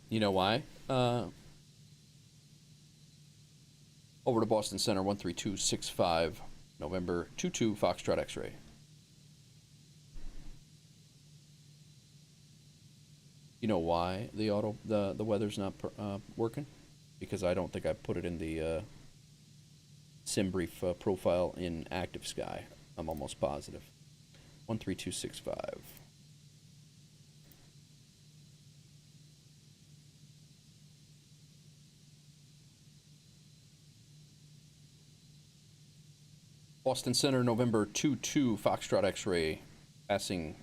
You know why? Over to Boston Center, 13265, November 22, Foxtrot X-ray. You know why the weather's not working? Because I don't think I put it in the Debrief profile in active sky. I'm almost positive. 13265. Boston Center, November 22, Foxtrot X-ray, passing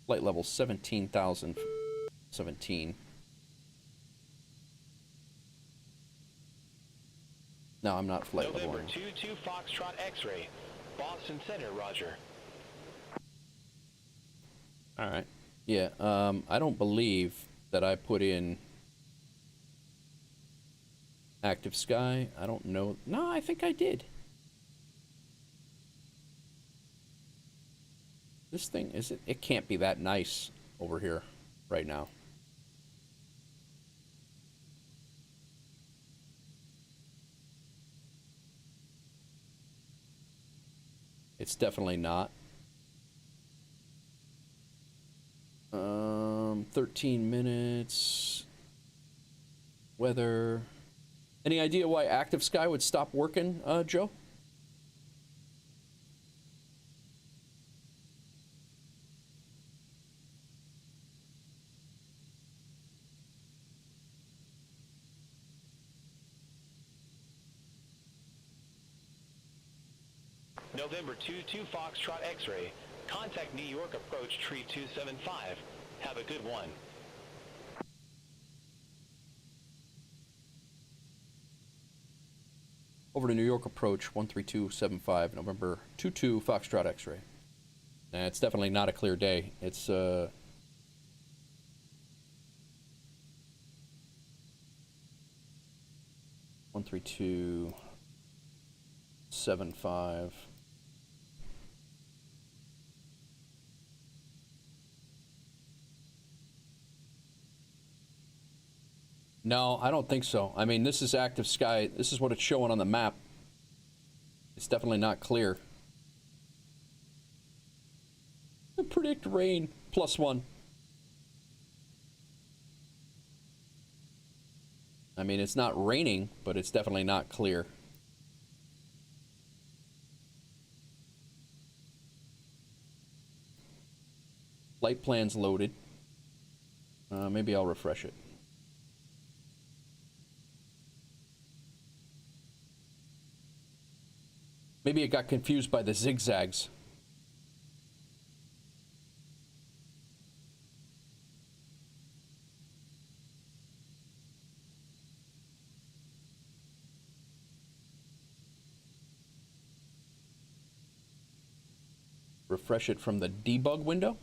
flight level 17,017. No, I'm not flight level. November 22, Foxtrot X-ray, Boston Center, roger. All right. Yeah, I don't believe that I put in active sky. I don't know. No, I think I did. This thing, it can't be that nice over here right now. It's definitely not. 13 minutes. Weather. Any idea why active sky would stop working, Joe? November 22, Foxtrot X-ray. Contact New York approach tree 275. Have a good one. Over to New York approach 13275, November 22, Foxtrot X-ray. And it's definitely not a clear day. It's 13275. No, I don't think so. I mean, this is active sky. This is what it's showing on the map. It's definitely not clear. I predict rain, +1. I mean, it's not raining, but it's definitely not clear. Flight plan's loaded. Maybe I'll refresh it. Maybe it got confused by the zigzags. Refresh it from the debug window.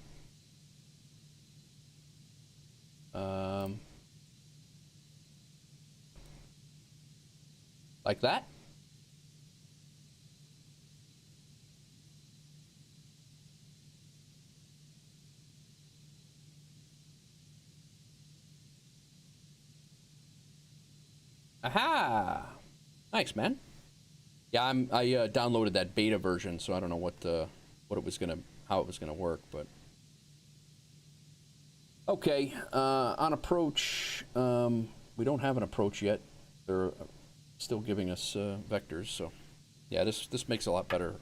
Like that. Aha! Nice, man. Yeah, I downloaded that beta version, so I don't know what it was how it was gonna work, but okay. On approach, we don't have an approach yet. They're still giving us vectors, so yeah, this makes it a lot better.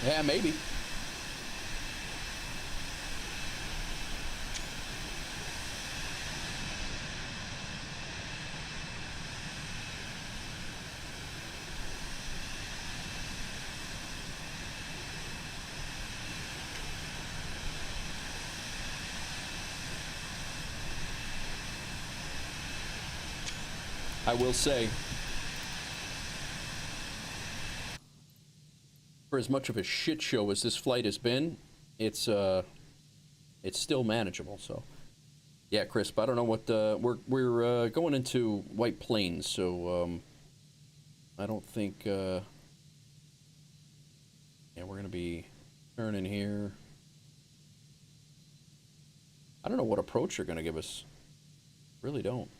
Yeah, maybe. I will say, for as much of a shit show as this flight has been, it's still manageable. So, yeah, Crisp. I don't know what we're going into White Plains, so I don't think yeah, we're gonna be turning here. I don't know what approach they're gonna give us. Really don't.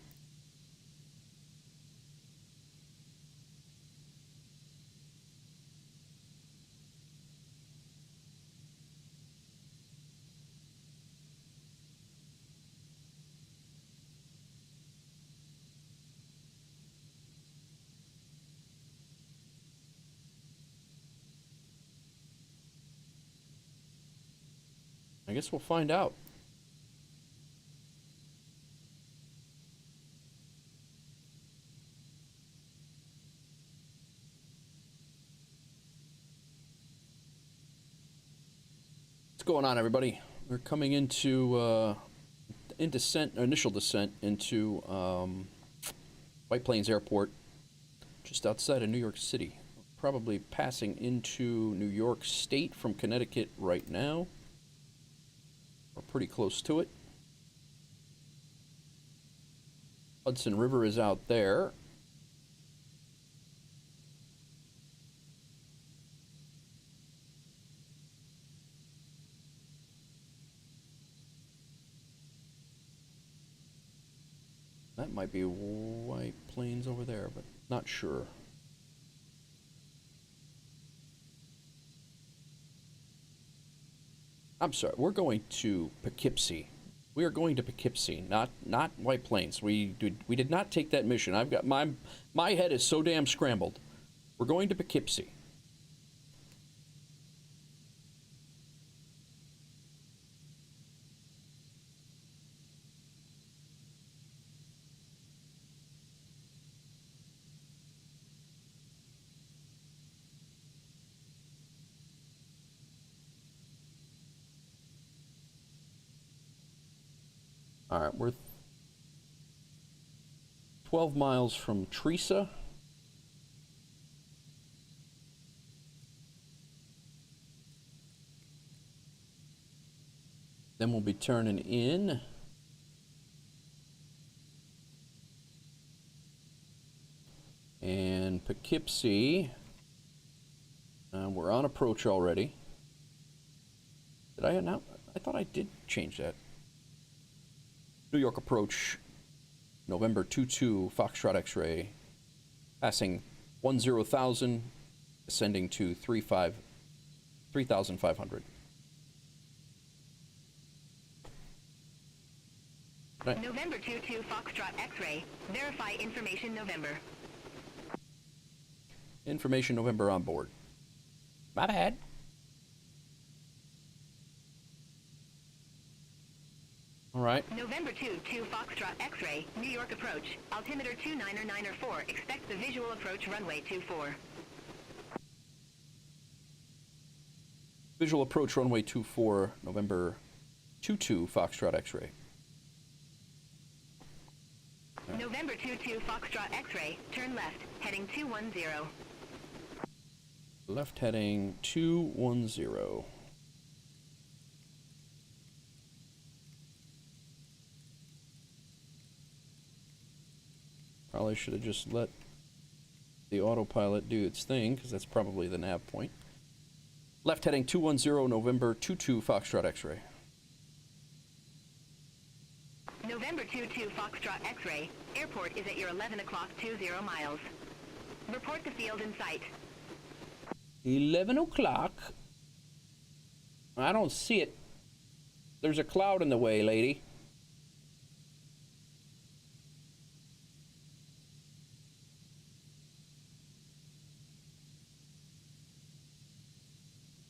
I guess we'll find out. What's going on, everybody? We're coming into initial descent into White Plains Airport, just outside of New York City. Probably passing into New York State from Connecticut right now. We're pretty close to it. Hudson River is out there. That might be White Plains over there, but not sure. I'm sorry, we're going to Poughkeepsie. We are going to Poughkeepsie, not White Plains. We did not take that mission. I've got my head is so damn scrambled. We're going to Poughkeepsie. All right, we're 12 miles from Teresa. Then we'll be turning in. And Poughkeepsie, we're on approach already. Did I announce? I thought I did change that. New York approach, November 22, Foxtrot X-ray, passing 10,000, ascending to 3,500. November 22, Foxtrot X-ray, verify information November. Information November on board. My bad. All right. November 22, Foxtrot X-ray, New York approach, altimeter 29494, expect the visual approach runway 24. Visual approach runway 24, November 22, Foxtrot X-ray. Right. November 22, Foxtrot X-ray, turn left, heading 210. Left heading 210. Probably should have just let the autopilot do its thing, because that's probably the nav point. Left heading 210, November 22, Foxtrot X-ray. November 22, Foxtrot X-ray, airport is at your 11 o'clock 20 miles. Report the field in sight. 11 o'clock? I don't see it. There's a cloud in the way, lady.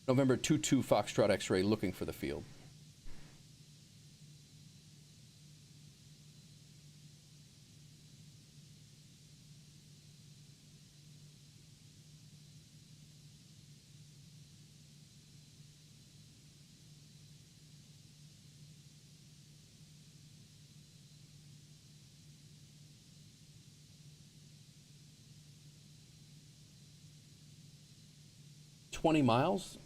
November 22, Foxtrot X-ray, looking for the field. 20 miles?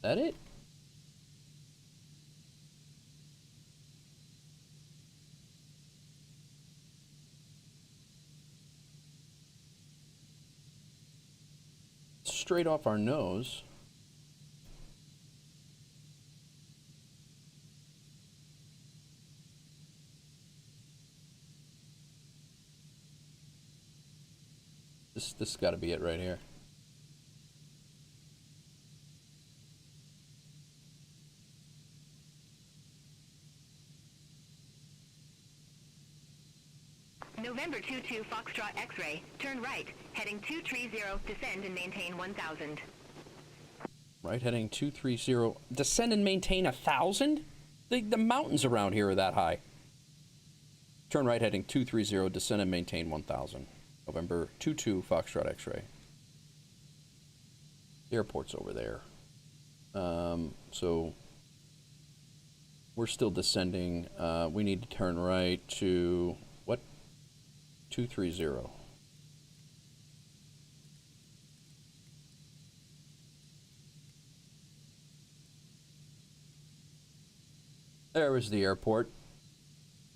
That it? Straight off our nose. This got to be it right here. November 22 Foxtrot X-ray, turn right, heading 230, descend and maintain 1,000. Right, heading 230. Descend and maintain 1,000? The mountains around here are that high. Turn right, heading 230, descend and maintain 1,000. November 22 Foxtrot X-ray. The airport's over there. So we're still descending. We need to turn right to what? 230. There is the airport.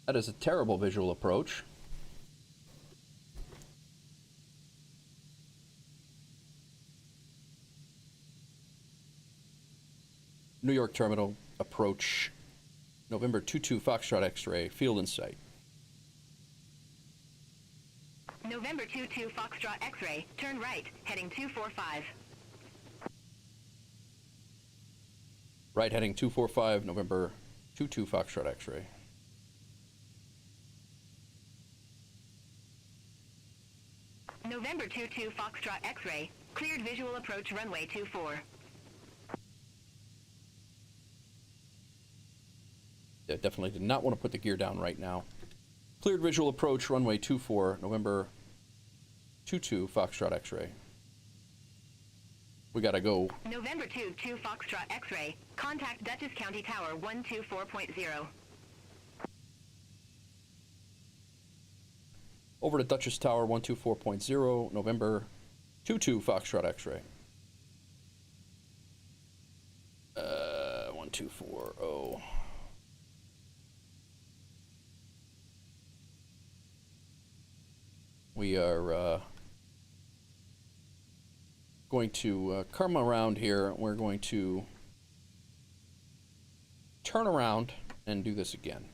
That is a terrible visual approach. New York Terminal approach. November 22 Foxtrot X-ray, field in sight. November 22 Foxtrot X-ray, turn right, heading 245. Right, heading 245, November 22 Foxtrot X-ray. November 22 Foxtrot X-ray, cleared visual approach runway 24. Yeah, definitely did not want to put the gear down right now. Cleared visual approach runway 24, November 22 Foxtrot X-ray. We gotta go. November 22 Foxtrot X-ray, contact Dutchess County Tower 124.0. Over to Dutchess Tower 124.0, November 22 Foxtrot X-ray. 1240. We are going to come around here. We're going to turn around and do this again.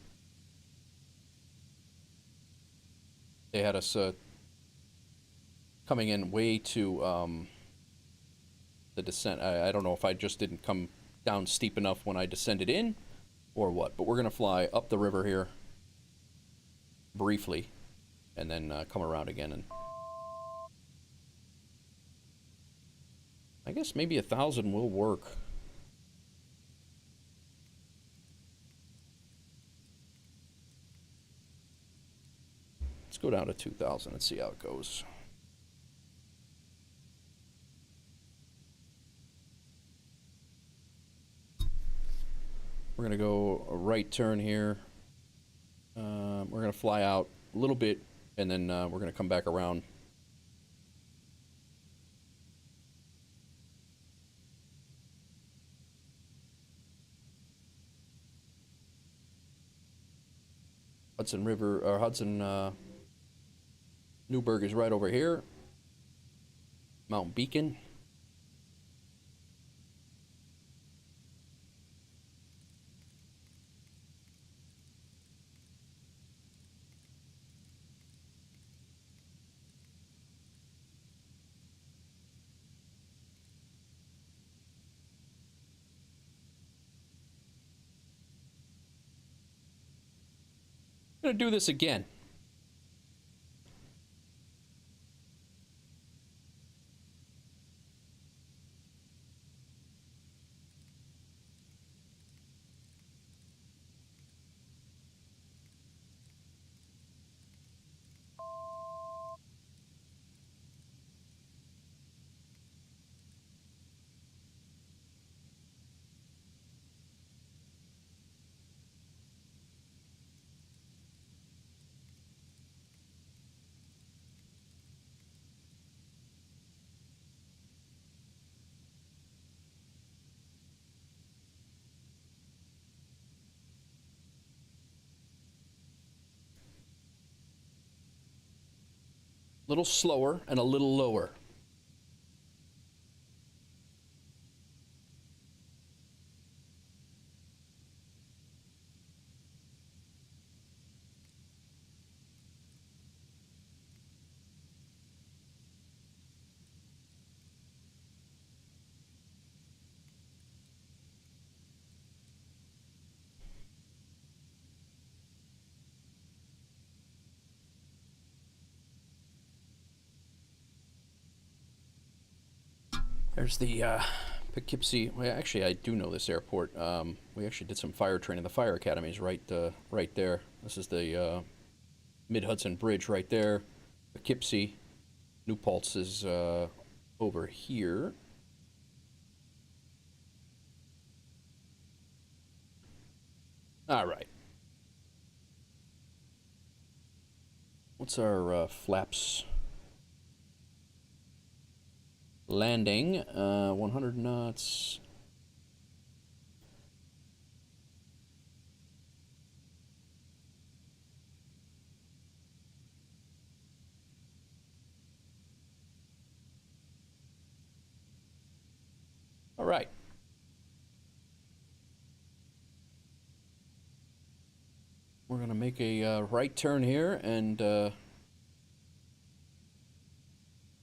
They had us coming in way to the descent. I don't know if I just didn't come down steep enough when I descended in or what, but we're going to fly up the river here briefly and then come around again. And I guess maybe 1,000 will work. Let's go down to 2,000 and see how it goes. We're gonna go a right turn here. We're gonna fly out a little bit, and then we're gonna come back around. Hudson River, or Hudson, Newburgh is right over here. Mount Beacon. I'm gonna do this again. little slower and a little lower. There's the Poughkeepsie. Well, actually, I do know this airport. We actually did some fire training. The fire academy is right there. This is the Mid-Hudson Bridge right there. Poughkeepsie. New Paltz is over here. All right. What's our flaps? Landing, 100 knots. All right. We're going to make a right turn here and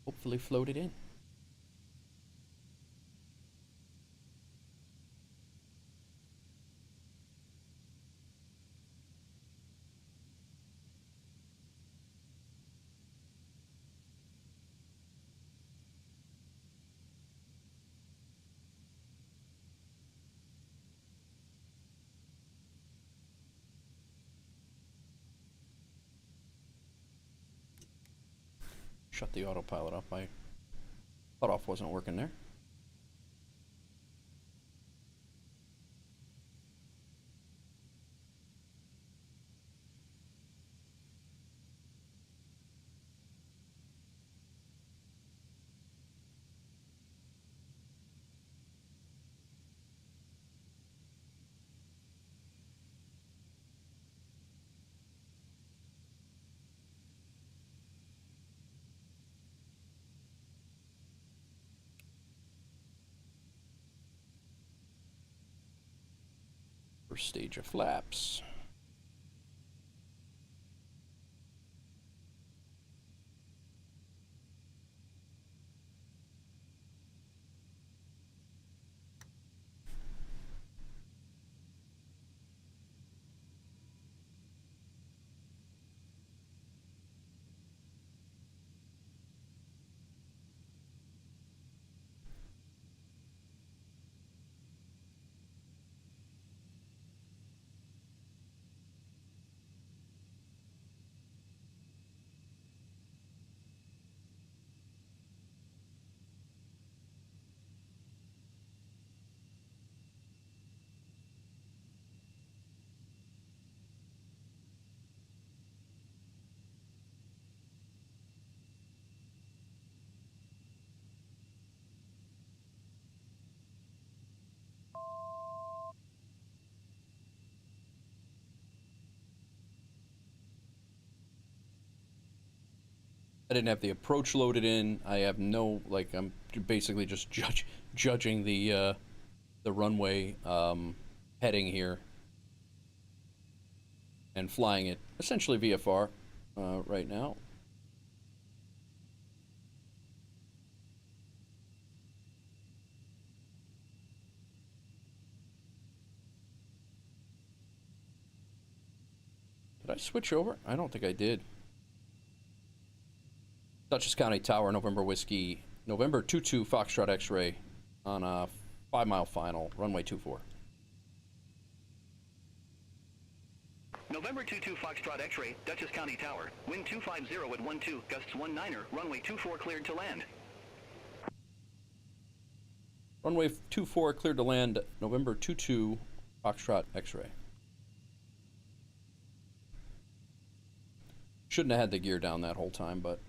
hopefully float it in. Shut the autopilot off. My cutoff wasn't working there. First stage of flaps. I didn't have the approach loaded in. I have no, like, I'm basically just judging the runway heading here and flying it essentially VFR right now. Did I switch over? I don't think I did. Dutchess County Tower, November Whiskey, November 22 Foxtrot X-Ray on a 5-mile final, runway 24. November 22 Foxtrot X-Ray, Dutchess County Tower. Wind 250 at 12, gusts 19er, runway 24 cleared to land. Runway 24 cleared to land, November 22 Foxtrot X-Ray. Shouldn't have had the gear down that whole time, but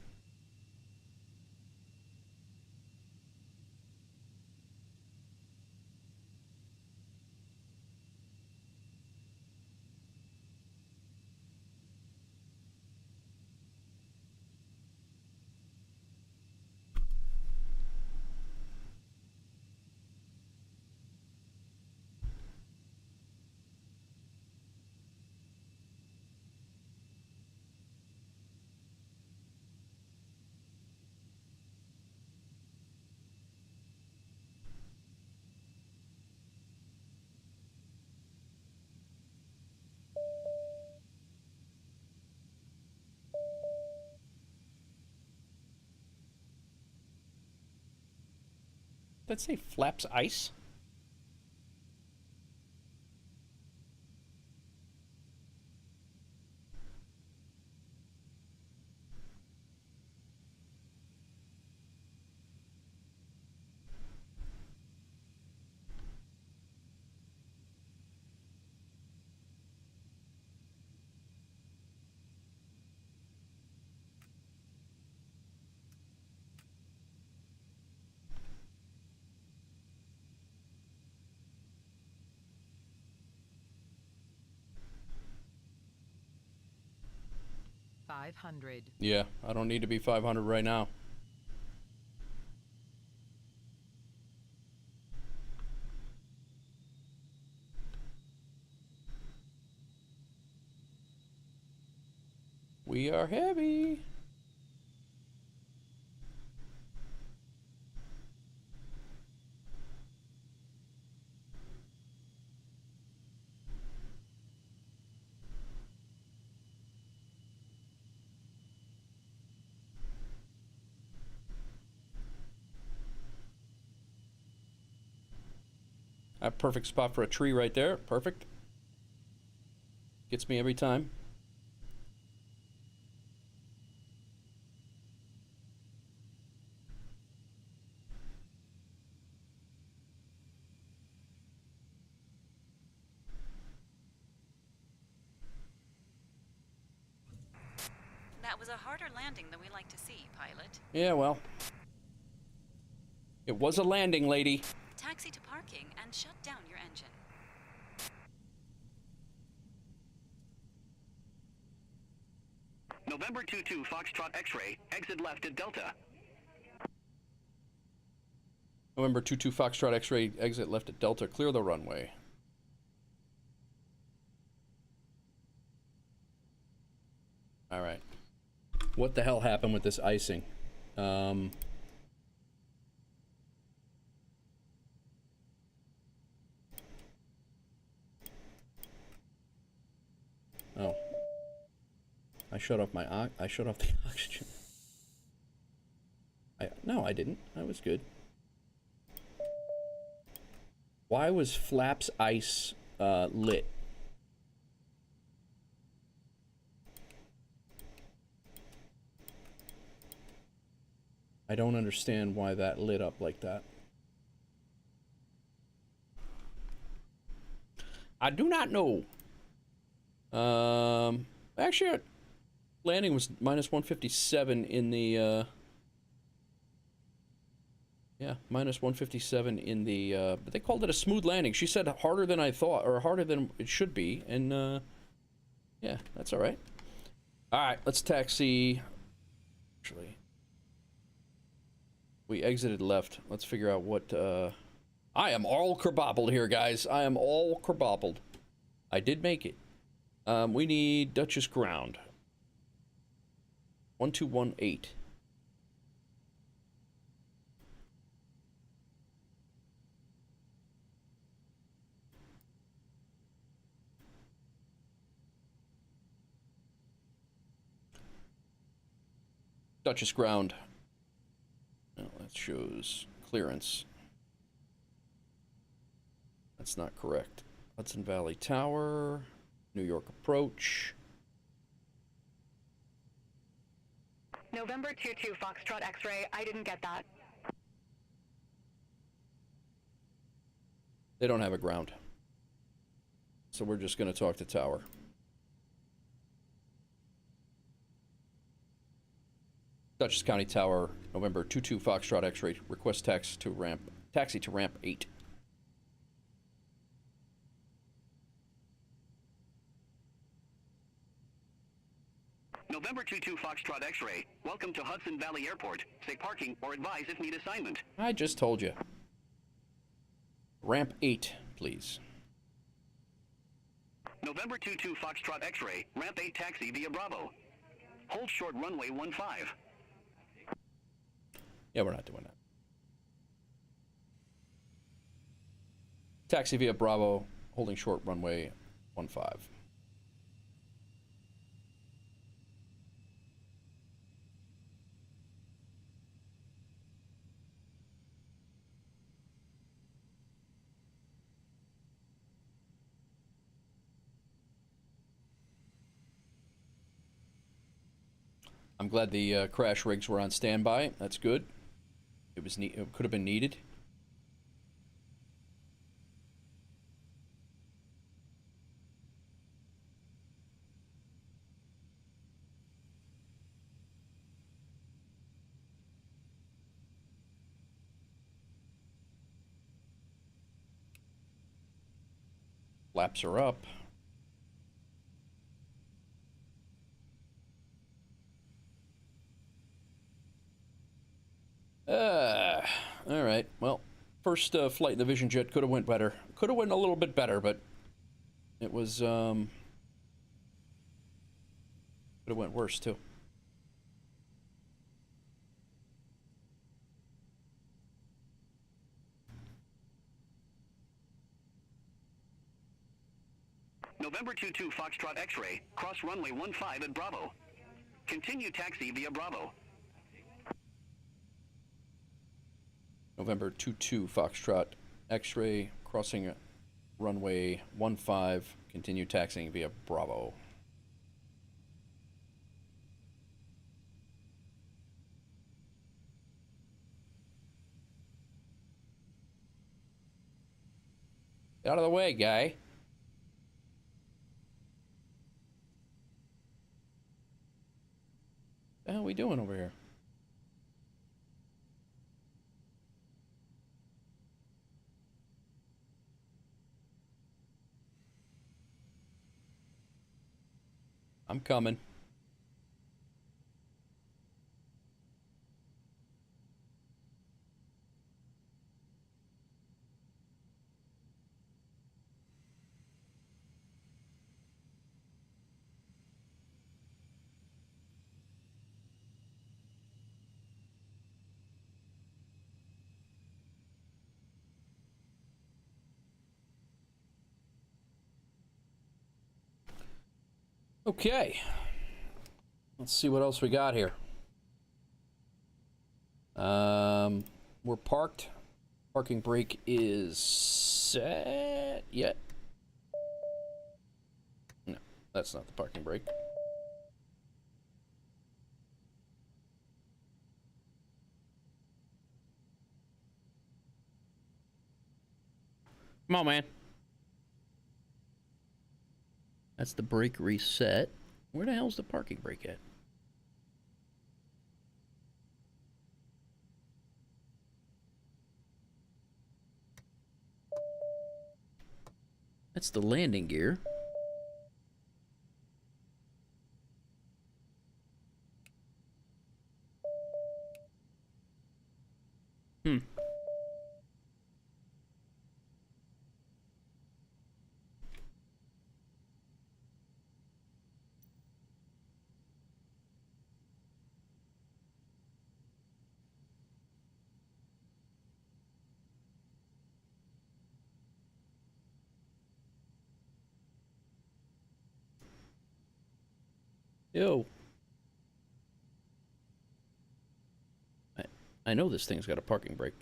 Did that say flaps ice? $500. Yeah, I don't need to be 500 right now. We are heavy. A perfect spot for a tree right there. Perfect. Gets me every time. That was a harder landing than we like to see, pilot. Yeah, well. It was a landing, lady. Taxi to parking and shut down your engine. November 22 Foxtrot X-ray, exit left at Delta. November 22 Foxtrot X-ray, exit left at Delta. Clear the runway. All right. What the hell happened with this icing? Oh. I shut off the oxygen. No, I didn't. I was good. Why was flaps ice lit? I don't understand why that lit up like that. I do not know. Actually, landing was minus 157 in the, yeah, minus 157 in the, but they called it a smooth landing. She said harder than I thought, or harder than it should be, and, yeah, that's all right. All right, let's taxi. Actually, we exited left. Let's figure out what, I am all kerbobbled here, guys. I am all kerbobbled. I did make it. We need Dutchess ground. 1218. Dutchess ground. No, that shows clearance. That's not correct. Hudson Valley Tower. New York approach. November 22 Foxtrot X-ray, I didn't get that. They don't have a ground. So we're just going to talk to tower. Dutchess County Tower, November 22 Foxtrot X-ray, request taxi to ramp 8. November 22 Foxtrot X-ray, welcome to Hudson Valley Airport. Say parking or advise if need assignment. I just told you. Ramp 8, please. November 22 Foxtrot X-ray, ramp 8 taxi via Bravo. Hold short runway 15. Yeah, we're not doing that. Taxi via Bravo, holding short runway 15. I'm glad the crash rigs were on standby. That's good. It was it could have been needed. Flaps are up. All right. Well, first flight in the Vision Jet could have went better. Could have went a little bit better, but it was could have went worse too. November 22 Foxtrot X-ray, cross runway 15 at Bravo. Continue taxi via Bravo. November 22 Foxtrot X-ray, crossing runway 15, continue taxiing via Bravo. Get out of the way, guy. What the hell are we doing over here? I'm coming. Okay. Let's see what else we got here. We're parked. Parking brake is set yet. No, that's not the parking brake. Come on, man. That's the brake reset. Where the hell's the parking brake at? That's the landing gear. Yo. I know this thing's got a parking brake.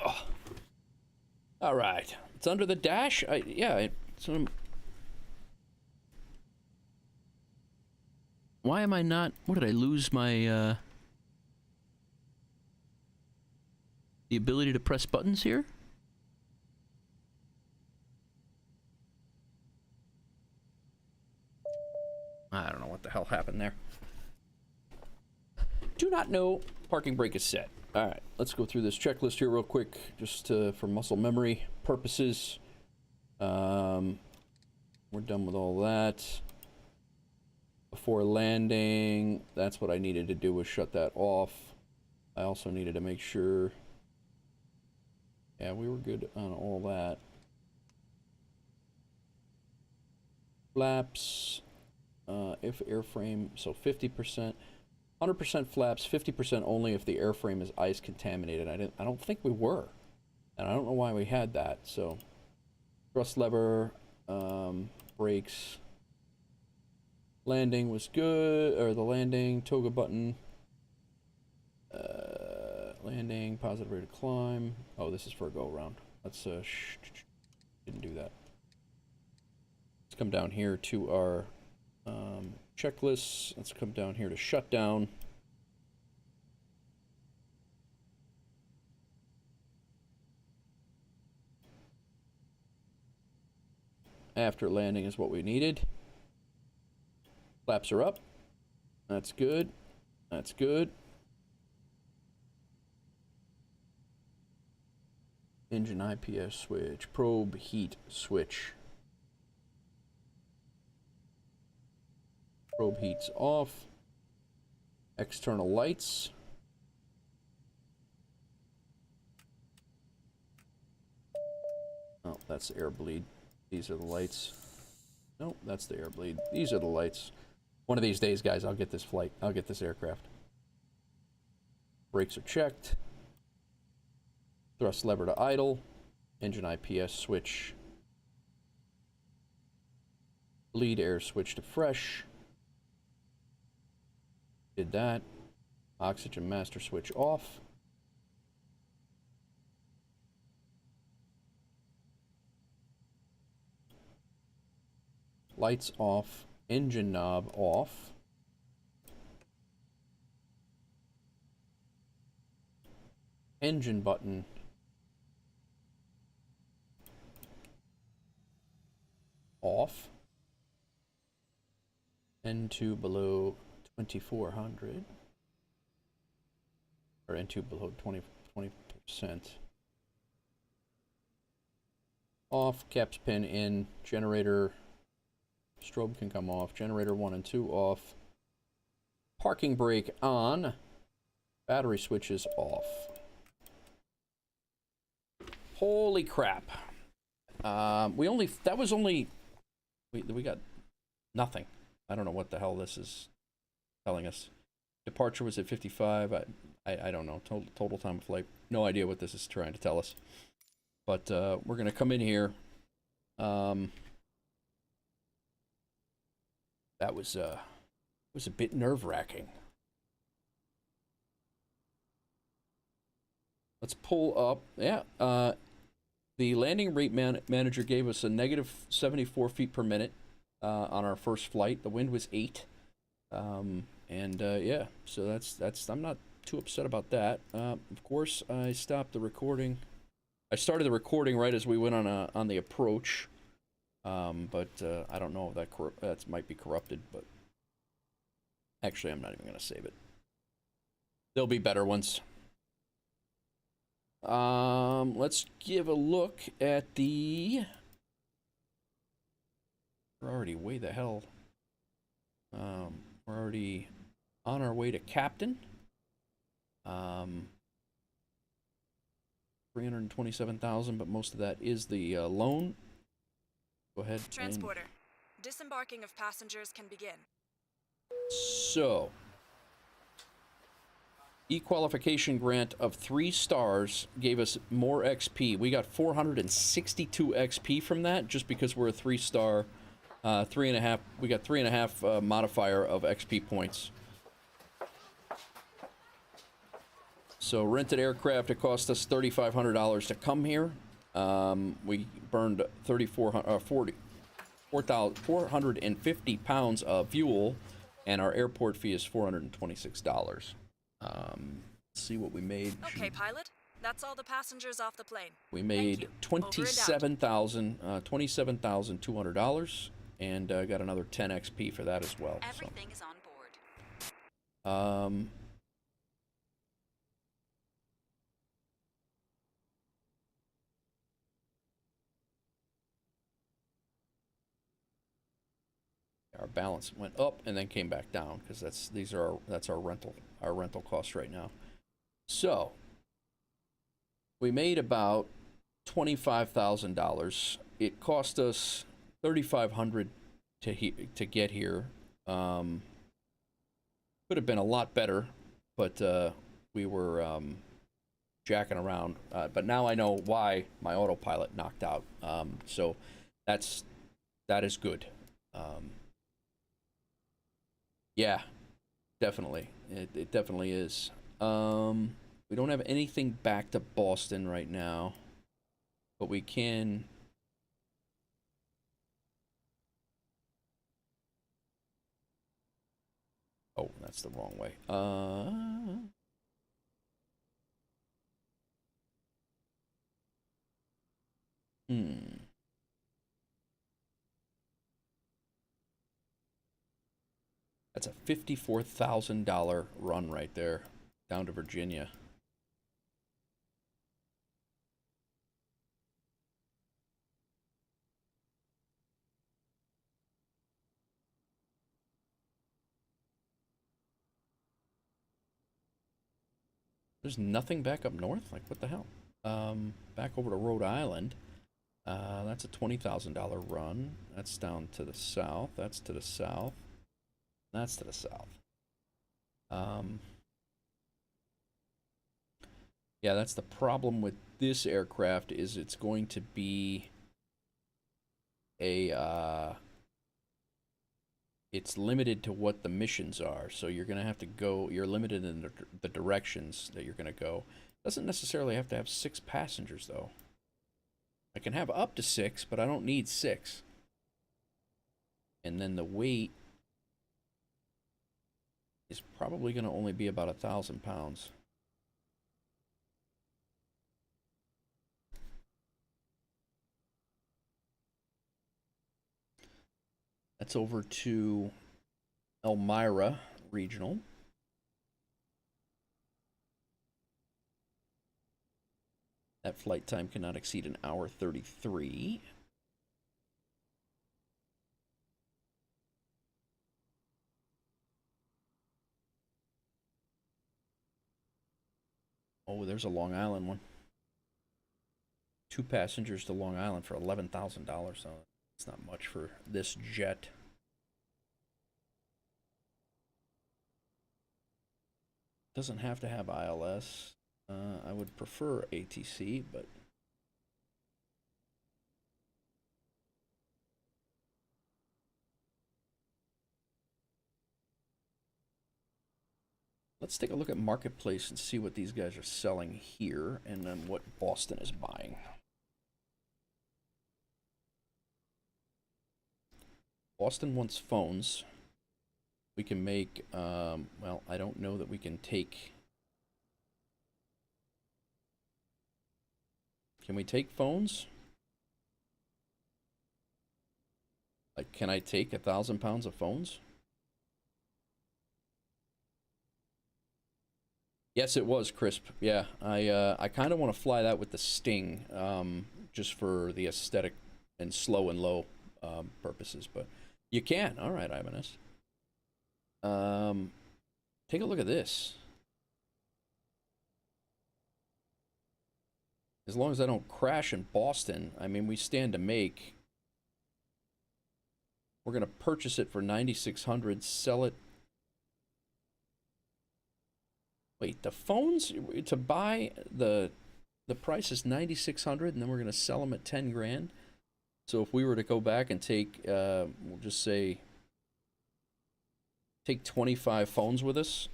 Ugh. All right. It's under the dash? Why am I not... What, did I lose my, the ability to press buttons here? I don't know what the hell happened there. Do not know. Parking brake is set. All right, let's go through this checklist here real quick, just for muscle memory purposes. We're done with all that. Before landing, that's what I needed to do, was shut that off. I also needed to make sure, yeah, we were good on all that. Flaps, if airframe, so 50%, 100% flaps, 50% only if the airframe is ice contaminated. I don't think we were, and I don't know why we had that. So thrust lever, brakes. Landing was good, or the landing, toga button, Landing, positive rate of climb. Oh, this is for a go around. Let's didn't do that. Let's come down here to our checklists. Let's come down here to shutdown. After landing is what we needed. Flaps are up. That's good. That's good. Engine IPS switch. Probe heat switch. Probe heat's off. External lights. Oh, that's the air bleed. These are the lights. Nope, that's the air bleed. These are the lights. One of these days, guys, I'll get this flight. I'll get this aircraft. Brakes are checked. Thrust lever to idle. Engine IPS switch. Bleed air switch to fresh. Did that. Oxygen master switch off. Lights off. Engine knob off. Engine button off. N2 below 2400. Or N2 below 20%. Off. Caps pin in. Generator. Strobe can come off. Generator 1 and 2 off. Parking brake on. Battery switches off. Holy crap. That was only, we got nothing. I don't know what the hell this is telling us. Departure was at 55. I don't know. Total time of flight. No idea what this is trying to tell us. But we're going to come in here. That was a bit nerve-wracking. Let's pull up. Yeah, the landing rate manager gave us a negative 74 feet per minute on our first flight. The wind was 8, yeah. So that's. I'm not too upset about that. Of course, I stopped the recording. I started the recording right as we went on the approach. But I don't know if that might be corrupted, but actually I'm not even going to save it. There'll be better ones. Let's give a look at the... We're already way the hell. We're already on our way to captain. 327,000, but most of that is the loan. Go ahead. Transporter. Disembarking of passengers can begin. So, E-qualification grant of 3 stars gave us more XP. We got 462 XP from that just because we're a 3-star, 3.5. We got 3.5 modifier of XP points. So rented aircraft, it cost us $3,500 to come here. We burned 450 pounds of fuel, and our airport fee is $426. Let's see what we made. Okay, pilot. That's all the passengers off the plane. We made $27,200, and got another 10 XP for that as well. Everything is on board. Our balance went up and then came back down because that's our rental costs right now. So we made about $25,000. It cost us $3,500 to get here. Could have been a lot better, but we were jacking around. But now I know why my autopilot knocked out. So that is good. Yeah, definitely. It definitely is. We don't have anything back to Boston right now, but we can. Oh, that's the wrong way. That's a $54,000 run right there, down to Virginia. There's nothing back up north? Like, what the hell? Back over to Rhode Island. That's a $20,000 run. That's down to the south. That's to the south. That's to the south. Yeah, that's the problem with this aircraft, is it's going to be a it's limited to what the missions are, so you're going to have to go, you're limited in the directions that you're going to go. Doesn't necessarily have to have 6 passengers, though. I can have up to 6, but I don't need 6. And then the weight is probably going to only be about 1,000 pounds. That's over to Elmira Regional. That flight time cannot exceed an hour 33. Oh, there's a Long Island one. 2 passengers to Long Island for $11,000, so it's not much for this jet. Doesn't have to have ILS. I would prefer ATC, but let's take a look at Marketplace and see what these guys are selling here, and then what Boston is buying. Boston wants phones. We can make, well, I don't know that we can take. Can we take phones? Like, can I take 1,000 pounds of phones? Yes, it was crisp. Yeah, I kind of want to fly that with the Sting, just for the aesthetic and slow and low purposes. But you can. All right, Ibanez. Take a look at this. As long as I don't crash in Boston, I mean, we stand to make. We're going to purchase it for $9,600, sell it. Wait, the phones to buy the price is $9,600, and then we're going to sell them at 10 grand. So if we were to go back and take, we'll just say, take 25 phones with us.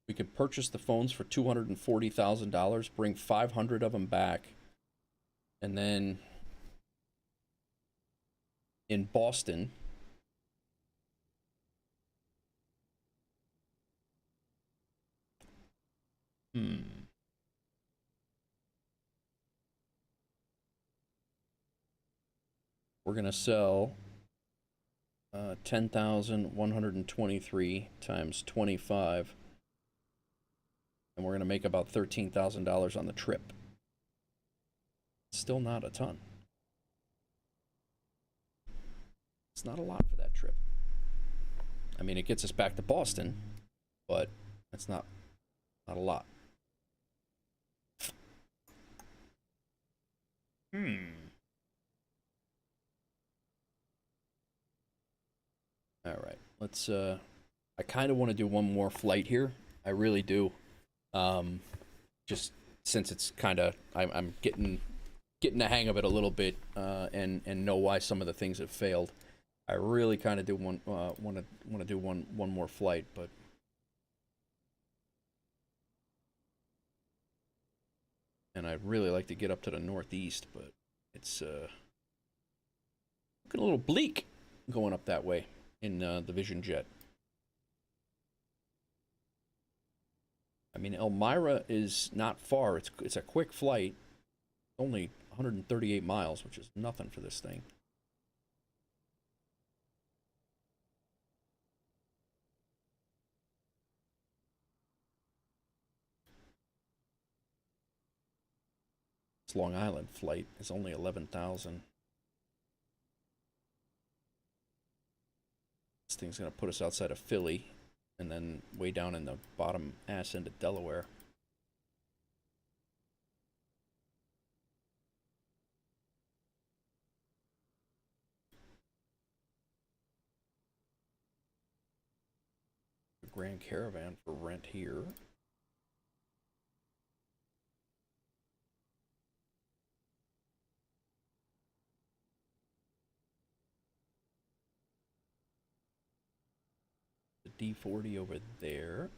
We could purchase the phones for $240,000, bring 500 of them back, and then in Boston, we're going to sell 10,123 times 25. And we're going to make about $13,000 on the trip. Still not a ton. It's not a lot for that trip. I mean, it gets us back to Boston, but it's not a lot. All right, let's I kind of want to do one more flight here. I really do. Just since it's kind of, I'm getting the hang of it a little bit, and know why some of the things have failed. I really kind of do want to do one more flight, but and I'd really like to get up to the Northeast, but it's looking a little bleak going up that way in the Vision Jet. I mean, Elmira is not far. It's a quick flight, only 138 miles, which is nothing for this thing. This Long Island flight is only 11,000. This thing's gonna put us outside of Philly, and then way down in the bottom ass end of Delaware. A Grand Caravan for rent here. The D40 over there.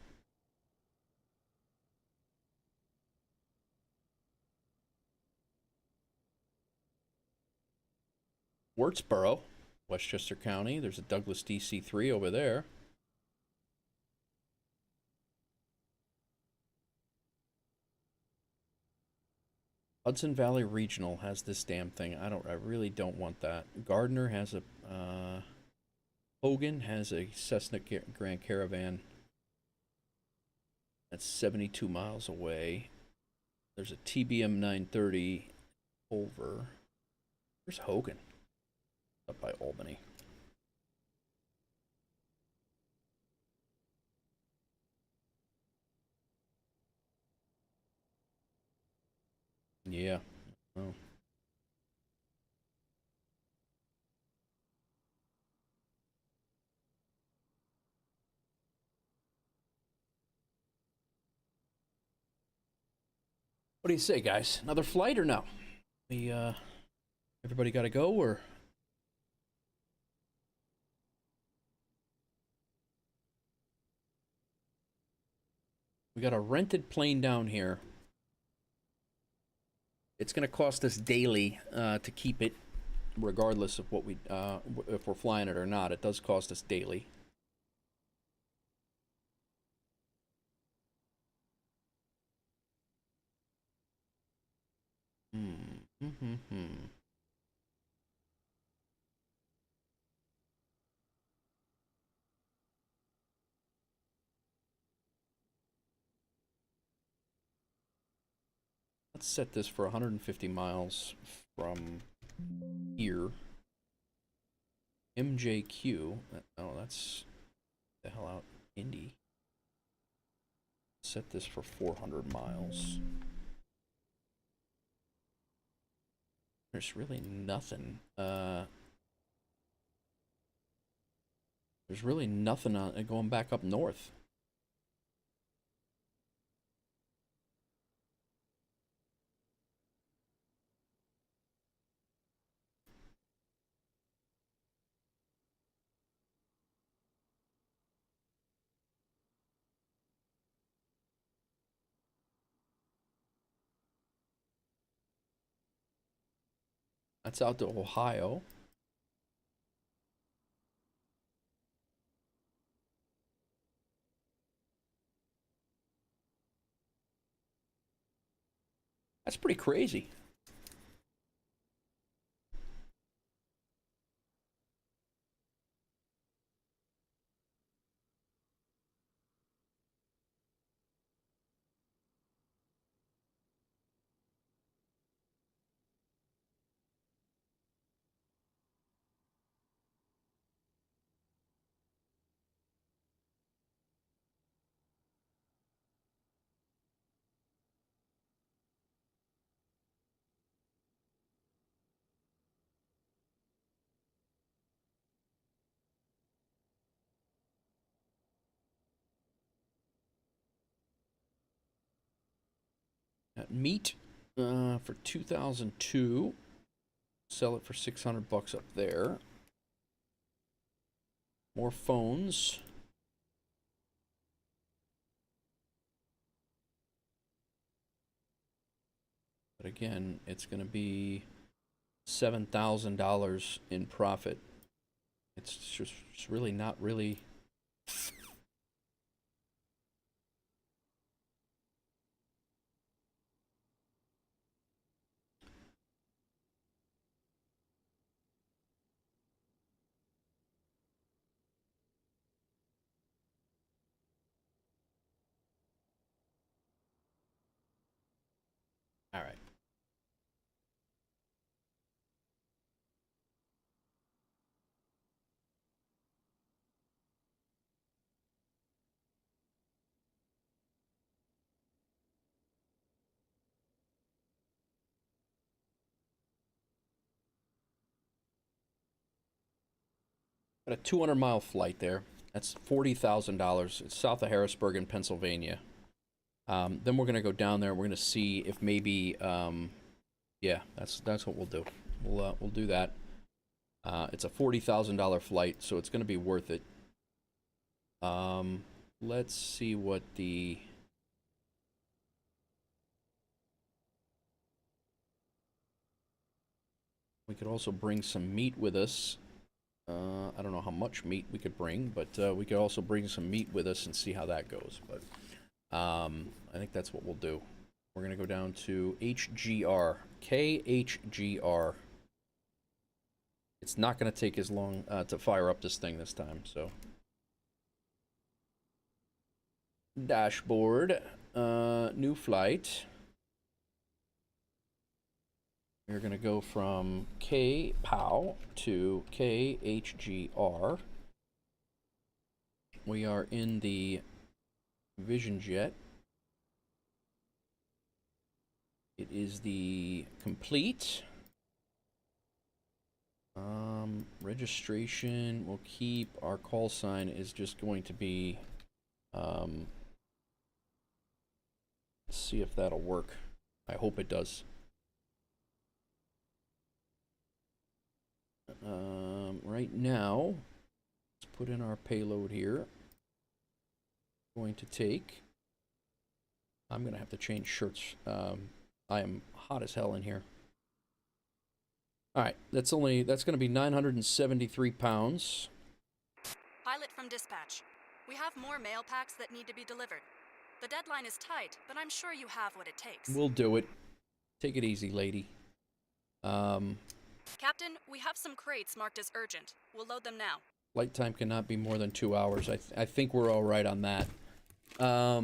Wurtsboro, Westchester County. There's a Douglas DC-3 over there. Hudson Valley Regional has this damn thing. I really don't want that. Gardner has a, Hogan has a Cessna Grand Caravan. That's 72 miles away. There's a TBM 930 over. Where's Hogan? Up by Albany. Yeah. Oh. What do you say, guys? Another flight or no? We everybody got to go, or we got a rented plane down here. It's going to cost us daily to keep it, regardless of what we if we're flying it or not. It does cost us daily. Let's set this for 150 miles from here. MJQ. Oh, that's the hell out. Indy. Set this for 400 miles. There's really nothing. There's really nothing on going back up north. That's out to Ohio. That's pretty crazy. Got meat for 2002. Sell it for $600 up there. More phones. But again, it's going to be $7,000 in profit. It's just it's really not really. All right. Got a 200-mile flight there. That's $40,000. It's south of Harrisburg in Pennsylvania. Then we're gonna go down there. We're gonna see if maybe, yeah, that's what we'll do. We'll do that. It's a $40,000 flight, so it's gonna be worth it. Let's see what the. We could also bring some meat with us. I don't know how much meat we could bring, but we could also bring some meat with us and see how that goes. But I think that's what we'll do. We're going to go down to HGR, KHGR. It's not going to take as long to fire up this thing this time, so. Dashboard, new flight. We're going to go from KPOU to KHGR. We are in the Vision Jet. It is the complete. Registration will keep. Our call sign is just going to be. Let's see if that'll work. I hope it does. Right now, let's put in our payload here. Going to take. I'm going to have to change shirts. I am hot as hell in here. All right, that's going to be 973 pounds. Pilot from dispatch. We have more mail packs that need to be delivered. The deadline is tight, but I'm sure you have what it takes. We'll do it. Take it easy, lady. Captain, we have some crates marked as urgent. We'll load them now. Flight time cannot be more than 2 hours. I think we're all right on that. I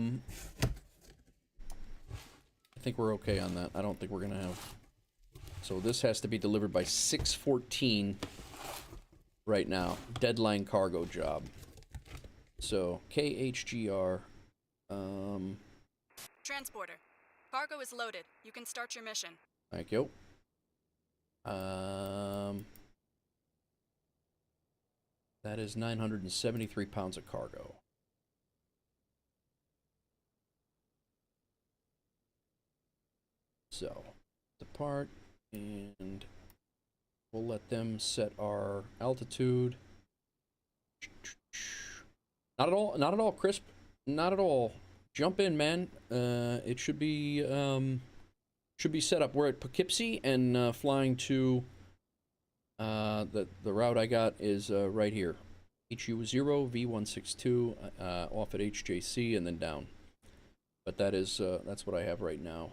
think we're okay on that. I don't think we're going to have... So this has to be delivered by 6:14 right now. Deadline cargo job. So, KHGR. Transporter. Cargo is loaded. You can start your mission. Thank you. That is 973 pounds of cargo. So, depart, and we'll let them set our altitude. Not at all, crisp. Not at all. Jump in, man. It should be set up. We're at Poughkeepsie and flying to the route I got is right here. HU0 V162 off at HJC and then down. But that is that's what I have right now.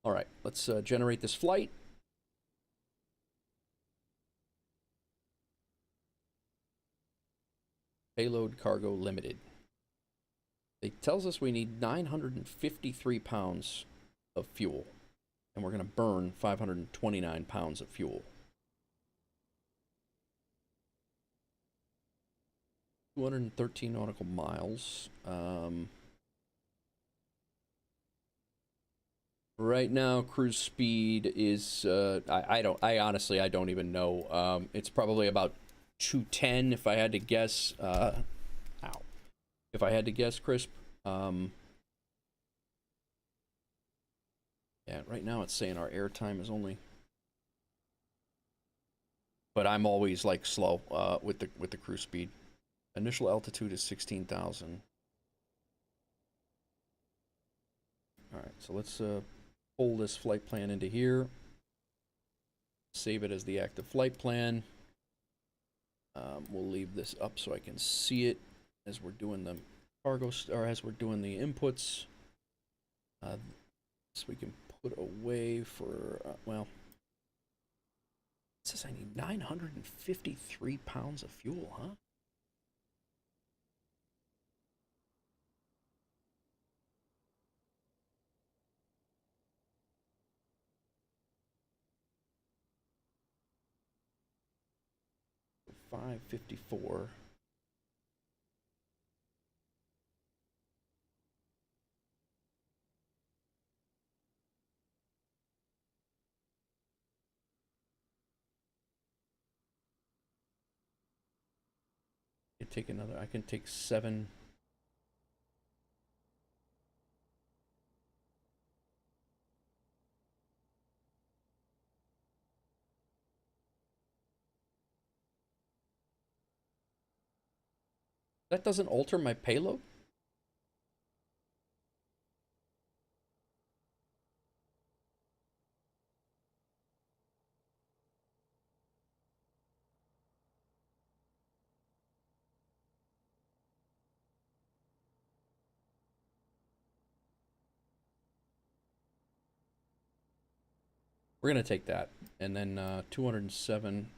All right, let's generate this flight. Payload cargo limited. It tells us we need 953 pounds of fuel, and we're going to burn 529 pounds of fuel. 213 nautical miles. Right now, cruise speed is I honestly don't even know. It's probably about 210 if I had to guess. If I had to guess, Crisp. Yeah, right now it's saying our airtime is only, but I'm always like slow with the cruise speed. Initial altitude is 16,000. All right, so let's pull this flight plan into here. Save it as the active flight plan. We'll leave this up so I can see it as we're doing the cargo, or as we're doing the inputs. So we can put away for, well, it says I need 953 pounds of fuel, huh? $554. Take another, I can take 7. That doesn't alter my payload? We're gonna take that, and then 207.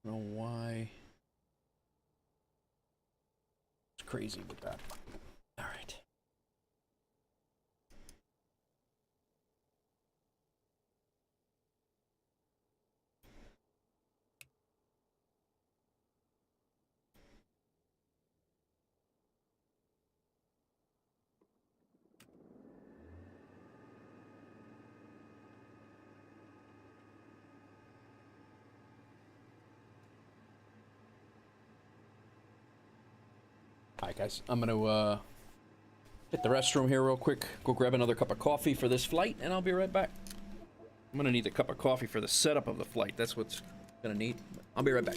I don't know why. It's crazy with that. All right. All right, guys, I'm gonna hit the restroom here real quick, go grab another cup of coffee for this flight, and I'll be right back. I'm gonna need a cup of coffee for the setup of the flight. That's what's gonna need. I'll be right back.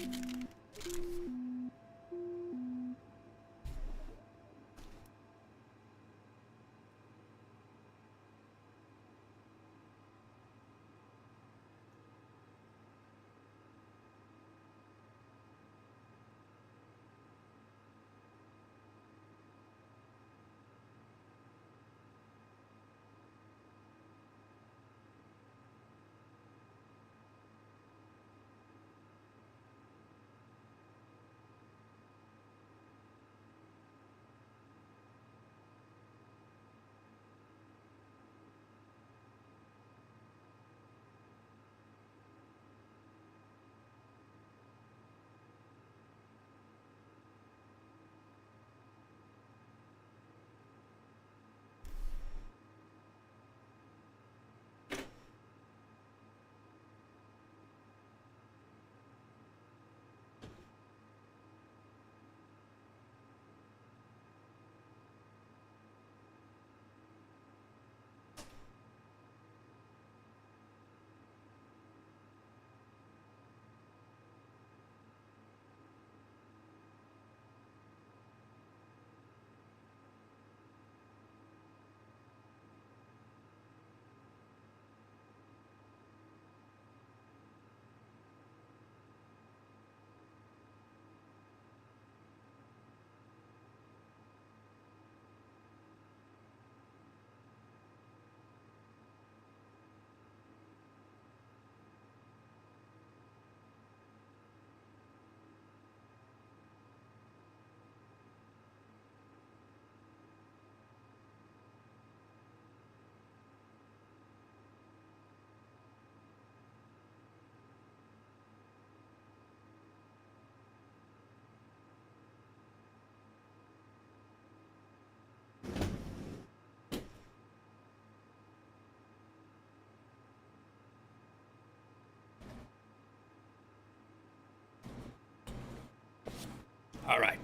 All right.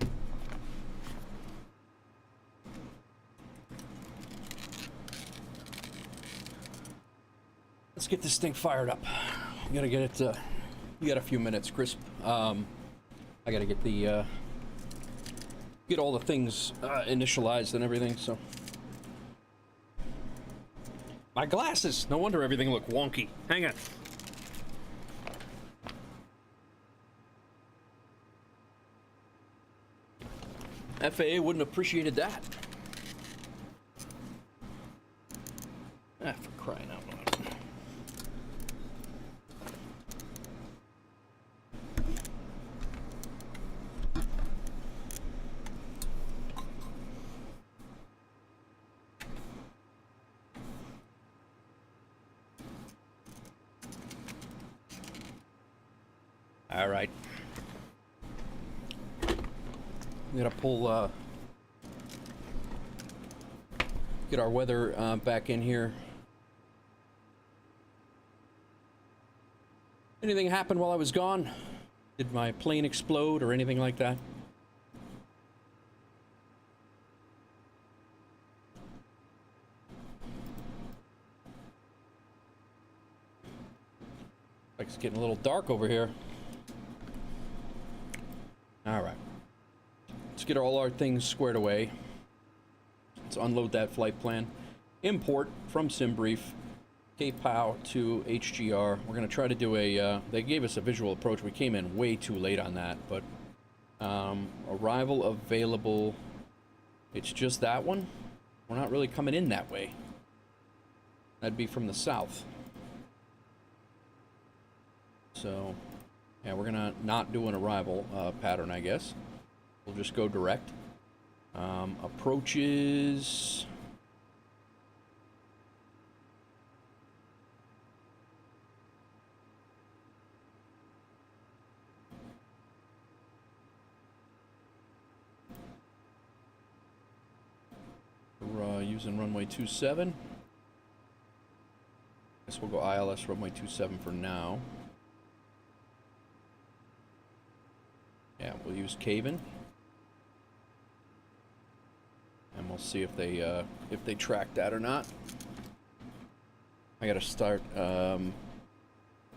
Let's get this thing fired up. We gotta get it. You got a few minutes, Chris. I gotta get the get all the things initialized and everything. So my glasses. No wonder everything looked wonky. Hang on. FAA wouldn't have appreciated that. Ah, for crying out loud. All right. We gotta pull, get our weather back in here. Anything happen while I was gone? Did my plane explode or anything like that? Like it's getting a little dark over here. All right. Let's get all our things squared away. Let's unload that flight plan. Import from Debrief, KPOU to HGR. We're going to try to do a, they gave us a visual approach. We came in way too late on that, but arrival available. It's just that one. We're not really coming in that way. That'd be from the south. So, yeah, we're going to not do an arrival pattern, I guess. We'll just go direct. Approaches. We're using runway 27. Guess we'll go ILS runway 27 for now. Yeah, we'll use Caven. And we'll see if they track that or not. I gotta start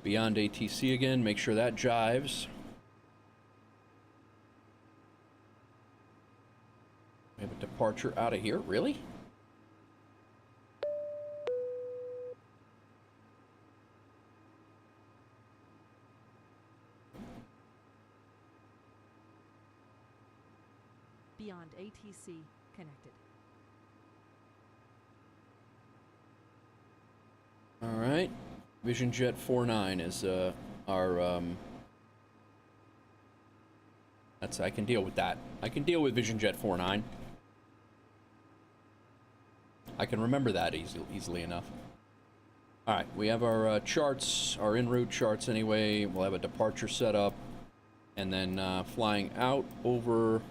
BeyondATC again, make sure that jives. We have a departure out of here, really? BeyondATC connected. All right, Vision Jet 49 is our. I can deal with that. I can deal with Vision Jet 49. I can remember that easily enough. All right, we have our charts, our en route charts anyway. We'll have a departure set up, and then flying out over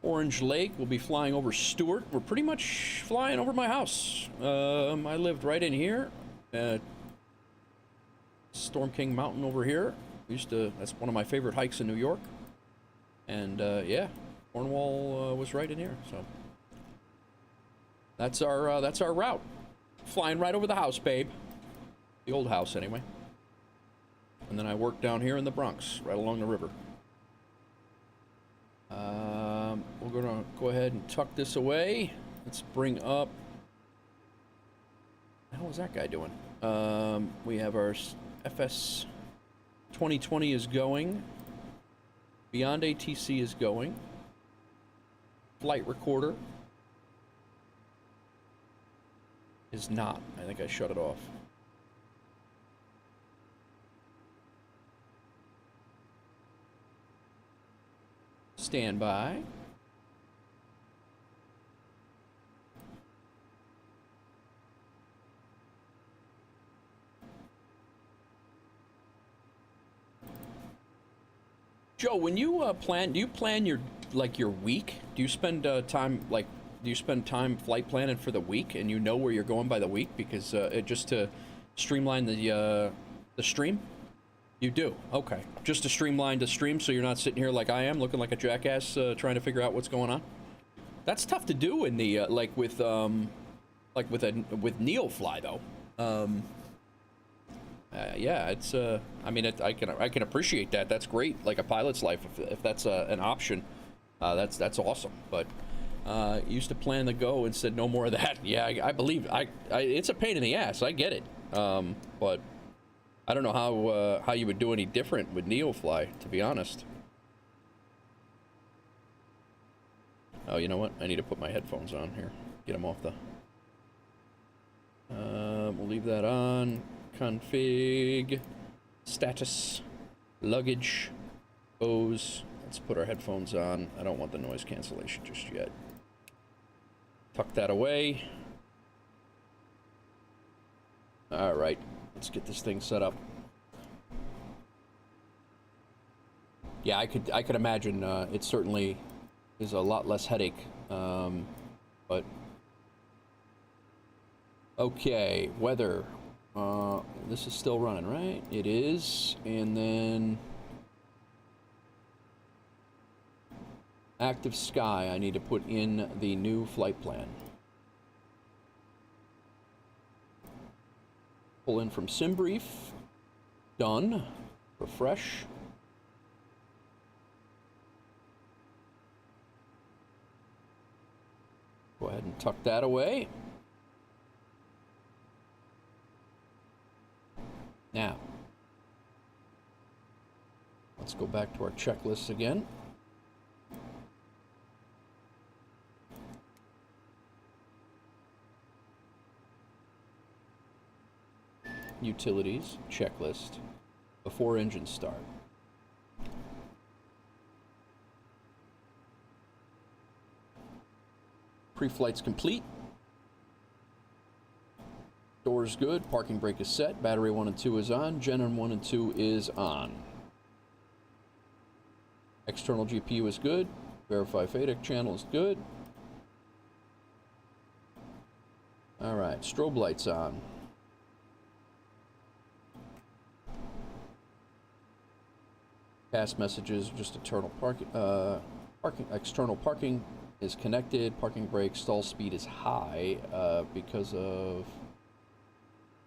Orange Lake. We'll be flying over Stewart. We're pretty much flying over my house. I lived right in here at Storm King Mountain over here. That's one of my favorite hikes in New York. And yeah, Cornwall was right in here. So that's our route. Flying right over the house, babe. The old house, anyway. And then I work down here in the Bronx, right along the river. We're gonna go ahead and tuck this away. Let's bring up. What the hell is that guy doing? We have our FS 2020 is going. BeyondATC is going. Flight recorder is not. I think I shut it off. Stand by. Joe, when you plan, do you plan your week? Do you spend time flight planning for the week, and you know where you're going by the week because just to streamline the stream? You do? Okay. Just to streamline the stream so you're not sitting here like I am, looking like a jackass, trying to figure out what's going on. That's tough to do in the, with NeoFly, though. Yeah, it's, I mean, I can appreciate that. That's great, like a pilot's life, if that's an option. That's awesome. But used to plan to go and said no more of that. Yeah, I believe, it's a pain in the ass. I get it. But I don't know how you would do any different with NeoFly, to be honest. Oh, you know what? I need to put my headphones on here. Get them off the... we'll leave that on. Config. Status. Luggage. Bose. Let's put our headphones on. I don't want the noise cancellation just yet. Tuck that away. Alright. Let's get this thing set up. Yeah, I could imagine it certainly is a lot less headache. But okay, weather. This is still running, right? It is. And then active sky. I need to put in the new flight plan. Pull in from Debrief. Done. Refresh. Go ahead and tuck that away. Now, let's go back to our checklist again. Utilities, checklist, before engine start. Pre-flight's complete. Door's good. Parking brake is set. Battery 1 and 2 is on. Gen 1 and 2 is on. External GPU is good. Verify FADEC channel is good. Alright, strobe lights on. Pass messages, just external parking is connected. Parking brake stall speed is high because of...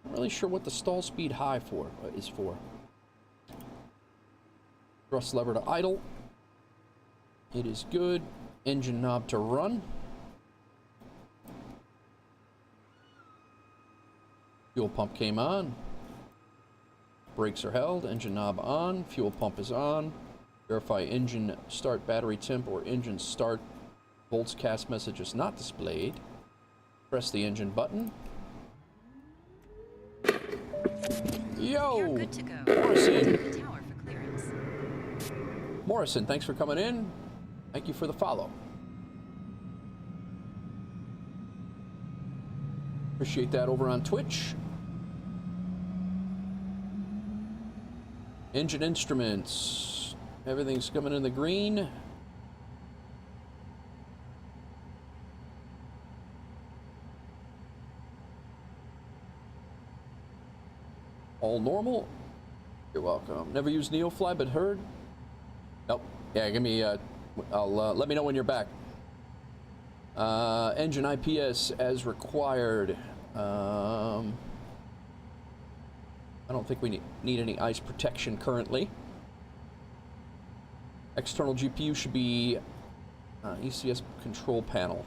I'm not really sure what the stall speed high is for. Thrust lever to idle. It is good. Engine knob to run. Fuel pump came on. Brakes are held. Engine knob on. Fuel pump is on. Verify engine start, battery temp, or engine start. Volts cast message is not displayed. Press the engine button. Yo! You're good to go. Morrison! The tower for clearance. Morrison, thanks for coming in. Thank you for the follow. Appreciate that over on Twitch. Engine instruments. Everything's coming in the green. All normal. You're welcome. Never used NeoFly, but heard. Nope. Yeah, give me. Let me know when you're back. Engine IPS as required. I don't think we need any ice protection currently. External GPU should be ECS control panel.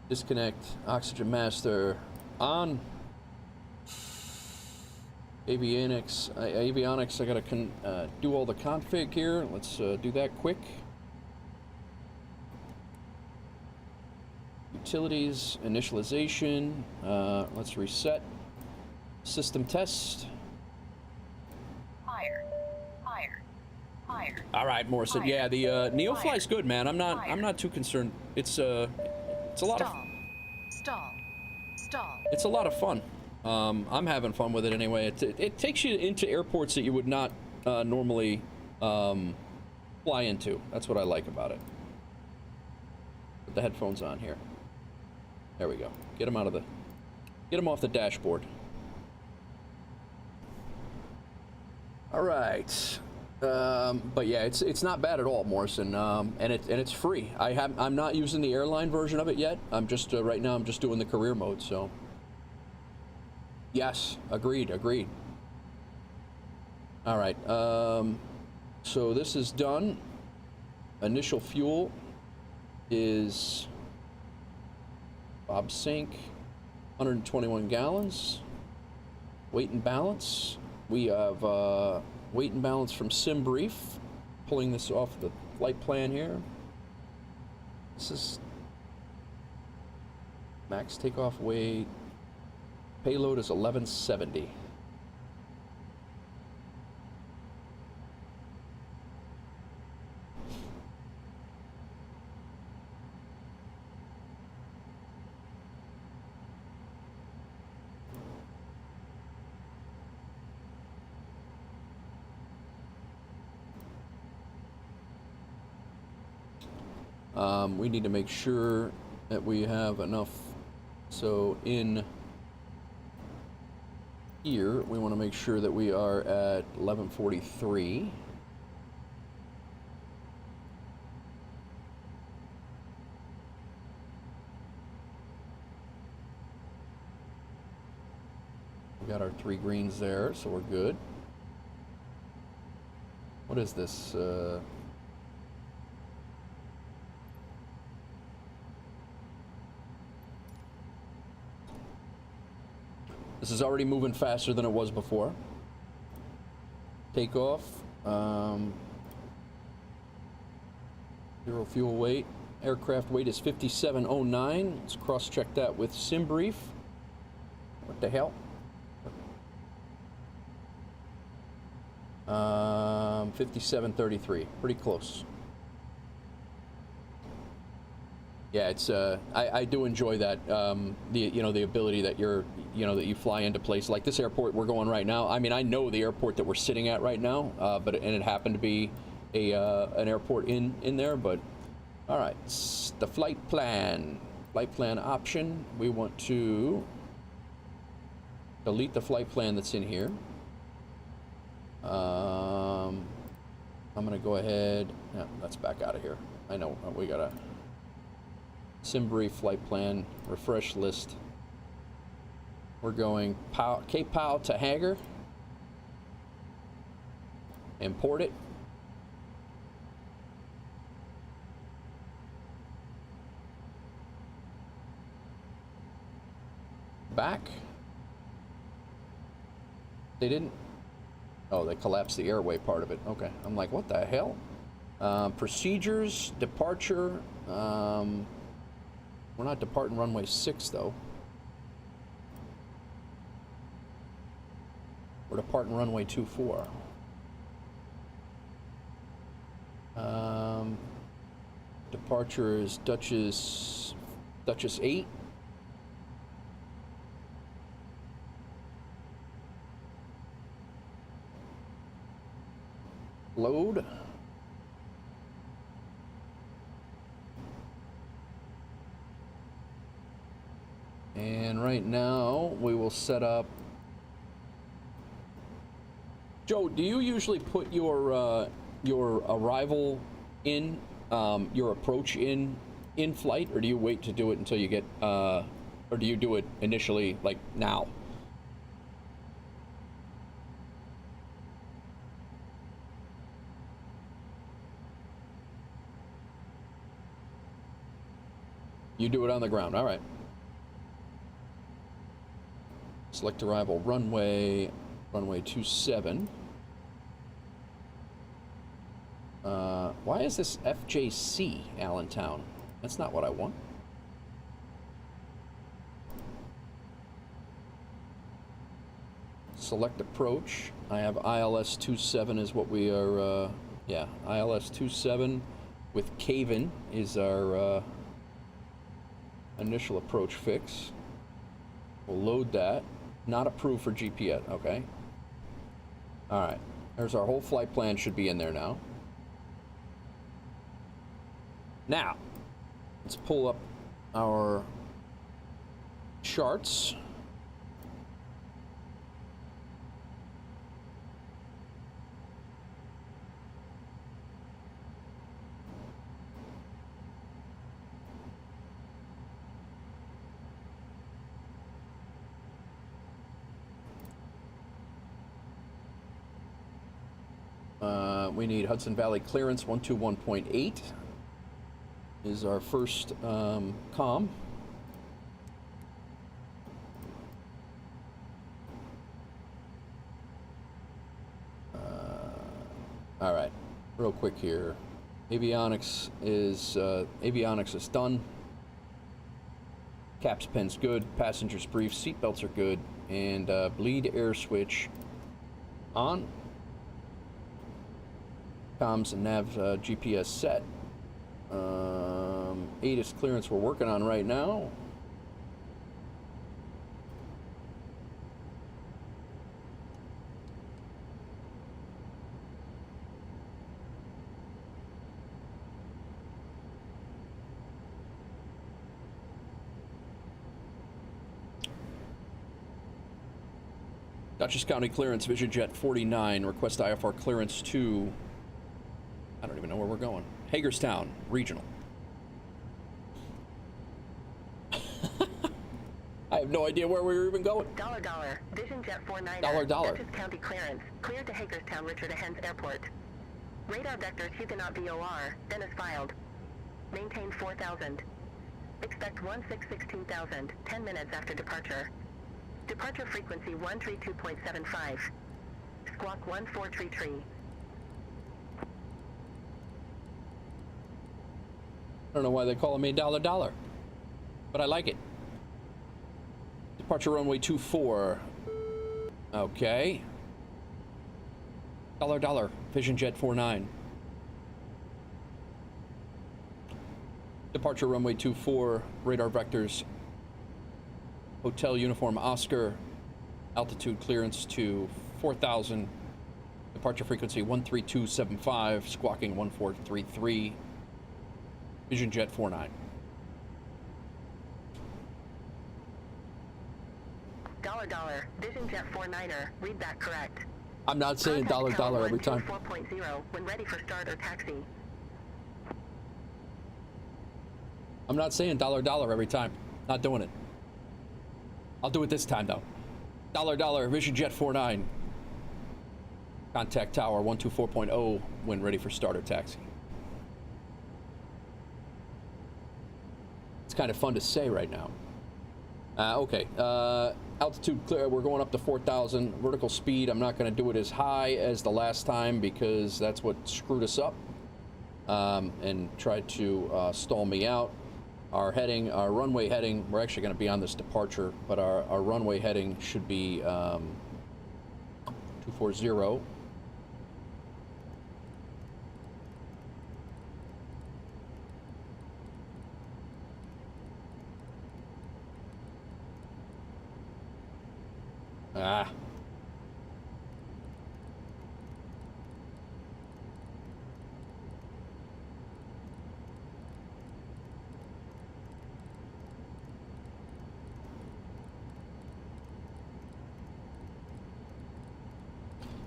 Disconnect oxygen master on. Avionics, I gotta do all the config here. Let's do that quick. Utilities, initialization. Let's reset. System test. Higher. All right, Morrison. Higher. Yeah, the NeoFly's good, man. I'm not too concerned. It's a lot of. Stall. It's a lot of fun. I'm having fun with it anyway. It takes you into airports that you would not normally fly into. That's what I like about it. Put the headphones on here. There we go. Get them out of the Get him off the dashboard. All right. But yeah, it's not bad at all, Morrison. And it's free. I'm not using the airline version of it yet. I'm just right now I'm just doing the career mode. So yes, agreed. All right. So this is done. Initial fuel is Bob Sink, 121 gallons. Weight and balance. We have weight and balance from Debrief. Pulling this off the flight plan here. This is max takeoff weight. Payload is 1170. We need to make sure that we have enough. So in here, we want to make sure that we are at 1143. We got our 3 greens there, so we're good. What is this? This is already moving faster than it was before. Takeoff. 0 fuel weight. Aircraft weight is 5709. Let's cross-check that with Debrief. What the hell? 5733. Pretty close. Yeah, it's I do enjoy that the ability that that you fly into place like this airport we're going right now. I mean, I know the airport that we're sitting at right now, but it happened to be an airport in there. But all right, the flight plan option. We want to delete the flight plan that's in here. I'm gonna go ahead. Yeah, let's back out of here. I know we gotta. Debrief flight plan, refresh list. We're going KPOU to Hager. Import it. Back. They didn't. Oh, they collapsed the airway part of it. Okay. I'm like, what the hell? Procedures, departure. We're not departing runway 6 though. We're departing runway 24. Departure is Dutchess 8. Load. And right now, we will set up... Joe, do you usually put your arrival in, your approach in flight, or do you wait to do it until you get, or do you do it initially, like now? You do it on the ground, all right. Select arrival runway 27. Why is this FJC Allentown? That's not what I want. Select approach. I have ILS 27 is what we are, yeah, ILS 27 with Caven is our initial approach fix. We'll load that. Not approved for GPS, okay. All right, there's our whole flight plan, should be in there now. Now, let's pull up our charts. We need Hudson Valley clearance 121.8 is our first comm. All right, real quick here. Avionics is done. Caps pen's good. Passengers brief. Seatbelts are good. And bleed air switch on. Comms and nav GPS set. ATIS clearance we're working on right now. Dutchess County clearance, Vision Jet 49, request IFR clearance to, I don't even know where we're going. Hagerstown, regional. I have no idea where we were even going. $. Vision Jet 49. $. Dutchess County clearance, cleared to Hagerstown, Regl-Henson Airport. Radar vectors Huguenot VOR, Dennis filed. Maintain 4,000. Expect 1616,000, 10 minutes after departure. Departure frequency 132.75. Squawk 1433. I don't know why they're calling me $, but I like it. Departure runway 24. Okay. $, Vision Jet 49. Departure runway 24, radar vectors. Hotel Uniform Oscar, altitude clearance to 4,000, departure frequency 13275, squawking 1433, Vision Jet 49. $, Vision Jet 49er, read that correct. I'm not saying $, every time. 4.0 when ready for start or taxi. I'm not saying $, every time. Not doing it. I'll do it this time, though. $, Vision Jet 49. Contact tower 124.0 when ready for start or taxi. It's kind of fun to say right now. Okay. Altitude clear. We're going up to 4,000. Vertical speed, I'm not going to do it as high as the last time because that's what screwed us up and tried to stall me out. Our runway heading, we're actually going to be on this departure, but our runway heading should be 240.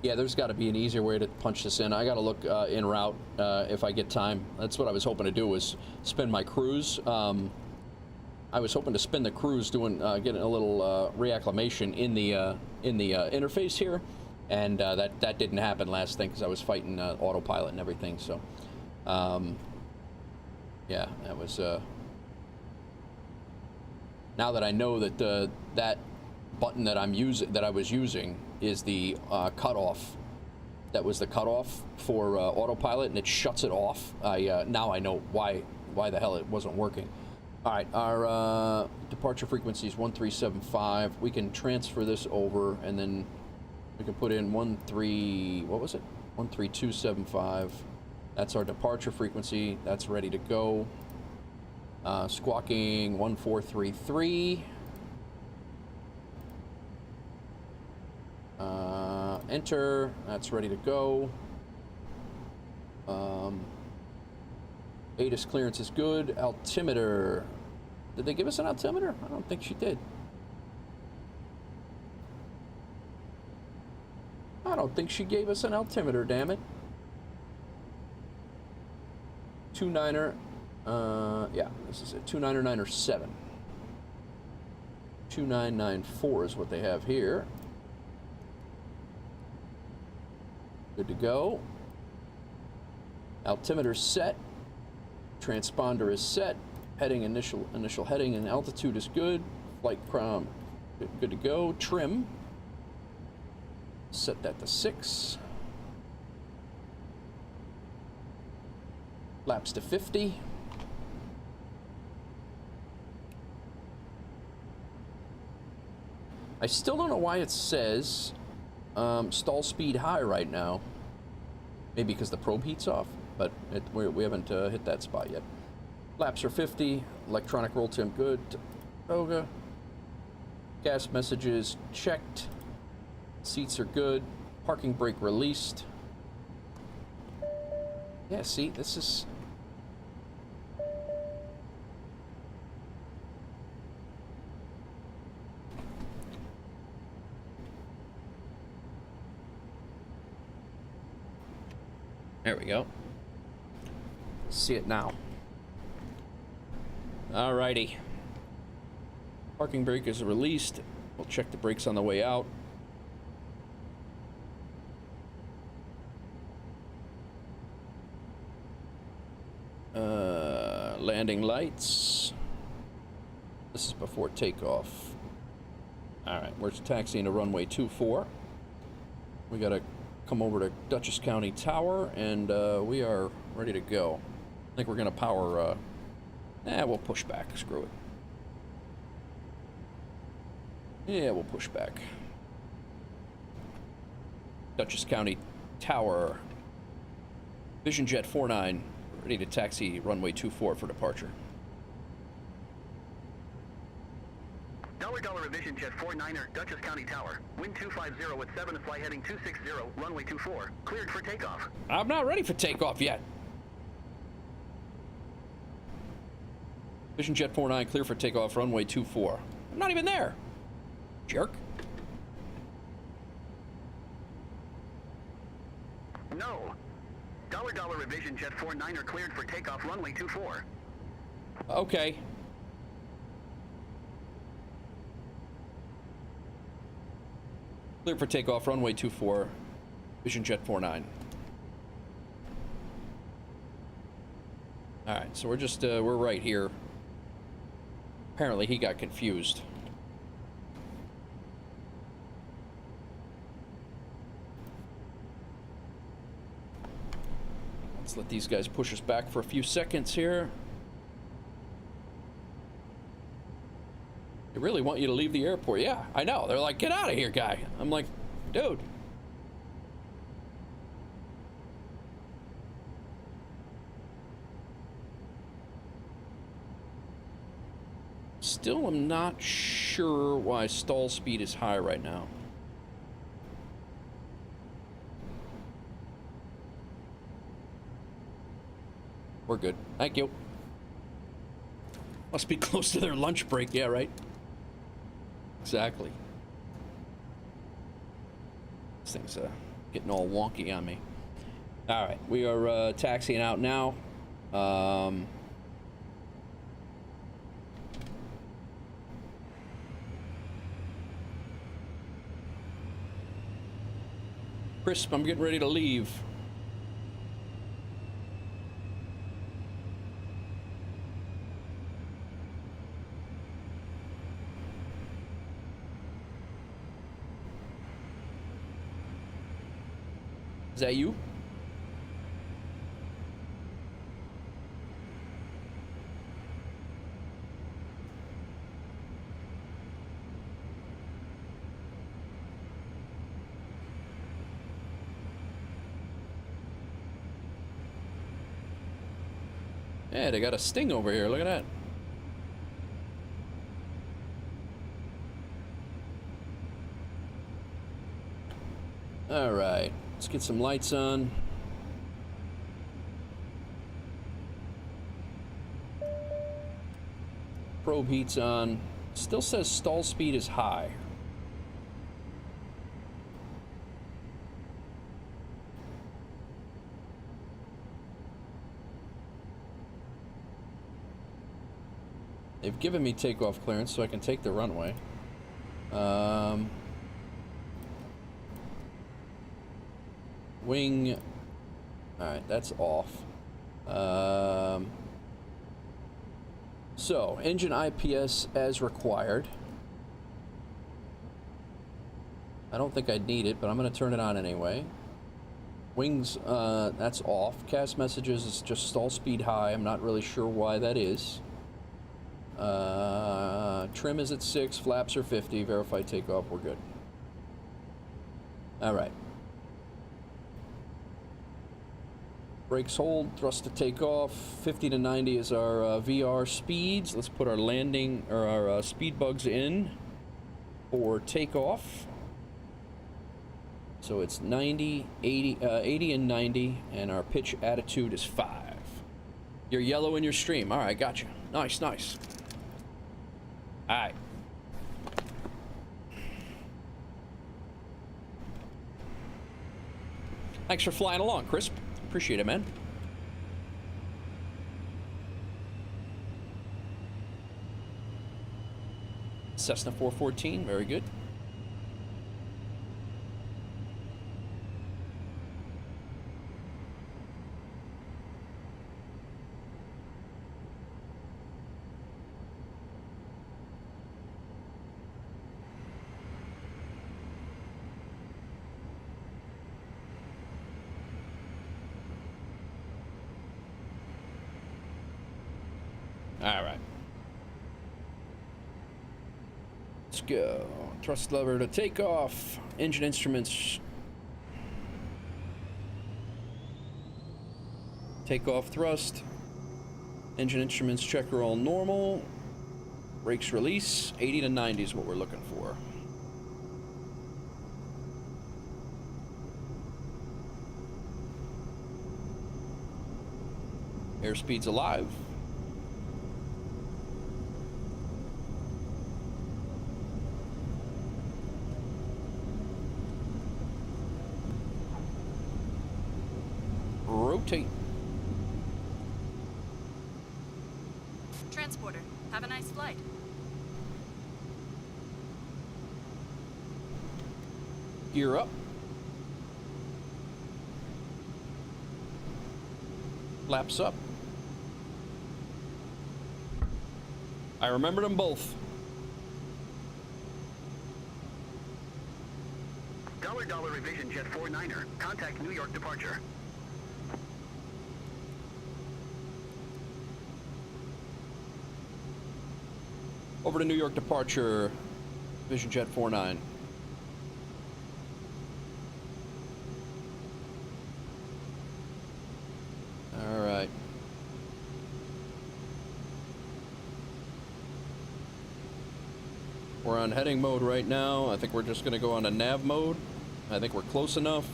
Yeah, there's got to be an easier way to punch this in. I got to look en route if I get time. That's what I was hoping to do, was spin my cruise. I was hoping to spin the cruise, getting a little reacclimation in the interface here, and that didn't happen last thing because I was fighting autopilot and everything. So, yeah, that was. Now that I know that that button that I was using is the cutoff. That was the cutoff for autopilot, and it shuts it off. Now I know why the hell it wasn't working. All right, our departure frequency is 1375. We can transfer this over, and then we can put in 13275. That's our departure frequency. That's ready to go. Squawking 1433. Enter. That's ready to go. ATIS clearance is good. Altimeter. Did they give us an altimeter? I don't think she did. I don't think she gave us an altimeter, damn it. 29er. Yeah, this is it. 2997. 2994 is what they have here. Good to go. Altimeter set. Transponder is set. Heading initial heading and altitude is good. Flight crown good to go. Trim. Set that to 6. Flaps to 50. I still don't know why it says stall speed high right now. Maybe because the probe heat's off, but we haven't hit that spot yet. Flaps are 50. Electronic roll temp good. Toga. Gas messages checked. Seats are good. Parking brake released. Yeah, see, this is... There we go. See it now. Alrighty. Parking brake is released. We'll check the brakes on the way out. Landing lights. This is before takeoff. Alright, we're taxiing to runway 24. We gotta come over to Dutchess County Tower, and we are ready to go. I think we're gonna power, we'll push back, screw it. Yeah, we'll push back. Dutchess County Tower. Vision Jet 49, ready to taxi runway 24 for departure. $, Revision Jet 49er, Dutchess County Tower. Wind 250 with 7 to fly heading 260, runway 24. Cleared for takeoff. I'm not ready for takeoff yet. Vision Jet 49, clear for takeoff, runway 24. I'm not even there. Jerk. No. $, Revision Jet 49er cleared for takeoff, runway 24. Okay. Clear for takeoff, runway 24, Vision Jet 49. Alright, so we're just, we're right here. Apparently he got confused. Let's let these guys push us back for a few seconds here. They really want you to leave the airport. Yeah, I know. They're like, get out of here, guy. I'm like, dude. Still am not sure why stall speed is high right now. We're good. Thank you. Must be close to their lunch break. Yeah, right? Exactly. This thing's getting all wonky on me. All right, we are taxiing out now. Crisp, I'm getting ready to leave. Is that you? Yeah, they got a Sting over here. Look at that. All right, let's get some lights on. Probe heat's on. Still says stall speed is high. They've given me takeoff clearance so I can take the runway. Wing. Alright, that's off. So, engine IPS as required. I don't think I'd need it, but I'm going to turn it on anyway. Wings, that's off. CAS messages is just stall speed high. I'm not really sure why that is. Trim is at 6, flaps are 50, verify takeoff, we're good. All right. Brakes hold, thrust to take off. 50 to 90 is our VR speeds. Let's put our landing, or our speed bugs in for takeoff. So it's 90, 80 and 90, and our pitch attitude is 5. You're yellow in your stream. All right, gotcha. Nice, nice. All right. Thanks for flying along, Chris. Appreciate it, man. Cessna 414, very good. All right. Let's go. Thrust lever to take off. Engine instruments. Takeoff thrust. Engine instruments checker all normal. Brakes release. 80 to 90 is what we're looking for. Airspeed's alive. Rotate. Transporter, have a nice flight. Gear up. Flaps up. I remembered them both. $$ Revision Jet 49er. Contact New York departure. Over to New York departure, Vision Jet 49. All right. We're on heading mode right now. I think we're just going to go on a nav mode. I think we're close enough.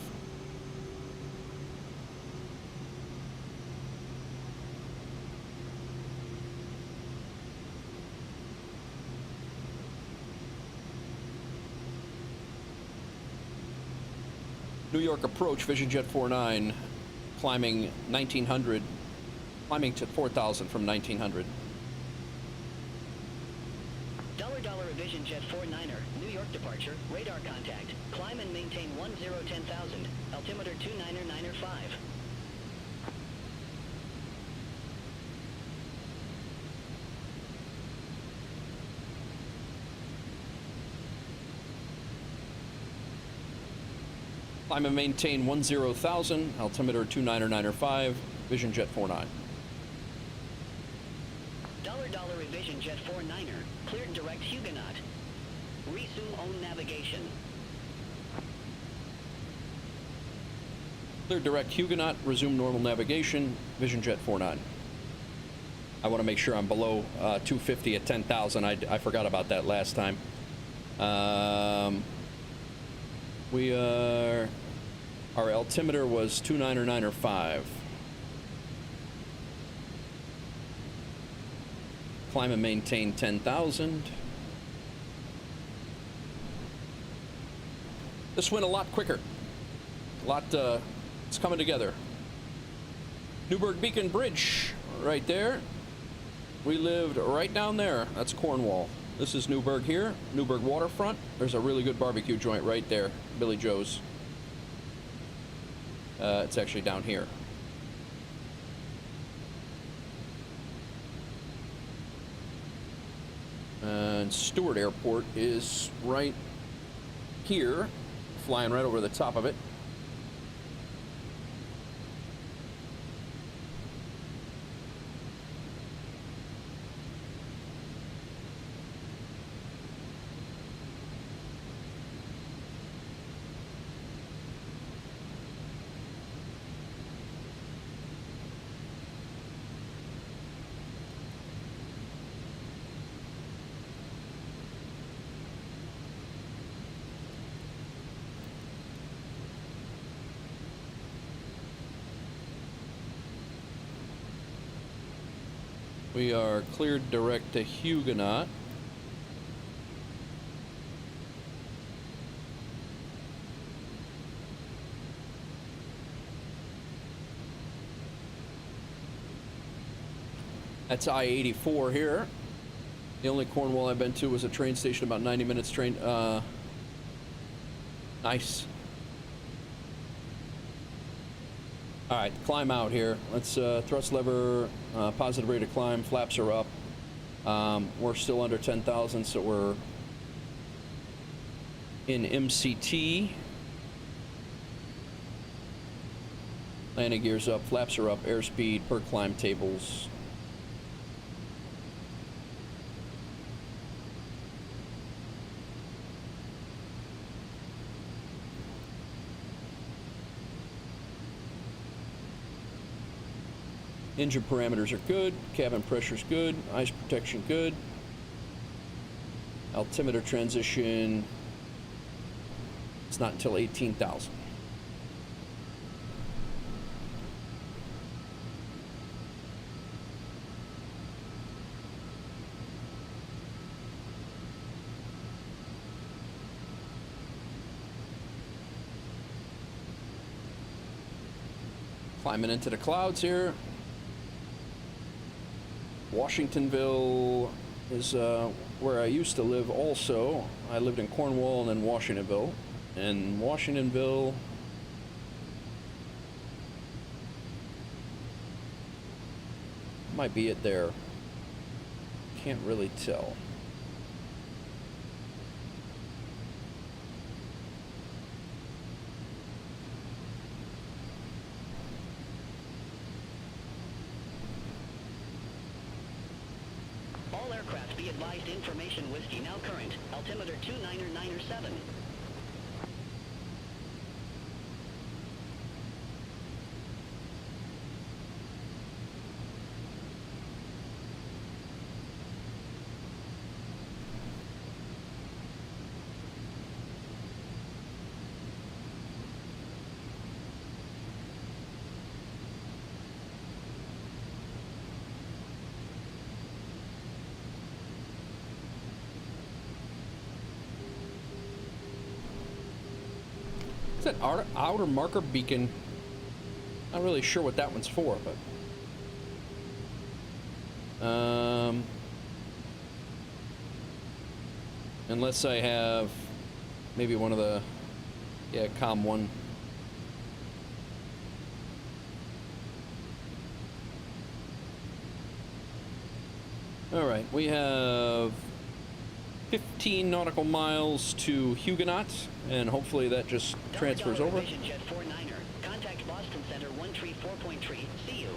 New York approach, Vision Jet 49, climbing 1900, climbing to 4,000 from 1900. $$ Revision Jet 49er, New York departure, radar contact, climb and maintain 1010,000, altimeter 299er5. Climb and maintain 10,000, altimeter 299er5, Vision Jet 49. $$ Revision Jet 49er, cleared direct Huguenot. Resume own navigation. Clear direct Huguenot, resume normal navigation, Vision Jet 49. I want to make sure I'm below 250 at 10,000. I forgot about that last time. We are, our altimeter was 299er5. Climb and maintain 10,000. This went a lot quicker. It's coming together. Newburgh Beacon Bridge, right there. We lived right down there. That's Cornwall. This is Newburgh here, Newburgh Waterfront. There's a really good barbecue joint right there, Billy Joe's. It's actually down here. And Stewart Airport is right here, flying right over the top of it. We are cleared direct to Huguenot. That's I-84 here. The only Cornwall I've been to was a train station, about 90 minutes train. Nice. All right, climb out here. Let's thrust lever, positive rate of climb, flaps are up. We're still under 10,000, so we're in MCT. Landing gears up, flaps are up, airspeed per climb tables. Engine parameters are good, cabin pressure's good, ice protection good. Altimeter transition, it's not until 18,000. Climbing into the clouds here. Washingtonville is where I used to live also. I lived in Cornwall and then Washingtonville. And Washingtonville might be it there. Can't really tell. Be advised, information whiskey now current. Altimeter 299er7. That outer marker beacon, not really sure what that one's for, but unless I have maybe one of the COM 1. All right, we have 15 nautical miles to Huguenot, and hopefully that just transfers over. Aviation Jet 49er. Contact Boston Center 134.3. See you.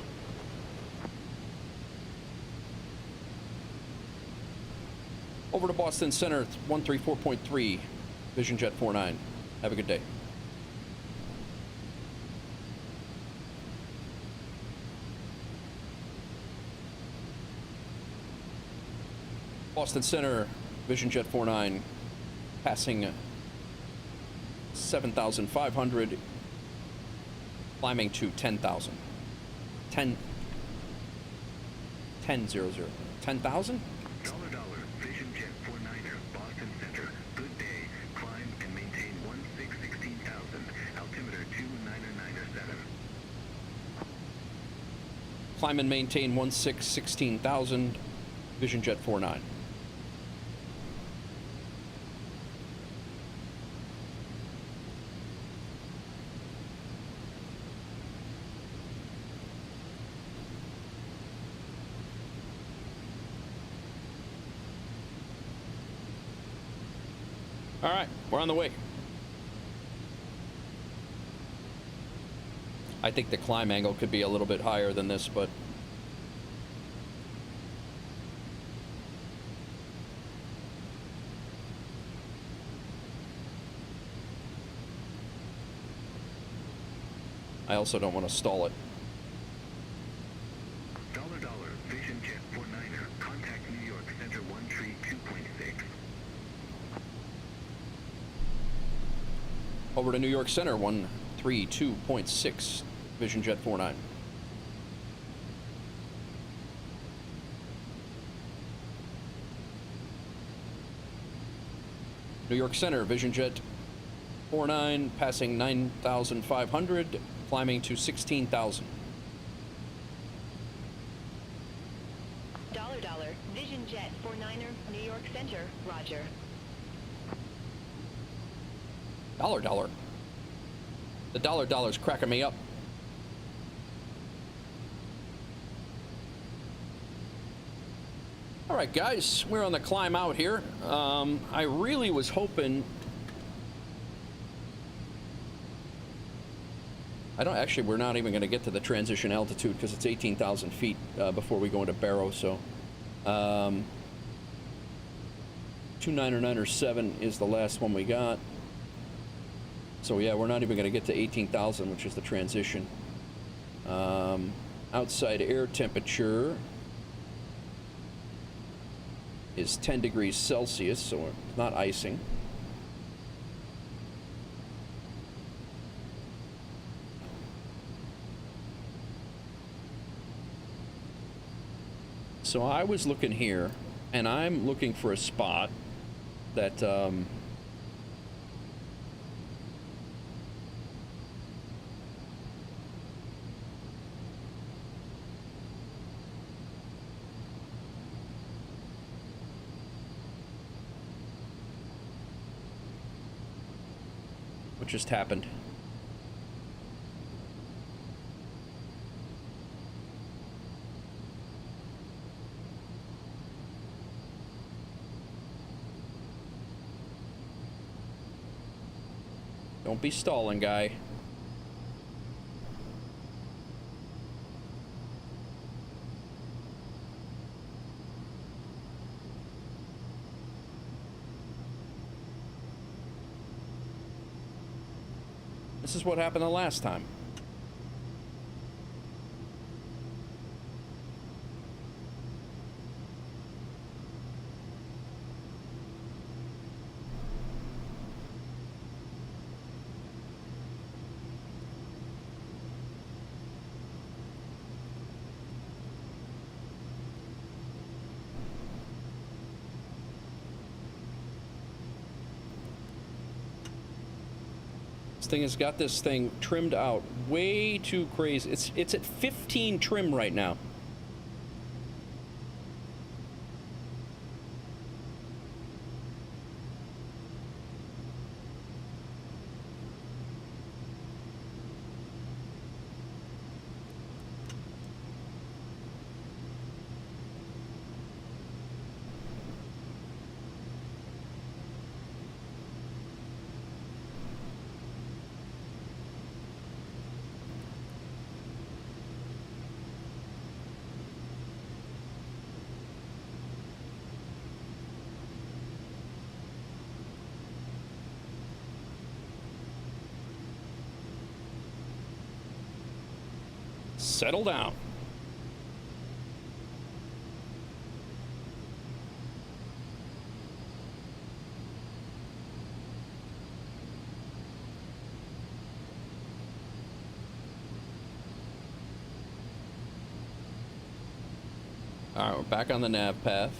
Over to Boston Center 134.3. Vision Jet 49. Have a good day. Boston Center, Vision Jet 49, passing 7,500, climbing to 10,000. 10,000. 10,000? Vision Jet 49er, Boston Center. Good day. Climb and maintain 16,000. Altimeter 299er7. Climb and maintain 16,000. Vision Jet 49. All right, we're on the way. I think the climb angle could be a little bit higher than this, but I also don't want to stall it. $, Vision Jet 49er, contact New York Center 132.6. Over to New York Center 132.6, Vision Jet 49. New York Center, Vision Jet 49, passing 9,500, climbing to 16,000. $, Vision Jet 49er, New York Center, roger. $. The $'s cracking me up. All right, guys, we're on the climb out here. I really was hoping. Actually, we're not even going to get to the transition altitude because it's 18,000 feet before we go into Barrow. So, 29907 is the last one we got. So yeah, we're not even going to get to 18,000, which is the transition. Outside air temperature is 10 degrees Celsius, so it's not icing. So I was looking here, and I'm looking for a spot that what just happened? Don't be stalling, guy. This is what happened the last time. Thing has got this thing trimmed out way too crazy. It's at 15 trim right now. Settle down. All right, we're back on the nav path.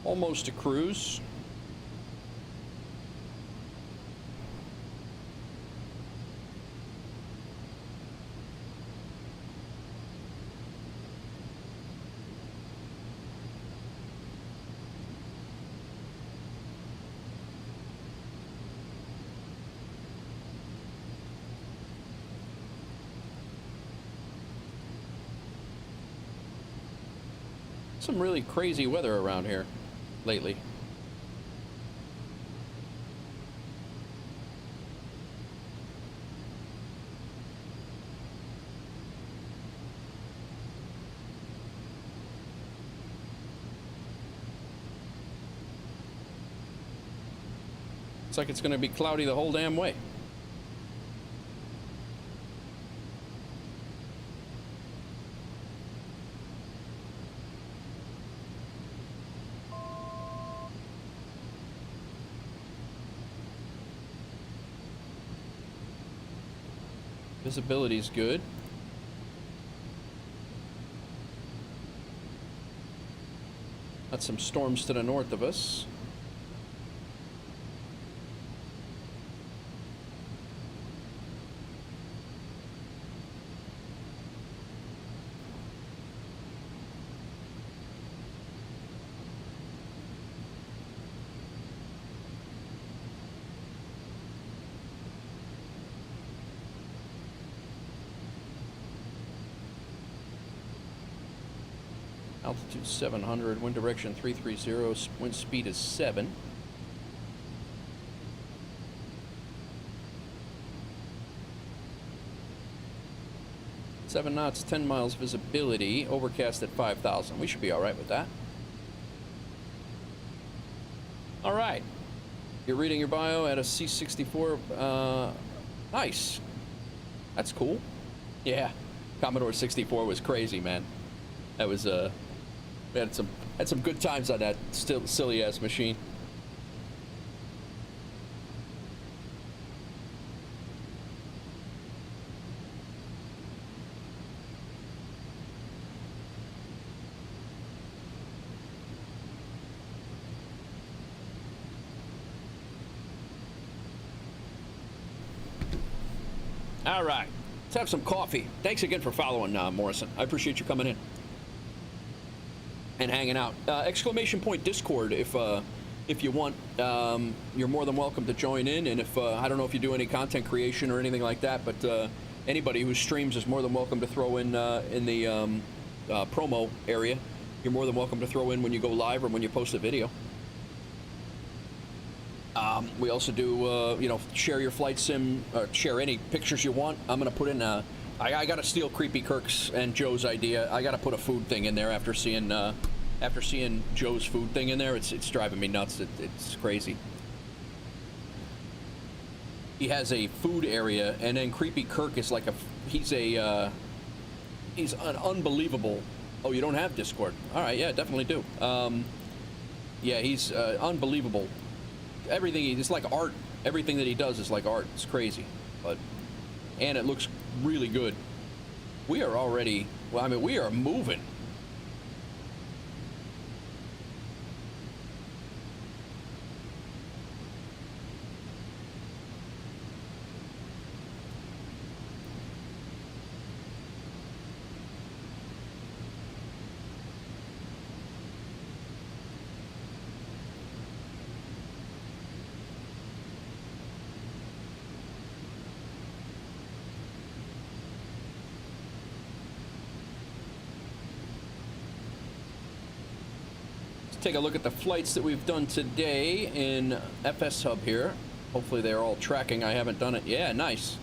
Almost a cruise. some really crazy weather around here lately. Looks like it's going to be cloudy the whole damn way. Visibility's good. Got some storms to the north of us. Altitude 700, wind direction 330, wind speed is 7. Seven knots, 10 miles visibility, overcast at 5,000. We should be all right with that. All right. You're reading your bio at a C64. Nice. That's cool. Yeah. Commodore 64 was crazy, man. That was we had some good times on that still silly ass machine. All right, let's have some coffee. Thanks again for following, Morrison. I appreciate you coming in and hanging out. Exclamation point Discord if you want. You're more than welcome to join in, and if I don't know if you do any content creation or anything like that, but anybody who streams is more than welcome to throw in the promo area. You're more than welcome to throw in when you go live or when you post a video. We also do, you know, share your flight sim, share any pictures you want. I'm gonna put in I gotta steal Creepy Kirk's and Joe's idea. I gotta put a food thing in there after seeing Joe's food thing in there. It's driving me nuts. It's crazy. He has a food area, and then Creepy Kirk is like he's an unbelievable. Oh, you don't have Discord? All right, yeah, definitely do. Yeah, he's unbelievable. Everything, it's like art. Everything that he does is like art. It's crazy, and it looks really good. We are already, well, I mean, we are moving. Take a look at the flights that we've done today in FS Hub here. Hopefully they're all tracking. I haven't done it. Yeah, nice.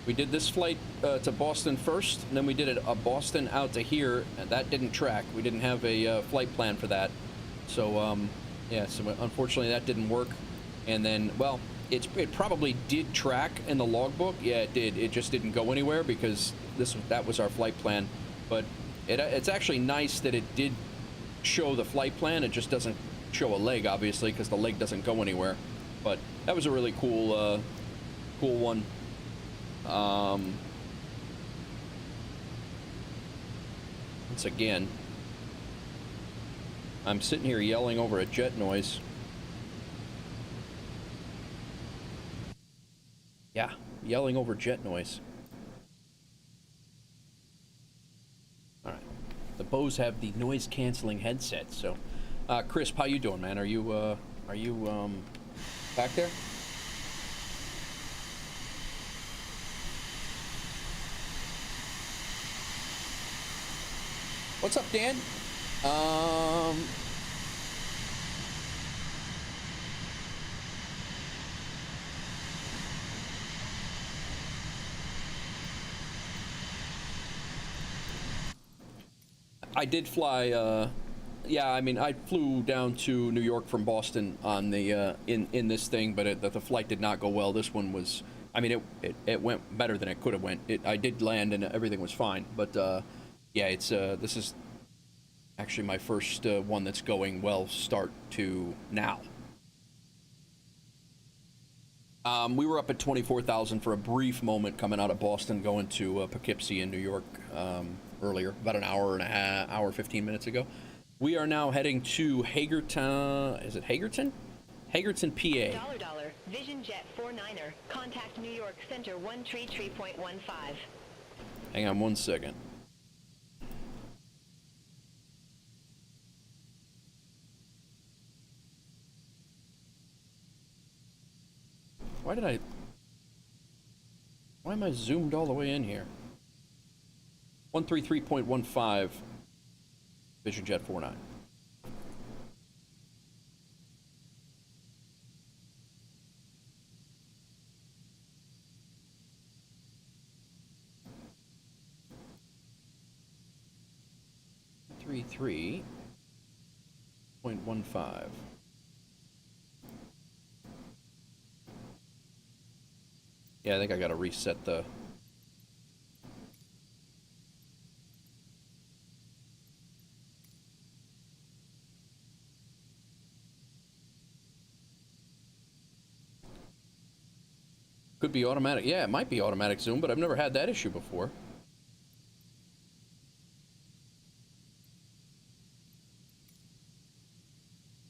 We did this flight to Boston first, and then we did a Boston out to here, and that didn't track. We didn't have a flight plan for that. So, yeah, so unfortunately that didn't work. And then, well, it probably did track in the logbook. Yeah, it did. It just didn't go anywhere because that was our flight plan. But it's actually nice that it did show the flight plan. It just doesn't show a leg, obviously, because the leg doesn't go anywhere. But that was a really cool cool one. Once again, I'm sitting here yelling over a jet noise. Yeah, yelling over jet noise. The Bose have the noise canceling headset. So, Crisp, how you doing, man? Are you back there? What's up, Dan? I did fly, yeah, I mean, I flew down to New York from Boston on the, in this thing, but the flight did not go well. This one was, I mean, it went better than it could have went. I did land and everything was fine, but, yeah, it's, this is actually my first one that's going well start to now. We were up at 24,000 for a brief moment coming out of Boston, going to Poughkeepsie in New York earlier, about an hour and a half, hour 15 minutes ago. We are now heading to Hagerstown. Is it Hagerstown? Hagerstown, PA. $. Vision Jet 49er. Contact New York Center 133.15. Hang on one second. Why am I zoomed all the way in here? 133.15 Vision Jet 49. .15. Yeah, I think I gotta reset the... Could be automatic. Yeah, it might be automatic zoom, but I've never had that issue before.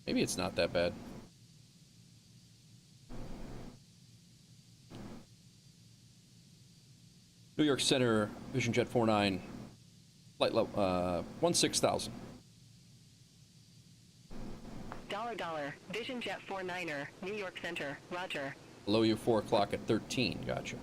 Maybe it's not that bad. New York Center, Vision Jet 49, flight level, 16,000. $. Vision Jet 49er. New York Center. Roger. Below you 4 o'clock at 13. Gotcha.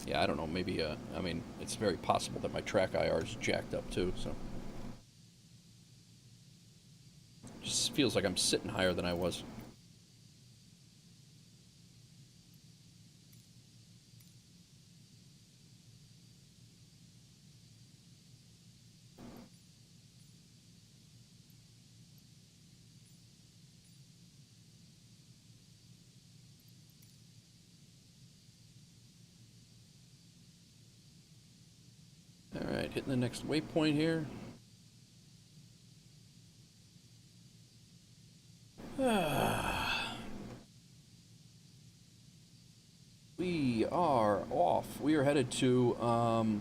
Yeah, I don't know. Maybe, I mean, it's very possible that my track IR is jacked up too, so. Just feels like I'm sitting higher than I was. All right, hitting the next waypoint here. We are off. We are headed to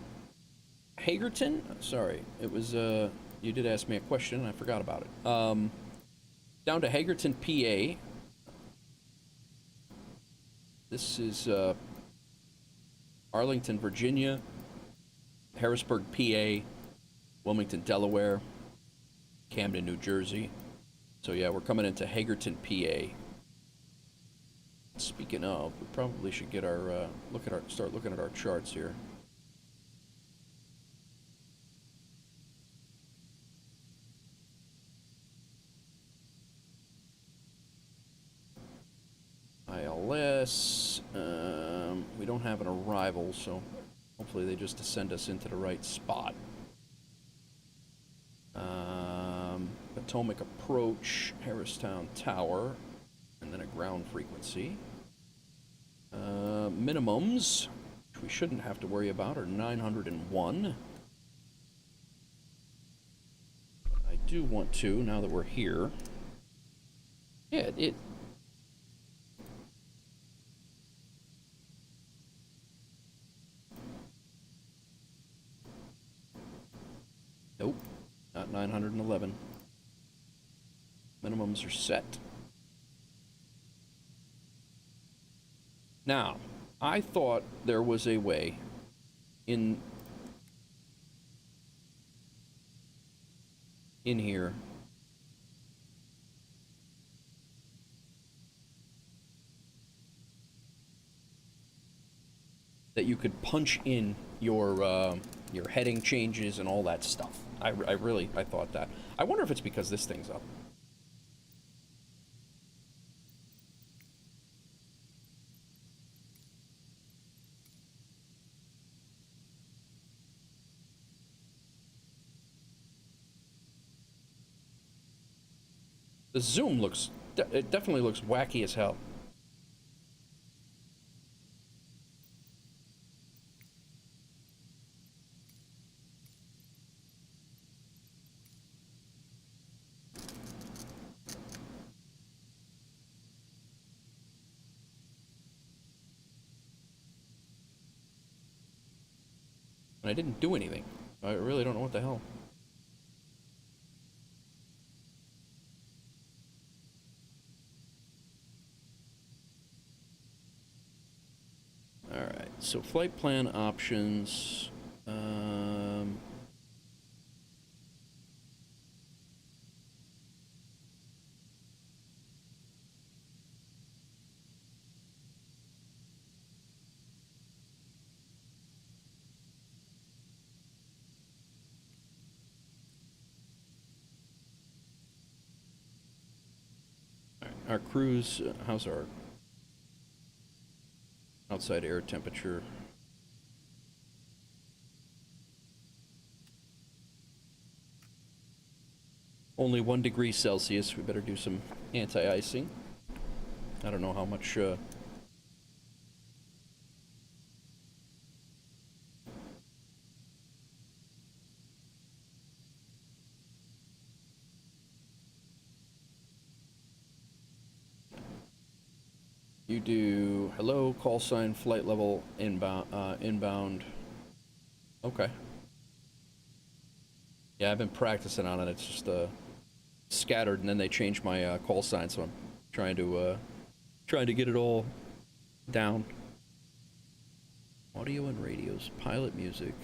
Hagerstown. Sorry, it was you did ask me a question and I forgot about it. Down to Hagerstown, PA. This is Arlington, Virginia, Harrisburg, PA, Wilmington, Delaware, Camden, New Jersey. So yeah, we're coming into Hagerstown, PA. Speaking of, we probably should get our start looking at our charts here. ILS. We don't have an arrival, so hopefully they just send us into the right spot. Potomac approach, Hagerstown Tower, and then a ground frequency. Minimums, which we shouldn't have to worry about, are 901. I do want to, now that we're here. Yeah, it nope, not 911. Minimums are set. Now, I thought there was a way in here that you could punch in your heading changes and all that stuff. I thought that. I wonder if it's because this thing's up. The zoom looks, it definitely looks wacky as hell. And I didn't do anything. I really don't know what the hell. Alright, so flight plan options. Our cruise, how's our outside air temperature? Only 1 degree Celsius. We better do some anti-icing. I don't know how much you do. Hello, call sign, flight level, inbound. Okay. Yeah, I've been practicing on it. It's just scattered, and then they changed my call sign, so I'm trying to get it all down. Audio and radios, pilot music.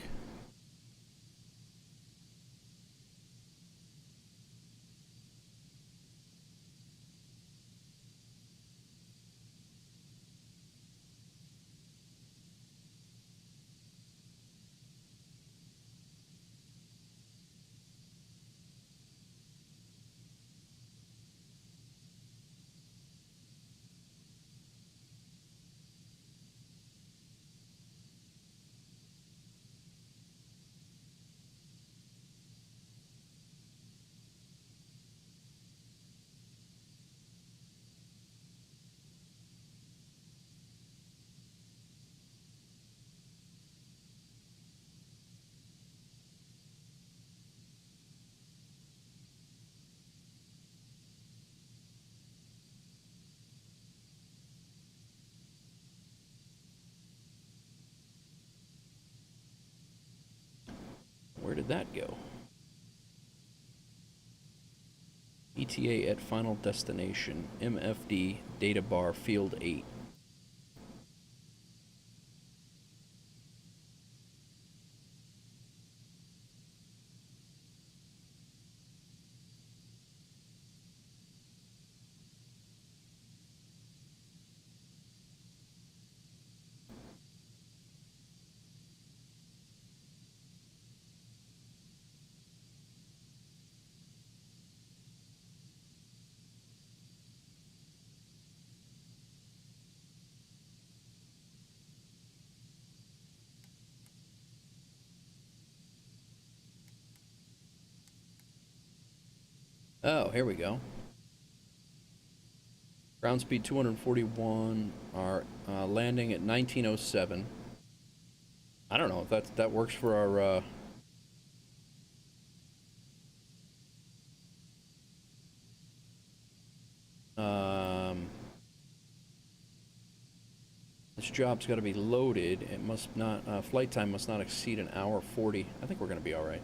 Where did that go? ETA at final destination, MFD, data bar, field 8. Oh, here we go. Ground speed 241, our landing at 1907. I don't know if that works for our this job's got to be loaded. It must not, flight time must not exceed an hour 40. I think we're going to be all right.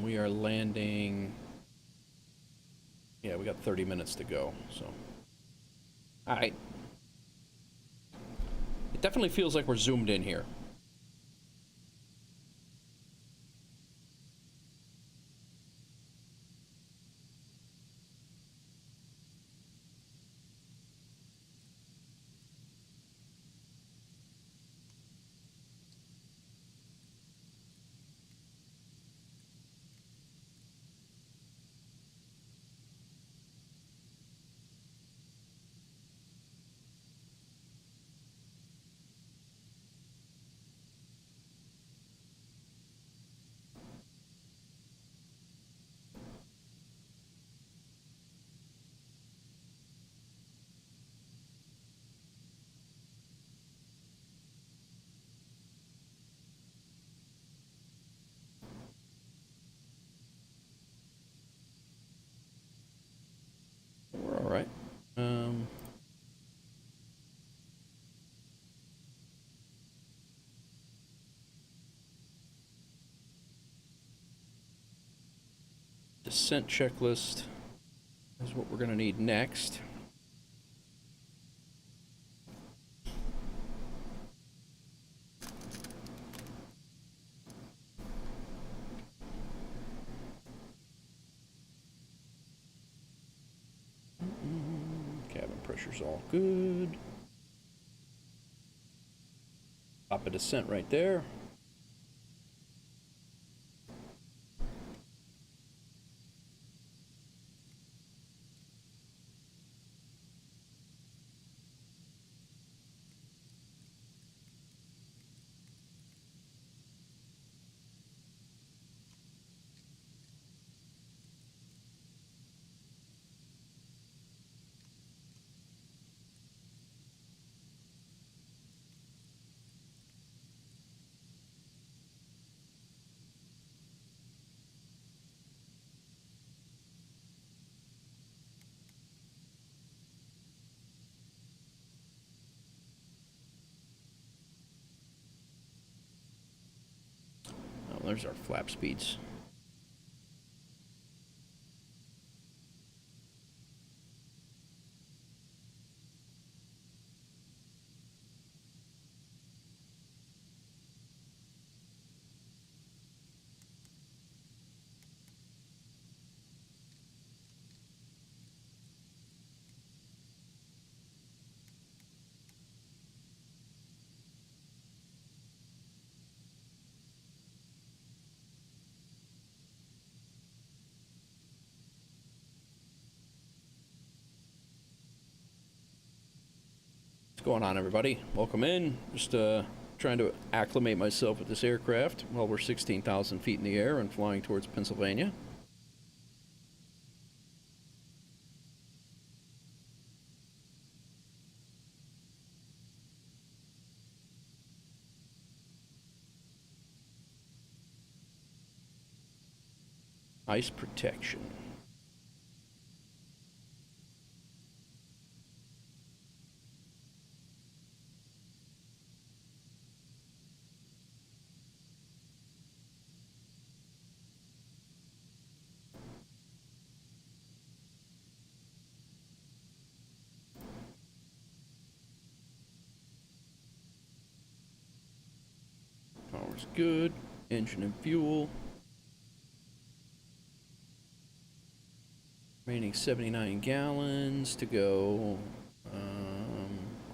We are landing. Yeah, we got 30 minutes to go, so. All right. It definitely feels like we're zoomed in here. Descent checklist is what we're going to need next. Cabin pressure's all good. Stop a descent right there. Oh, there's our flap speeds. What's going on, everybody? Welcome in. Just trying to acclimate myself with this aircraft while we're 16,000 feet in the air and flying towards Pennsylvania. Ice protection. Power's good. Engine and fuel. Remaining 79 gallons to go.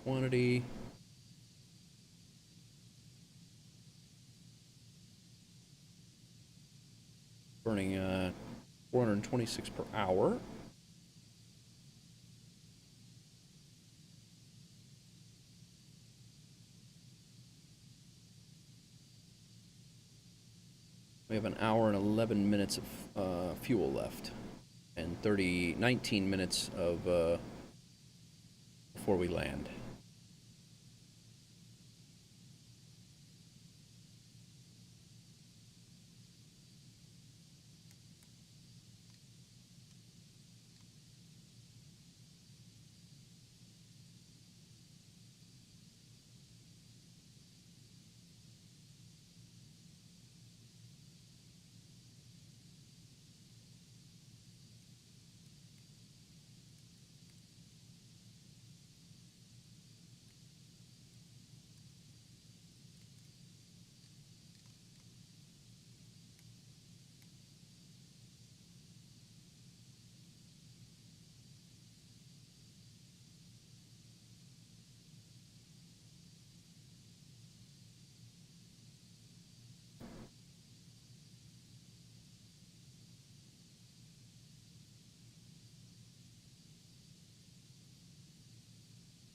Quantity. Burning 426 per hour. We have an hour and 11 minutes of fuel left, and 19 minutes of before we land.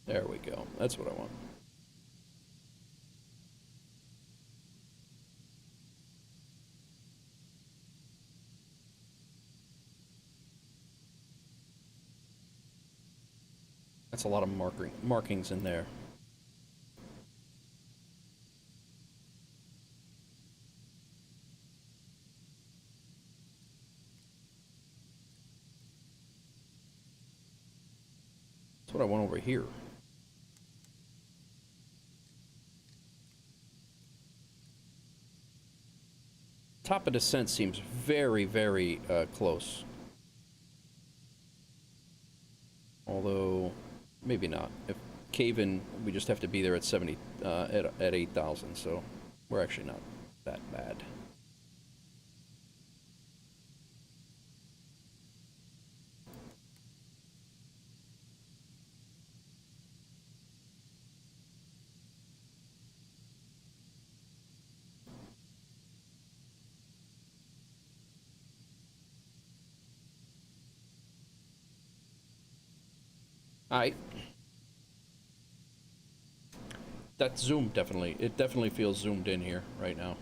There we go. That's what I want. That's a lot of markings in there. That's what I want over here. Top of descent seems very, very close. Although, maybe not. If cave-in, we just have to be there at 70, at 8,000, so we're actually not that bad. Alright. That zoom definitely, it definitely feels zoomed in here right now.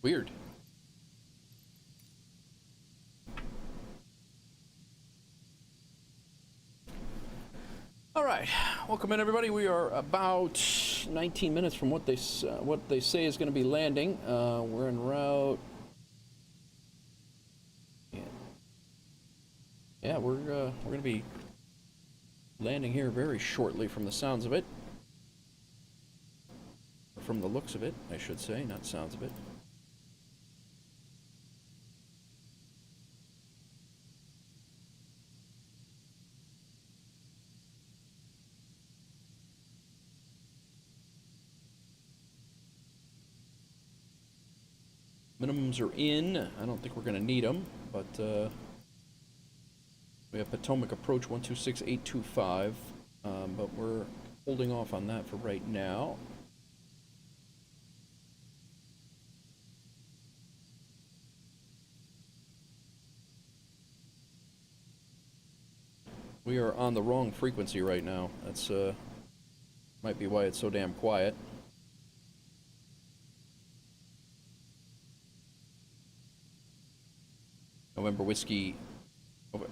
Weird. All right, welcome in everybody. We are about 19 minutes from what they say is going to be landing. We're en route. Yeah, we're going to be landing here very shortly from the sounds of it. From the looks of it, I should say, not sounds of it. Minimums are in. I don't think we're going to need them, but we have Potomac approach 126825, but we're holding off on that for right now. We are on the wrong frequency right now. That's might be why it's so damn quiet. November Whiskey,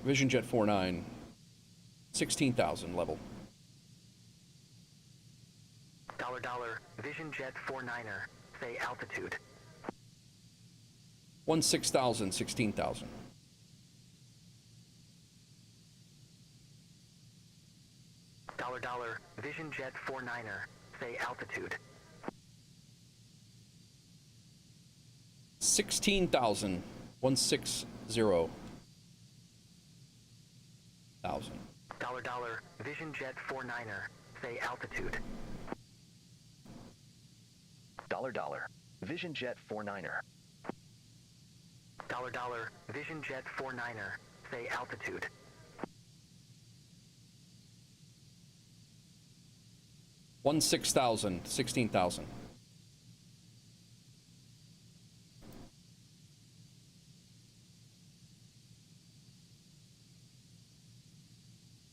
Vision Jet 49, 16,000 level. $, Vision Jet 49er, say altitude. 16,000, 16,000. $, Vision Jet 49er, say altitude. 16,000, 160,000. $, Vision Jet 49er, say altitude. $, Vision Jet 49er. $, Vision Jet 49er, say altitude. $16,000, 16,000.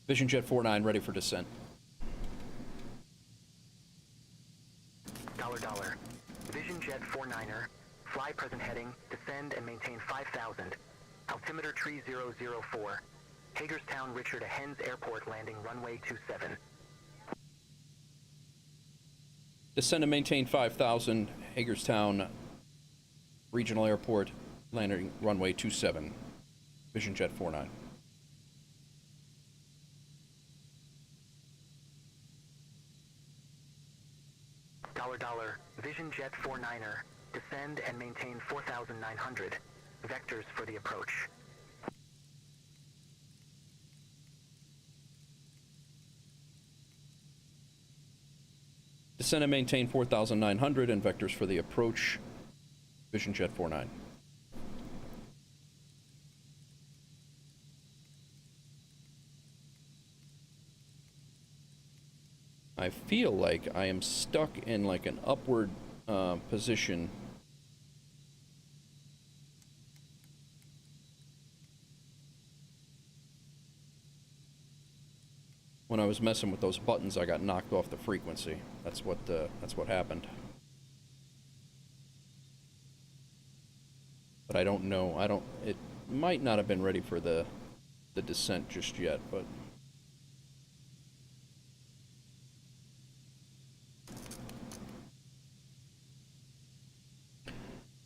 Vision Jet 49 ready for descent. $, Vision Jet 49er, fly present heading, descend and maintain 5,000. Altimeter 3004. Hagerstown, Richard Hens Airport landing runway 27. Descend and maintain 5,000, Hagerstown Regional Airport, landing runway 27, Vision Jet 49. Vision Jet 49er. Descend and maintain 4,900. Vectors for the approach. Descend and maintain 4,900 and vectors for the approach. Vision Jet 49. I feel like I am stuck in like an upward position. When I was messing with those buttons, I got knocked off the frequency. That's what happened. But I don't know. It might not have been ready for the descent just yet, but.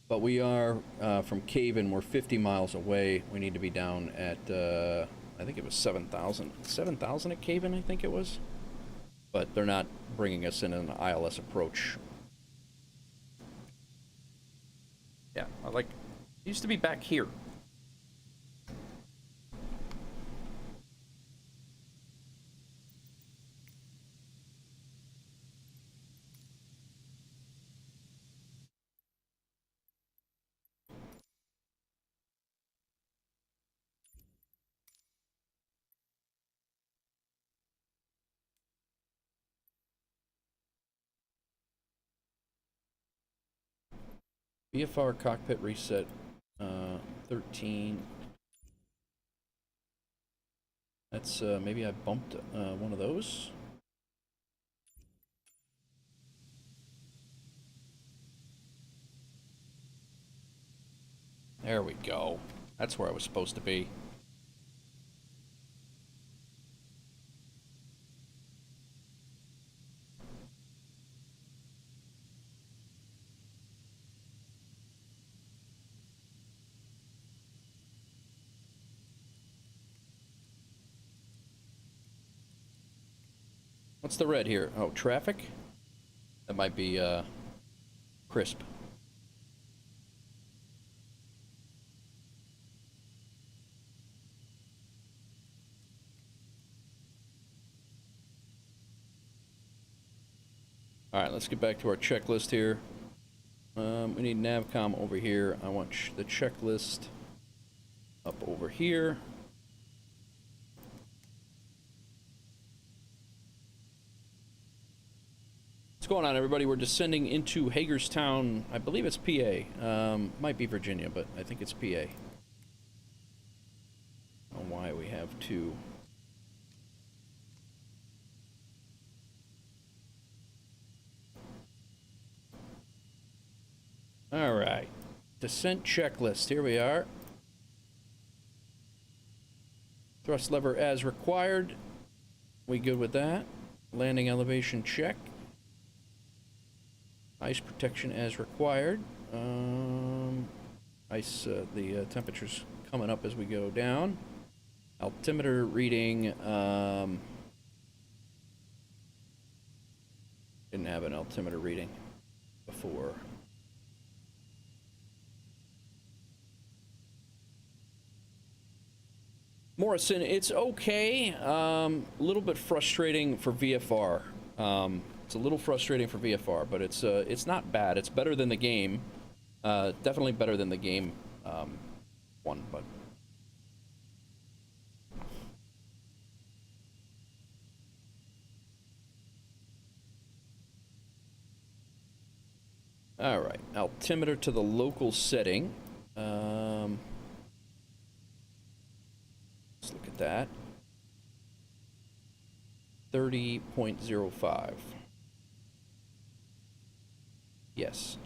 But we are from Caven. We're 50 miles away. We need to be down at. I think it was 7,000. 7,000 at Caven, I think it was. But they're not bringing us in an ILS approach. Yeah, I like. It used to be back here. VFR cockpit reset 13. That's maybe I bumped one of those. There we go. That's where I was supposed to be. What's the red here? Oh, traffic? That might be crisp. All right, let's get back to our checklist here. We need Navcom over here. I want the checklist up over here. What's going on, everybody? We're descending into Hagerstown. I believe it's PA. Might be Virginia, but I think it's PA. I don't know why we have two. All right. Descent checklist. Here we are. Thrust lever as required. We good with that? Landing elevation check. Ice protection as required. Ice, the temperature's coming up as we go down. Altimeter reading, didn't have an altimeter reading before. Morrison, it's okay. A little bit frustrating for VFR. It's a little frustrating for VFR, but it's not bad. It's better than the game. Definitely better than the game one, but. All right, altimeter to the local setting. Let's look at that. 30.05. Yes.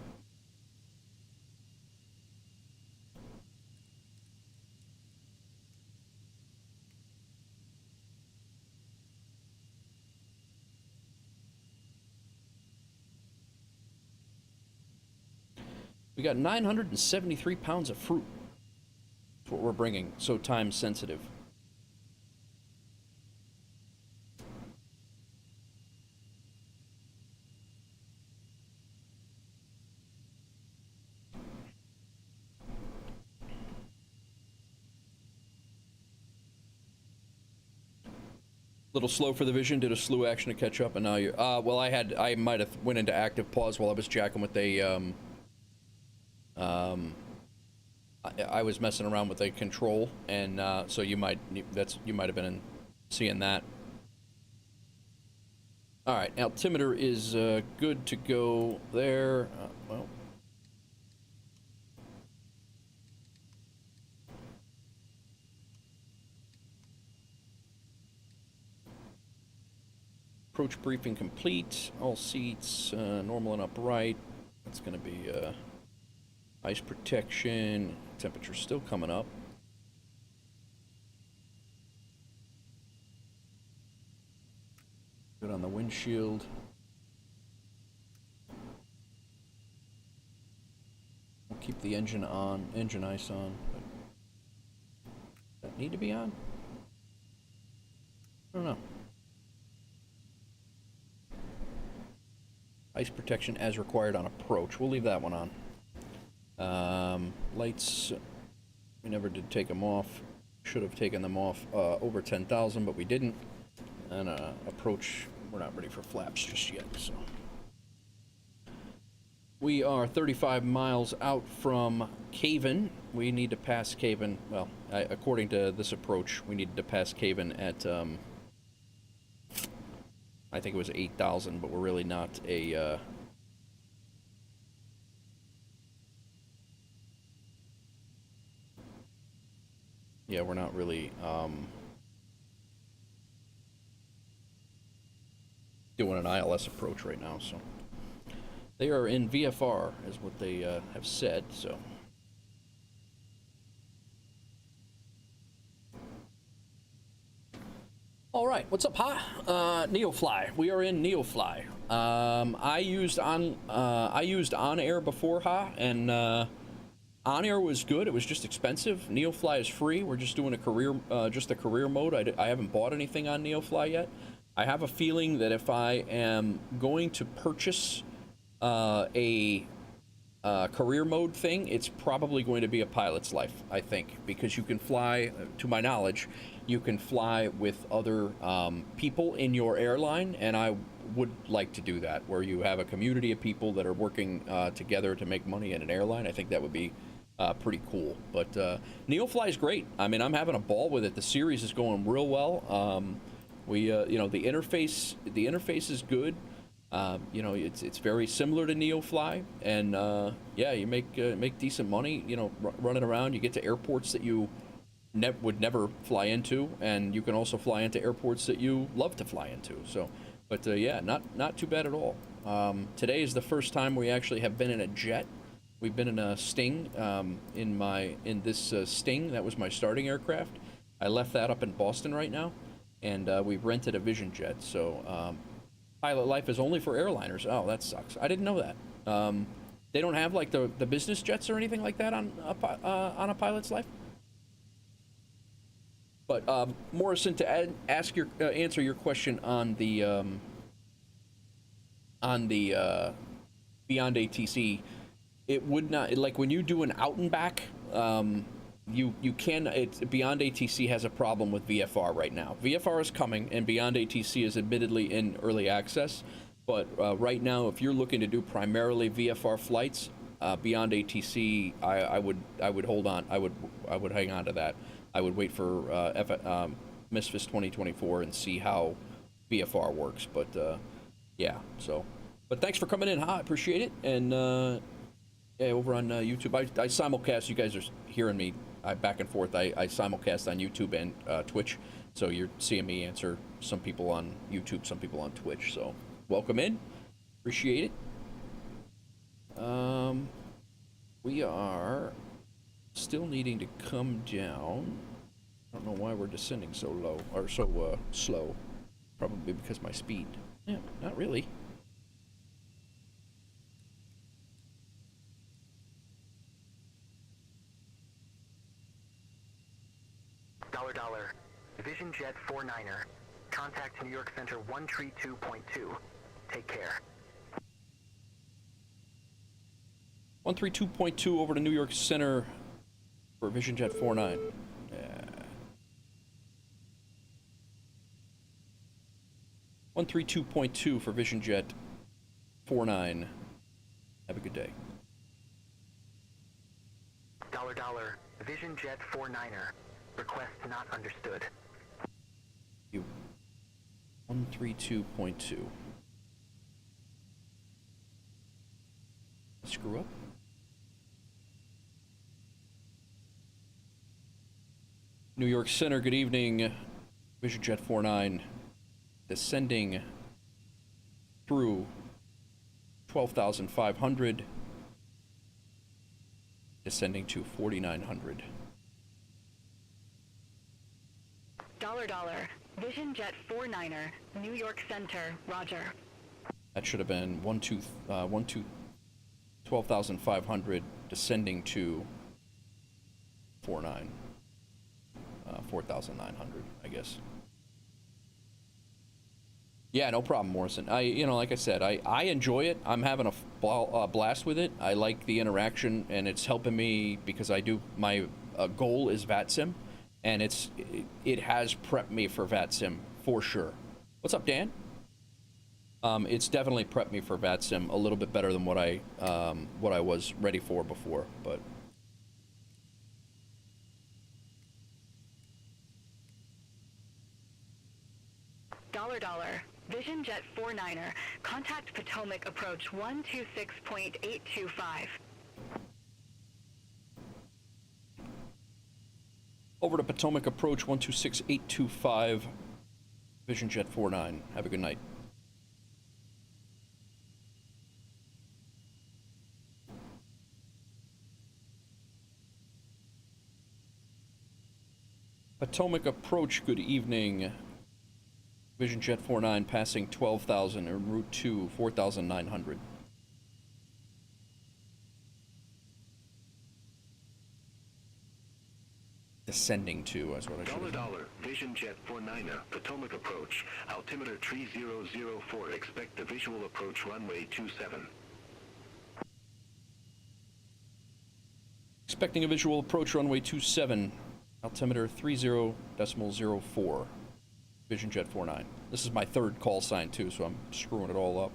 We got 973 pounds of fruit. That's what we're bringing, so time sensitive. Little slow for the Vision. Did a slew action to catch up, and now you're. Well, I might have went into active pause while I was jacking with a. I was messing around with a control, and so you might have been seeing that. All right, altimeter is good to go there. Well. Approach briefing complete. All seats normal and upright. That's going to be ice protection. Temperature still coming up. Good on the windshield. We'll keep the engine on, engine ice on. But does that need to be on? I don't know. Ice protection as required on approach. We'll leave that one on. Lights, we never did take them off. Should have taken them off over 10,000, but we didn't. And approach, we're not ready for flaps just yet, so. We are 35 miles out from Caven. We need to pass Caven. Well, according to this approach, we needed to pass Caven at, I think it was 8,000, but we're really not a, yeah, we're not really, doing an ILS approach right now, so. They are in VFR, is what they have said, so. All right, what's up, huh? NeoFly. We are in NeoFly. I used on air before, and on air was good. It was just expensive. NeoFly is free. We're just doing a career mode. I haven't bought anything on NeoFly yet. I have a feeling that if I am going to purchase a career mode thing, it's probably going to be a pilot's life, I think, because you can fly, to my knowledge, you can fly with other people in your airline, and I would like to do that, where you have a community of people that are working together to make money in an airline. I think that would be pretty cool. But NeoFly is great. I mean, I'm having a ball with it. The series is going real well. You know, the interface is good. You know, it's very similar to NeoFly, and yeah, you make decent money. You know, running around, you get to airports that you would never fly into, and you can also fly into airports that you love to fly into. So, but yeah, not too bad at all. Today is the first time we actually have been in a jet. We've been in a Sting. In this Sting, that was my starting aircraft. I left that up in Boston right now, and we've rented a Vision jet. So. Pilot life is only for airliners. Oh, that sucks. I didn't know that. They don't have like the business jets or anything like that on a pilot's life. But Morrison, to answer your question on the BeyondATC, it would not, like when you do an out and back. You can, BeyondATC has a problem with VFR right now. VFR is coming, and BeyondATC is admittedly in early access, but right now, if you're looking to do primarily VFR flights, BeyondATC, I would hold on. I would hang on to that. I would wait for MSFS 2024 and see how VFR works. But yeah, so. But thanks for coming in, I appreciate it. And yeah, over on YouTube, I simulcast. You guys are hearing me. Back and forth. I simulcast on YouTube and Twitch, so you're seeing me answer some people on YouTube, some people on Twitch. So welcome in, appreciate it. We are still needing to come down. I don't know why we're descending so low or so slow. Probably because my speed. Yeah, not really. $. Vision Jet 49er. Contact New York Center 132.2. Take care. 132.2 over to New York Center for Vision Jet 49. 132.2 for Vision Jet 49. Have a good day. $. Vision Jet 49er. Request not understood. You. 132.2. Screw up. New York Center, good evening. Vision Jet 49 descending through 12,500, descending to 4,900. $. Vision Jet 49er, New York Center, roger. That should have been 12,500, descending to 4,900, I guess. Yeah, no problem, Morrison. Like I said, I enjoy it. I'm having a blast with it. I like the interaction, and it's helping me because my goal is VATSIM, and it has prepped me for VATSIM for sure. What's up, Dan? It's definitely prepped me for VATSIM a little bit better than what I was ready for before, but. $. Vision Jet 49er, contact Potomac approach 126.825. Over to Potomac approach 126.825, Vision Jet 49. Have a good night. Potomac approach, good evening. Vision Jet 49 passing 12,000 en route to 4,900. Descending to, is what I should have. $. Vision Jet 49er, Potomac approach, altimeter 3004, expect the visual approach runway 27. Expecting a visual approach runway 27, altimeter 30.04. Vision Jet 49. This is my third call sign too, so I'm screwing it all up.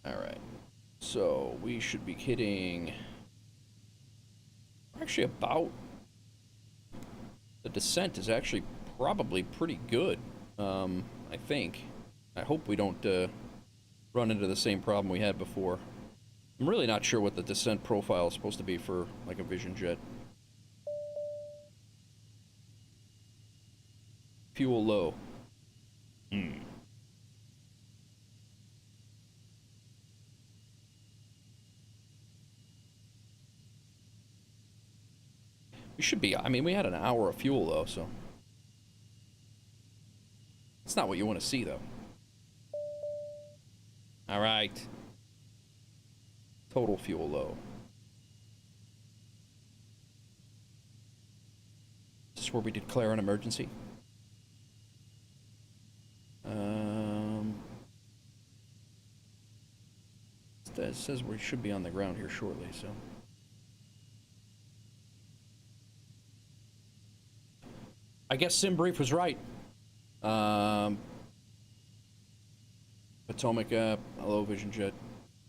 Alright. So we should be hitting actually about the descent is actually probably pretty good. I think. I hope we don't run into the same problem we had before. I'm really not sure what the descent profile is supposed to be for like a Vision Jet. Fuel low. We should be, we had an hour of fuel though, so. It's not what you want to see though. All right. Total fuel low. Is this where we declare an emergency? It says we should be on the ground here shortly, so. I guess Debrief was right. Potomac, hello, Vision Jet,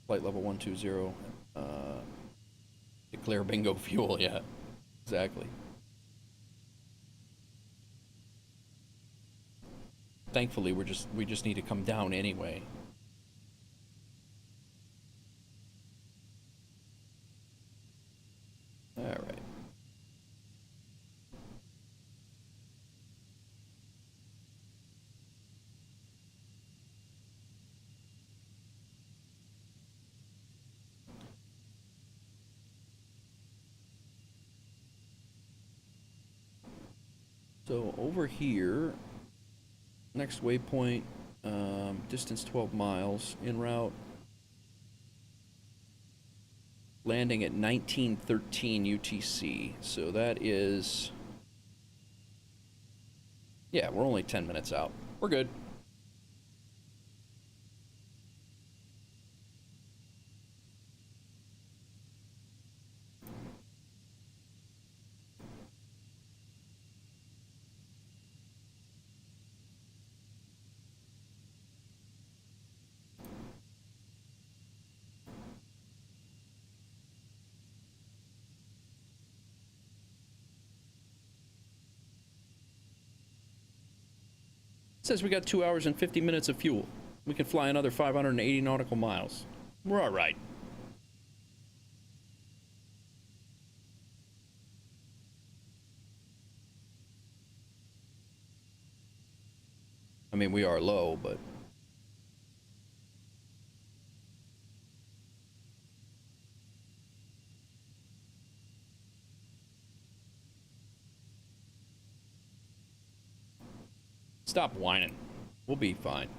flight level 120. Declare bingo fuel, yeah, exactly. Thankfully, we just need to come down anyway. All right. So over here, next waypoint, distance 12 miles, en route, landing at 1913 UTC. So that is, yeah, we're only 10 minutes out. We're good. says we got 2 hours and 50 minutes of fuel. We can fly another 580 nautical miles. We're all right. I mean, we are low, but... Stop whining. We'll be fine.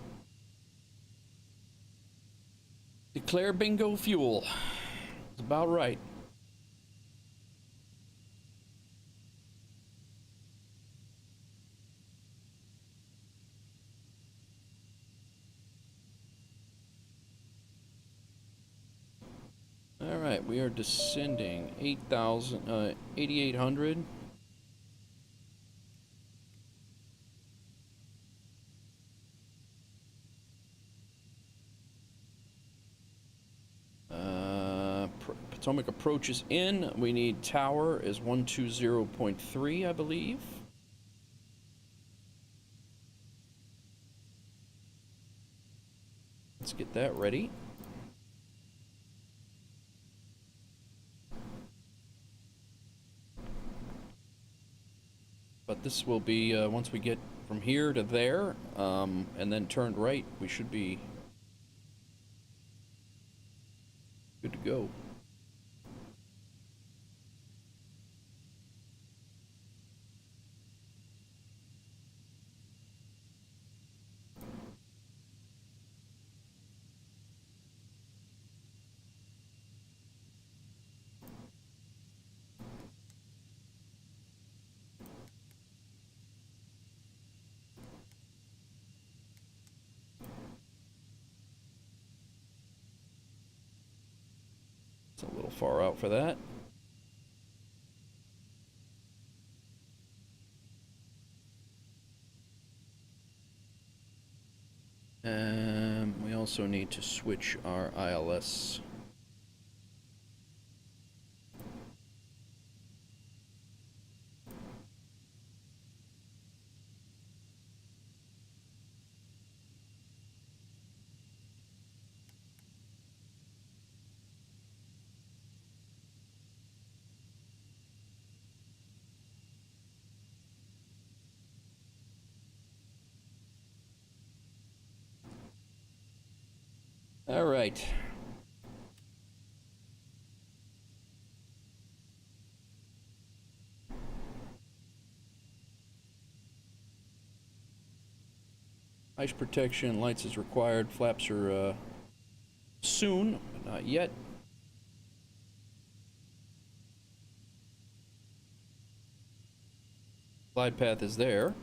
Declare bingo fuel. It's about right. All right, we are descending 8,800. Potomac approaches in. We need tower is 120.3, I believe. Let's get that ready. But this will be, once we get from here to there, and then turned right, we should be good to go. It's a little far out for that. We also need to switch our ILS. All right. Ice protection, lights is required. Flaps are soon, but not yet. Glide path is there.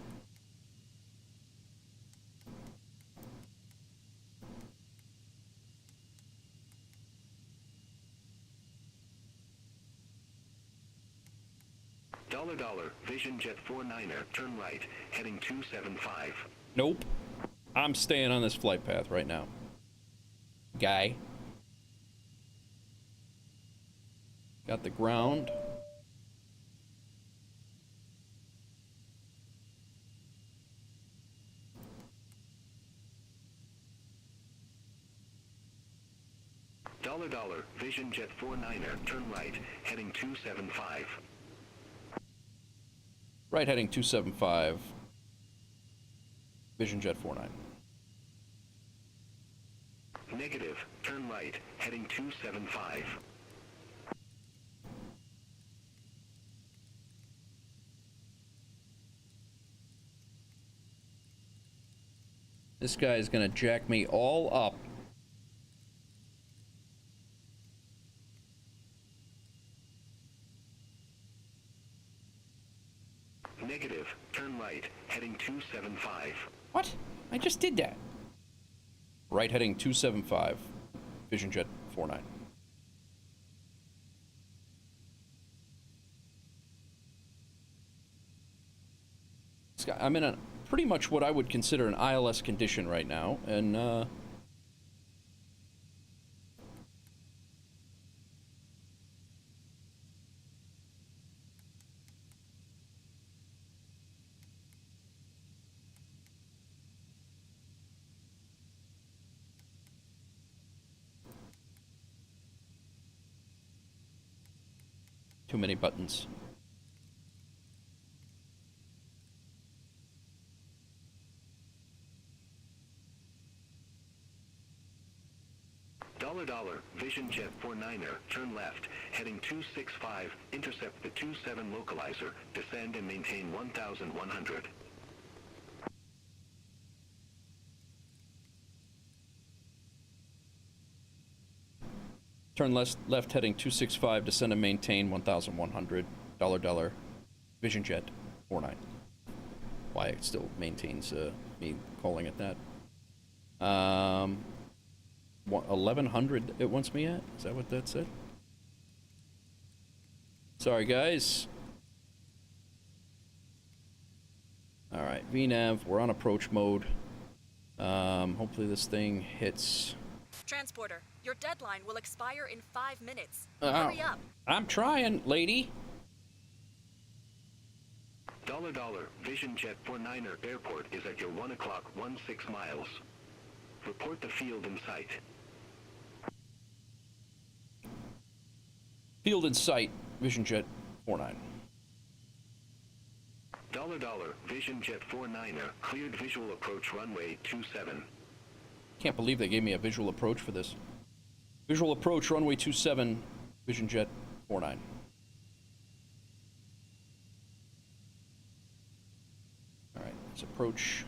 $, Vision Jet 49er, turn right, heading 275. Nope. I'm staying on this flight path right now. Guy. Got the ground. $, Vision Jet 49er, turn right, heading 275. Right heading 275. Vision Jet 49. Negative, turn right, heading 275. This guy is gonna jack me all up. Negative, turn right, heading 275. What? I just did that. Right heading 275. Vision Jet 49. I'm in a pretty much what I would consider an ILS condition right now, and Too many buttons. $, Vision Jet 49er, turn left, heading 265, intercept the 27 localizer, descend and maintain 1,100. Turn left heading 265, descend and maintain 1,100. $, Vision Jet 49. Why it still maintains me calling it that. 1,100 it wants me at? Is that what that said? Sorry, guys. Alright, VNav, we're on approach mode. Hopefully this thing hits... Transporter, your deadline will expire in 5 minutes. Hurry up. I'm trying, lady. $, Vision Jet 49er Airport is at your 1 o'clock 16 miles. Report the field in sight. Field in sight, Vision Jet 49. $, Vision Jet 49er, cleared visual approach runway 27. Can't believe they gave me a visual approach for this. Visual approach runway 27, Vision Jet 49. Alright, let's approach.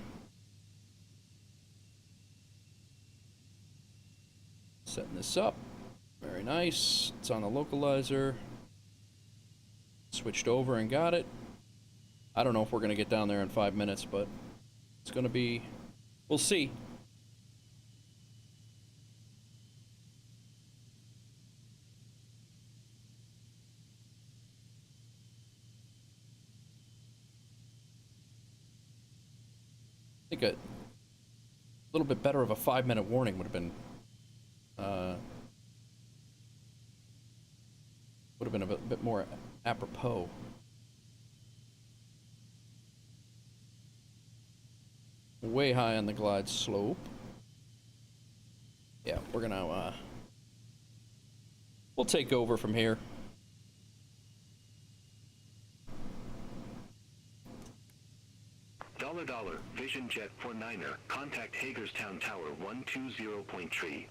Setting this up. Very nice. It's on the localizer. Switched over and got it. I don't know if we're going to get down there in 5 minutes, but it's going to be... We'll see. I think a little bit better of a 5-minute warning would have been a bit more apropos. Way high on the glide slope. Yeah, we're gonna we'll take over from here. $, Vision Jet 49er, contact Hagerstown Tower 120.3.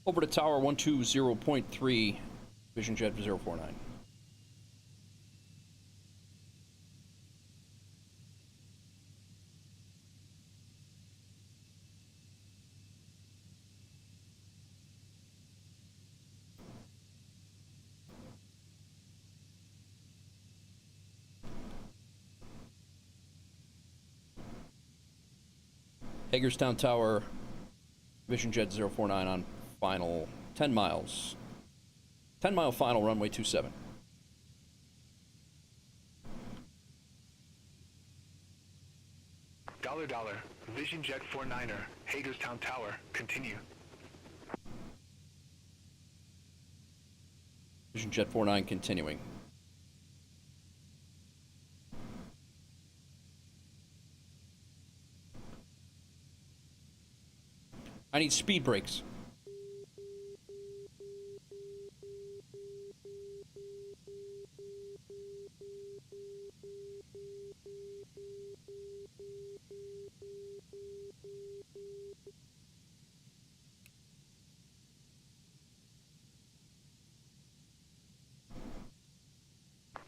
Over to Tower 120.3, Vision Jet 049. Hagerstown Tower, Vision Jet 049 on final 10 miles. 10-mile final, runway 27. $, Vision Jet 49er, Hagerstown Tower, continue. Vision Jet 49 continuing. I need speed brakes.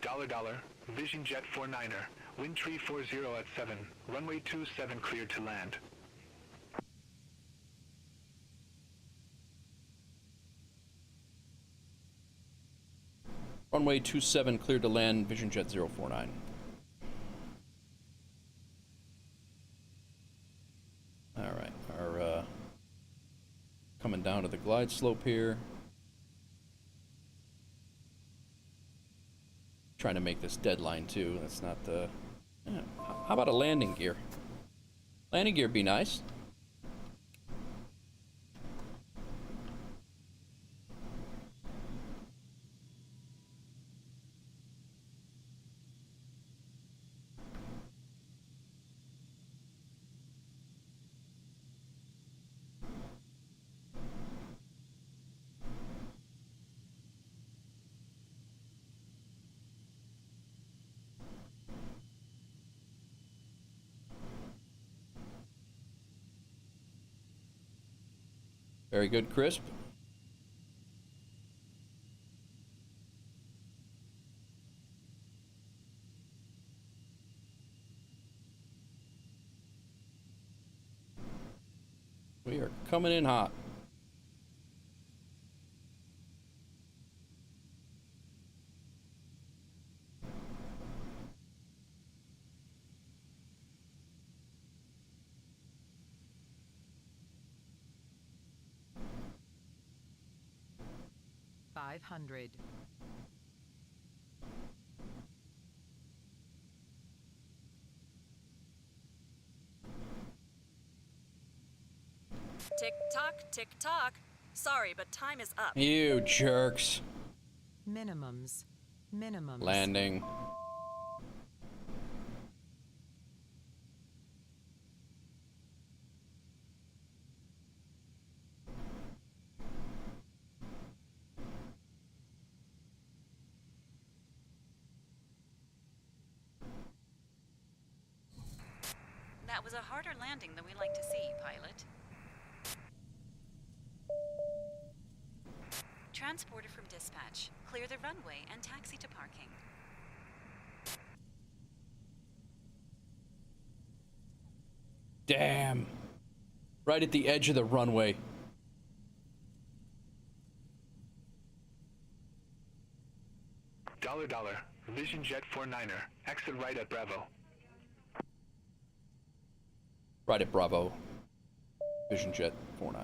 $, Vision Jet 49er, wind tree 40 at 7, runway 27 cleared to land. Runway 27 cleared to land, Vision Jet 049. Alright, our coming down to the glide slope here. Trying to make this deadline too. That's not the... Yeah. How about a landing gear? Landing gear be nice. Very good, Crisp. We are coming in hot. $500. Tick tock, tick tock. Sorry, but time is up. You jerks. Minimums. Minimums. Landing. That was a harder landing than we like to see, pilot. Transporter from dispatch. Clear the runway and taxi to parking. Damn. Right at the edge of the runway. $. Vision Jet 49er. Exit right at Bravo. Right at Bravo. Vision Jet 49.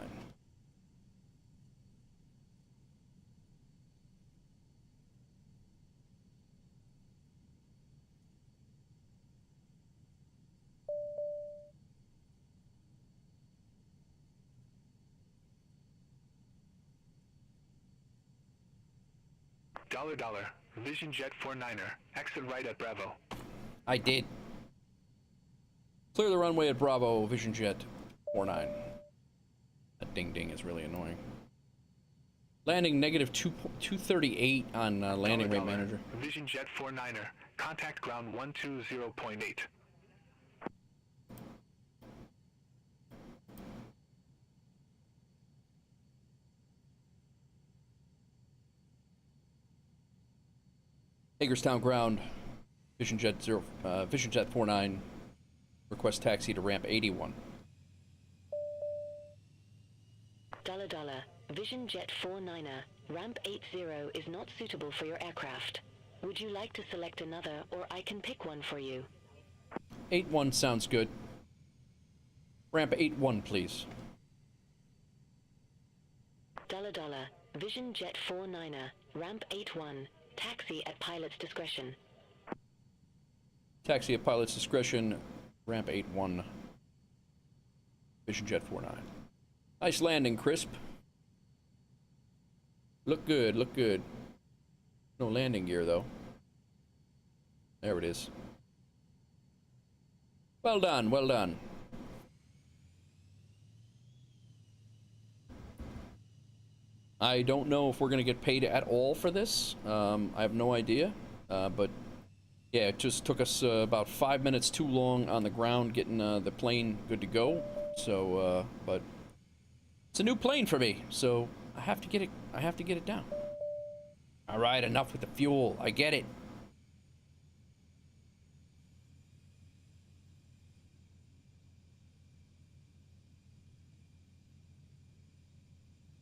$. Vision Jet 49er. Exit right at Bravo. I did. Clear the runway at Bravo, Vision Jet 49. That ding ding is really annoying. Landing negative 238 on landing rate manager. Vision Jet 49er. Contact ground 120.8. Hagerstown ground. Vision Jet 49. Request taxi to ramp 81. $. Vision Jet 49er. Ramp 80 is not suitable for your aircraft. Would you like to select another, or I can pick one for you? 81 sounds good. Ramp 81, please. $. Vision Jet 49er. Ramp 81. Taxi at pilot's discretion. Taxi at pilot's discretion. Ramp 81. Vision Jet 49. Nice landing, Crisp. Look good, look good. No landing gear, though. There it is. Well done, well done. I don't know if we're going to get paid at all for this. I have no idea. But yeah, it just took us about 5 minutes too long on the ground getting the plane good to go. So, but it's a new plane for me, so I have to get it down. All right, enough with the fuel. I get it.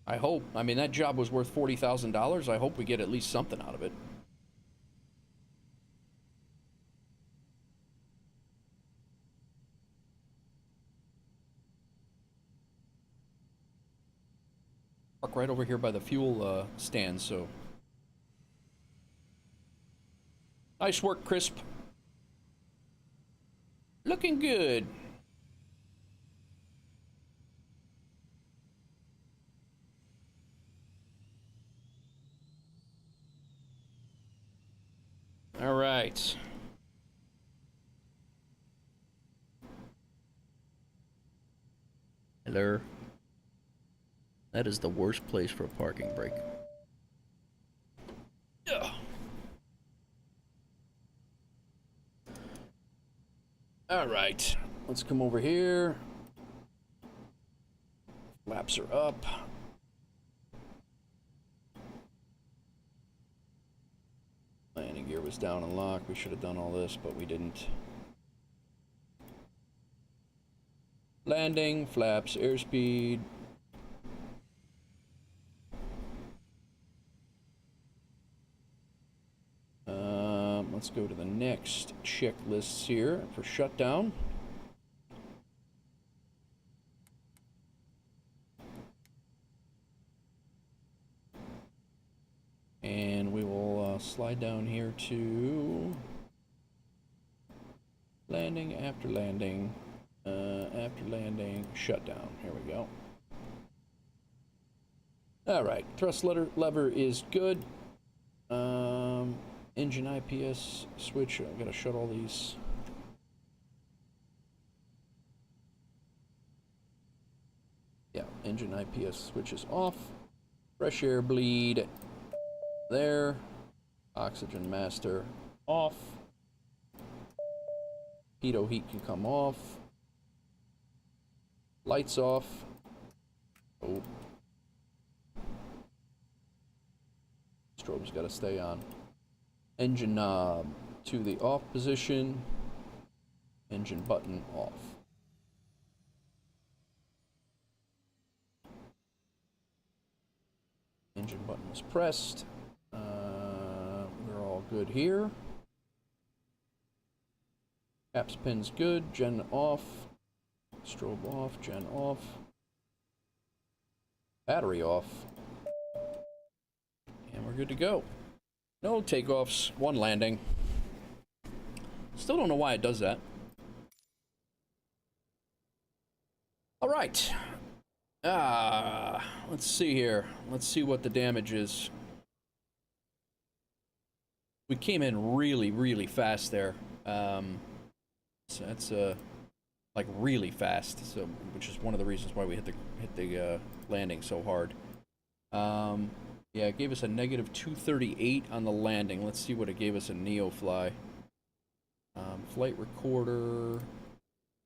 I hope. I mean, that job was worth $40,000. I hope we get at least something out of it. Park right over here by the fuel stand, so. Nice work, Crisp. Looking good. All right. Hello. That is the worst place for a parking brake. Ugh. All right. Let's come over here. Flaps are up. was down and locked. We should have done all this, but we didn't. Landing, flaps, airspeed. Let's go to the next checklists here for shutdown. And we will slide down here to landing, after landing, shutdown. Here we go. All right, thrust lever is good. Engine IPS switch. I gotta shut all these. Yeah, engine IPS switch is off. Fresh air bleed there. Oxygen master off. Pitot heat can come off. Lights off. Oh. Strobe's gotta stay on. Engine knob to the off position. Engine button off. Engine button is pressed. We're all good here. Caps pin's good. Gen off. Strobe off. Gen off. Battery off. And we're good to go. No takeoffs, one landing. Still don't know why it does that. All right. Let's see here. Let's see what the damage is. We came in really, really fast there. So that's like really fast. So, which is one of the reasons why we hit the landing so hard. Yeah, it gave us a negative 238 on the landing. Let's see what it gave us in NeoFly. Flight recorder.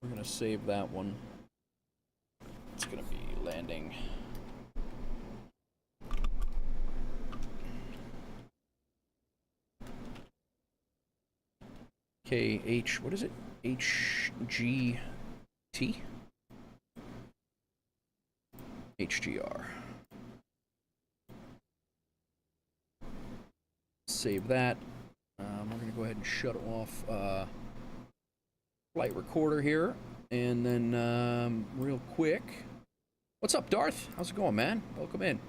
We're gonna save that one. It's gonna be landing. What is it? HGT? HGR. Save that. We're going to go ahead and shut off flight recorder here. And then real quick. What's up, Darth? How's it going, man? Welcome in.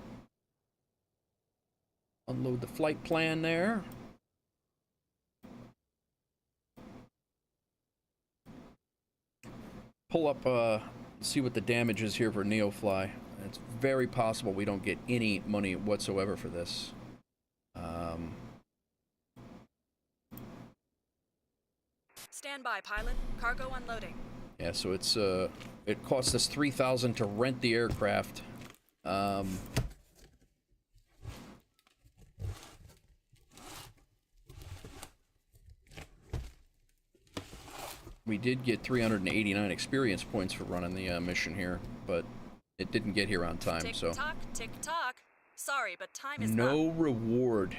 Unload the flight plan there. Pull up, see what the damage is here for NeoFly. It's very possible we don't get any money whatsoever for this. Stand by, pilot. Cargo unloading. Yeah, so it's it cost us $3,000 to rent the aircraft. We did get 389 experience points for running the mission here, but it didn't get here on time. Tick so tock, tick tock. Sorry, but time is no up. reward.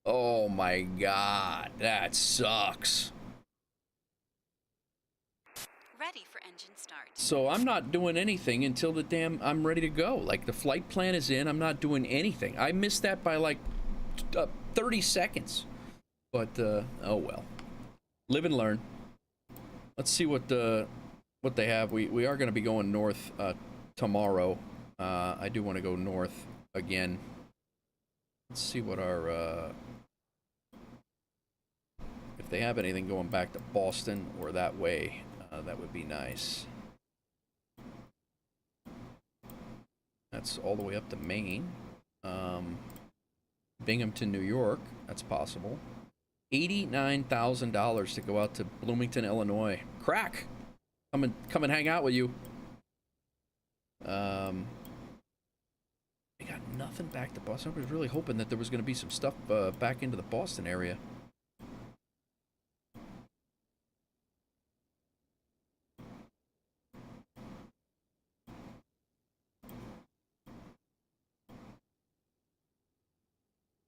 Oh my God, that sucks. Ready for engine start. So I'm not doing anything until the damn I'm ready to go. Like the flight plan is in, I'm not doing anything. I missed that by like 30 seconds. But oh well. Live and learn. Let's see what they have. We are going to be going north tomorrow. I do want to go north again. Let's see what our if they have anything going back to Boston or that way. That would be nice. That's all the way up to Maine. Binghamton, New York. That's possible. $89,000 to go out to Bloomington, Illinois. Crack! Come and hang out with you. We got nothing back to Boston. I was really hoping that there was going to be some stuff back into the Boston area.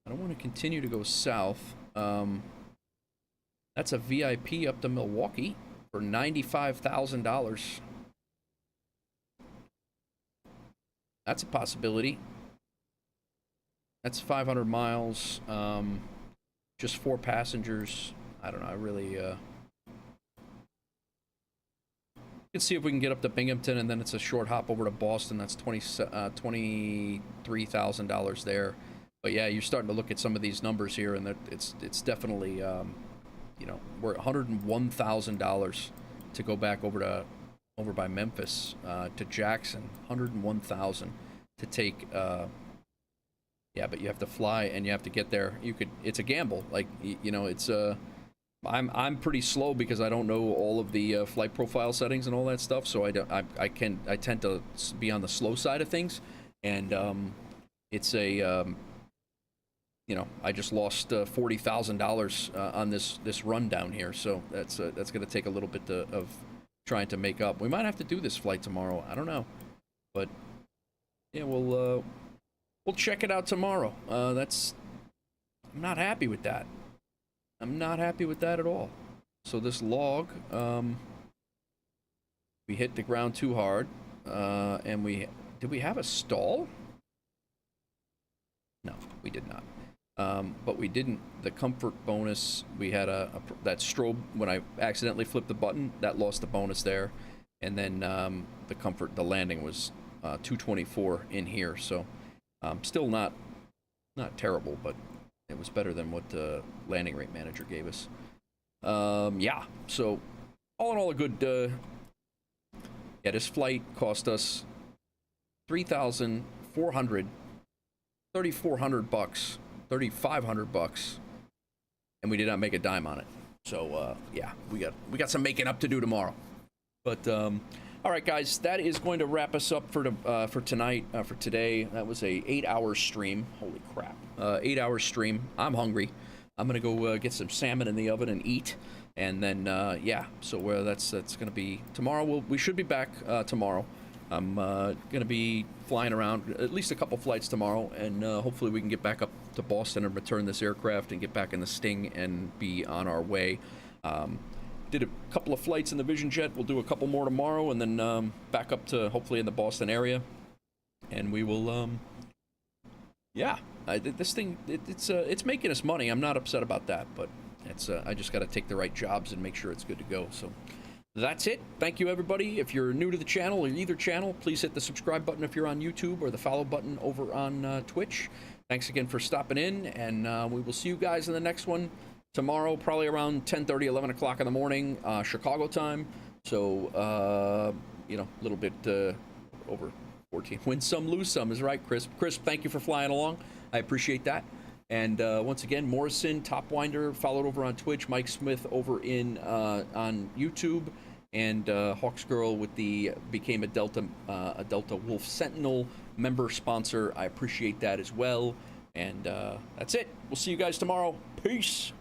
I don't want to continue to go south. That's a VIP up to Milwaukee for $95,000. That's a possibility. That's 500 miles, just 4 passengers. I don't know, I really, let's see if we can get up to Binghamton, and then it's a short hop over to Boston. That's $23,000 there. But yeah, you're starting to look at some of these numbers here, and it's definitely, you know, we're $101,000 to go back over by Memphis to Jackson. $101,000 to take. Yeah, but you have to fly and you have to get there. It's a gamble. Like, you know, it's I'm pretty slow because I don't know all of the flight profile settings and all that stuff. So I tend to be on the slow side of things, and it's a you know, I just lost $40,000 on this run down here. So that's going to take a little bit of trying to make up. We might have to do this flight tomorrow. I don't know, but yeah, we'll check it out tomorrow. I'm not happy with that. I'm not happy with that at all. So this log, we hit the ground too hard, and did we have a stall? No, we did not. But we didn't. The comfort bonus, we had that strobe when I accidentally flipped the button, that lost the bonus there, and then the landing was 224 in here. So still not terrible, but it was better than what the landing rate manager gave us. Yeah, so all in all, a good. Yeah, this flight cost us $3,500 bucks. $3,500, and we did not make a dime on it. So yeah, we got some making up to do tomorrow. But all right, guys, that is going to wrap us up for tonight. For today, that was a 8-hour stream. Holy crap, 8-hour stream. I'm hungry. I'm gonna go get some salmon in the oven and eat, and then yeah. So that's gonna be tomorrow. We should be back tomorrow. I'm gonna be flying around at least a couple flights tomorrow, and hopefully we can get back up to Boston and return this aircraft and get back in the Sting and be on our way. Did a couple of flights in the Vision Jet. We'll do a couple more tomorrow, and then back up to hopefully in the Boston area, and we will yeah, this thing, it's making us money. I'm not upset about that, but it's I just got to take the right jobs and make sure it's good to go. So that's it. Thank you, everybody. If you're new to the channel or either channel, please hit the subscribe button if you're on YouTube, or the follow button over on Twitch. Thanks again for stopping in, and we will see you guys in the next one tomorrow, probably around 10:30, 11 o'clock in the morning, Chicago time. So, you know, a little bit over 14. Win some, lose some is right, Chris. Chris, thank you for flying along. I appreciate that. And once again, Morrison, Topwinder, followed over on Twitch. Mike Smith over on YouTube. And Hawks Girl with became a Delta Wolf Sentinel member sponsor. I appreciate that as well. And that's it. We'll see you guys tomorrow. Peace.